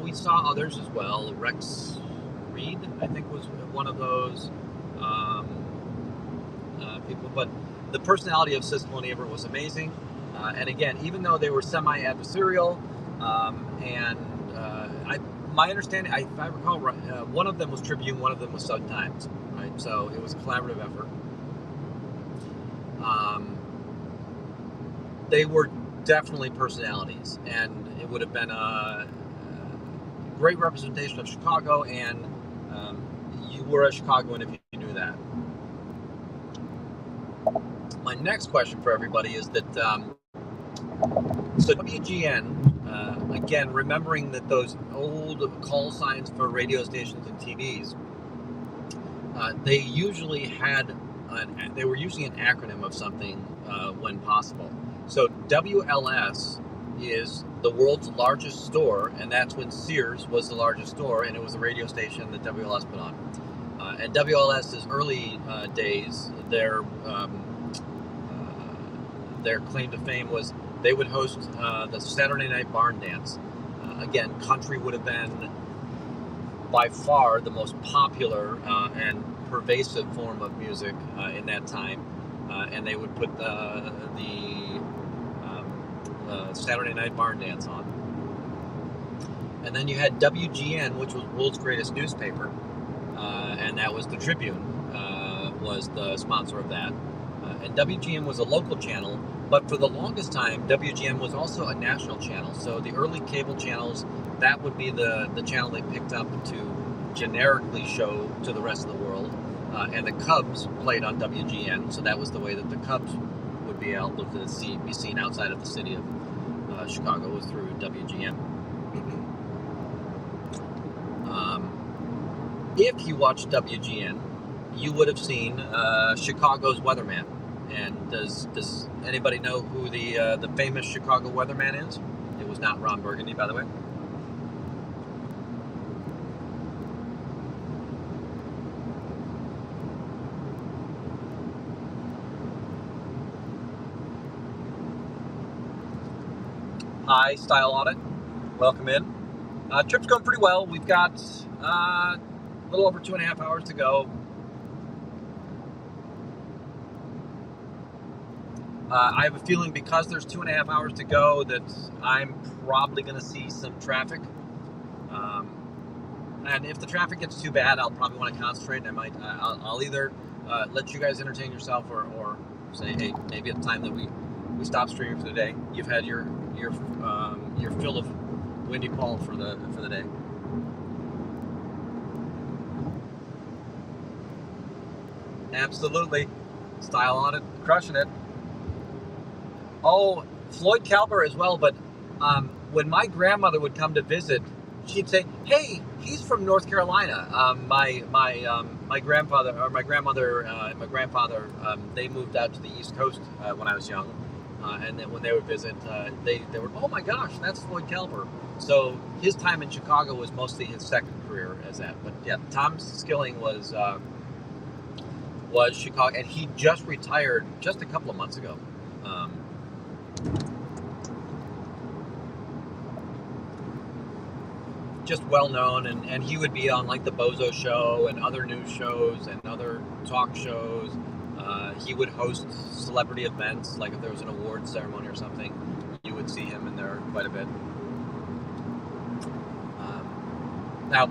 We saw others as well. Rex Reed, I think, was one of those people. But the personality of Siskel and Ebert was amazing. And again, even though they were semi-adversarial, my understanding, if I recall right, one of them was Tribune, one of them was Sun Times, right? So it was a collaborative effort. They were definitely personalities, and it would have been a great representation of Chicago, and you were a Chicagoan if you knew that. My next question for everybody is that, so WGN, again, remembering that those old call signs for radio stations and TVs, they usually had, they were using an acronym of something when possible. So WLS is the world's largest store, and that's when Sears was the largest store, and it was a radio station that WLS put on. And WLS's early days, their claim to fame was they would host the Saturday Night Barn Dance. Again, country would have been by far the most popular and pervasive form of music in that time, and they would put the Saturday Night Barn Dance on. And then you had WGN, which was the world's greatest newspaper, and that was the Tribune, was the sponsor of that. And WGN was a local channel, but for the longest time, WGN was also a national channel. So the early cable channels, that would be the channel they picked up to generically show to the rest of the world. And the Cubs played on WGN, so that was the way that the Cubs would be able to be seen outside of the city of Chicago, was through WGN. If you watched WGN, you would have seen Chicago's weatherman. And does anybody know who the famous Chicago weatherman is? It was not Ron Burgundy, by the way. Hi, Style Audit. Welcome in. Trip's going pretty well. We've got a little over 2.5 hours to go. I have a feeling because there's 2.5 hours to go that I'm probably going to see some traffic. And if the traffic gets too bad, I'll probably want to concentrate. And I'll either let you guys entertain yourself, or say, hey, maybe it's time that we stop streaming for the day. You've had your fill of Windy Paul for the day. Absolutely, Style Audit, crushing it. Oh, Floyd Calber as well. But when my grandmother would come to visit, she'd say, "Hey, he's from North Carolina." My grandfather or my grandmother and my grandfather, they moved out to the East Coast when I was young, and then when they would visit, they were, "Oh my gosh, that's Floyd Calber." So his time in Chicago was mostly his second career as that. But yeah, Tom Skilling was Chicago, and he just retired just a couple of months ago. Just well known, and he would be on like the Bozo Show and other news shows and other talk shows. He would host celebrity events, like if there was an award ceremony or something, you would see him in there quite a bit. Now,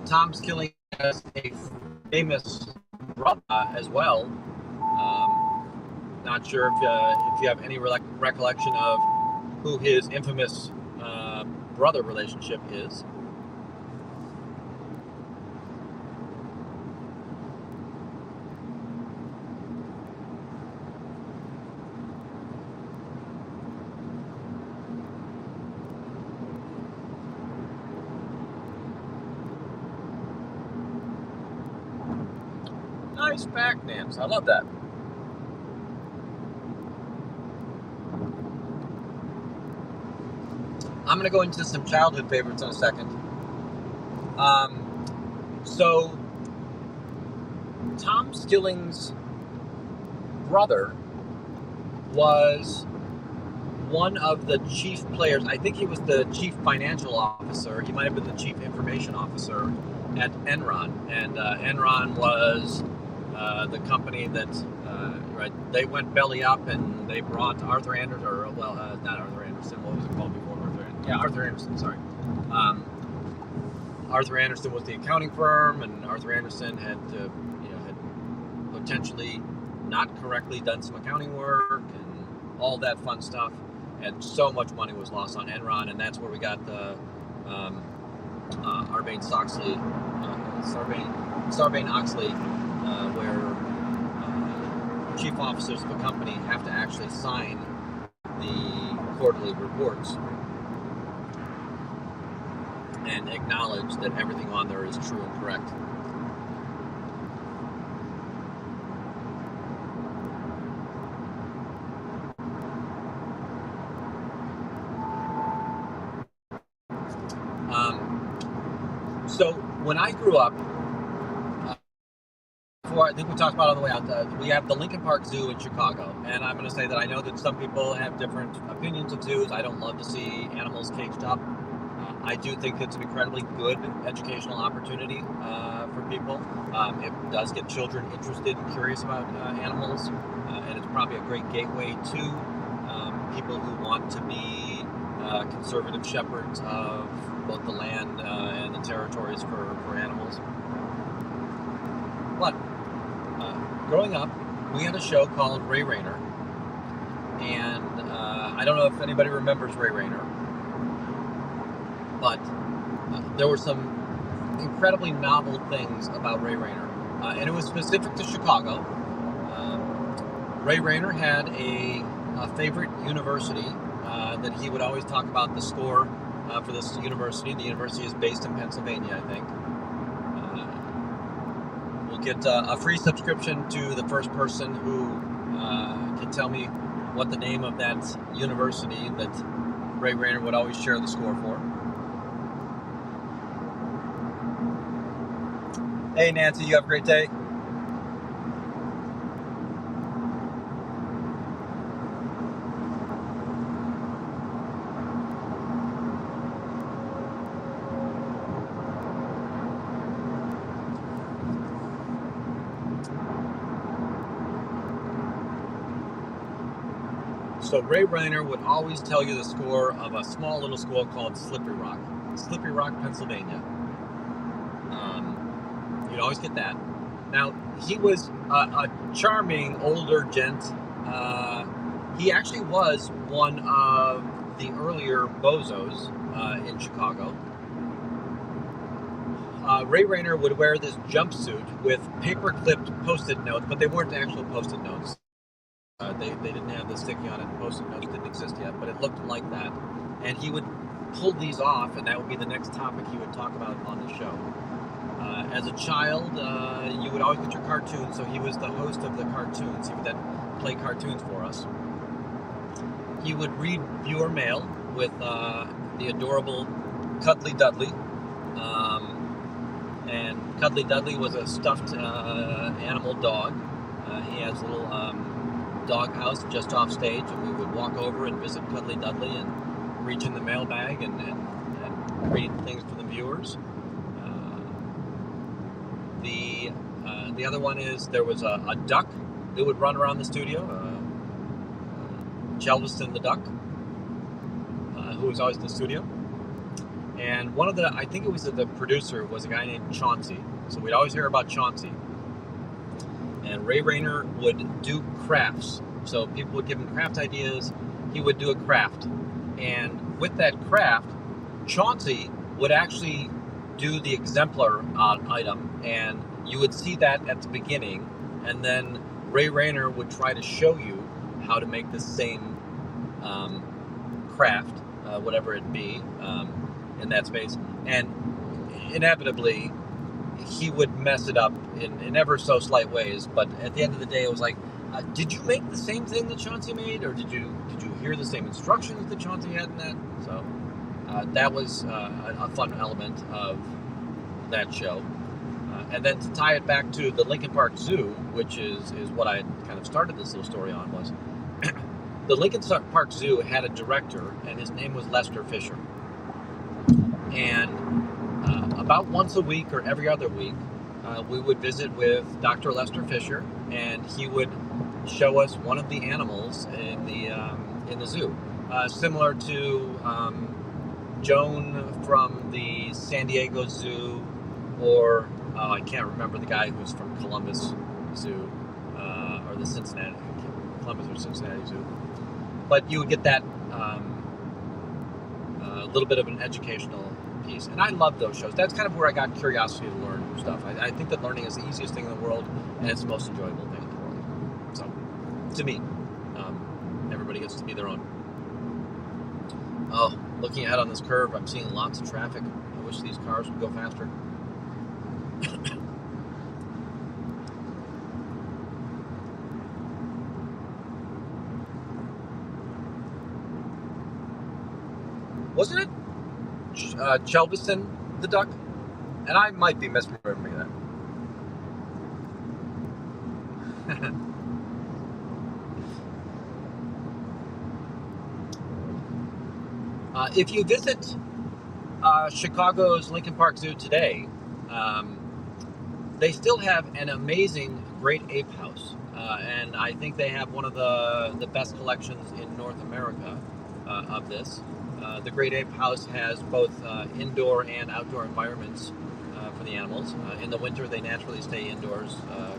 Tom Skilling has a famous brother as well. Not sure if you have any recollection of who his infamous brother relationship is. Nice fact, Nance. I love that. I'm going to go into some childhood favorites in a second. So, Tom Skilling's brother was one of the chief players. I think he was the chief financial officer. He might have been the chief information officer at Enron, and Enron was the company that they went belly up, and they brought Arthur Anderson, or not Arthur Anderson. What was it called before Arthur? Yeah, Arthur Anderson. Sorry. Arthur Anderson was the accounting firm, and Arthur Anderson had potentially not correctly done some accounting work and all that fun stuff, and so much money was lost on Enron, and that's where we got the Sarbanes-Oxley, where chief officers of a company have to actually sign the quarterly reports and acknowledge that everything on there is true and correct. So when I grew up, I think we talked about on the way out, we have the Lincoln Park Zoo in Chicago, and I'm going to say that I know that some people have different opinions of zoos. I don't love to see animals caged up. I do think it's an incredibly good educational opportunity for people. It does get children interested and curious about animals, and it's probably a great gateway to people who want to be conservative shepherds of both the land and the territories for animals. But growing up, we had a show called Ray Rayner, and I don't know if anybody remembers Ray Rayner, but there were some incredibly novel things about Ray Rayner, and it was specific to Chicago. Ray Rayner had a favorite university that he would always talk about the score for this university. The university is based in Pennsylvania, I think. We'll get a free subscription to the first person who can tell me what the name of that university that Ray Rayner would always share the score for. Hey Nancy, you have a great day. So Ray Rayner would always tell you the score of a small little school called Slippery Rock, Pennsylvania. You'd always get that. Now, he was a charming older gent. He actually was one of the earlier bozos in Chicago. Ray Rayner would wear this jumpsuit with paper-clipped Post-it notes, but they weren't actual Post-it notes. They didn't have the sticky on it, and Post-it notes didn't exist yet, but it looked like that. And he would pull these off, and that would be the next topic he would talk about on the show. As a child, you would always get your cartoons, so he was the host of the cartoons. He would then play cartoons for us. He would read viewer mail with the adorable Cuddly Dudley. And Cuddly Dudley was a stuffed animal dog. He has a little dog house just off stage, and we would walk over and visit Cuddly Dudley and reach in the mailbag and read things for the viewers. The other one is there was a duck that would run around the studio, Chelveston the duck, who was always in the studio. And one of the, I think it was the producer, was a guy named Chauncey. So we'd always hear about Chauncey. And Ray Rayner would do crafts. So people would give him craft ideas. He would do a craft. And with that craft, Chauncey would actually do the exemplar item. And you would see that at the beginning. And then Ray Rayner would try to show you how to make the same craft, whatever it be, in that space. And inevitably, he would mess it up in ever so slight ways, but at the end of the day, it was like, did you make the same thing that Chauncey made, or did you hear the same instructions that Chauncey had in that? So that was a fun element of that show. And then to tie it back to the Lincoln Park Zoo, which is what I kind of started this little story on, was the Lincoln Park Zoo had a director, and his name was Lester Fisher. And about once a week or every other week, we would visit with Dr. Lester Fisher, and he would show us one of the animals in the zoo, similar to Joan from the San Diego Zoo, or I can't remember the guy who's from Columbus Zoo, or the Columbus or Cincinnati Zoo. But you would get that little bit of an educational piece. And I love those shows. That's kind of where I got curiosity to learn stuff. I think that learning is the easiest thing in the world, and it's the most enjoyable thing in the world. So, to me, everybody gets to be their own. Oh, looking ahead on this curve, I'm seeing lots of traffic. I wish these cars would go faster. Wasn't it Chelvison the duck? And I might be misremembering that. If you visit Chicago's Lincoln Park Zoo today, they still have an amazing great ape house. And I think they have one of the best collections in North America of this. The Great Ape House has both indoor and outdoor environments for the animals. In the winter, they naturally stay indoors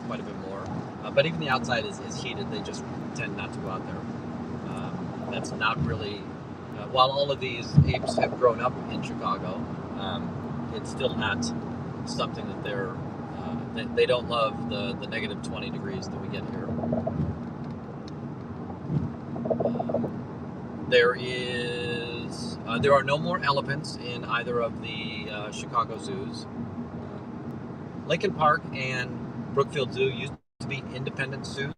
quite a bit more. But even the outside is heated. They just tend not to go out there. That's not really... while all of these apes have grown up in Chicago, it's still not something that they don't love the negative 20 degrees that we get here. There are no more elephants in either of the Chicago zoos. Lincoln Park and Brookfield Zoo used to be independent zoos,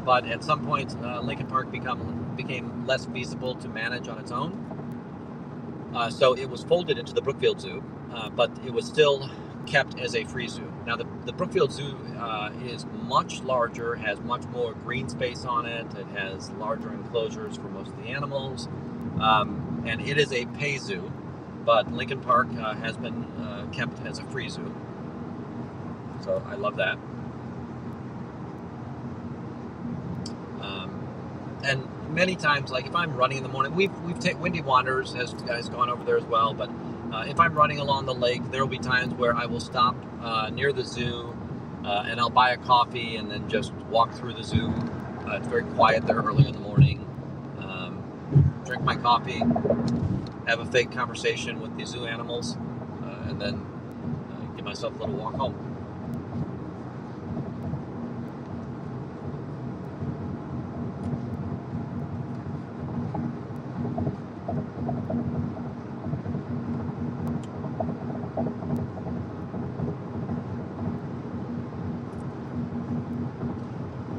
but at some point Lincoln Park became less feasible to manage on its own. So it was folded into the Brookfield Zoo, but it was still kept as a free zoo. Now the Brookfield Zoo is much larger, has much more green space on it. It has larger enclosures for most of the animals, and it is a pay zoo. But Lincoln Park has been kept as a free zoo, so I love that. And many times, like if I'm running in the morning, we've taken Windy Wanderers has gone over there as well. But if I'm running along the lake, there will be times where I will stop near the zoo, and I'll buy a coffee and then just walk through the zoo. It's very quiet there early in the morning. Drink my coffee, have a fake conversation with the zoo animals, and then give myself a little walk home.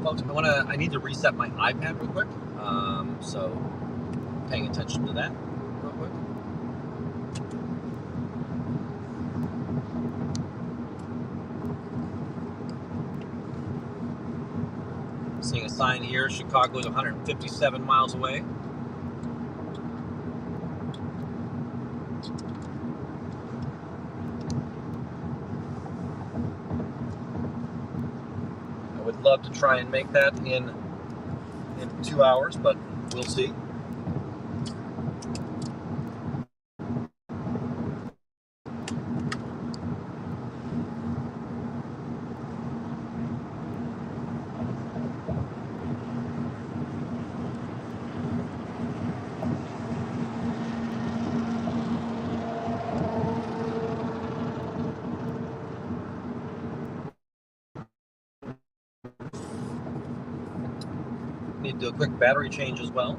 Folks, I need to reset my iPad real quick, so paying attention to that real quick. Seeing a sign here, Chicago is 157 miles away. I would love to try and make that in 2 hours, but we'll see. Need to do a quick battery change as well.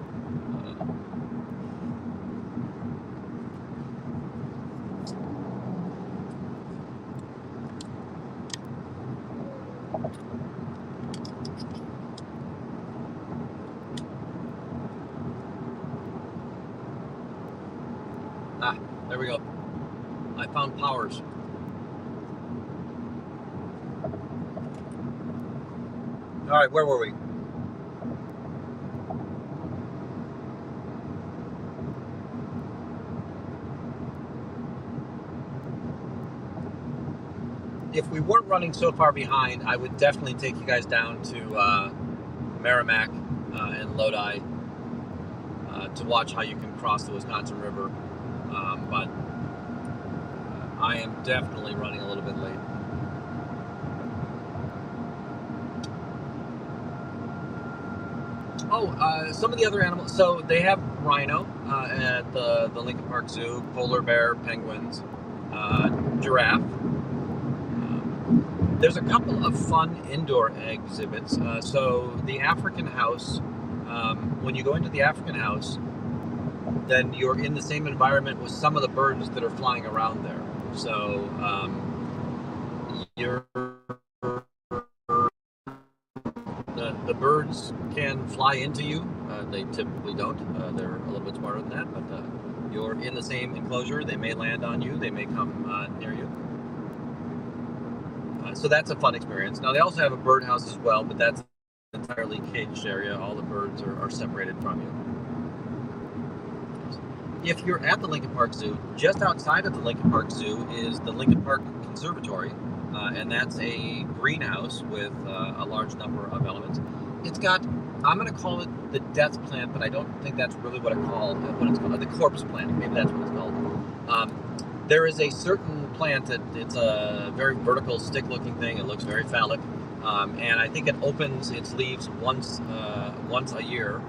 There we go. I found Powers. All right, where were we? if we weren't running so far behind, I would definitely take you guys down to Merrimack and Lodi to watch how you can cross the Wisconsin River. But I am definitely running a little bit late. Some of the other animals. So they have rhino at the Lincoln Park Zoo, polar bear, penguins, giraffe. There's a couple of fun indoor exhibits. So the African house, when you go into the African house, then you're in the same environment with some of the birds that are flying around there. So the birds can fly into you. They typically don't. They're a little bit smarter than that, but you're in the same enclosure. They may land on you. They may come near you. So that's a fun experience. Now, they also have a birdhouse as well, but that's an entirely caged area. All the birds are separated from you. If you're at the Lincoln Park Zoo, just outside of the Lincoln Park Zoo is the Lincoln Park Conservatory, and that's a greenhouse with a large number of elements. It's got, I'm going to call it the death plant, but I don't think that's really what it's called. The corpse plant, maybe that's what it's called. There is a certain plant that it's a very vertical stick-looking thing. It looks very phallic, and I think it opens its leaves once a year.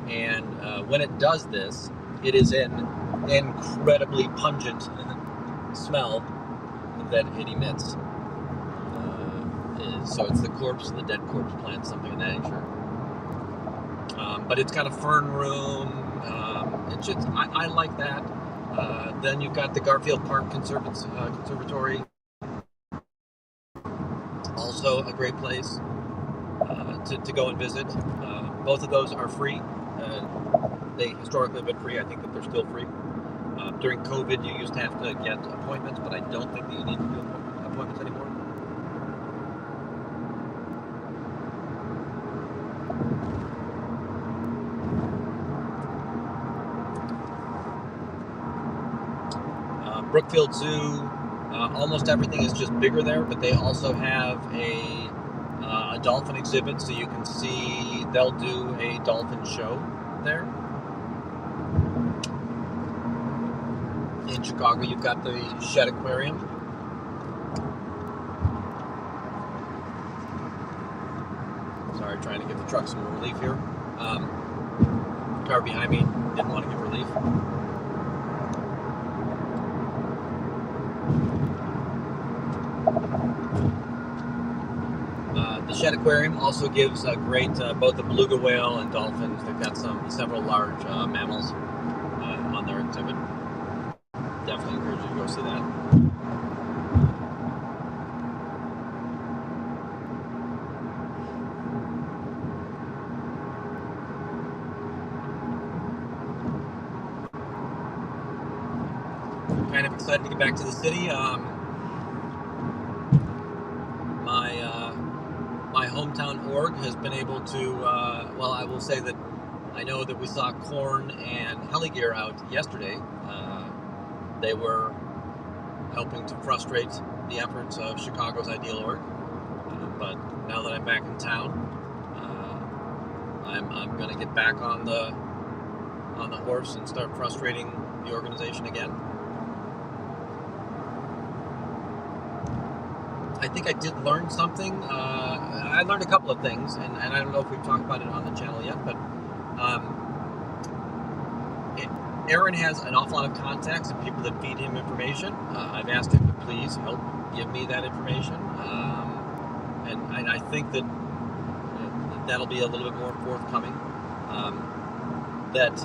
And when it does this, it is an incredibly pungent smell that it emits. So it's the corpse, the dead corpse plant, something of that nature. But it's got a fern room. It's just, I like that. Then you've got the Garfield Park Conservatory. Also a great place to go and visit. Both of those are free. They historically have been free. I think that they're still free. During COVID, you used to have to get appointments, but I don't think that you need to do appointments anymore. Brookfield Zoo, almost everything is just bigger there, but they also have a dolphin exhibit, so you can see, they'll do a dolphin show there. In Chicago, you've got the Shed Aquarium. Sorry, trying to give the truck some relief here. The car behind me didn't want to give relief. The Shed Aquarium also gives a great both the beluga whale and dolphins. They've got several large mammals on their exhibit. Definitely encourage you to go see that. Kind of excited to get back to the city. My hometown org has been able to, well, I will say that I know that we saw Korn and Heligear out yesterday. They were helping to frustrate the efforts of Chicago's Ideal Org. But now that I'm back in town, I'm going to get back on the horse and start frustrating the organization again. I think I did learn something. I learned a couple of things, and I don't know if we've talked about it on the channel yet, but Aaron has an awful lot of contacts and people that feed him information. I've asked him to please help give me that information, and I think that that'll be a little bit more forthcoming. That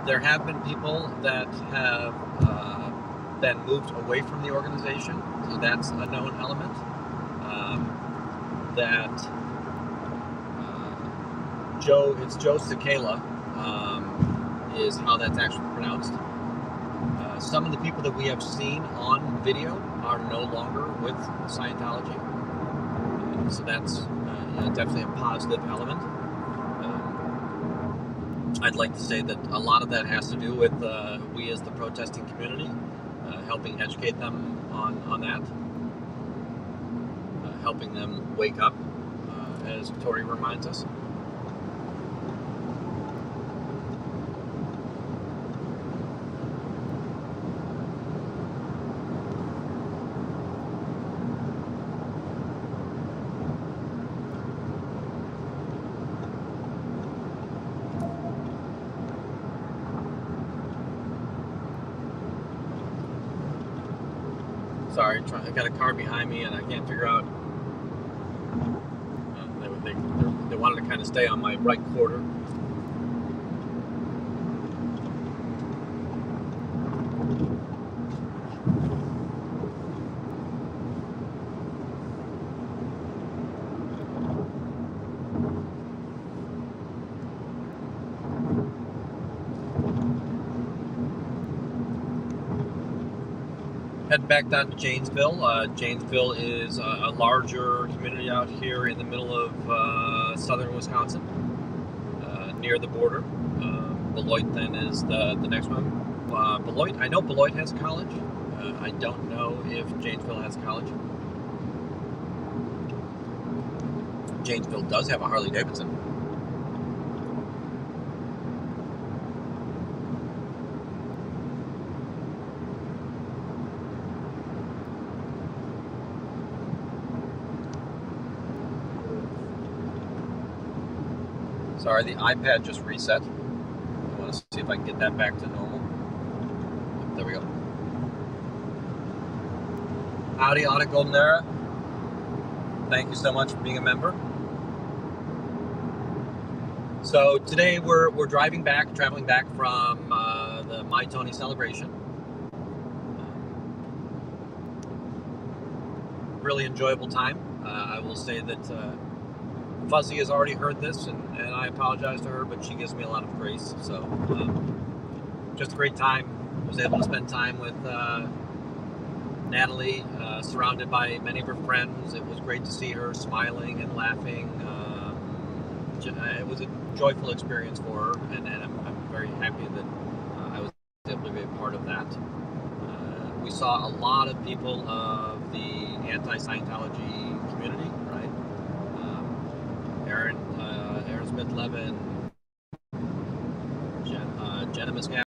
there have been people that have been moved away from the organization, so that's a known element. It's Joe Cicala, is how that's actually pronounced. Some of the people that we have seen on video are no longer with Scientology, so that's definitely a positive element. I'd like to say that a lot of that has to do with we as the protesting community. helping educate them on that, helping them wake up, as Tori reminds us. Sorry, I got a car behind me and I can't figure out. They wanted to kind of stay on my right quarter. Head back down to Janesville. Janesville is a larger community out here in the middle of southern Wisconsin, near the border. Beloit then is the next one. Beloit, I know Beloit has a college. I don't know if Janesville has a college. Janesville does have a Harley Davidson. Sorry, the iPad just reset. I want to see if I can get that back to normal. There we go. Howdy, Audit Golden Era. Thank you so much for being a member. So today we're traveling back from the My Tony celebration. Really enjoyable time. I will say that Fuzzy has already heard this, and I apologize to her, but she gives me a lot of grace. So just a great time. Was able to spend time with Natalie, surrounded by many of her friends. It was great to see her smiling and laughing. It was a joyful experience for her, and I'm very happy that I was able to be a part of that. We saw a lot of people of the anti-Scientology community, right? Aaron Smith-Levin, Jenna Muscat.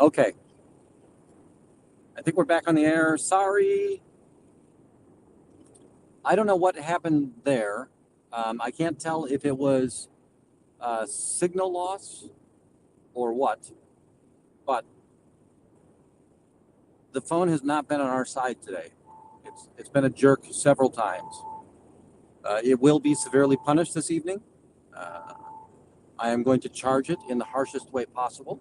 Okay. I think we're back on the air. Sorry. I don't know what happened there. I can't tell if it was signal loss or what, but the phone has not been on our side today. It's been a jerk several times. It will be severely punished this evening. I am going to charge it in the harshest way possible.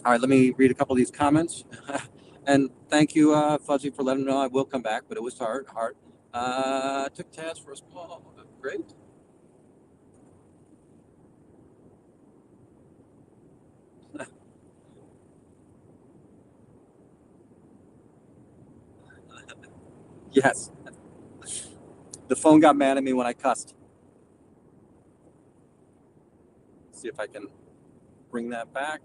All right, let me read a couple of these comments. And thank you, Fuzzy, for letting me know I will come back, but it was hard. Took Taz for a small, great. Yes. The phone got mad at me when I cussed. See if I can bring that back.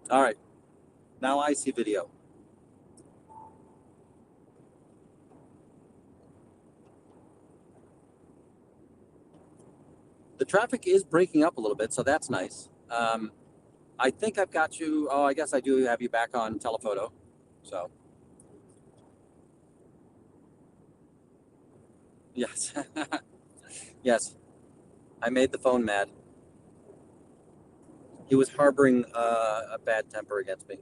All right. Now I see video. The traffic is breaking up a little bit, so that's nice. I think I've got you. Oh, I guess I do have you back on telephoto. So, yes. Yes. I made the phone mad. He was harboring a bad temper against me.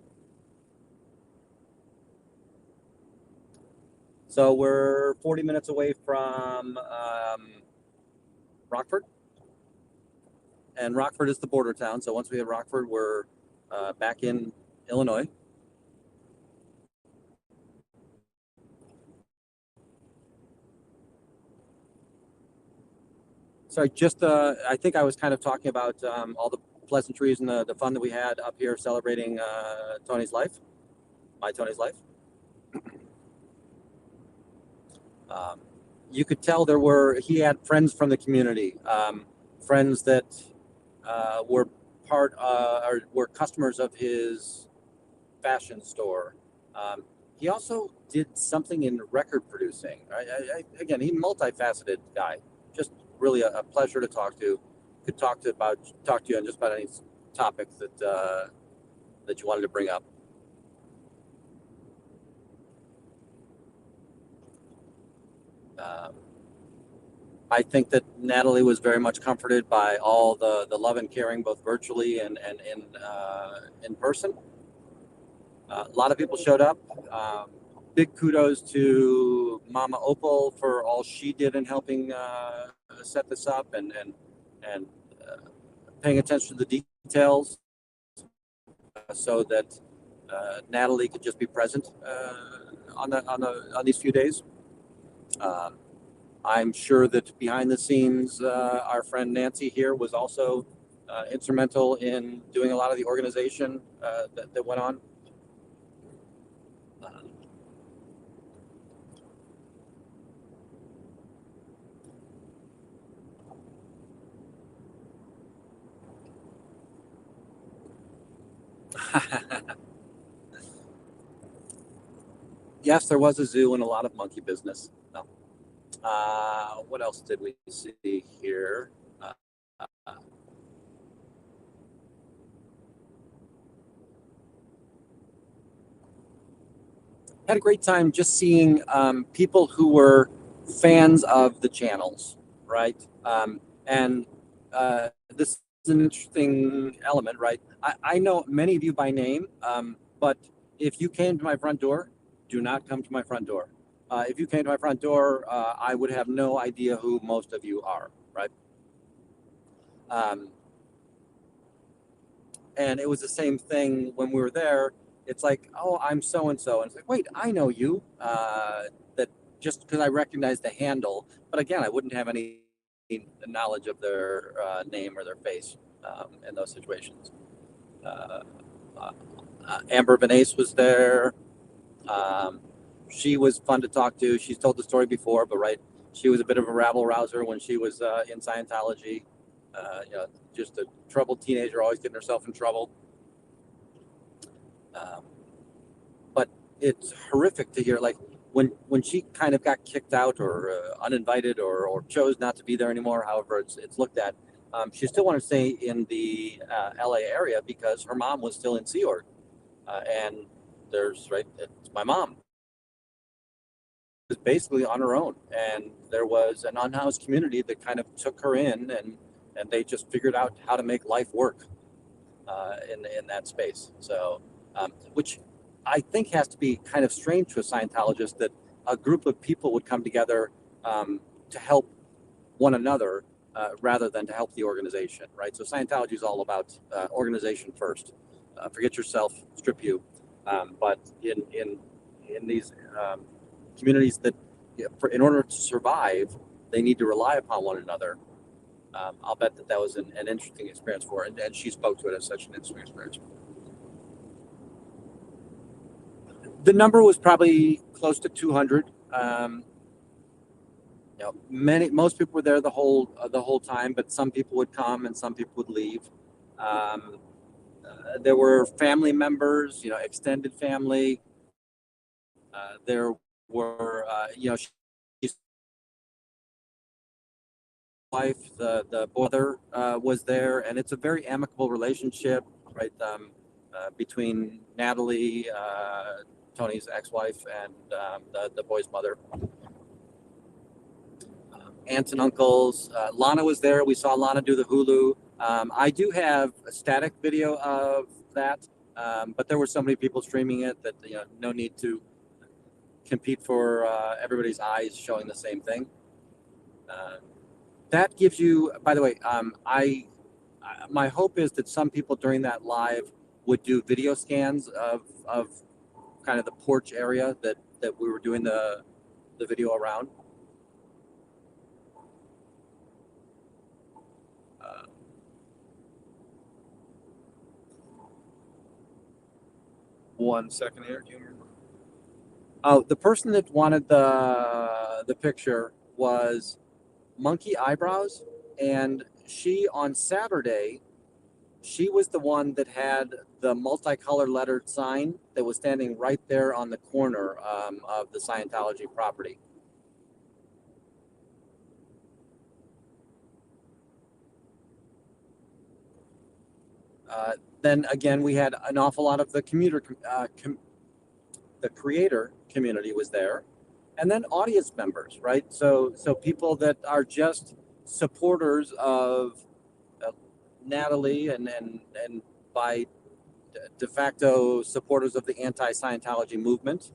So we're 40 minutes away from Rockford. And Rockford is the border town. So once we hit Rockford, we're back in Illinois. Sorry, just I think I was kind of talking about all the pleasantries and the fun that we had up here celebrating Tony's life, my Tony's life. You could tell he had friends from the community, friends that were or were customers of his fashion store. He also did something in record producing. Again, he's a multifaceted guy. Just really a pleasure to talk to. Could talk to you on just about any topic that you wanted to bring up. I think that Natalie was very much comforted by all the love and caring, both virtually and in person. A lot of people showed up. Big kudos to Mama Opal for all she did in helping set this up and paying attention to the details so that Natalie could just be present on these few days. I'm sure that behind the scenes, our friend Nancy here was also instrumental in doing a lot of the organization that went on. Yes, there was a zoo and a lot of monkey business. No. What else did we see here? Had a great time just seeing people who were fans of the channels, right? And this is an interesting element, right? I know many of you by name, but if you came to my front door, do not come to my front door. If you came to my front door, I would have no idea who most of you are, right? And it was the same thing when we were there. It's like, oh, I'm so and so, and it's like, wait, I know you. That just because I recognize the handle, but again, I wouldn't have any knowledge of their name or their face in those situations. Amber Vanace was there. she was fun to talk to. She's told the story before, but right, she was a bit of a rabble rouser when she was in Scientology. Just a troubled teenager, always getting herself in trouble. But it's horrific to hear, like when she kind of got kicked out or uninvited or chose not to be there anymore. However, it's looked at. She still wanted to stay in the LA area because her mom was still in Sea Org, and it's my mom. Was basically on her own, and there was an unhoused community that kind of took her in, and they just figured out how to make life work in that space. So, which I think has to be kind of strange to a Scientologist that a group of people would come together to help one another rather than to help the organization, right? So Scientology is all about organization first. Forget yourself, strip you. But in these communities that, in order to survive, they need to rely upon one another. I'll bet that was an interesting experience for her, and she spoke to it as such an interesting experience. The number was probably close to 200. Most people were there the whole time, but some people would come and some people would leave. There were family members, extended family. There were, she's wife, the brother was there, and it's a very amicable relationship, right? Between Natalie, Tony's ex-wife, and the boy's mother. Aunts and uncles. Lana was there. We saw Lana do the hulu. I do have a static video of that, but there were so many people streaming it that no need to compete for everybody's eyes showing the same thing. That gives you, by the way, my hope is that some people during that live would do video scans of kind of the porch area that we were doing the video around. One second here. Do you remember? Oh, the person that wanted the picture was Monkey Eyebrows, and she on Saturday, she was the one that had the multicolored lettered sign that was standing right there on the corner of the Scientology property. Then again, we had an awful lot of the the creator community was there, and then audience members, right? So people that are just supporters of Natalie and by de facto supporters of the anti-Scientology movement.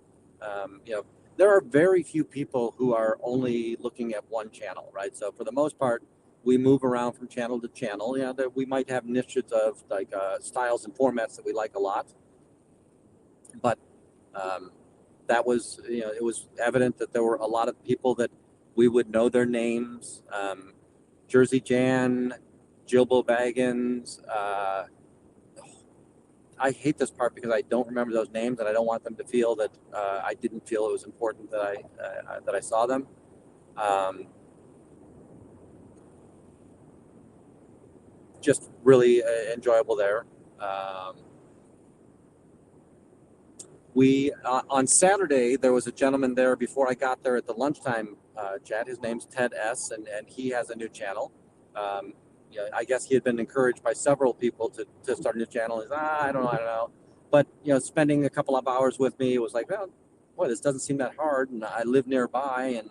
There are very few people who are only looking at one channel, right? So for the most part, we move around from channel to channel. That we might have niches of like styles and formats that we like a lot, but that was, it was evident that there were a lot of people that we would know their names. Jersey Jan, Jilbo Baggins. I hate this part because I don't remember those names, and I don't want them to feel that I didn't feel it was important that I saw them. Just really enjoyable there. We on Saturday there was a gentleman there before I got there at the lunchtime chat. His name's Ted S, and he has a new channel. I guess he had been encouraged by several people to start a new channel. He's I don't know, but spending a couple of hours with me, it was like, well, boy, this doesn't seem that hard, and I live nearby, and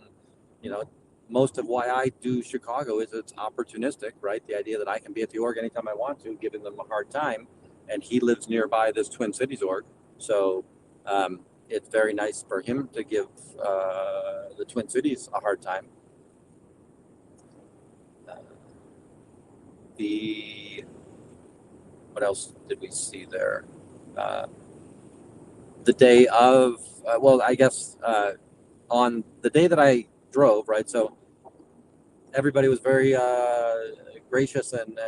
most of why I do Chicago is it's opportunistic, right? The idea that I can be at the org anytime I want to, giving them a hard time, and he lives nearby this Twin Cities org, so it's very nice for him to give the Twin Cities a hard time. What else did we see there? The day of, I guess on the day that I drove, right? So everybody was very gracious and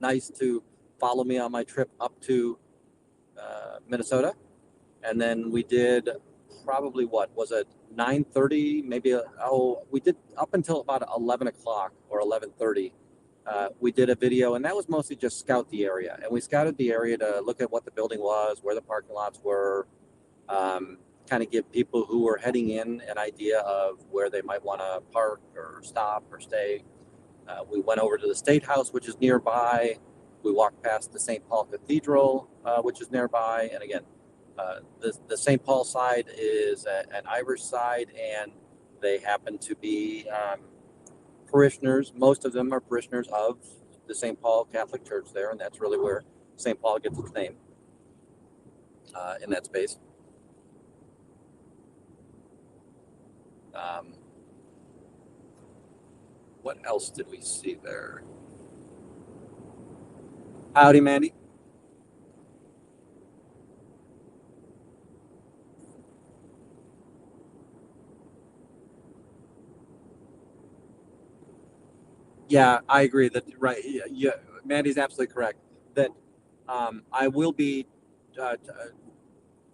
nice to follow me on my trip up to Minnesota. and then we did probably, what was it, 9:30, maybe, we did up until about 11 o'clock or 11:30. We did a video, and that was mostly just scout the area. And we scouted the area to look at what the building was, where the parking lots were, kind of give people who were heading in an idea of where they might want to park or stop or stay. We went over to the State House, which is nearby. We walked past the St. Paul Cathedral, which is nearby. And again, the St. Paul side is an Irish side, and they happen to be parishioners. Most of them are parishioners of the St. Paul Catholic Church there, and that's really where St. Paul gets its name, in that space. What else did we see there? Howdy, Mandy. Yeah, I agree that, right. Yeah, Mandy's absolutely correct that I will be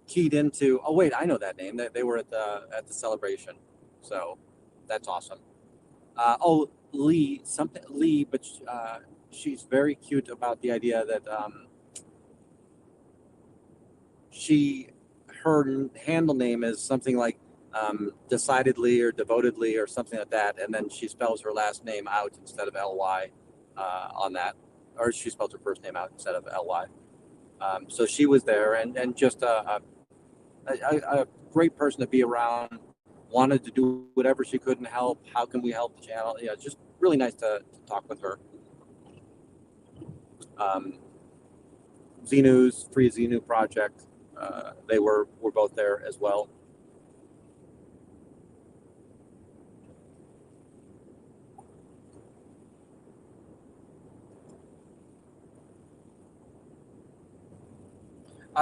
keyed into. Oh wait, I know that name. They were at the celebration, so that's awesome. Lee, but she's very cute about the idea that her handle name is something like decidedly or devotedly or something like that, and then she spells her last name out instead of ly on that, or she spells her first name out instead of ly. So she was there, and just a great person to be around. Wanted to do whatever she could and help. How can we help the channel? Yeah, just really nice to talk with her. Xenu's Free Xenu project. They were both there as well.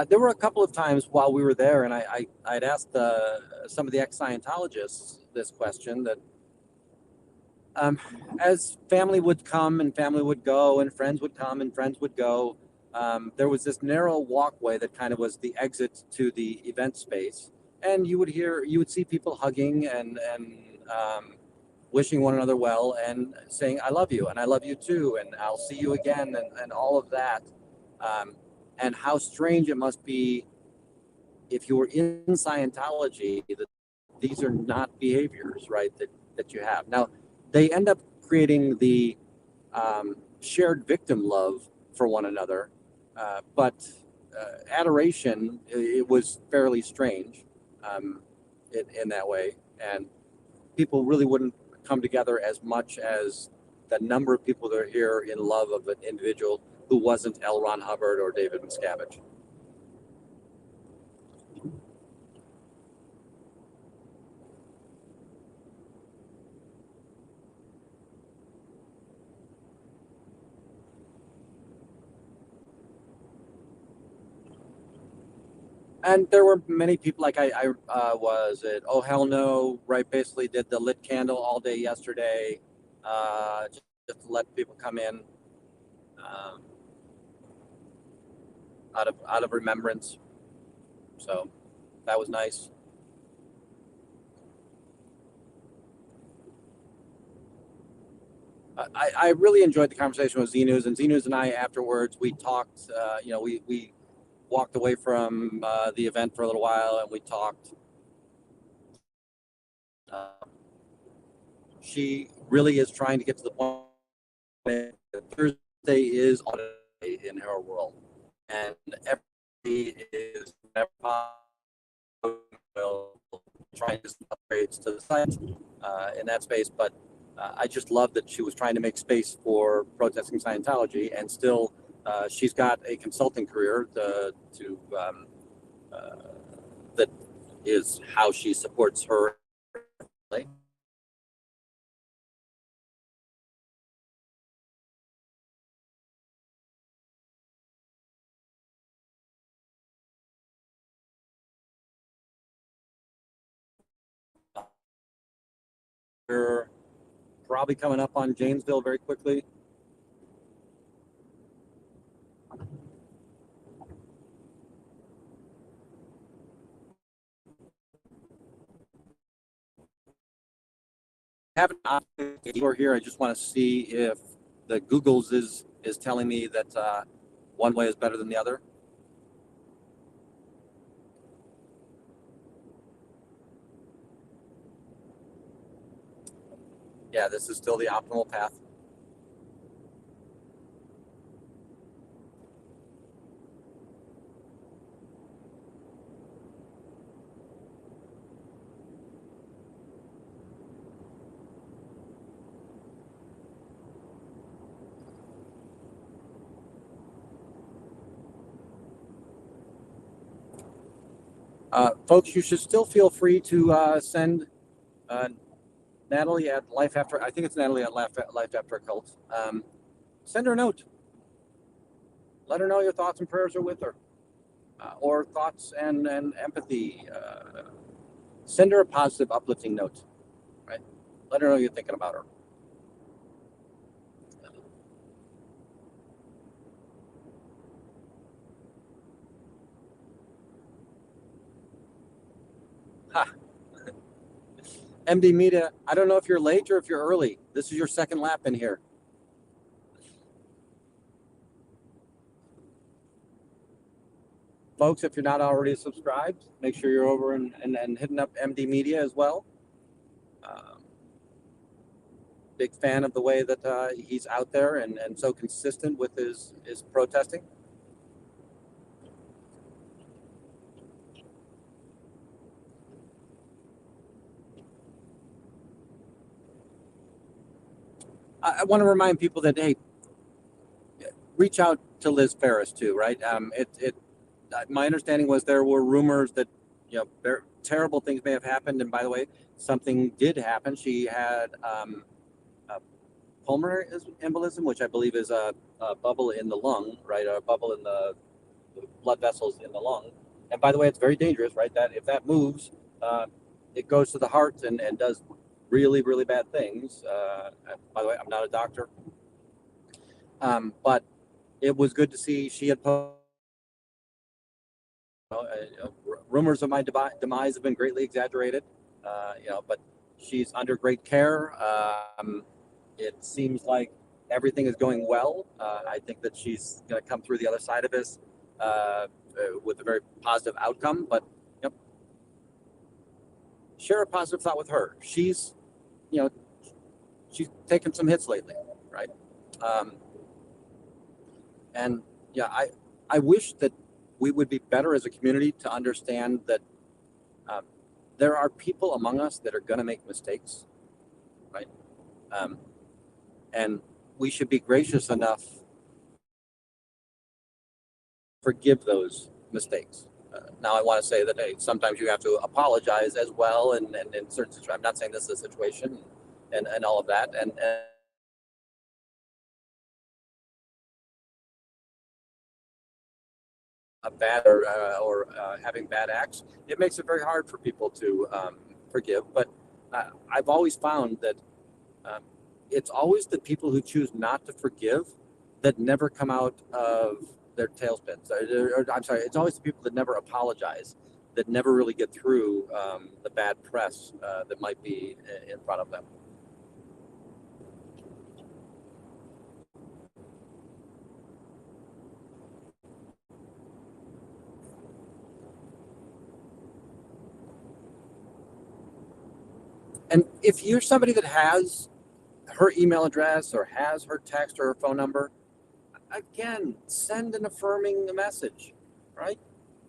There were a couple of times while we were there, and I'd asked some of the ex-Scientologists this question, that as family would come and family would go, and friends would come and friends would go, there was this narrow walkway that kind of was the exit to the event space, and you would see people hugging and wishing one another well and saying, "I love you," and "I love you too," and "I'll see you again," and all of that. And how strange it must be if you were in Scientology that these are not behaviors, right, that you have. Now, they end up creating the shared victim love for one another, but adoration, it was fairly strange in that way. And people really wouldn't come together as much as the number of people that are here in love of an individual who wasn't L. Ron Hubbard or David Miscavige. And there were many people, like I was at Oh Hell No, right? Basically did the lit candle all day yesterday, just to let people come in out of remembrance. So that was nice. I really enjoyed the conversation with Xenus, and Xenus and I afterwards, we talked. We walked away from the event for a little while, and we talked. She really is trying to get to the point that Thursday is on in her world, and everybody is never trying to upgrades to the site in that space. But I just love that she was trying to make space for protesting Scientology, and still she's got a consulting career that is how she supports her. We're probably coming up on Janesville very quickly. have an option here. I just want to see if the Google's is telling me that one way is better than the other. Yeah, this is still the optimal path. Folks, you should still feel free to send Natalie at Life After, I think it's Natalie at Life After a Cult. Send her a note. Let her know your thoughts and prayers are with her, or thoughts and empathy. Send her a positive, uplifting note, right? Let her know you're thinking about her. Ha. MD Media, I don't know if you're late or if you're early. This is your second lap in here. Folks, if you're not already subscribed, make sure you're over and hitting up MD Media as well. Big fan of the way that he's out there and so consistent with his protesting. I want to remind people that, hey, reach out to Liz Ferris too, right? My understanding was there were rumors that, you know, terrible things may have happened. And by the way, something did happen. She had pulmonary embolism, which I believe is a bubble in the lung, right? A bubble in the blood vessels in the lung. And by the way, it's very dangerous, right? That if that moves, it goes to the heart and does really, really bad things. By the way, I'm not a doctor. But it was good to see she had rumors of my demise have been greatly exaggerated, but she's under great care. It seems like everything is going well. I think that she's going to come through the other side of this with a very positive outcome. But share a positive thought with her. She's taken some hits lately, right? And yeah, I wish that we would be better as a community to understand that there are people among us that are going to make mistakes, right? And we should be gracious enough to forgive those mistakes. Now, I want to say that, hey, sometimes you have to apologize as well, and in certain situations, I'm not saying this is a situation, and all of that, and a bad or having bad acts, it makes it very hard for people to forgive. But I've always found that it's always the people who choose not to forgive that never come out of their tailspins. I'm sorry, it's always the people that never apologize that never really get through the bad press that might be in front of them. And if you're somebody that has her email address or has her text or her phone number, again, send an affirming message, right?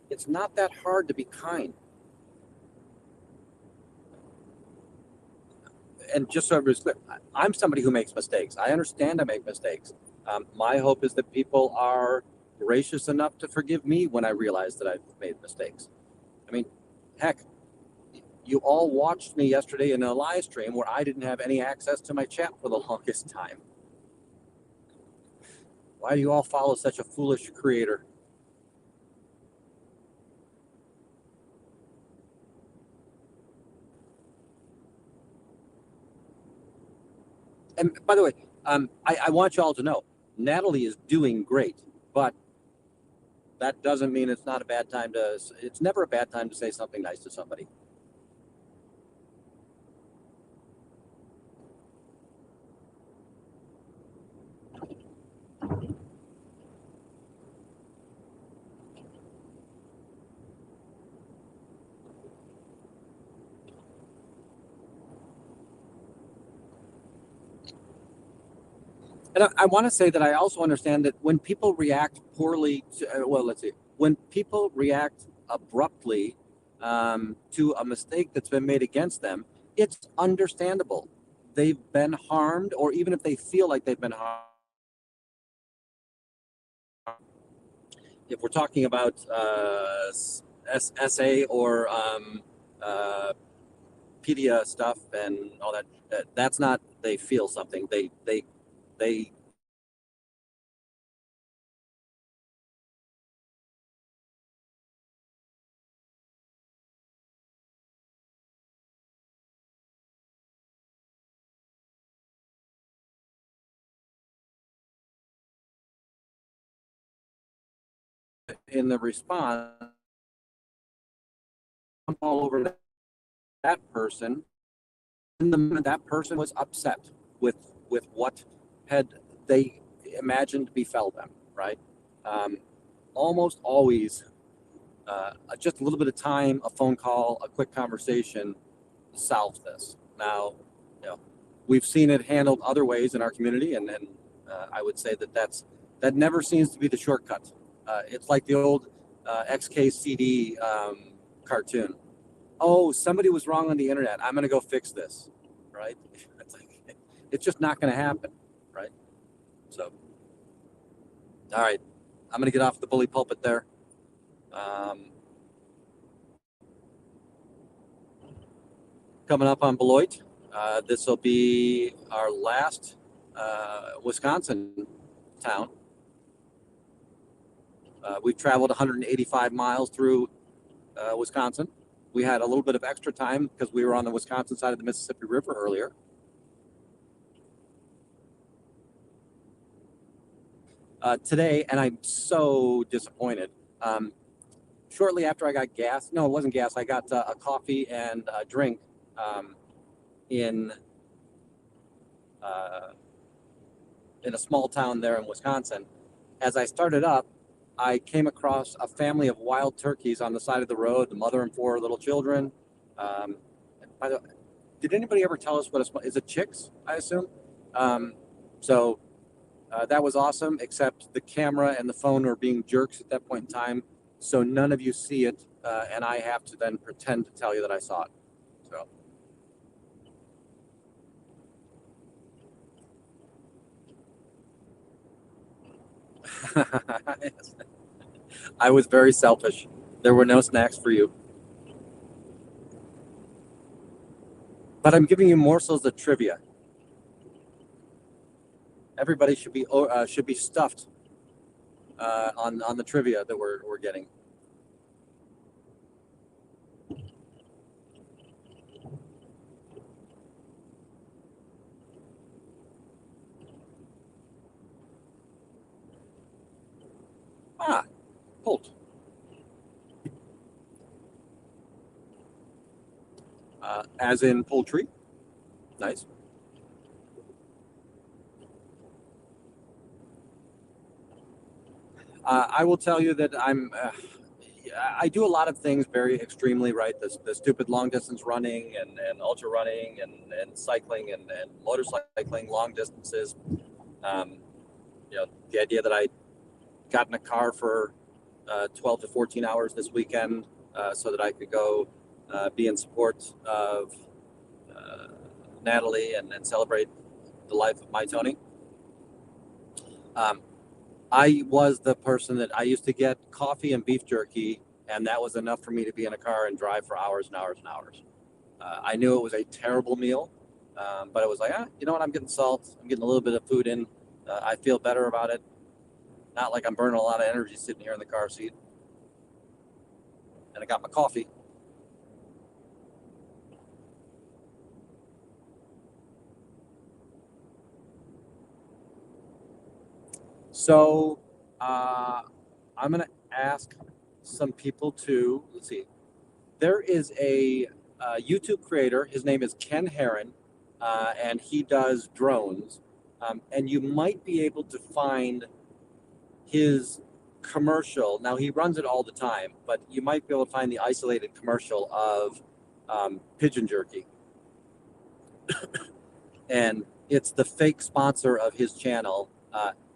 It's not that hard to be kind. And just so everybody's clear, I'm somebody who makes mistakes. I understand I make mistakes. My hope is that people are gracious enough to forgive me when I realize that I've made mistakes. I mean, heck, you all watched me yesterday in a live stream where I didn't have any access to my chat for the longest time. Why do you all follow such a foolish creator? And by the way, I want you all to know, Natalie is doing great, but that doesn't mean it's not a bad time it's never a bad time to say something nice to somebody. And I want to say that I also understand that when people react poorly when people react abruptly to a mistake that's been made against them, it's understandable. They've been harmed, or even if they feel like they've been harmed. If we're talking about SA or uh, pedia stuff and all that, that's not they feel something. They in the response all over that person. In the moment, that person was upset with what had they imagined befell them. Right. Um, Almost always, just a little bit of time, a phone call, a quick conversation solves this. Now, you know, we've seen it handled other ways in our community, and I would say that never seems to be the shortcut. It's like the old XKCD cartoon. Oh, somebody was wrong on the internet. I'm going to go fix this, right? It's like it's just not going to happen, right? So, all right, I'm going to get off the bully pulpit there. Coming up on Beloit, this will be our last Wisconsin town. We've traveled 185 miles through Wisconsin. We had a little bit of extra time because we were on the Wisconsin side of the Mississippi River earlier. Today, and I'm so disappointed. Shortly after I got gas, no, it wasn't gas. I got a coffee and a drink in a small town there in Wisconsin. As I started up, I came across a family of wild turkeys on the side of the road, the mother and 4 little children. By the, did anybody ever tell us what is it? Chicks, I assume. So that was awesome, except the camera and the phone were being jerks at that point in time. So none of you see it, and I have to then pretend to tell you that I saw it. So. I was very selfish. There were no snacks for you. But I'm giving you morsels of trivia. Everybody should be stuffed on the trivia that we're getting. Holt. As in poultry. Nice. I will tell you that I do a lot of things very extremely right. The stupid long distance running and ultra running and cycling and motorcycling long distances. The idea that I got in a car for 12 to 14 hours this weekend so that I could go be in support of Natalie and celebrate the life of my Tony. I was the person that I used to get coffee and beef jerky, and that was enough for me to be in a car and drive for hours and hours and hours. I knew it was a terrible meal, but I was like, you know what? I'm getting salt. I'm getting a little bit of food in. I feel better about it. Not like I'm burning a lot of energy sitting here in the car seat. And I got my coffee. So I'm going to ask some people to, let's see. There is a YouTube creator. His name is Ken Herron, and he does drones. And you might be able to find his commercial. Now, he runs it all the time, but you might be able to find the isolated commercial of pigeon jerky. And it's the fake sponsor of his channel.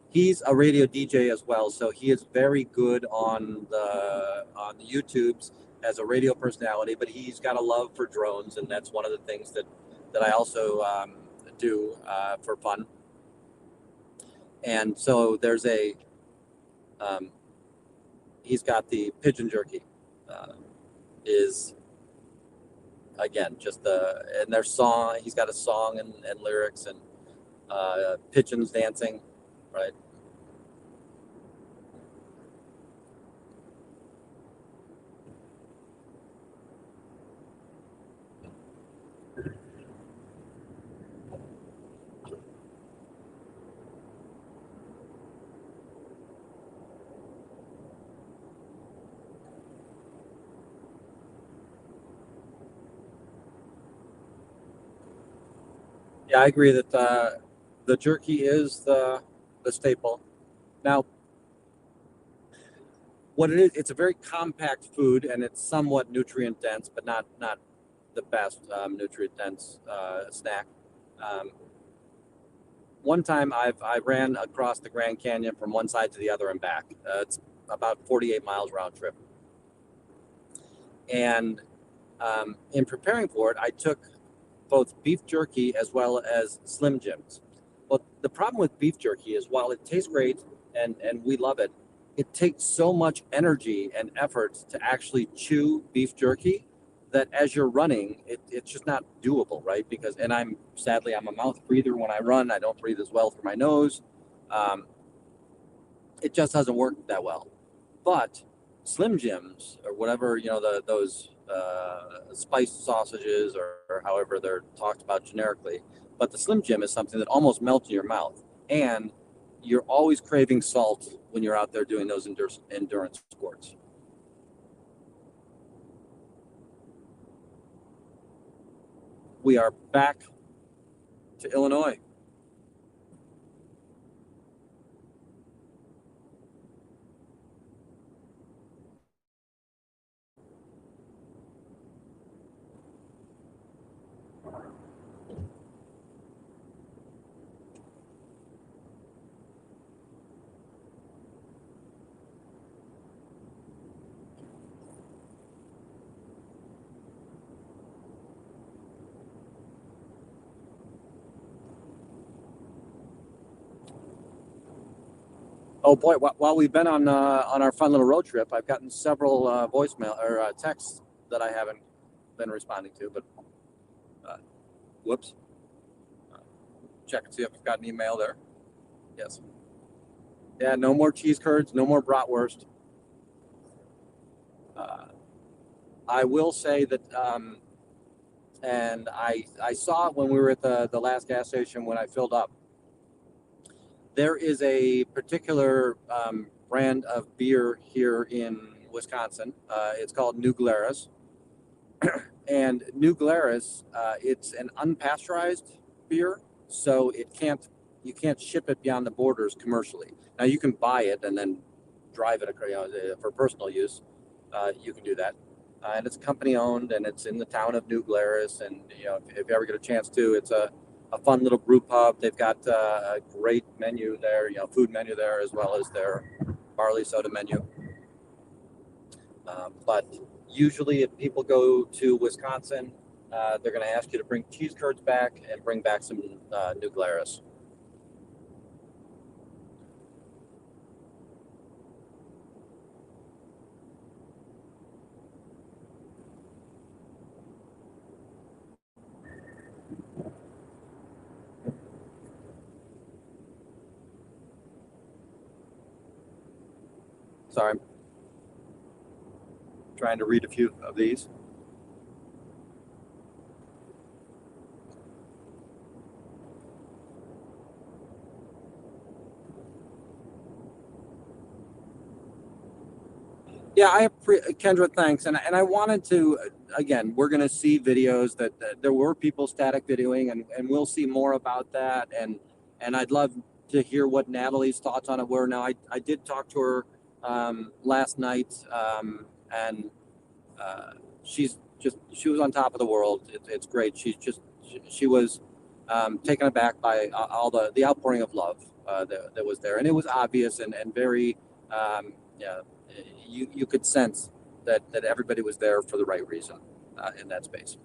He's a radio DJ as well, so he is very good on the YouTubes as a radio personality. But he's got a love for drones, and that's one of the things that I also do for fun. And so there's he's got the pigeon jerky, is again just and their song. He's got a song and lyrics and pigeons dancing, right? Yeah, I agree that the jerky is the staple. Now, what it is, it's a very compact food, and it's somewhat nutrient dense, but not the best nutrient dense snack. One time I ran across the Grand Canyon from one side to the other and back. It's about 48 miles round trip. And in preparing for it, I took both beef jerky as well as Slim Jims. Well, the problem with beef jerky is while it tastes great and we love it, it takes so much energy and effort to actually chew beef jerky that as you're running, it's just not doable, right? Because, and I'm a mouth breather when I run. I don't breathe as well through my nose. It just doesn't work that well. But Slim Jims or whatever, those spiced sausages or however they're talked about generically, but the Slim Jim is something that almost melts in your mouth, and you're always craving salt when you're out there doing those endurance sports. We are back to Illinois. Oh boy! While we've been on our fun little road trip, I've gotten several voicemail or texts that I haven't been responding to. But whoops! Check and see if I've got an email there. Yes. Yeah. No more cheese curds. No more bratwurst. I will say that, and I saw it when we were at the last gas station when I filled up. There is a particular brand of beer here in Wisconsin. It's called New Glarus. And New Glarus, it's an unpasteurized beer, so you can't ship it beyond the borders commercially. Now you can buy it and then drive it for personal use. You can do that. And it's company owned, and it's in the town of New Glarus. And if you ever get a chance to, it's a fun little brew pub. They've got a great menu there, food menu there, as well as their barley soda menu. But usually if people go to Wisconsin, they're going to ask you to bring cheese curds back and bring back some New Glarus. Sorry, I'm trying to read a few of these. Yeah, Kendra, thanks. And I wanted to, again, we're going to see videos that there were people static videoing, and we'll see more about that. And I'd love to hear what Natalie's thoughts on it were. Now, I did talk to her last night, and she was on top of the world. It's great. She was taken aback by all the outpouring of love that was there, and it was obvious and very, yeah, you could sense that everybody was there for the right reason in that space.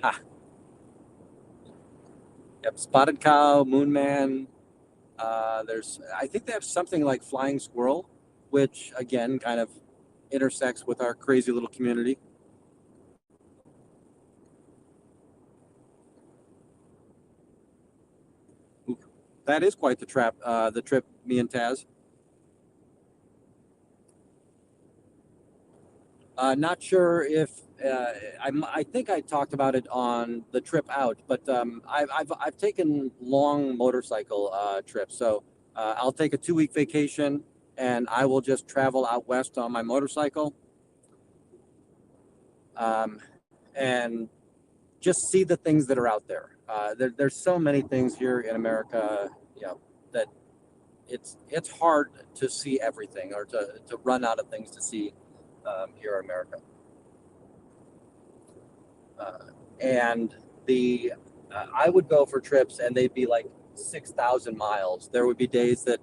Ha. Yep, spotted cow, moon man. I think they have something like flying squirrel, which again kind of intersects with our crazy little community. That is quite the trip, me and Taz. Not sure if I think I talked about it on the trip out, but I've taken long motorcycle trips. So I'll take a 2-week vacation and I will just travel out west on my motorcycle, and just see the things that are out there. There's so many things here in America, that it's hard to see everything or to run out of things to see here in America. And I would go for trips and they'd be like 6,000 miles. There would be days that,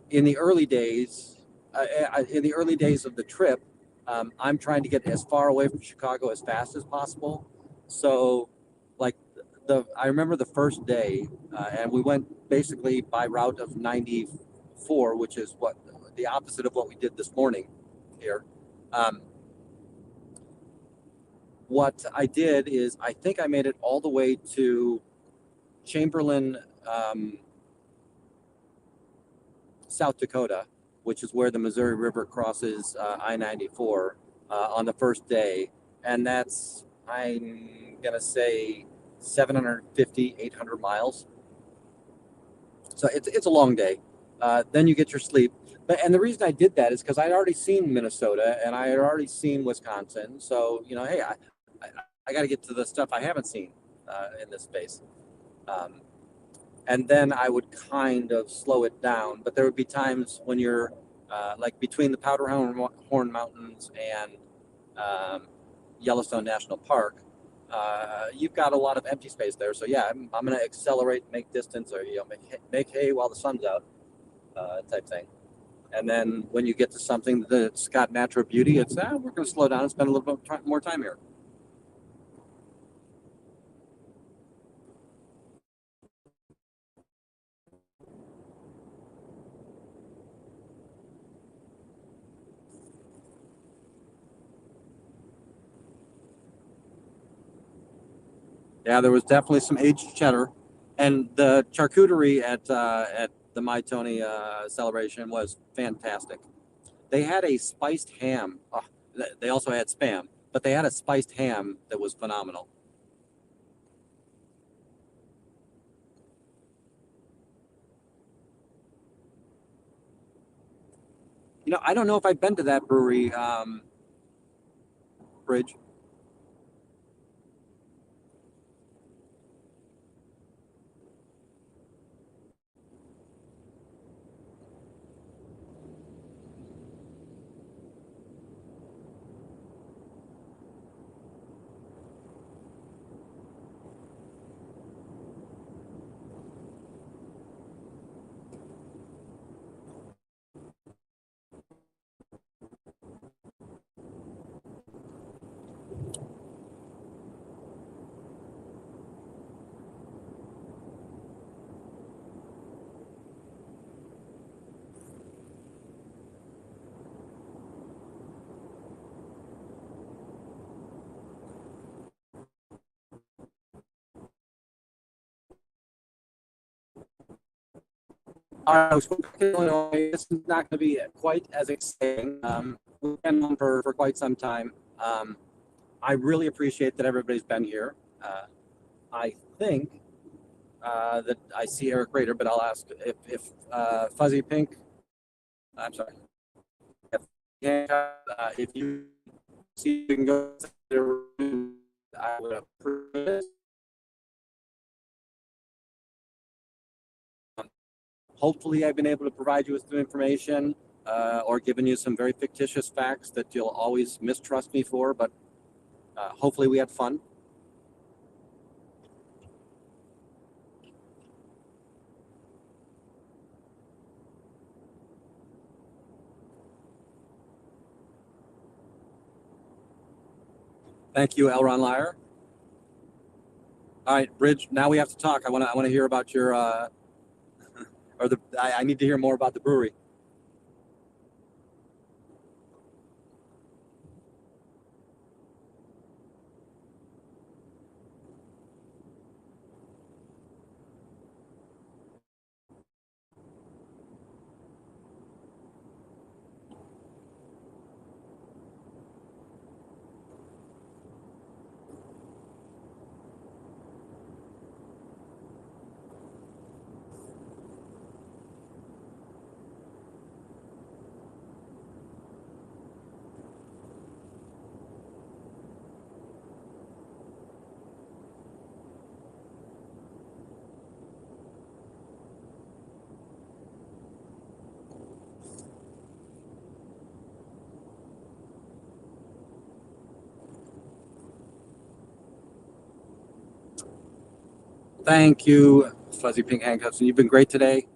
in the early days, of the trip, I'm trying to get as far away from Chicago as fast as possible. So, like I remember the first day, and we went basically by route of 94, which is the opposite of what we did this morning here. What I did is I think I made it all the way to Chamberlain, South Dakota, which is where the Missouri River crosses I-94 on the first day. And that's, I'm going to say, 750, 800 miles. So it's a long day. Then you get your sleep. And the reason I did that is because I'd already seen Minnesota and I had already seen Wisconsin. So, hey, I got to get to the stuff I haven't seen in this space. And then I would kind of slow it down. But there would be times when you're like between the Powderhorn Mountains and Yellowstone National Park, you've got a lot of empty space there. So yeah, I'm going to accelerate, make distance, or make hay while the sun's out, type thing. And then when you get to something that's got natural beauty, it's we're going to slow down and spend a little bit more time here. Yeah, there was definitely some aged cheddar, and the charcuterie at the My Tony celebration was fantastic. They had a spiced ham. Oh, they also had spam, but they had a spiced ham that was phenomenal. I don't know if I've been to that brewery, Bridge. Illinois, this is not going to be quite as exciting. We've been on for quite some time. I really appreciate that everybody's been here. I think that I see Eric Rader, but I'll ask if Fuzzy Pink, I'm sorry, if you see you can go to the room, I would appreciate it. Hopefully, I've been able to provide you with some information or given you some very fictitious facts that you'll always mistrust me for, but Hopefully we had fun. Thank you, Elron Lyer. All right, Bridge. Now we have to talk. I want to hear about your I need to hear more about the brewery. Thank you, Fuzzy Pink Handcuffs, and you've been great today.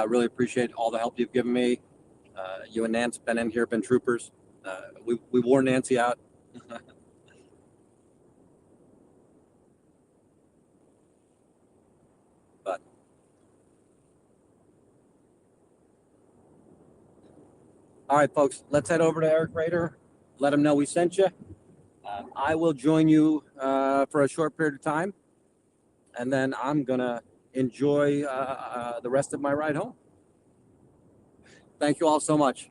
Really appreciate all the help you've given me. You and Nance been in here, been troopers. We wore Nancy out. But all right, folks, let's head over to Eric Rader. Let him know we sent you. I will join you for a short period of time, and then I'm gonna enjoy the rest of my ride home. Thank you all so much.